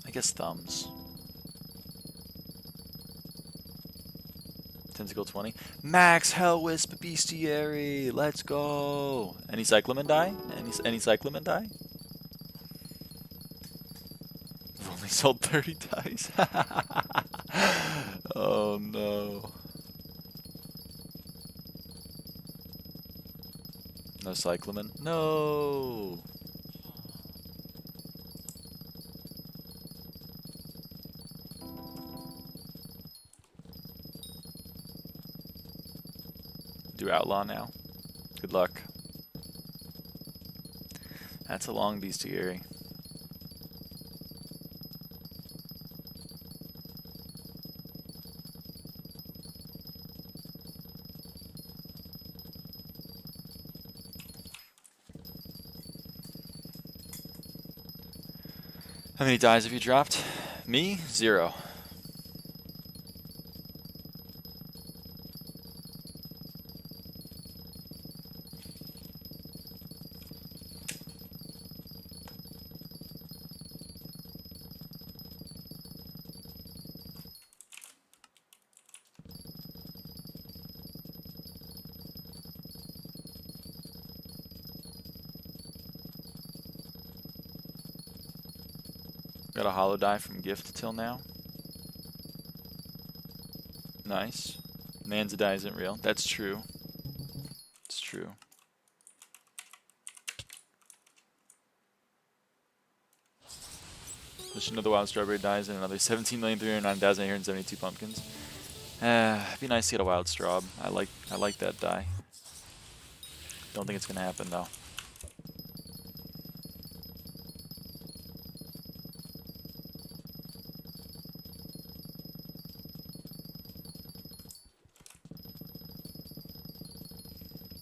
I guess thumbs. Tentacle 20. Max Hellwisp Bestiary! Let's go! Any Cyclamen die? Any Cyclamen die? I've only sold 30 dice. Oh no. No Cyclamen? No! Do Outlaw now. Good luck. That's a long bestiary. How many dies have you dropped? Me? 0. Got a hollow die from gift till now. Nice. Man's die isn't real. That's true. It's true. Legend of the Wild Strawberry dies and another 17,309,872 pumpkins. It'd be nice to get a wild straw. I like that die. Don't think it's gonna happen though.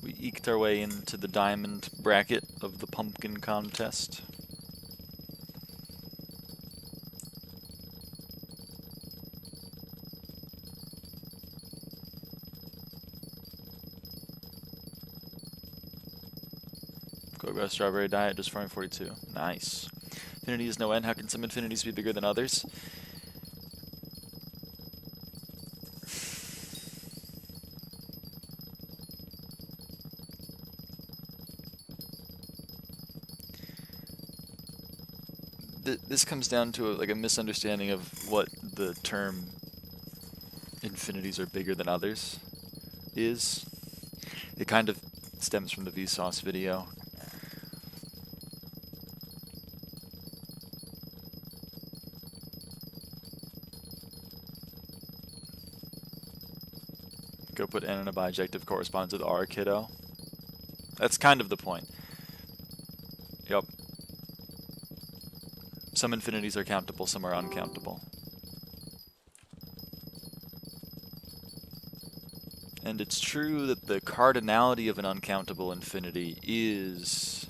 We eked our way into the diamond bracket of the pumpkin contest. Go strawberry diet, just farming 42. Nice. Infinity is no end. How can some infinities be bigger than others? This comes down to like a misunderstanding of what the term infinities are bigger than others is. It kind of stems from the Vsauce video. Go put N in a bijective corresponds with R, kiddo. That's kind of the point. Yep. Some infinities are countable, some are uncountable. And it's true that the cardinality of an uncountable infinity is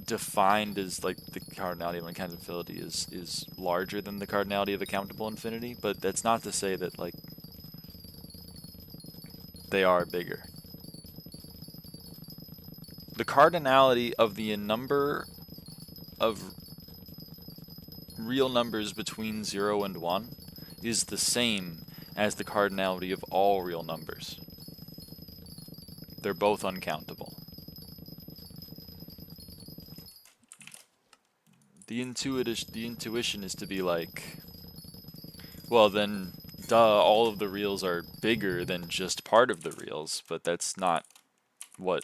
defined as like the cardinality of uncountability is larger than the cardinality of a countable infinity, but that's not to say that like they are bigger. The cardinality of the number of real numbers between 0 and 1 is the same as the cardinality of all real numbers. They're both uncountable. The intuition is to be like, well then, duh, all of the reals are bigger than just part of the reals, but that's not what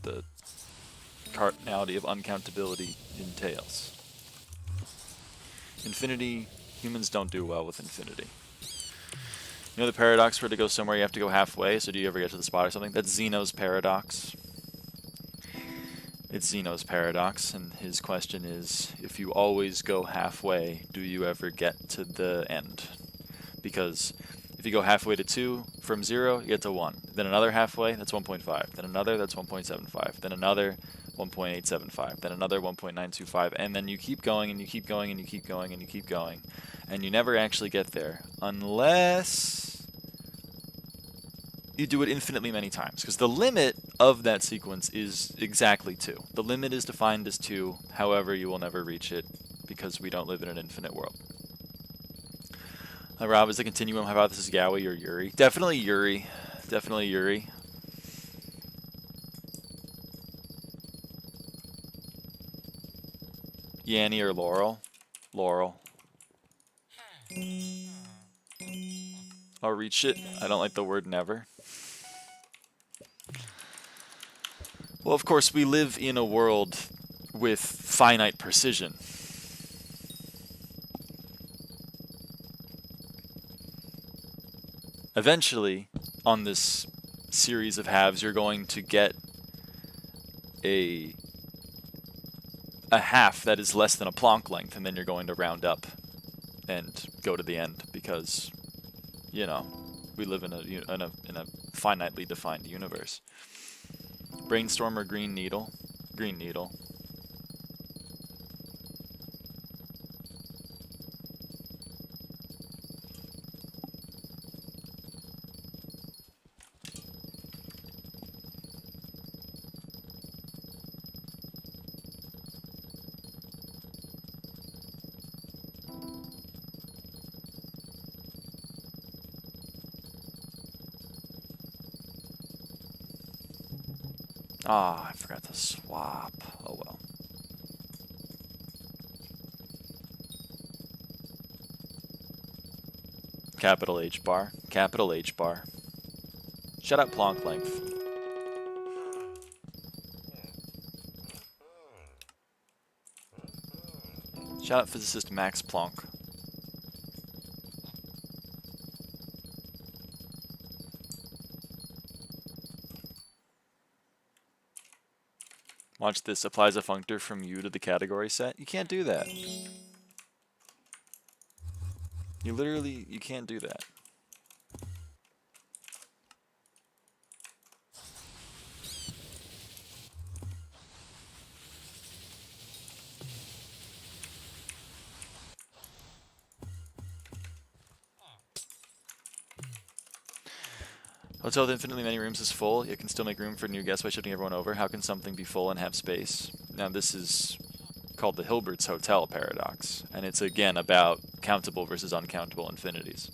the cardinality of uncountability entails. Infinity, humans don't do well with infinity. You know the paradox where to go somewhere you have to go halfway, so do you ever get to the spot or something? That's Zeno's paradox. It's Zeno's paradox, and his question is, if you always go halfway, do you ever get to the end? Because if you go halfway to 2, from 0, you get to 1. Then another halfway, that's 1.5. Then another, that's 1.75. Then another, 1.875. Then another, 1.925. And then you keep going, and you keep going, and you keep going, and you keep going. And you never actually get there, unless you do it infinitely many times. Because the limit of that sequence is exactly 2. The limit is defined as 2, however you will never reach it, because we don't live in an infinite world. Rob, is the continuum hypothesis Yowie or Yuri? Definitely Yuri. Definitely Yuri. Yanni or Laurel? Laurel. I'll reach it. I don't like the word never. Well, of course, we live in a world with finite precision. Eventually, on this series of halves, you're going to get a half that is less than a Planck length, and then you're going to round up and go to the end because, you know, we live in a finitely defined universe. Brainstorm or green needle? Green needle. Ah, I forgot to swap. Oh well. Capital H bar. Capital H bar. Shut up, Planck length. Shout out physicist Max Planck. Watch this. Applies a functor from U to the category set. You can't do that. You can't do that. Hotel with infinitely many rooms is full. It can still make room for new guests by shifting everyone over. How can something be full and have space? Now this is called the Hilbert's Hotel paradox, and it's again about countable versus uncountable infinities.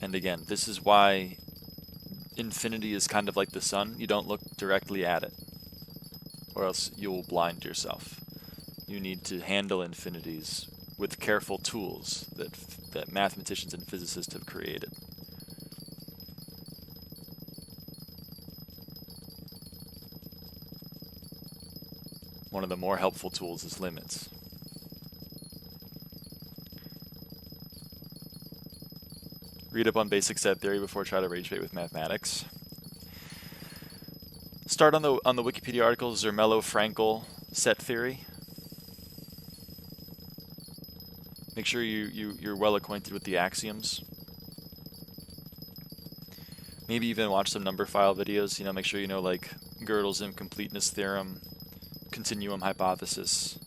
And again, this is why infinity is kind of like the sun. You don't look directly at it, or else you'll blind yourself. You need to handle infinities with careful tools that mathematicians and physicists have created. One of the more helpful tools is limits. Read up on basic set theory before trying to rage bait with mathematics. Start on the Wikipedia article Zermelo-Frankel set theory. Make sure you're well acquainted with the axioms. Maybe even watch some number file videos. You know, make sure you know like Gödel's incompleteness theorem, continuum hypothesis.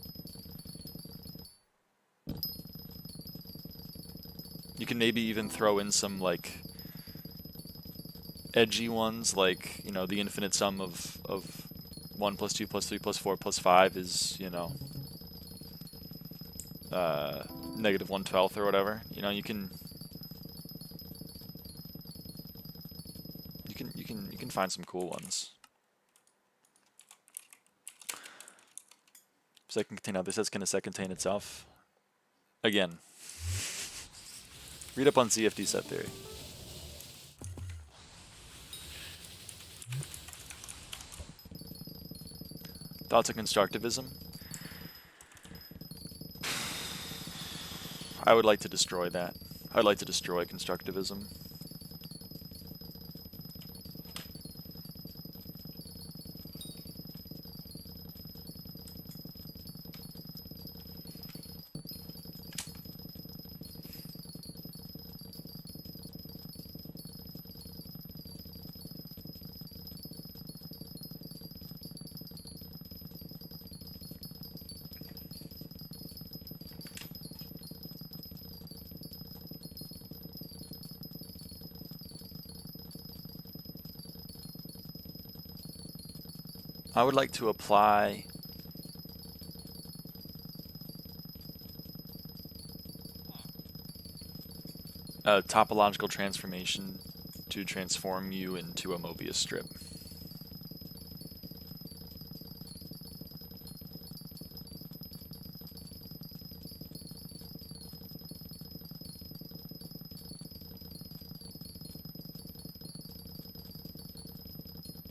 You can maybe even throw in some like edgy ones, like, you know, the infinite sum of 1 plus 2 plus 3 plus 4 plus 5 is, you know, negative 1/12 or whatever. You know, you can find some cool ones. Set can contain other sets. Can a set contain itself? Again, read up on CFD set theory. Thoughts of constructivism? I would like to destroy that. I'd like to destroy constructivism. I would like to apply a topological transformation to transform you into a Mobius strip.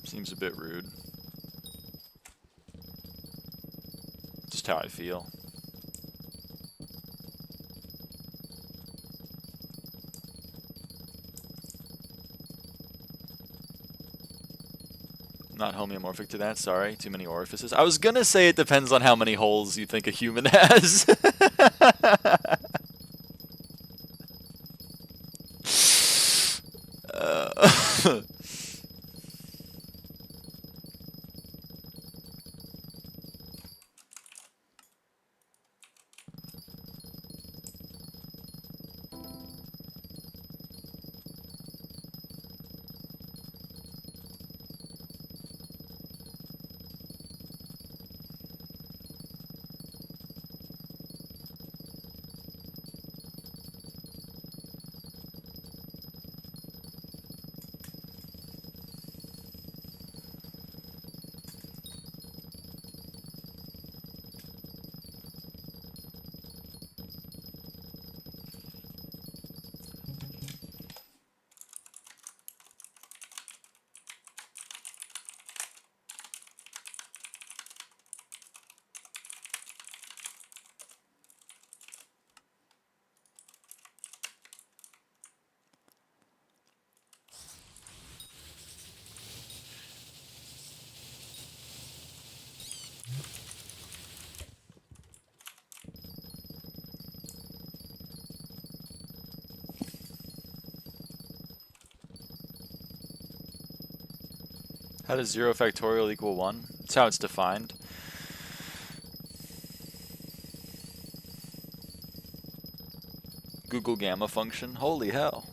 Seems a bit rude. Just how I feel. Not homeomorphic to that, sorry. Too many orifices. I was gonna say it depends on how many holes you think a human has. How does 0 factorial equal 1? That's how it's defined. Google gamma function. Holy hell.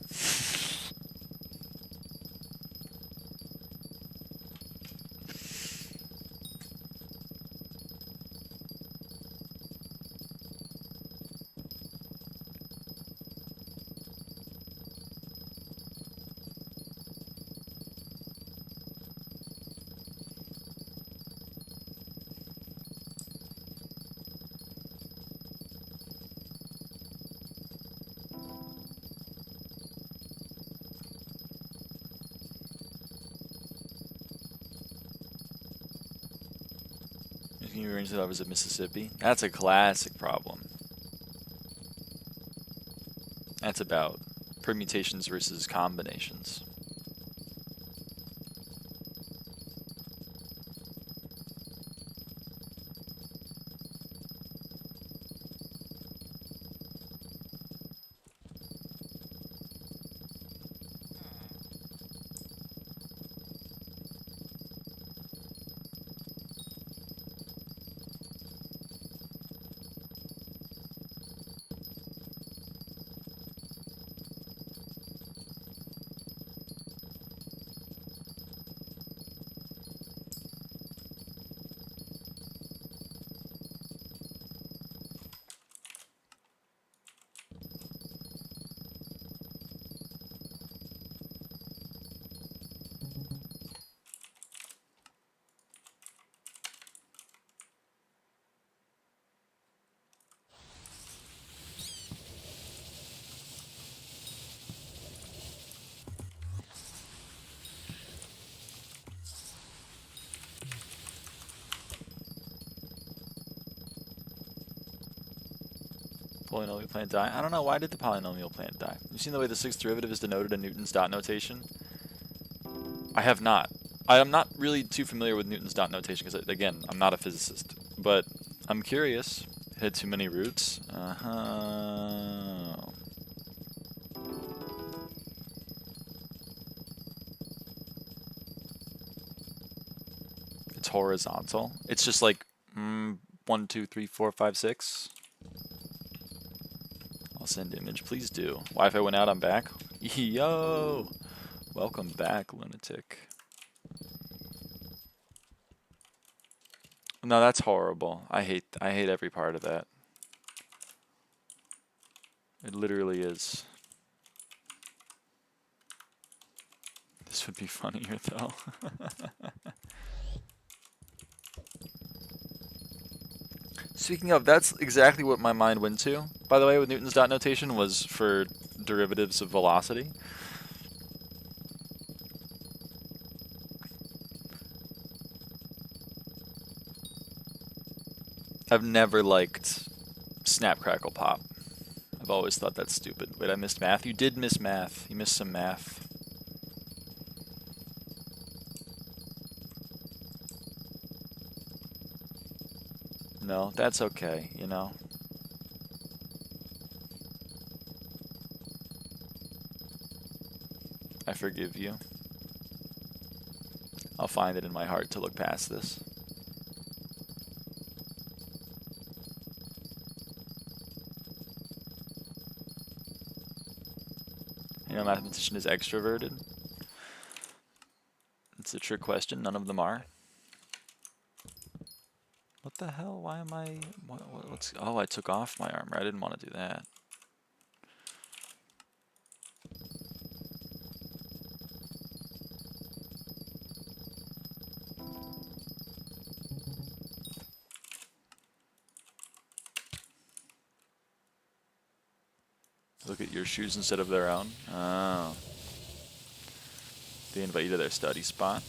Can you arrange the levers of Mississippi? That's a classic problem. That's about permutations versus combinations. Polynomial plant die? I don't know, why did the polynomial plant die? You've seen the way the sixth derivative is denoted in Newton's dot notation? I have not. I am not really too familiar with Newton's dot notation because, again, I'm not a physicist. But I'm curious. It had too many roots? It's horizontal. It's just like 1, 2, 3, 4, 5, 6. Send image, please do. Wi-Fi went out, I'm back. Yo! Welcome back, lunatic. No, that's horrible. I hate every part of that. It literally is. This would be funnier though. Speaking of, that's exactly what my mind went to, by the way, with Newton's dot notation, was for derivatives of velocity. I've never liked snap, crackle, pop. I've always thought that's stupid. Wait, I missed math? You did miss math. You missed some math. No, that's okay, you know. I forgive you. I'll find it in my heart to look past this. You know, a mathematician is extroverted. It's a trick question. None of them are. What the hell? Why am I... What's... Oh, I took off my armor. I didn't want to do that. Look at your shoes instead of their own. Oh. They invite you to their study spot.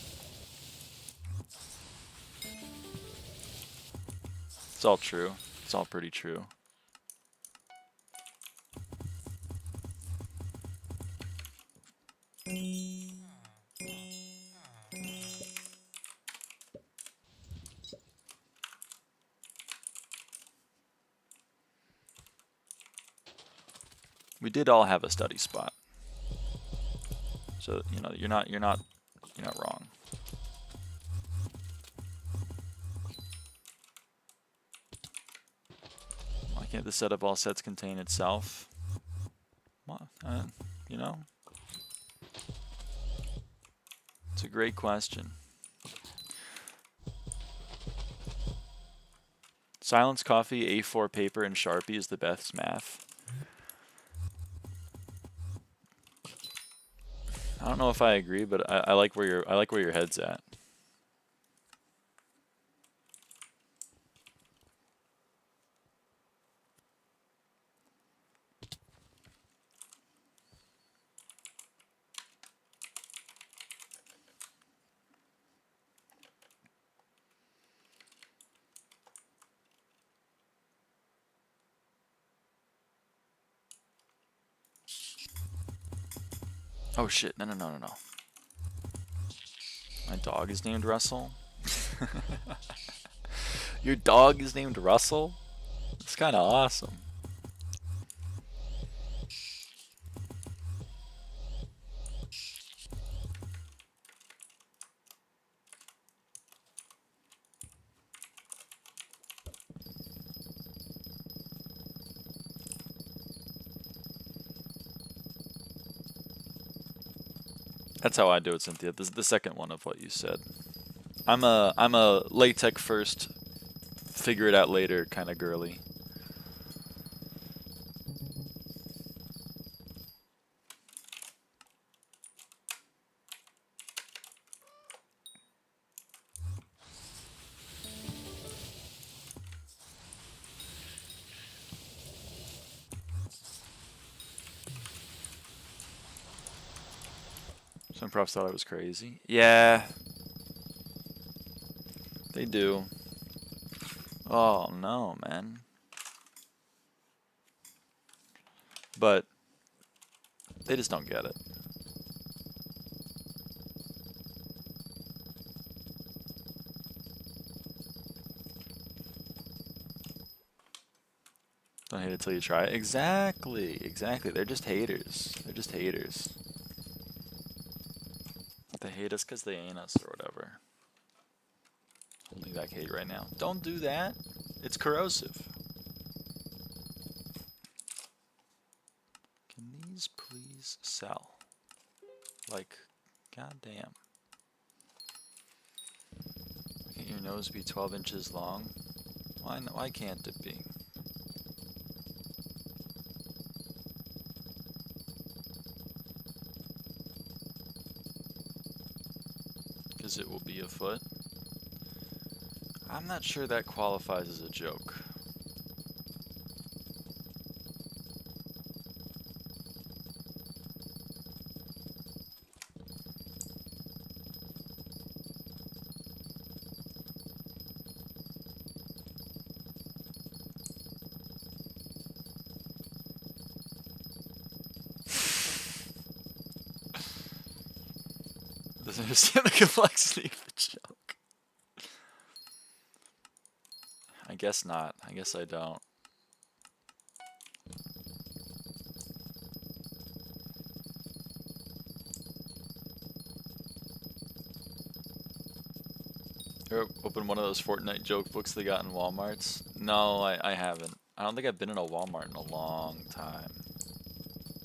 It's all true. It's all pretty true. We did all have a study spot. So, you know, you're not wrong. can't the setup all sets contain itself? Well, you know, it's a great question. Silence Coffee, A4 paper, and Sharpie is the best math. I don't know if I agree, but I like where your head's at. Oh shit, no. My dog is named Russell? Your dog is named Russell? That's kind of awesome. That's how I do it, Cynthia. This is the second one of what you said. I'm a LaTeX first, figure it out later kind of girly. Some profs thought I was crazy. Yeah. They do. Oh no, man. But they just don't get it. Don't hate it till you try it. Exactly. They're just haters. They hate us because they ain't us or whatever. Holding back hate right now. Don't do that. It's corrosive. Can these please sell? Like, goddamn. Can't your nose be 12 inches long? Why can't it be? Because it will be a foot. I'm not sure that qualifies as a joke. Doesn't understand the complexity of the joke. I guess not. I guess I don't. You ever open one of those Fortnite joke books they got in Walmarts? No, I haven't. I don't think I've been in a Walmart in a long time.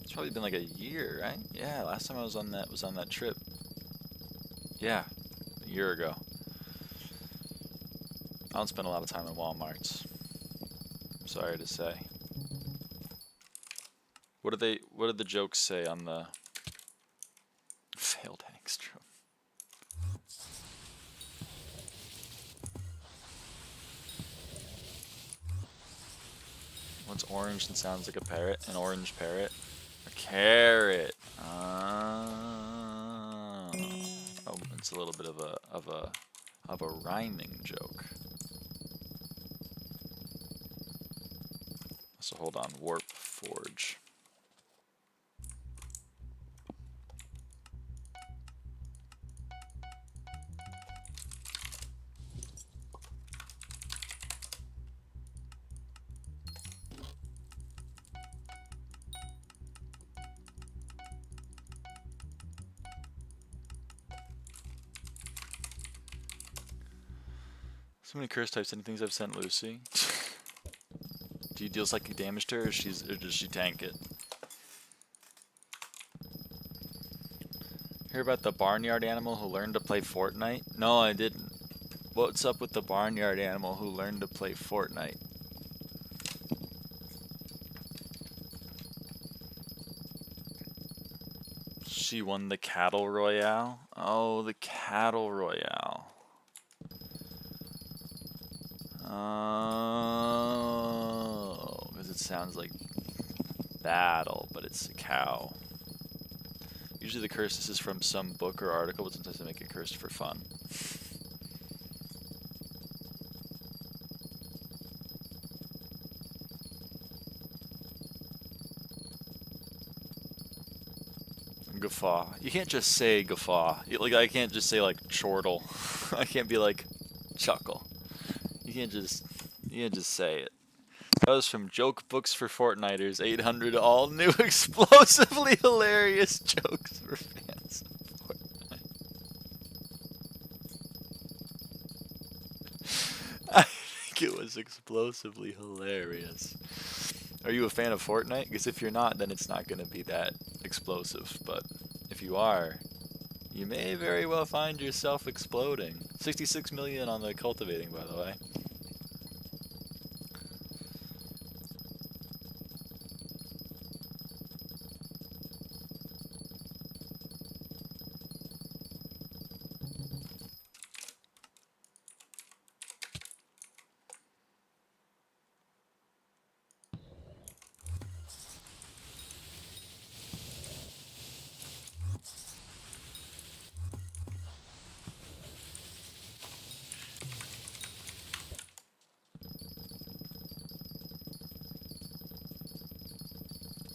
It's probably been like a year, right? Yeah, last time I was on that trip. Yeah, a year ago. I don't spend a lot of time in Walmarts. I'm sorry to say. What did the jokes say on the failed Hangstrom? What's orange and sounds like a parrot? An orange parrot? A carrot. Oh, it's a little bit of a rhyming joke. So hold on, Warp Forge. So many curse types, any things I've sent Lucy. Do you deal psychic damage to her, or does she tank it? Hear about the barnyard animal who learned to play Fortnite? No, I didn't. What's up with the barnyard animal who learned to play Fortnite? She won the Cattle Royale? Oh, the Cattle Royale. Oh, because it sounds like battle, but it's a cow. Usually the curse is from some book or article, but sometimes they make it cursed for fun. Guffaw. You can't just say guffaw. Like, I can't just say like chortle. I can't be like chuckle. You can't just say it. That was from Joke Books for Fortniters. 800 all new explosively hilarious jokes for fans of Fortnite. I think it was explosively hilarious. Are you a fan of Fortnite? Because if you're not, then it's not going to be that explosive. But if you are, you may very well find yourself exploding. 66 million on the cultivating, by the way.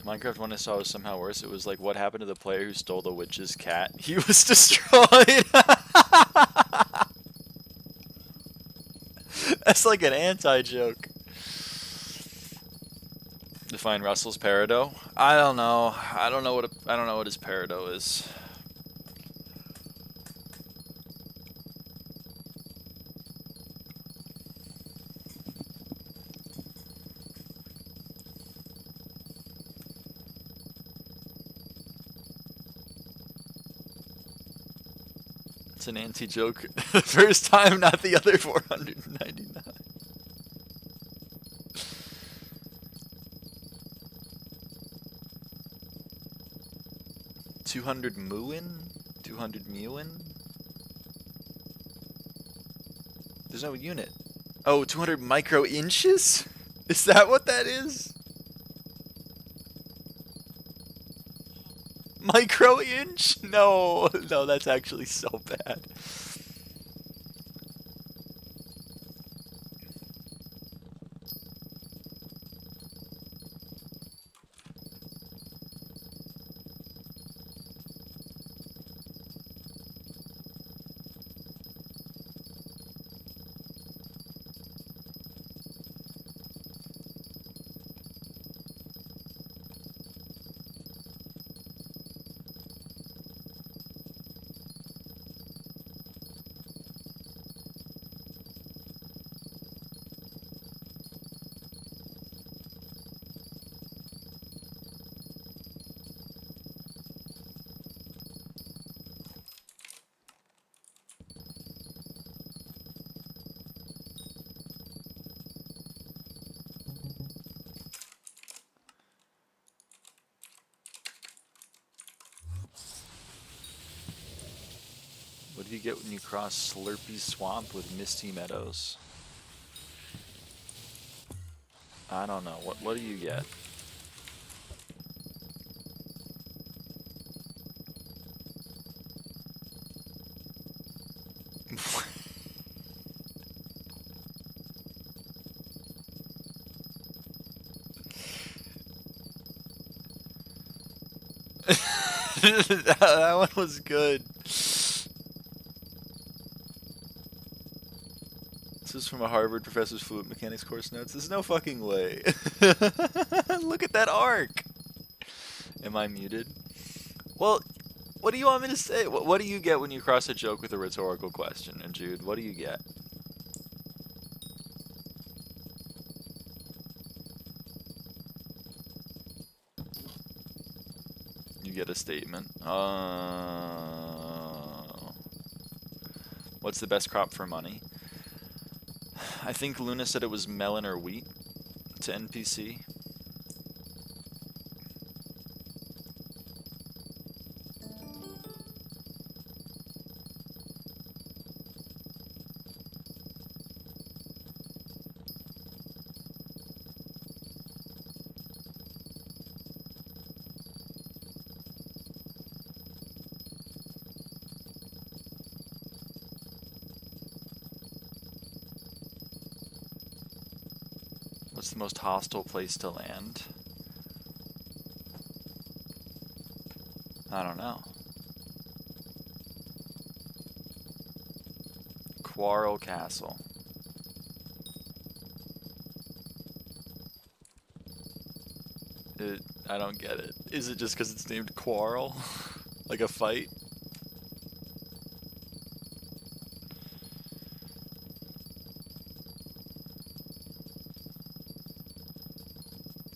Minecraft one I saw was somehow worse. It was like, what happened to the player who stole the witch's cat? He was destroyed! That's like an anti-joke. Define Russell's Peridot? I don't know. I don't know what his Peridot is. It's an anti-joke. The first time, not the other 499. 200 muin? 200 muin? There's no unit. Oh, 200 micro inches? Is that what that is? Micro inch? No, no, that's actually so bad. What do you get when you cross Slurpy Swamp with Misty Meadows? I don't know. What do you get? That one was good. This is from a Harvard professor's fluid mechanics course notes. There's no fucking way. Look at that arc. Am I muted? Well, what do you want me to say? What do you get when you cross a joke with a rhetorical question? And Jude, what do you get? statement. What's the best crop for money? I think Luna said it was melon or wheat to NPC. What's the most hostile place to land? I don't know. Quarrel Castle. I don't get it. Is it just because it's named Quarrel? Like a fight?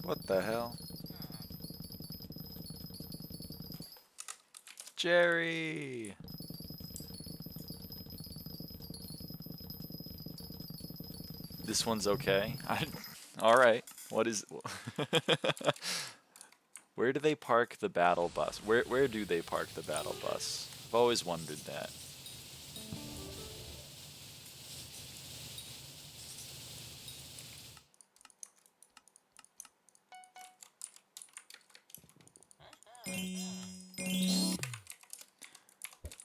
What the hell? Jerry! This one's okay. Alright. What is... Where do they park the battle bus? Where do they park the battle bus? I've always wondered that.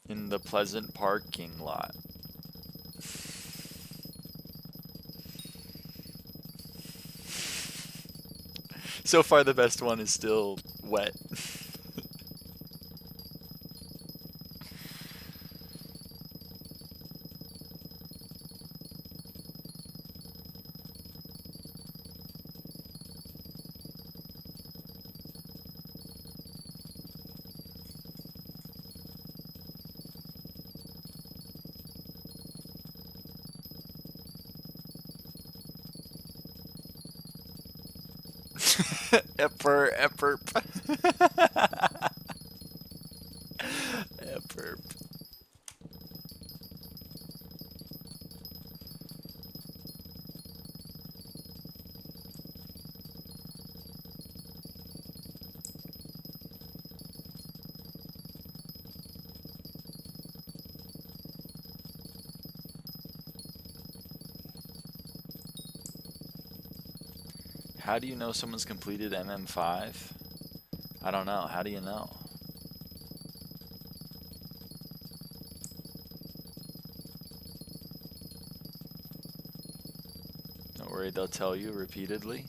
In the pleasant parking lot. So far the best one is still wet. Epperp. Epperp. How do you know someone's completed MM5? I don't know. How do you know? Don't worry, they'll tell you repeatedly.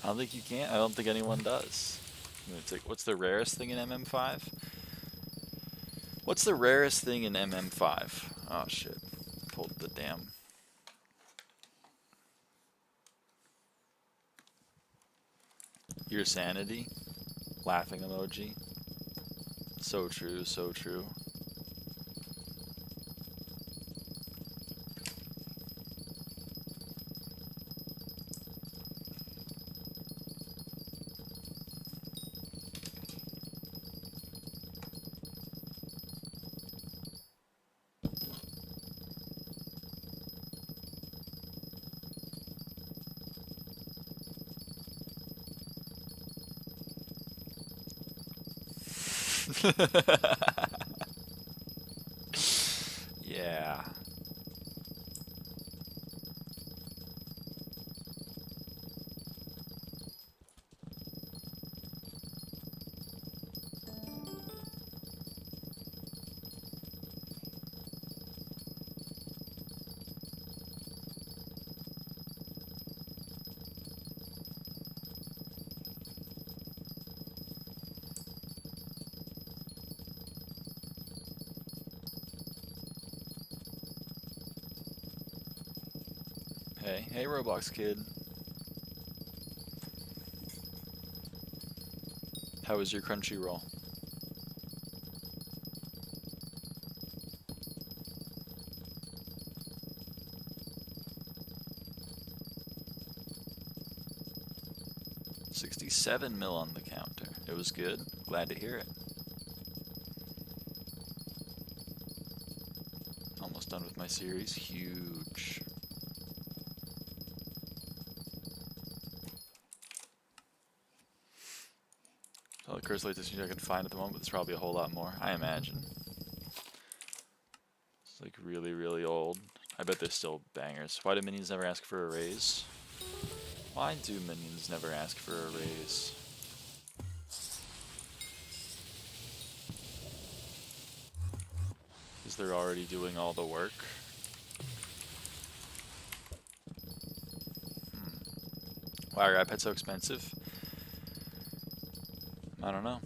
I don't think you can. I don't think anyone does. I'm gonna take, what's the rarest thing in MM5? What's the rarest thing in MM5? Oh shit. Pulled the damn. Your sanity. Laughing emoji. So true, so true. Yeah. Hey Roblox kid. How was your Crunchyroll? $67 mil on the counter. It was good. Glad to hear it. Almost done with my series. Huge. All the curse latest I can find at the moment, but there's probably a whole lot more, I imagine. It's like really, really old. I bet they're still bangers. Why do minions never ask for a raise? Why do minions never ask for a raise? Because they're already doing all the work. Why are iPads so expensive? I don't know.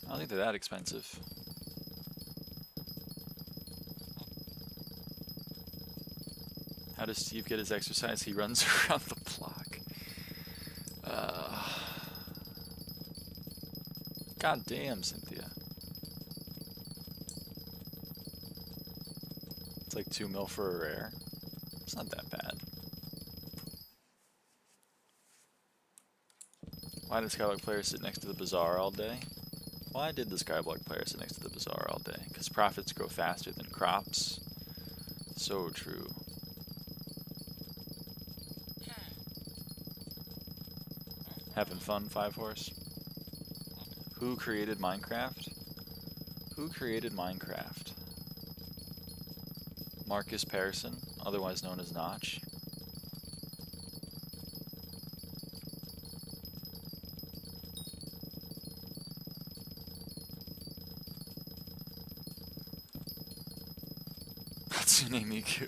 I don't think they're that expensive. How does Steve get his exercise? He runs around the block. God damn, Cynthia. It's like 2 mil for a rare. It's not that bad. Why did SkyBlock player sit next to the bazaar all day? Why did the SkyBlock player sit next to the bazaar all day? Because profits grow faster than crops. So true. Having fun, 5-horse? Who created Minecraft? Who created Minecraft? Marcus Persson, otherwise known as Notch. Hatsune Miku.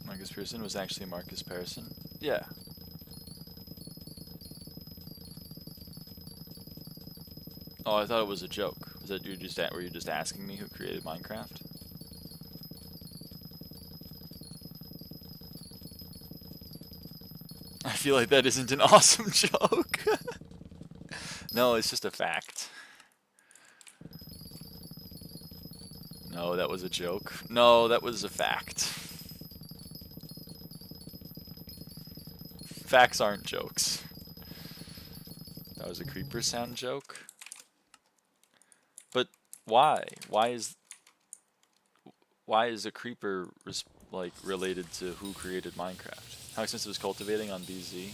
Marcus Persson was actually Marcus Persson. Yeah. Oh, I thought it was a joke. Was that were you just asking me who created Minecraft? I feel like that isn't an awesome joke. No, it's just a fact. No, that was a joke. No, that was a fact. Facts aren't jokes. That was a creeper sound joke. But why? Why is a creeper like related to who created Minecraft? How expensive is cultivating on BZ?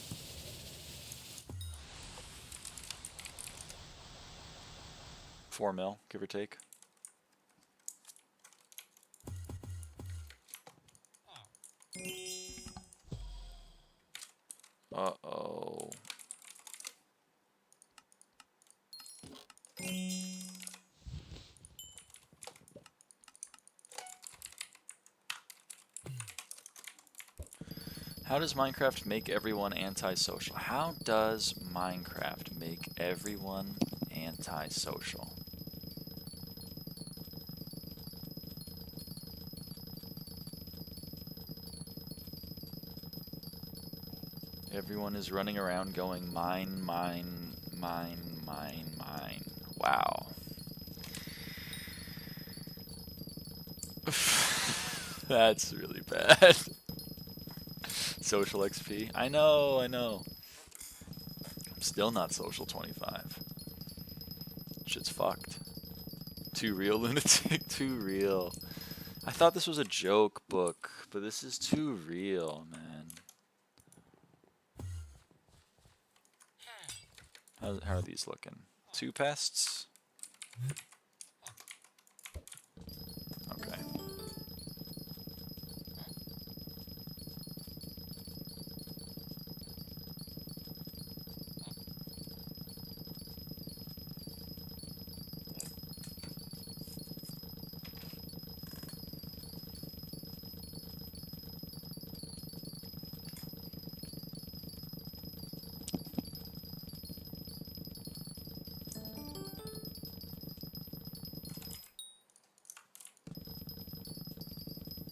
$4 mil, give or take. Uh-oh. How does Minecraft make everyone antisocial? How does Minecraft make everyone antisocial? Everyone is running around going mine, mine, mine, mine, mine. Wow. That's really bad. Social XP. I know, I know. I'm still not social 25. Shit's fucked. Too real, lunatic. Too real. I thought this was a joke book, but this is too real, man. How are these looking? 2 pests? Okay.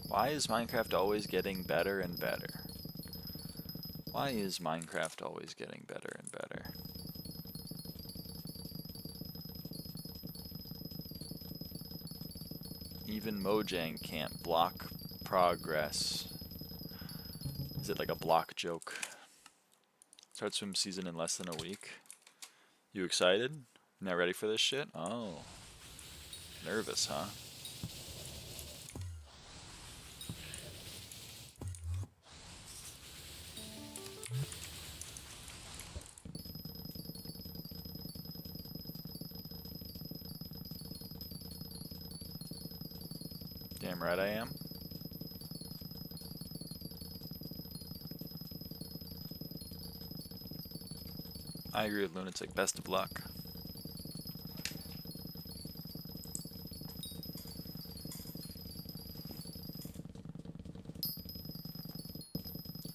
Why is Minecraft always getting better and better? Why is Minecraft always getting better and better? Even Mojang can't block progress. Is it like a block joke? Start swim season in less than a week. You excited? Not ready for this shit? Oh. Nervous, huh? Damn right I am. I agree with Lunatic. Best of luck.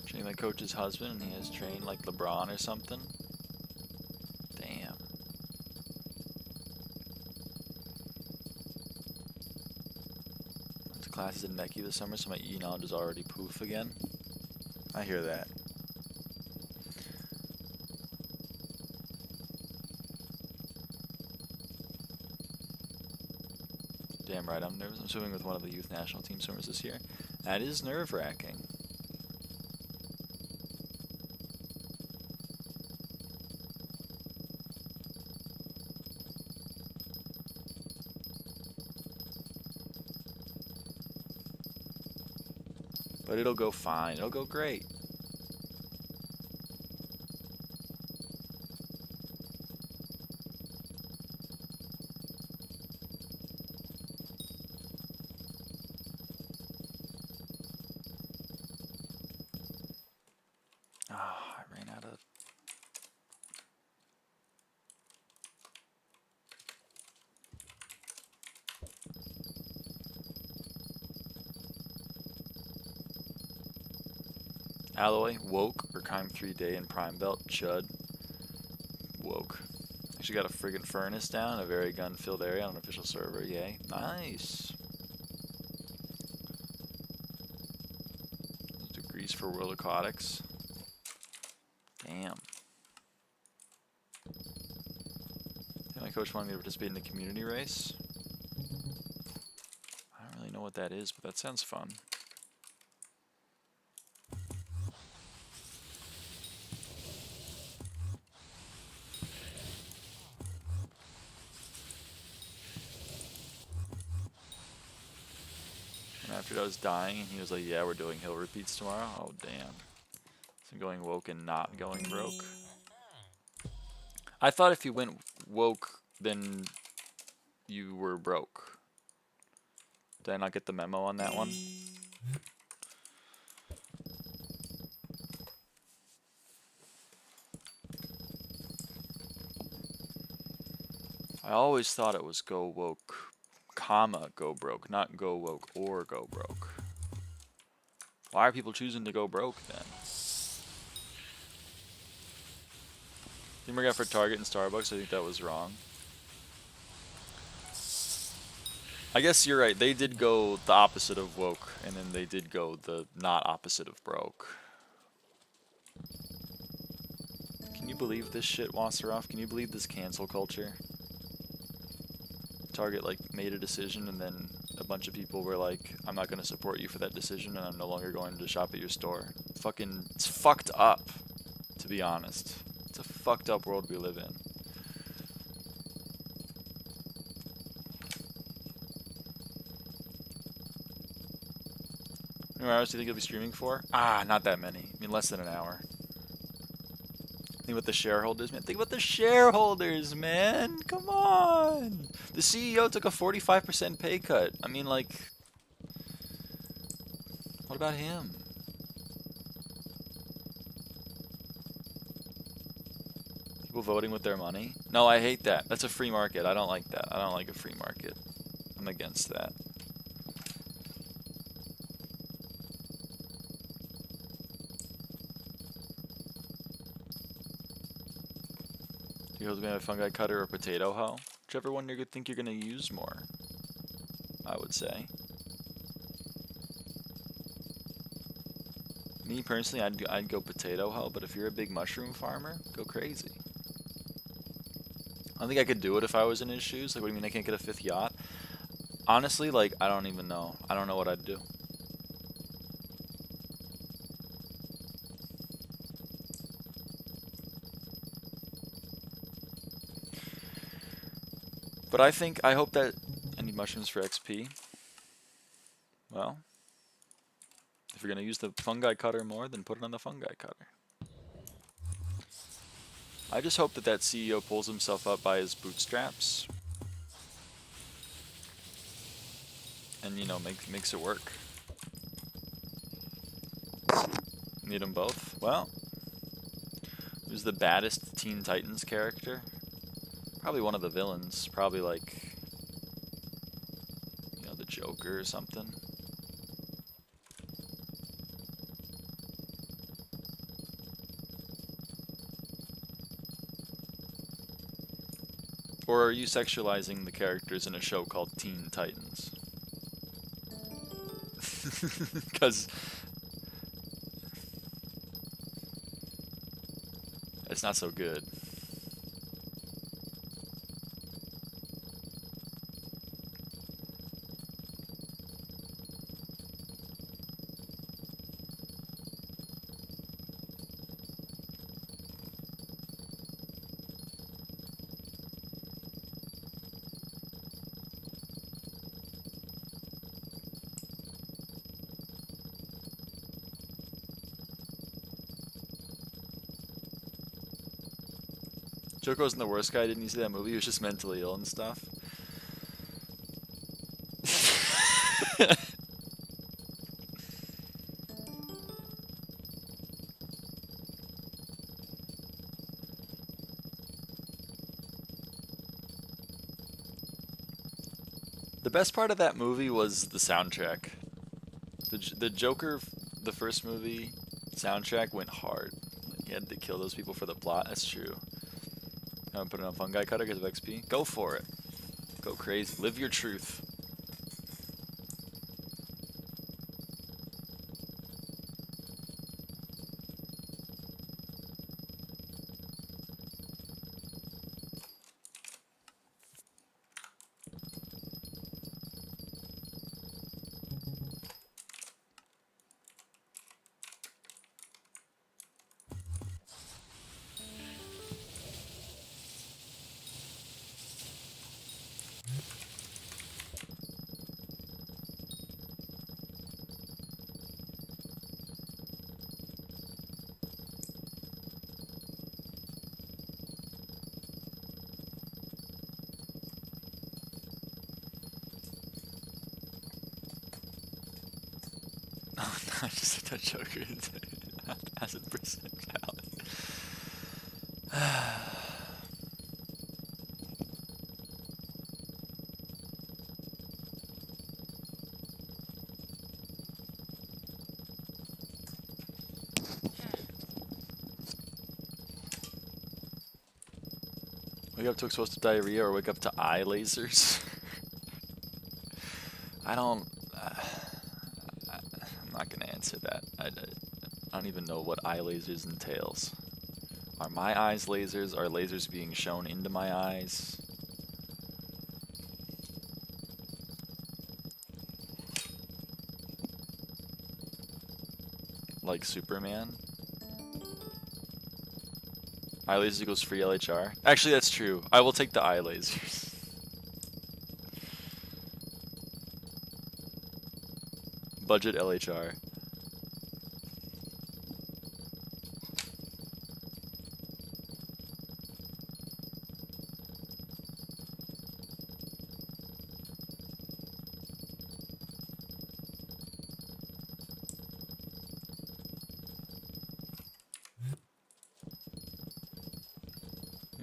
Train my coach's husband and he has trained like LeBron or something. Damn. Went to classes in Neki this summer, so my E knowledge is already poof again. I hear that. Damn right, I'm nervous. I'm swimming with one of the youth national team swimmers this year. That is nerve-wracking. But it'll go fine. It'll go great. I ran out of... Alloy, woke, Recon 3 day in Prime Belt, Chud, woke. Actually got a friggin' furnace down, a very gun-filled area on an official server, yay. Nice. Degrees for World Aquatics. Damn. My coach wanted me to participate in the community race. I don't really know what that is, but that sounds fun. And after I was dying, and he was like, yeah, we're doing hill repeats tomorrow. Oh, damn. So going woke and not going broke. I thought if you went woke, then you were broke. Did I not get the memo on that one? I always thought it was go woke, comma, go broke, not go woke or go broke. Why are people choosing to go broke then? Gamer got for Target and Starbucks, I think that was wrong. I guess you're right, they did go the opposite of woke, and then they did go the not opposite of broke. Can you believe this shit, Wasseroff? Can you believe this cancel culture? Target like made a decision and then a bunch of people were like, I'm not gonna support you for that decision and I'm no longer going to shop at your store. Fucking, it's fucked up, to be honest. It's a fucked up world we live in. How many hours do you think you'll be streaming for? Ah, not that many. I mean, less than an hour. Think about the shareholders, man. Think about the shareholders, man. Come on. The CEO took a 45% pay cut. I mean, like, what about him? People voting with their money? No, I hate that. That's a free market. I don't like that. I don't like a free market. I'm against that. You guys gonna have a fungi cutter or potato hoe? Whichever one you think you're gonna use more, I would say. Me personally, I'd go potato hoe, but if you're a big mushroom farmer, go crazy. I don't think I could do it if I was in his shoes. Like, what do you mean I can't get a 5th yacht? Honestly, like, I don't even know. I don't know what I'd do. But I hope that I need mushrooms for XP. Well, if you're gonna use the fungi cutter more, then put it on the fungi cutter. I just hope that that CEO pulls himself up by his bootstraps. And, you know, makes it work. Need them both? Well, who's the baddest Teen Titans character? Probably one of the villains. Probably like, you know, the Joker or something. Or are you sexualizing the characters in a show called Teen Titans? Because it's not so good. Joker wasn't the worst guy, didn't you see that movie? He was just mentally ill and stuff. The best part of that movie was the soundtrack. The Joker, the first movie, soundtrack went hard. He had to kill those people for the plot. That's true. I'm putting on fungi cutter because of XP. Go for it. Go crazy. Live your truth. Oh no, I just hit that Joker as a percent valid. Wake up to explosive diarrhea or wake up to eye lasers? I don't... I'm not gonna answer that. I don't even know what eye lasers entails. Are my eyes lasers? Are lasers being shown into my eyes? Like Superman? Eye lasers equals free LHR? Actually, that's true. I will take the eye lasers. Budget LHR.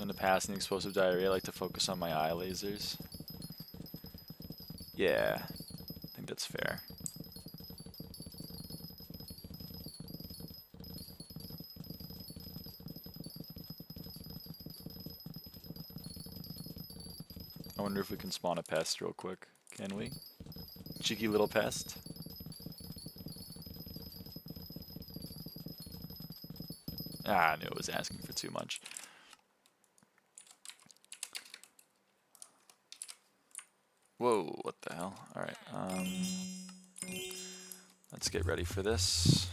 In the past, in explosive diarrhea, I like to focus on my eye lasers. Yeah, I think that's fair. I wonder if we can spawn a pest real quick. Can we? Cheeky little pest. Ah, I knew it was asking for too much. Whoa, what the hell? Alright, let's get ready for this.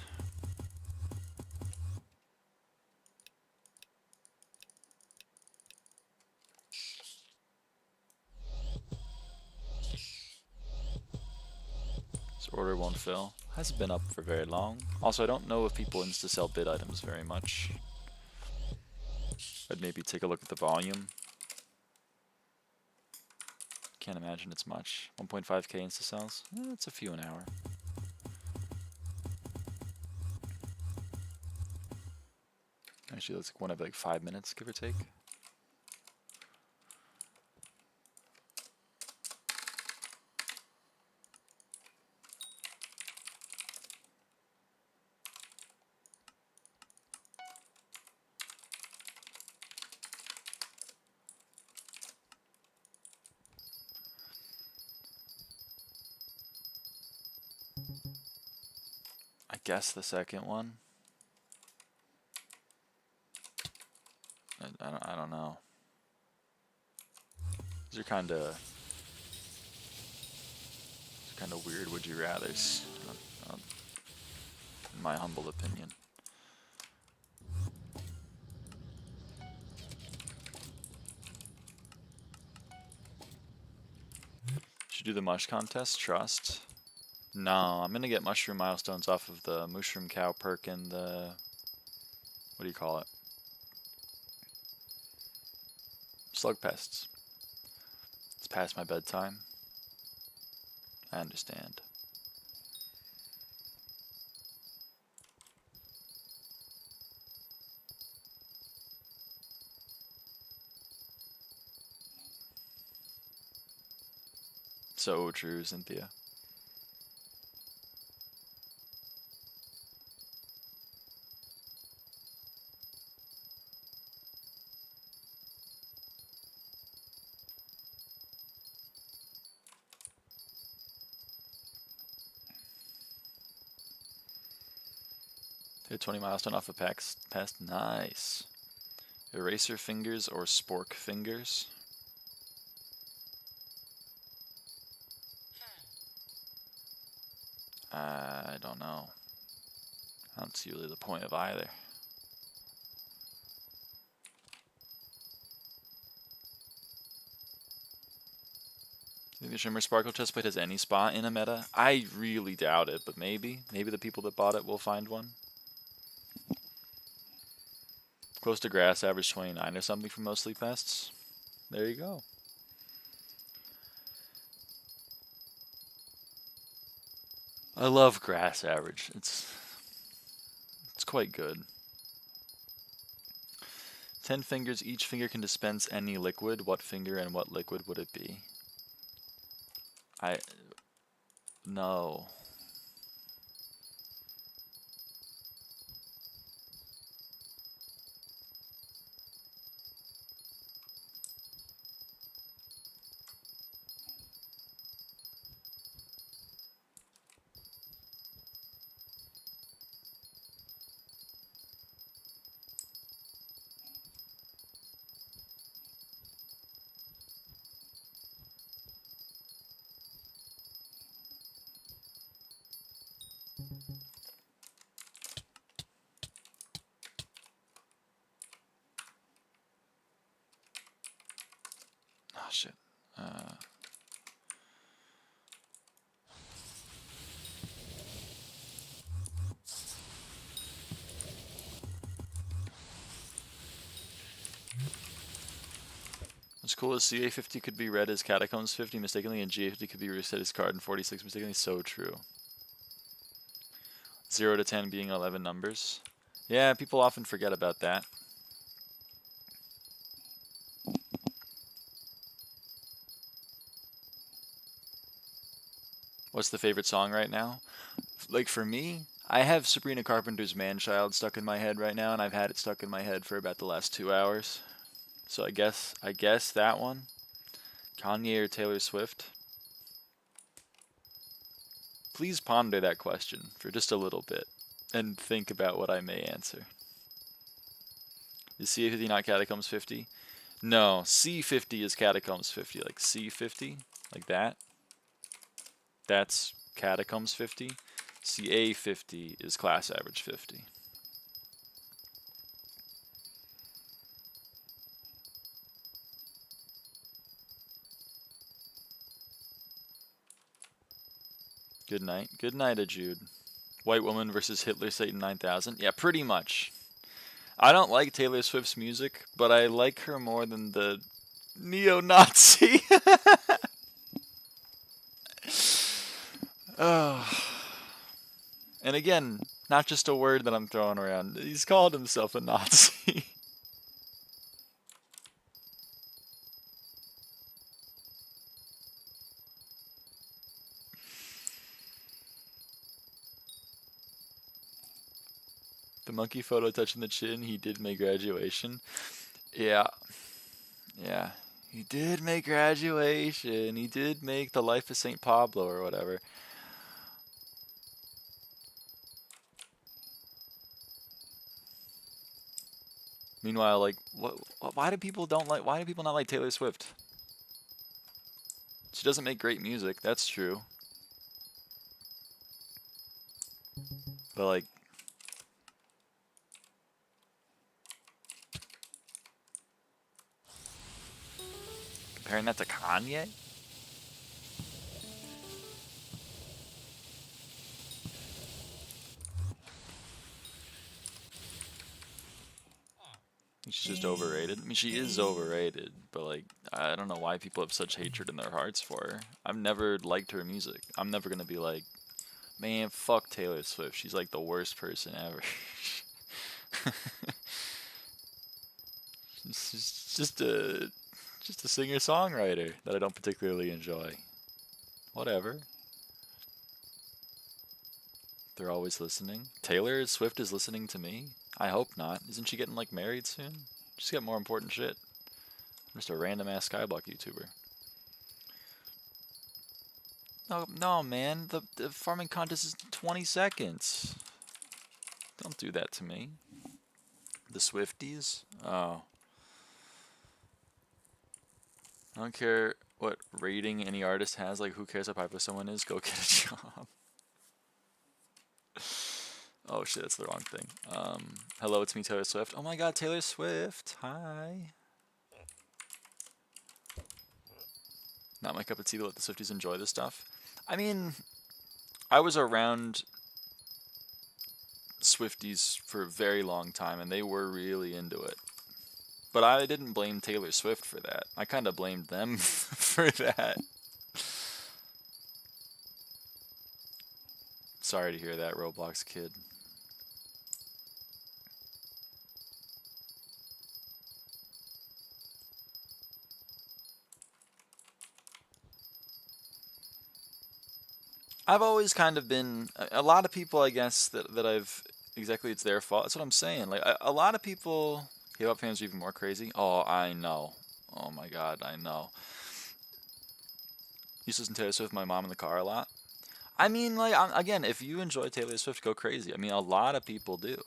This order won't fill. Hasn't been up for very long. Also, I don't know if people insta-sell bid items very much. I'd maybe take a look at the volume. Can't imagine it's much. 1.5k insta-sells? It's a few an hour. Actually, that's one every like 5 minutes, give or take. I guess the second one. I don't know. These are kind of weird would you rathers, in my humble opinion. Should do the mush contest. Trust. No, I'm gonna get mushroom milestones off of the mushroom cow perk and the, what do you call it? Slug pests. It's past my bedtime. I understand. So true, Cynthia. Hit 20 milestone off a pest. Nice. Eraser fingers or spork fingers. I don't know. I don't see really the point of either. Think the Shimmer Sparkle chestplate has any spot in a meta? I really doubt it, but maybe. Maybe the people that bought it will find one. Close to grass, average 29 or something for mostly pests. There you go. I love grass average. It's quite good. 10 fingers, each finger can dispense any liquid. What finger and what liquid would it be? No. Oh shit. What's cool is CA50 could be read as Catacombs 50 mistakenly, and GA50 could be reset as Card 46 mistakenly. So true. 0 to 10 being 11 numbers. Yeah, people often forget about that. What's the favorite song right now? Like for me, I have Sabrina Carpenter's Man-Child stuck in my head right now, and I've had it stuck in my head for about the last 2 hours. So I guess that one. Kanye or Taylor Swift? Please ponder that question for just a little bit and think about what I may answer. Is C50 not Catacombs 50? No, C50 is Catacombs 50, like C50, like that. That's Catacombs 50. CA50 is class average 50. Good night. Good night, Jude. White Woman versus Hitler Satan 9000. Yeah, pretty much. I don't like Taylor Swift's music, but I like her more than the neo-Nazi. Oh. And again, not just a word that I'm throwing around. He's called himself a Nazi. The monkey photo touching the chin, he did make graduation. Yeah. Yeah. He did make graduation. He did make the Life of St. Pablo or whatever. Meanwhile, like, why do people not like Taylor Swift? She doesn't make great music, that's true. But like, comparing that to Kanye? She's just overrated. I mean, she is overrated, but like, I don't know why people have such hatred in their hearts for her. I've never liked her music. I'm never gonna be like, man, fuck Taylor Swift. She's like the worst person ever. She's just a singer-songwriter that I don't particularly enjoy. Whatever. They're always listening. Taylor Swift is listening to me? I hope not. Isn't she getting like married soon? She's got more important shit. I'm just a random ass SkyBlock YouTuber. No, man. The farming contest is 20 seconds. Don't do that to me. The Swifties? Oh. I don't care what rating any artist has. Like, who cares how popular someone is? Go get a job. Oh shit, that's the wrong thing. Hello, it's me, Taylor Swift. Oh my god, Taylor Swift. Hi. Not my cup of tea to let the Swifties enjoy this stuff. I mean, I was around Swifties for a very long time, and they were really into it. But I didn't blame Taylor Swift for that. I kind of blamed them for that. Sorry to hear that, Roblox kid. I've always kind of been a lot of people, I guess, that I've exactly, it's their fault. That's what I'm saying. Like a lot of people, K-pop fans are even more crazy. Oh, I know. Oh my god, I know. Used to listen to Taylor Swift with my mom in the car a lot. I mean, like, again, if you enjoy Taylor Swift, go crazy. I mean, a lot of people do.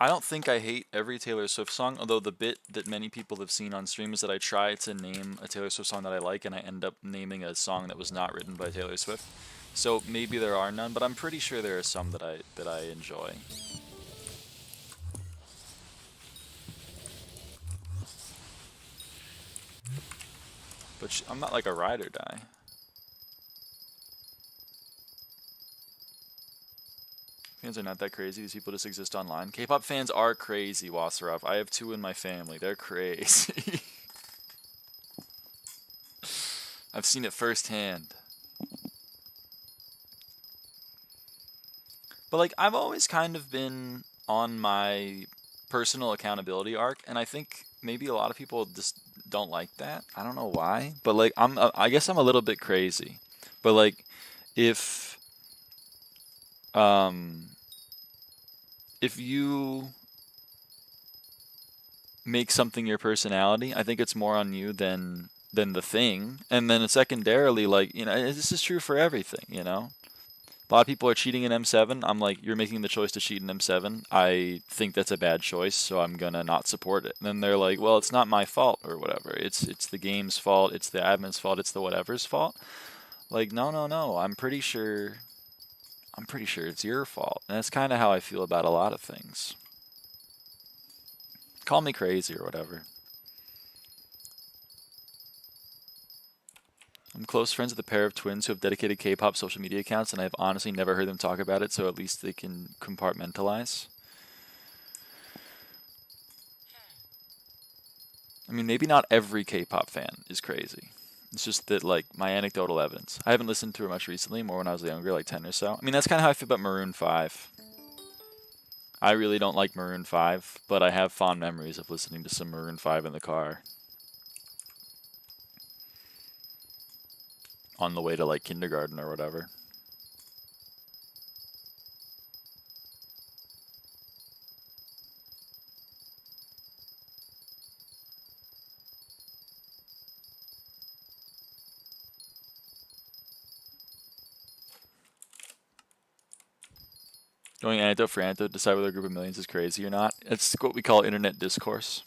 I don't think I hate every Taylor Swift song, although the bit that many people have seen on stream is that I try to name a Taylor Swift song that I like, and I end up naming a song that was not written by Taylor Swift. So maybe there are none, but I'm pretty sure there are some that I enjoy. But I'm not like a ride or die. Fans are not that crazy. These people just exist online. K-pop fans are crazy, Wasserov. I have 2 in my family. They're crazy. I've seen it firsthand. But like, I've always kind of been on my personal accountability arc, and I think maybe a lot of people just don't like that. I don't know why, but like I guess I'm a little bit crazy. But like if um if you make something your personality, I think it's more on you than the thing. And then secondarily, like, you know, this is true for everything, you know? A lot of people are cheating in M7. I'm like, you're making the choice to cheat in M7. I think that's a bad choice, so I'm gonna not support it. And then they're like, well, it's not my fault or whatever. It's the game's fault, it's the admin's fault, it's the whatever's fault. Like, no, no, no. I'm pretty sure it's your fault. And that's kind of how I feel about a lot of things. Call me crazy or whatever. I'm close friends with a pair of twins who have dedicated K-pop social media accounts, and I've honestly never heard them talk about it, so at least they can compartmentalize. I mean, maybe not every K-pop fan is crazy. It's just that, like, my anecdotal evidence. I haven't listened to it much recently, more when I was younger, like 10 or so. I mean, that's kind of how I feel about Maroon 5. I really don't like Maroon 5, but I have fond memories of listening to some Maroon 5 in the car. On the way to, like, kindergarten or whatever. Going anecdote for anecdote to decide whether a group of millions is crazy or not. It's what we call internet discourse.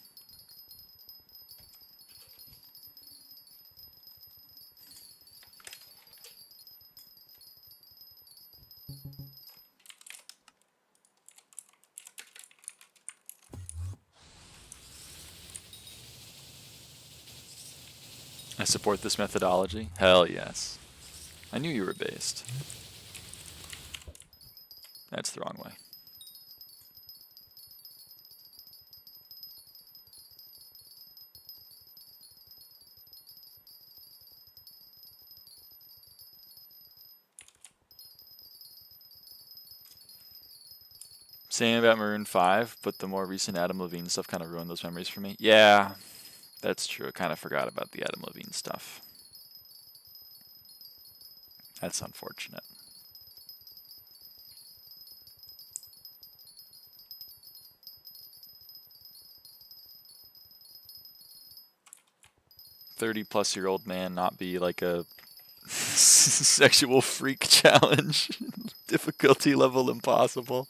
I support this methodology. Hell yes. I knew you were based. That's the wrong way. Same about Maroon 5, but the more recent Adam Levine stuff kind of ruined those memories for me. Yeah, that's true. I kind of forgot about the Adam Levine stuff. That's unfortunate. +30-year-old man not be like a sexual freak challenge. Difficulty level impossible.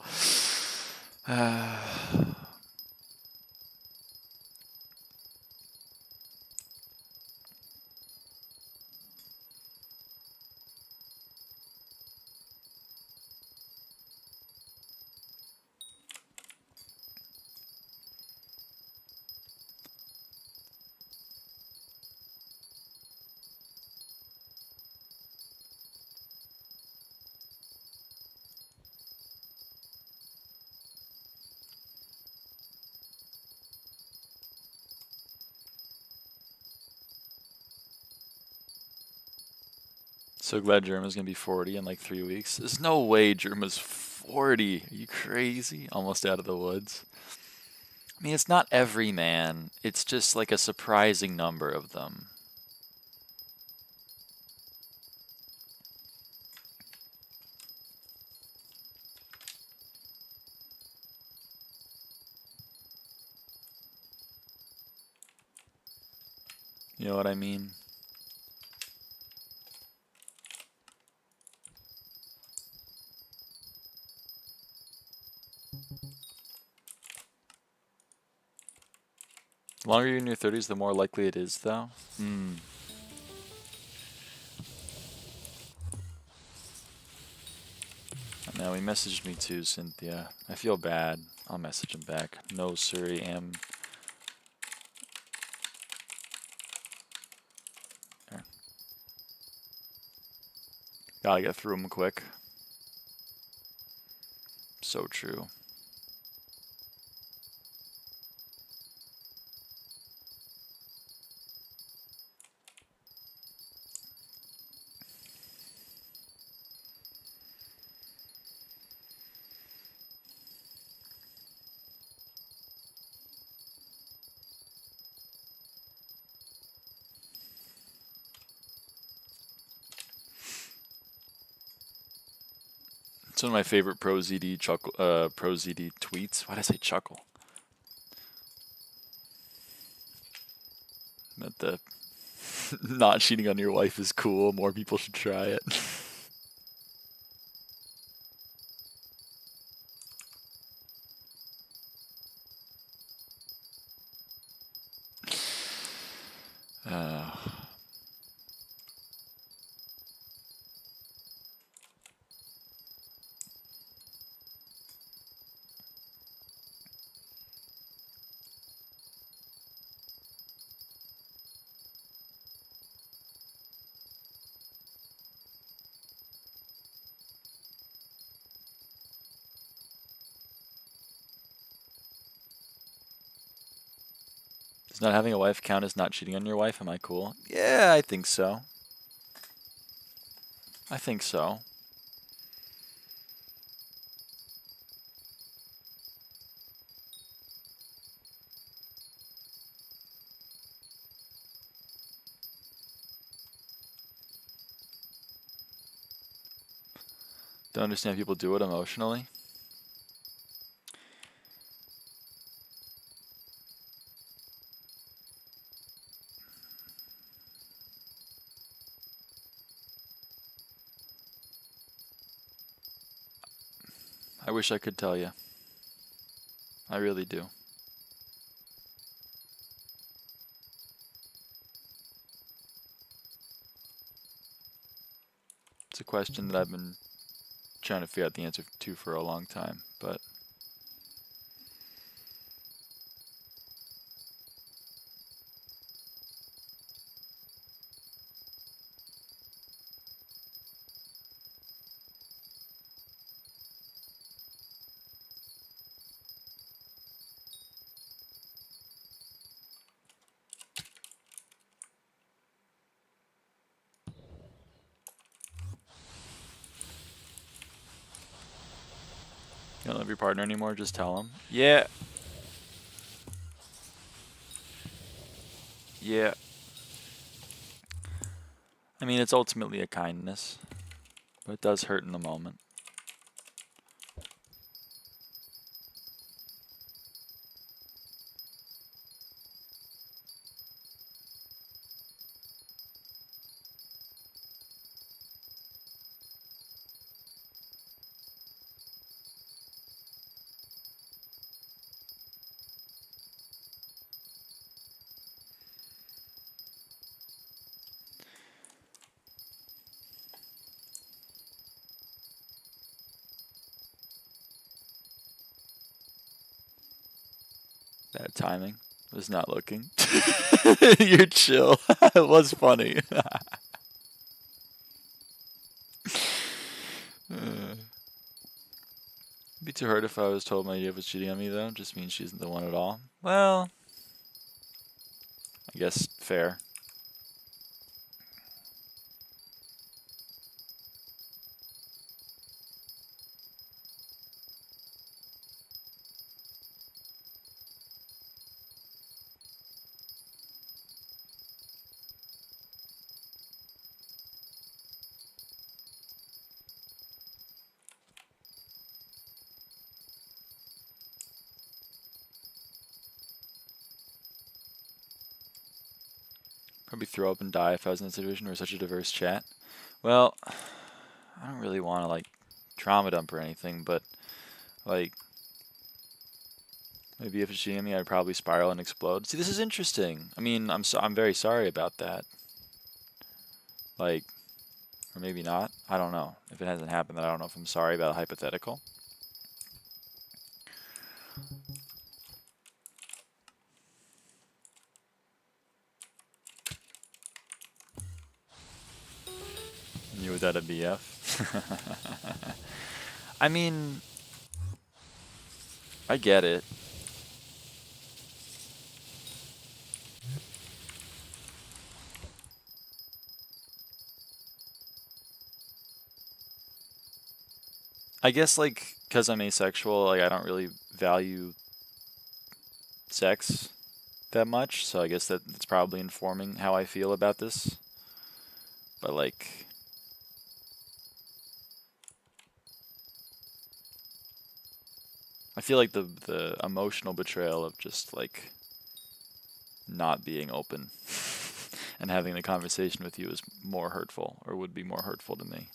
So glad Germa's gonna be 40 in like 3 weeks. There's no way Germa's 40. Are you crazy? Almost out of the woods. I mean, it's not every man. It's just like a surprising number of them. You know what I mean? The longer you're in your 30s, the more likely it is, though. Now he messaged me too, Cynthia. I feel bad. I'll message him back. No, Suri, am. There. Gotta get through them quick. So true. It's one of my favorite Pro ZD tweets. Why did I say chuckle? That the not cheating on your wife is cool. More people should try it. Does not having a wife count as not cheating on your wife? Am I cool? Yeah, I think so. I think so. Don't understand people do it emotionally. I wish I could tell you. I really do. It's a question that I've been trying to figure out the answer to for a long time, but you don't love your partner anymore, just tell them. Yeah. Yeah. I mean, it's ultimately a kindness, but it does hurt in the moment. That timing was not looking. You're chill. It was funny. It'd be too hurt if I was told my wife was cheating on me, though. Just means she isn't the one at all. Well, I guess fair. Probably throw up and die if I was in a situation where such a diverse chat. Well, I don't really want to like trauma dump or anything, but like maybe if it's cheating me, I'd probably spiral and explode. See, this is interesting. I mean, I'm very sorry about that. Like, or maybe not. I don't know. If it hasn't happened, then I don't know if I'm sorry about a hypothetical. You without a BF? I mean, I get it. I guess, like, because I'm asexual, like, I don't really value sex that much, so I guess that's probably informing how I feel about this. But, like, I feel like the emotional betrayal of just like not being open and having the conversation with you is more hurtful, or would be more hurtful to me.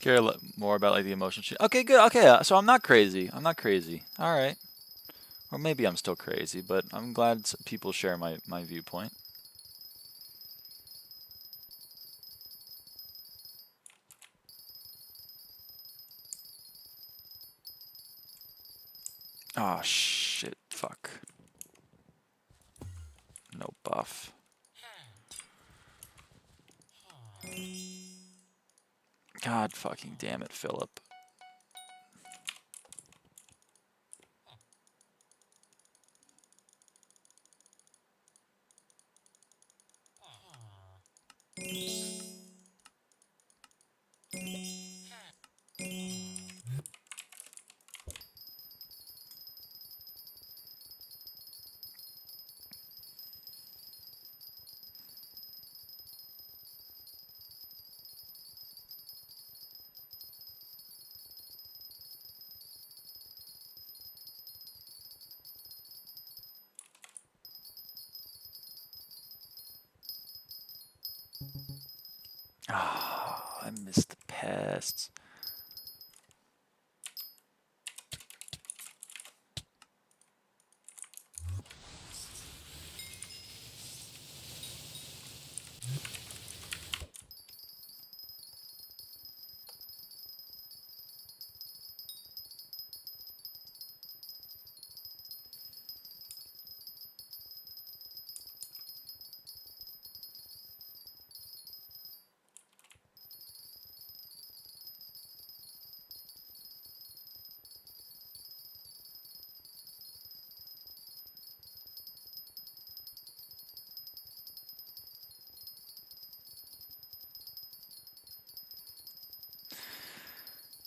Care more about like the emotional shit. Okay, good. Okay, so I'm not crazy. I'm not crazy. All right. Or maybe I'm still crazy, but I'm glad people share my viewpoint. Oh shit, fuck. No buff. God fucking damn it, Philip. Ah, I missed the pests.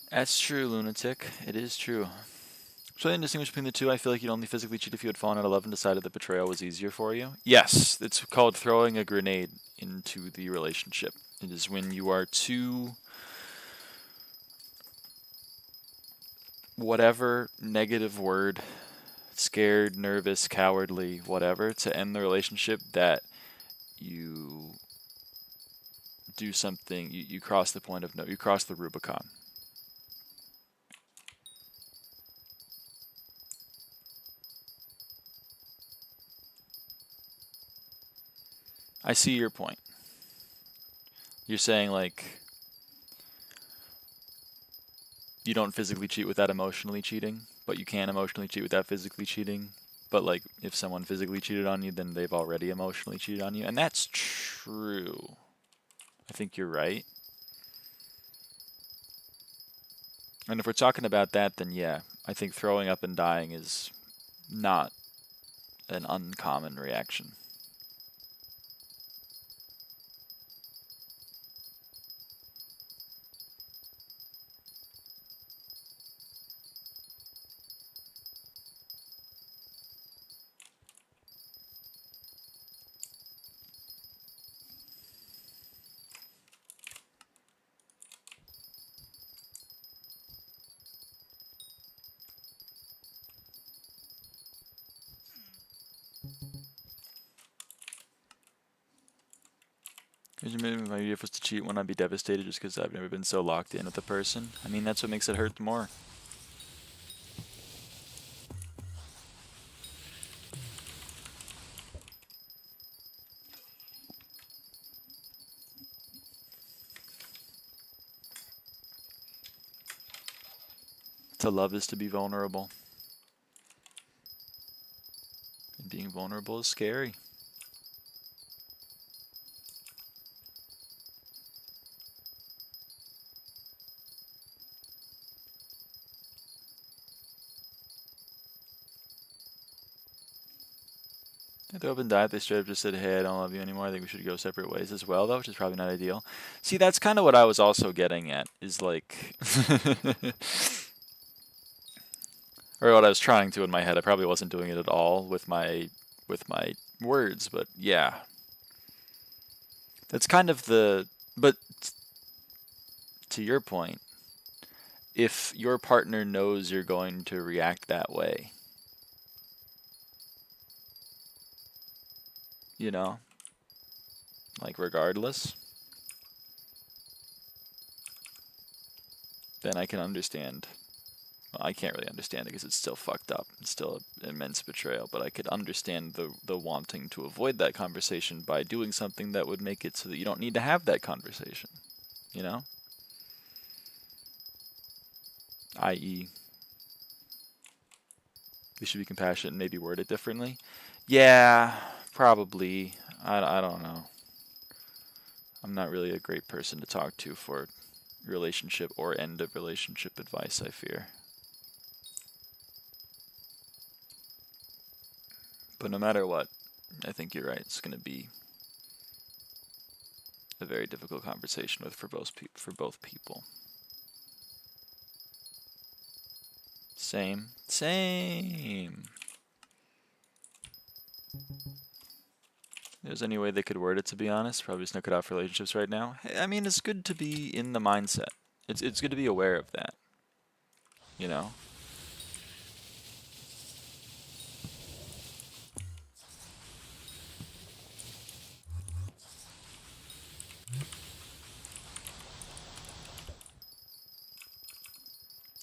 That's true, lunatic. It is true. So in distinguish between the two, I feel like you'd only physically cheat if you had fallen at 11 and decided that betrayal was easier for you. Yes, it's called throwing a grenade into the relationship. It is when you are too, whatever negative word, scared, nervous, cowardly, whatever, to end the relationship, that you do something, you cross the point of no, you cross the Rubicon. I see your point. You're saying, like, you don't physically cheat without emotionally cheating, but you can emotionally cheat without physically cheating. But, like, if someone physically cheated on you, then they've already emotionally cheated on you. And that's true. I think you're right. And if we're talking about that, then yeah, I think throwing up and dying is not an uncommon reaction. Maybe my idea was to cheat when I'd be devastated just because I've never been so locked in with a person. I mean, that's what makes it hurt more. To love is to be vulnerable. And being vulnerable is scary. If they open diet, they straight up just said, hey, I don't love you anymore. I think we should go separate ways as well, though, which is probably not ideal. See, that's kind of what I was also getting at, is like... or what I was trying to in my head. I probably wasn't doing it at all with my words, but yeah. That's kind of the... But to your point, if your partner knows you're going to react that way, you know, like regardless, then I can understand. Well, I can't really understand it because it's still fucked up. It's still an immense betrayal, but I could understand the wanting to avoid that conversation by doing something that would make it so that you don't need to have that conversation, you know? I.e., we should be compassionate and maybe word it differently. Yeah, probably. I don't know. I'm not really a great person to talk to for relationship or end of relationship advice, I fear. But no matter what, I think you're right. It's going to be a very difficult conversation for both people. Same. If there's any way they could word it, to be honest, probably snook it out for relationships right now. I mean, it's good to be in the mindset. It's good to be aware of that, you know?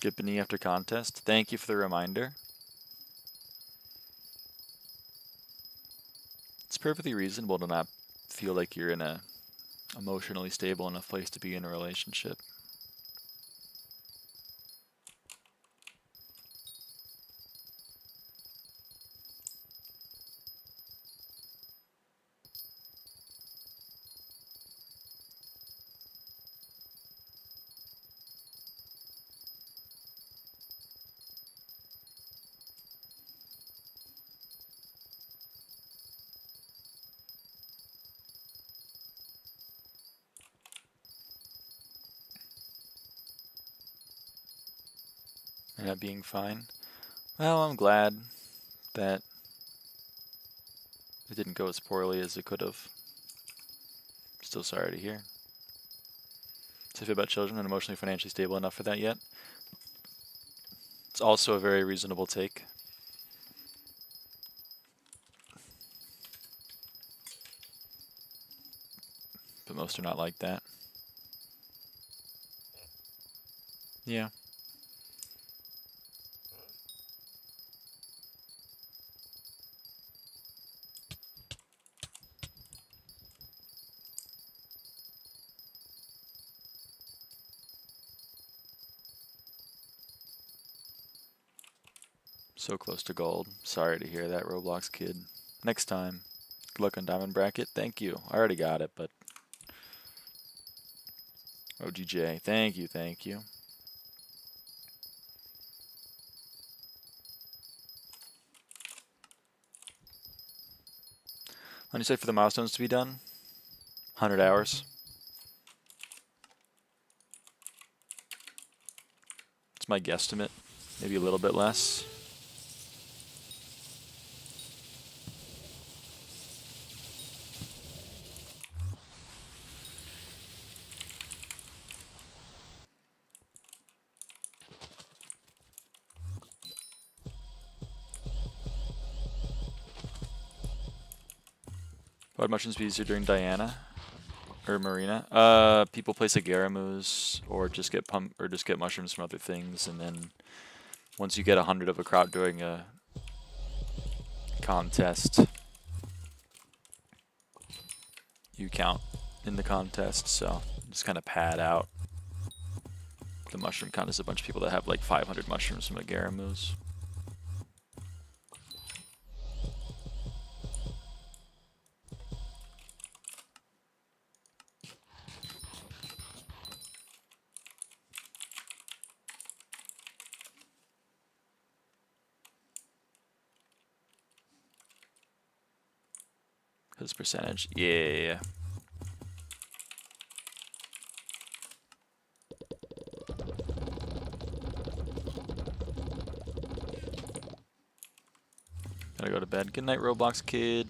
Get B'ni after contest. Thank you for the reminder. It's perfectly reasonable to not feel like you're in a emotionally stable enough place to be in a relationship. And that being fine. Well, I'm glad that it didn't go as poorly as it could have. Still sorry to hear. So I feel about children and emotionally financially stable enough for that yet? It's also a very reasonable take. But most are not like that. Yeah. So close to gold. Sorry to hear that, Roblox kid. Next time. Good luck on Diamond Bracket. Thank you. I already got it, but... OGJ. Thank you, thank you. When you say for the milestones to be done? 100 hours. It's my guesstimate. Maybe a little bit less. Would mushrooms be easier during Diana or Marina? People place Agaramus or just get mushrooms from other things, and then once you get 100 of a crop during a contest, you count in the contest. So just kind of pad out the mushroom count. There's a bunch of people that have like 500 mushrooms from Agaramus. His percentage. Yeah. Gotta go to bed. Good night, Roblox kid.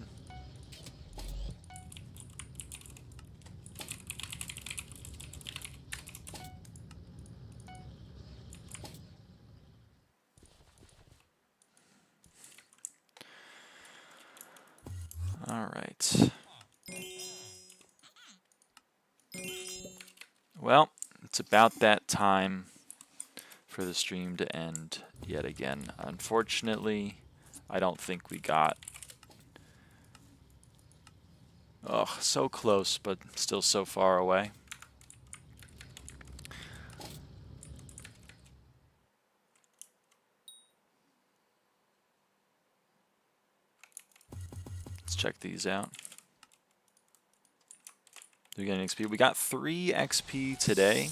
All right. Well, it's about that time for the stream to end yet again. Unfortunately, I don't think we got... Ugh, so close, but still so far away. Let's check these out. Do we get an XP? We got 3 XP today,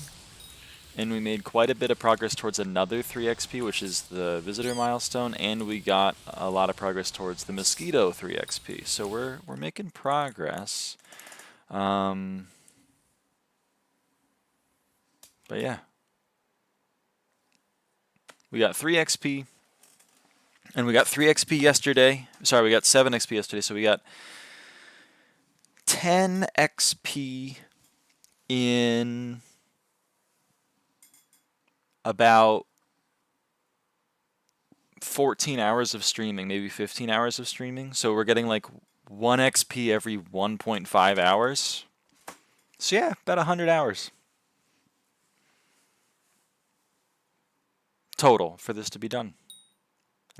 and we made quite a bit of progress towards another 3 XP, which is the visitor milestone, and we got a lot of progress towards the mosquito 3 XP. So we're making progress. But yeah. We got 3 XP, and we got 3 XP yesterday. Sorry, we got 7 XP yesterday, so we got 10 XP in about 14 hours of streaming, maybe 15 hours of streaming. So we're getting like 1 XP every 1.5 hours. So yeah, about 100 hours total for this to be done.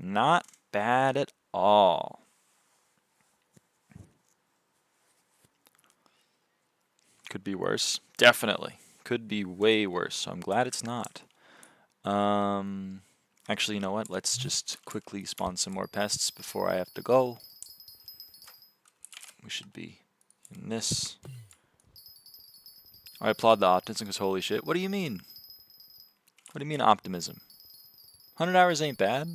Not bad at all. Could be worse. Definitely. Could be way worse. So I'm glad it's not. Actually, you know what? Let's just quickly spawn some more pests before I have to go. We should be in this. I applaud the optimism because holy shit. What do you mean? What do you mean optimism? 100 hours ain't bad.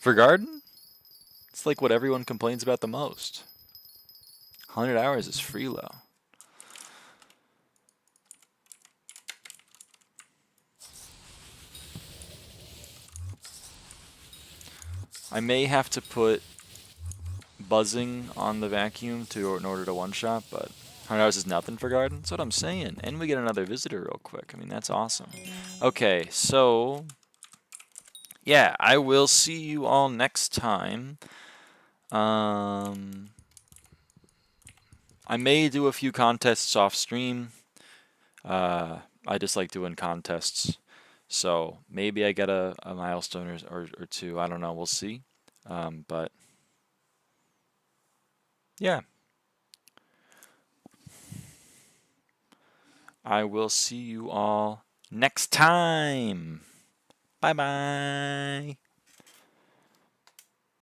For garden? It's like what everyone complains about the most. 100 hours is freeload. I may have to put buzzing on the vacuum in order to one-shot, but 100 hours is nothing for garden. That's what I'm saying. And we get another visitor real quick. I mean, that's awesome. Okay, so yeah, I will see you all next time. I may do a few contests off stream. I just like doing contests. So maybe I get a milestone or two. I don't know. We'll see. But yeah. I will see you all next time. Bye-bye.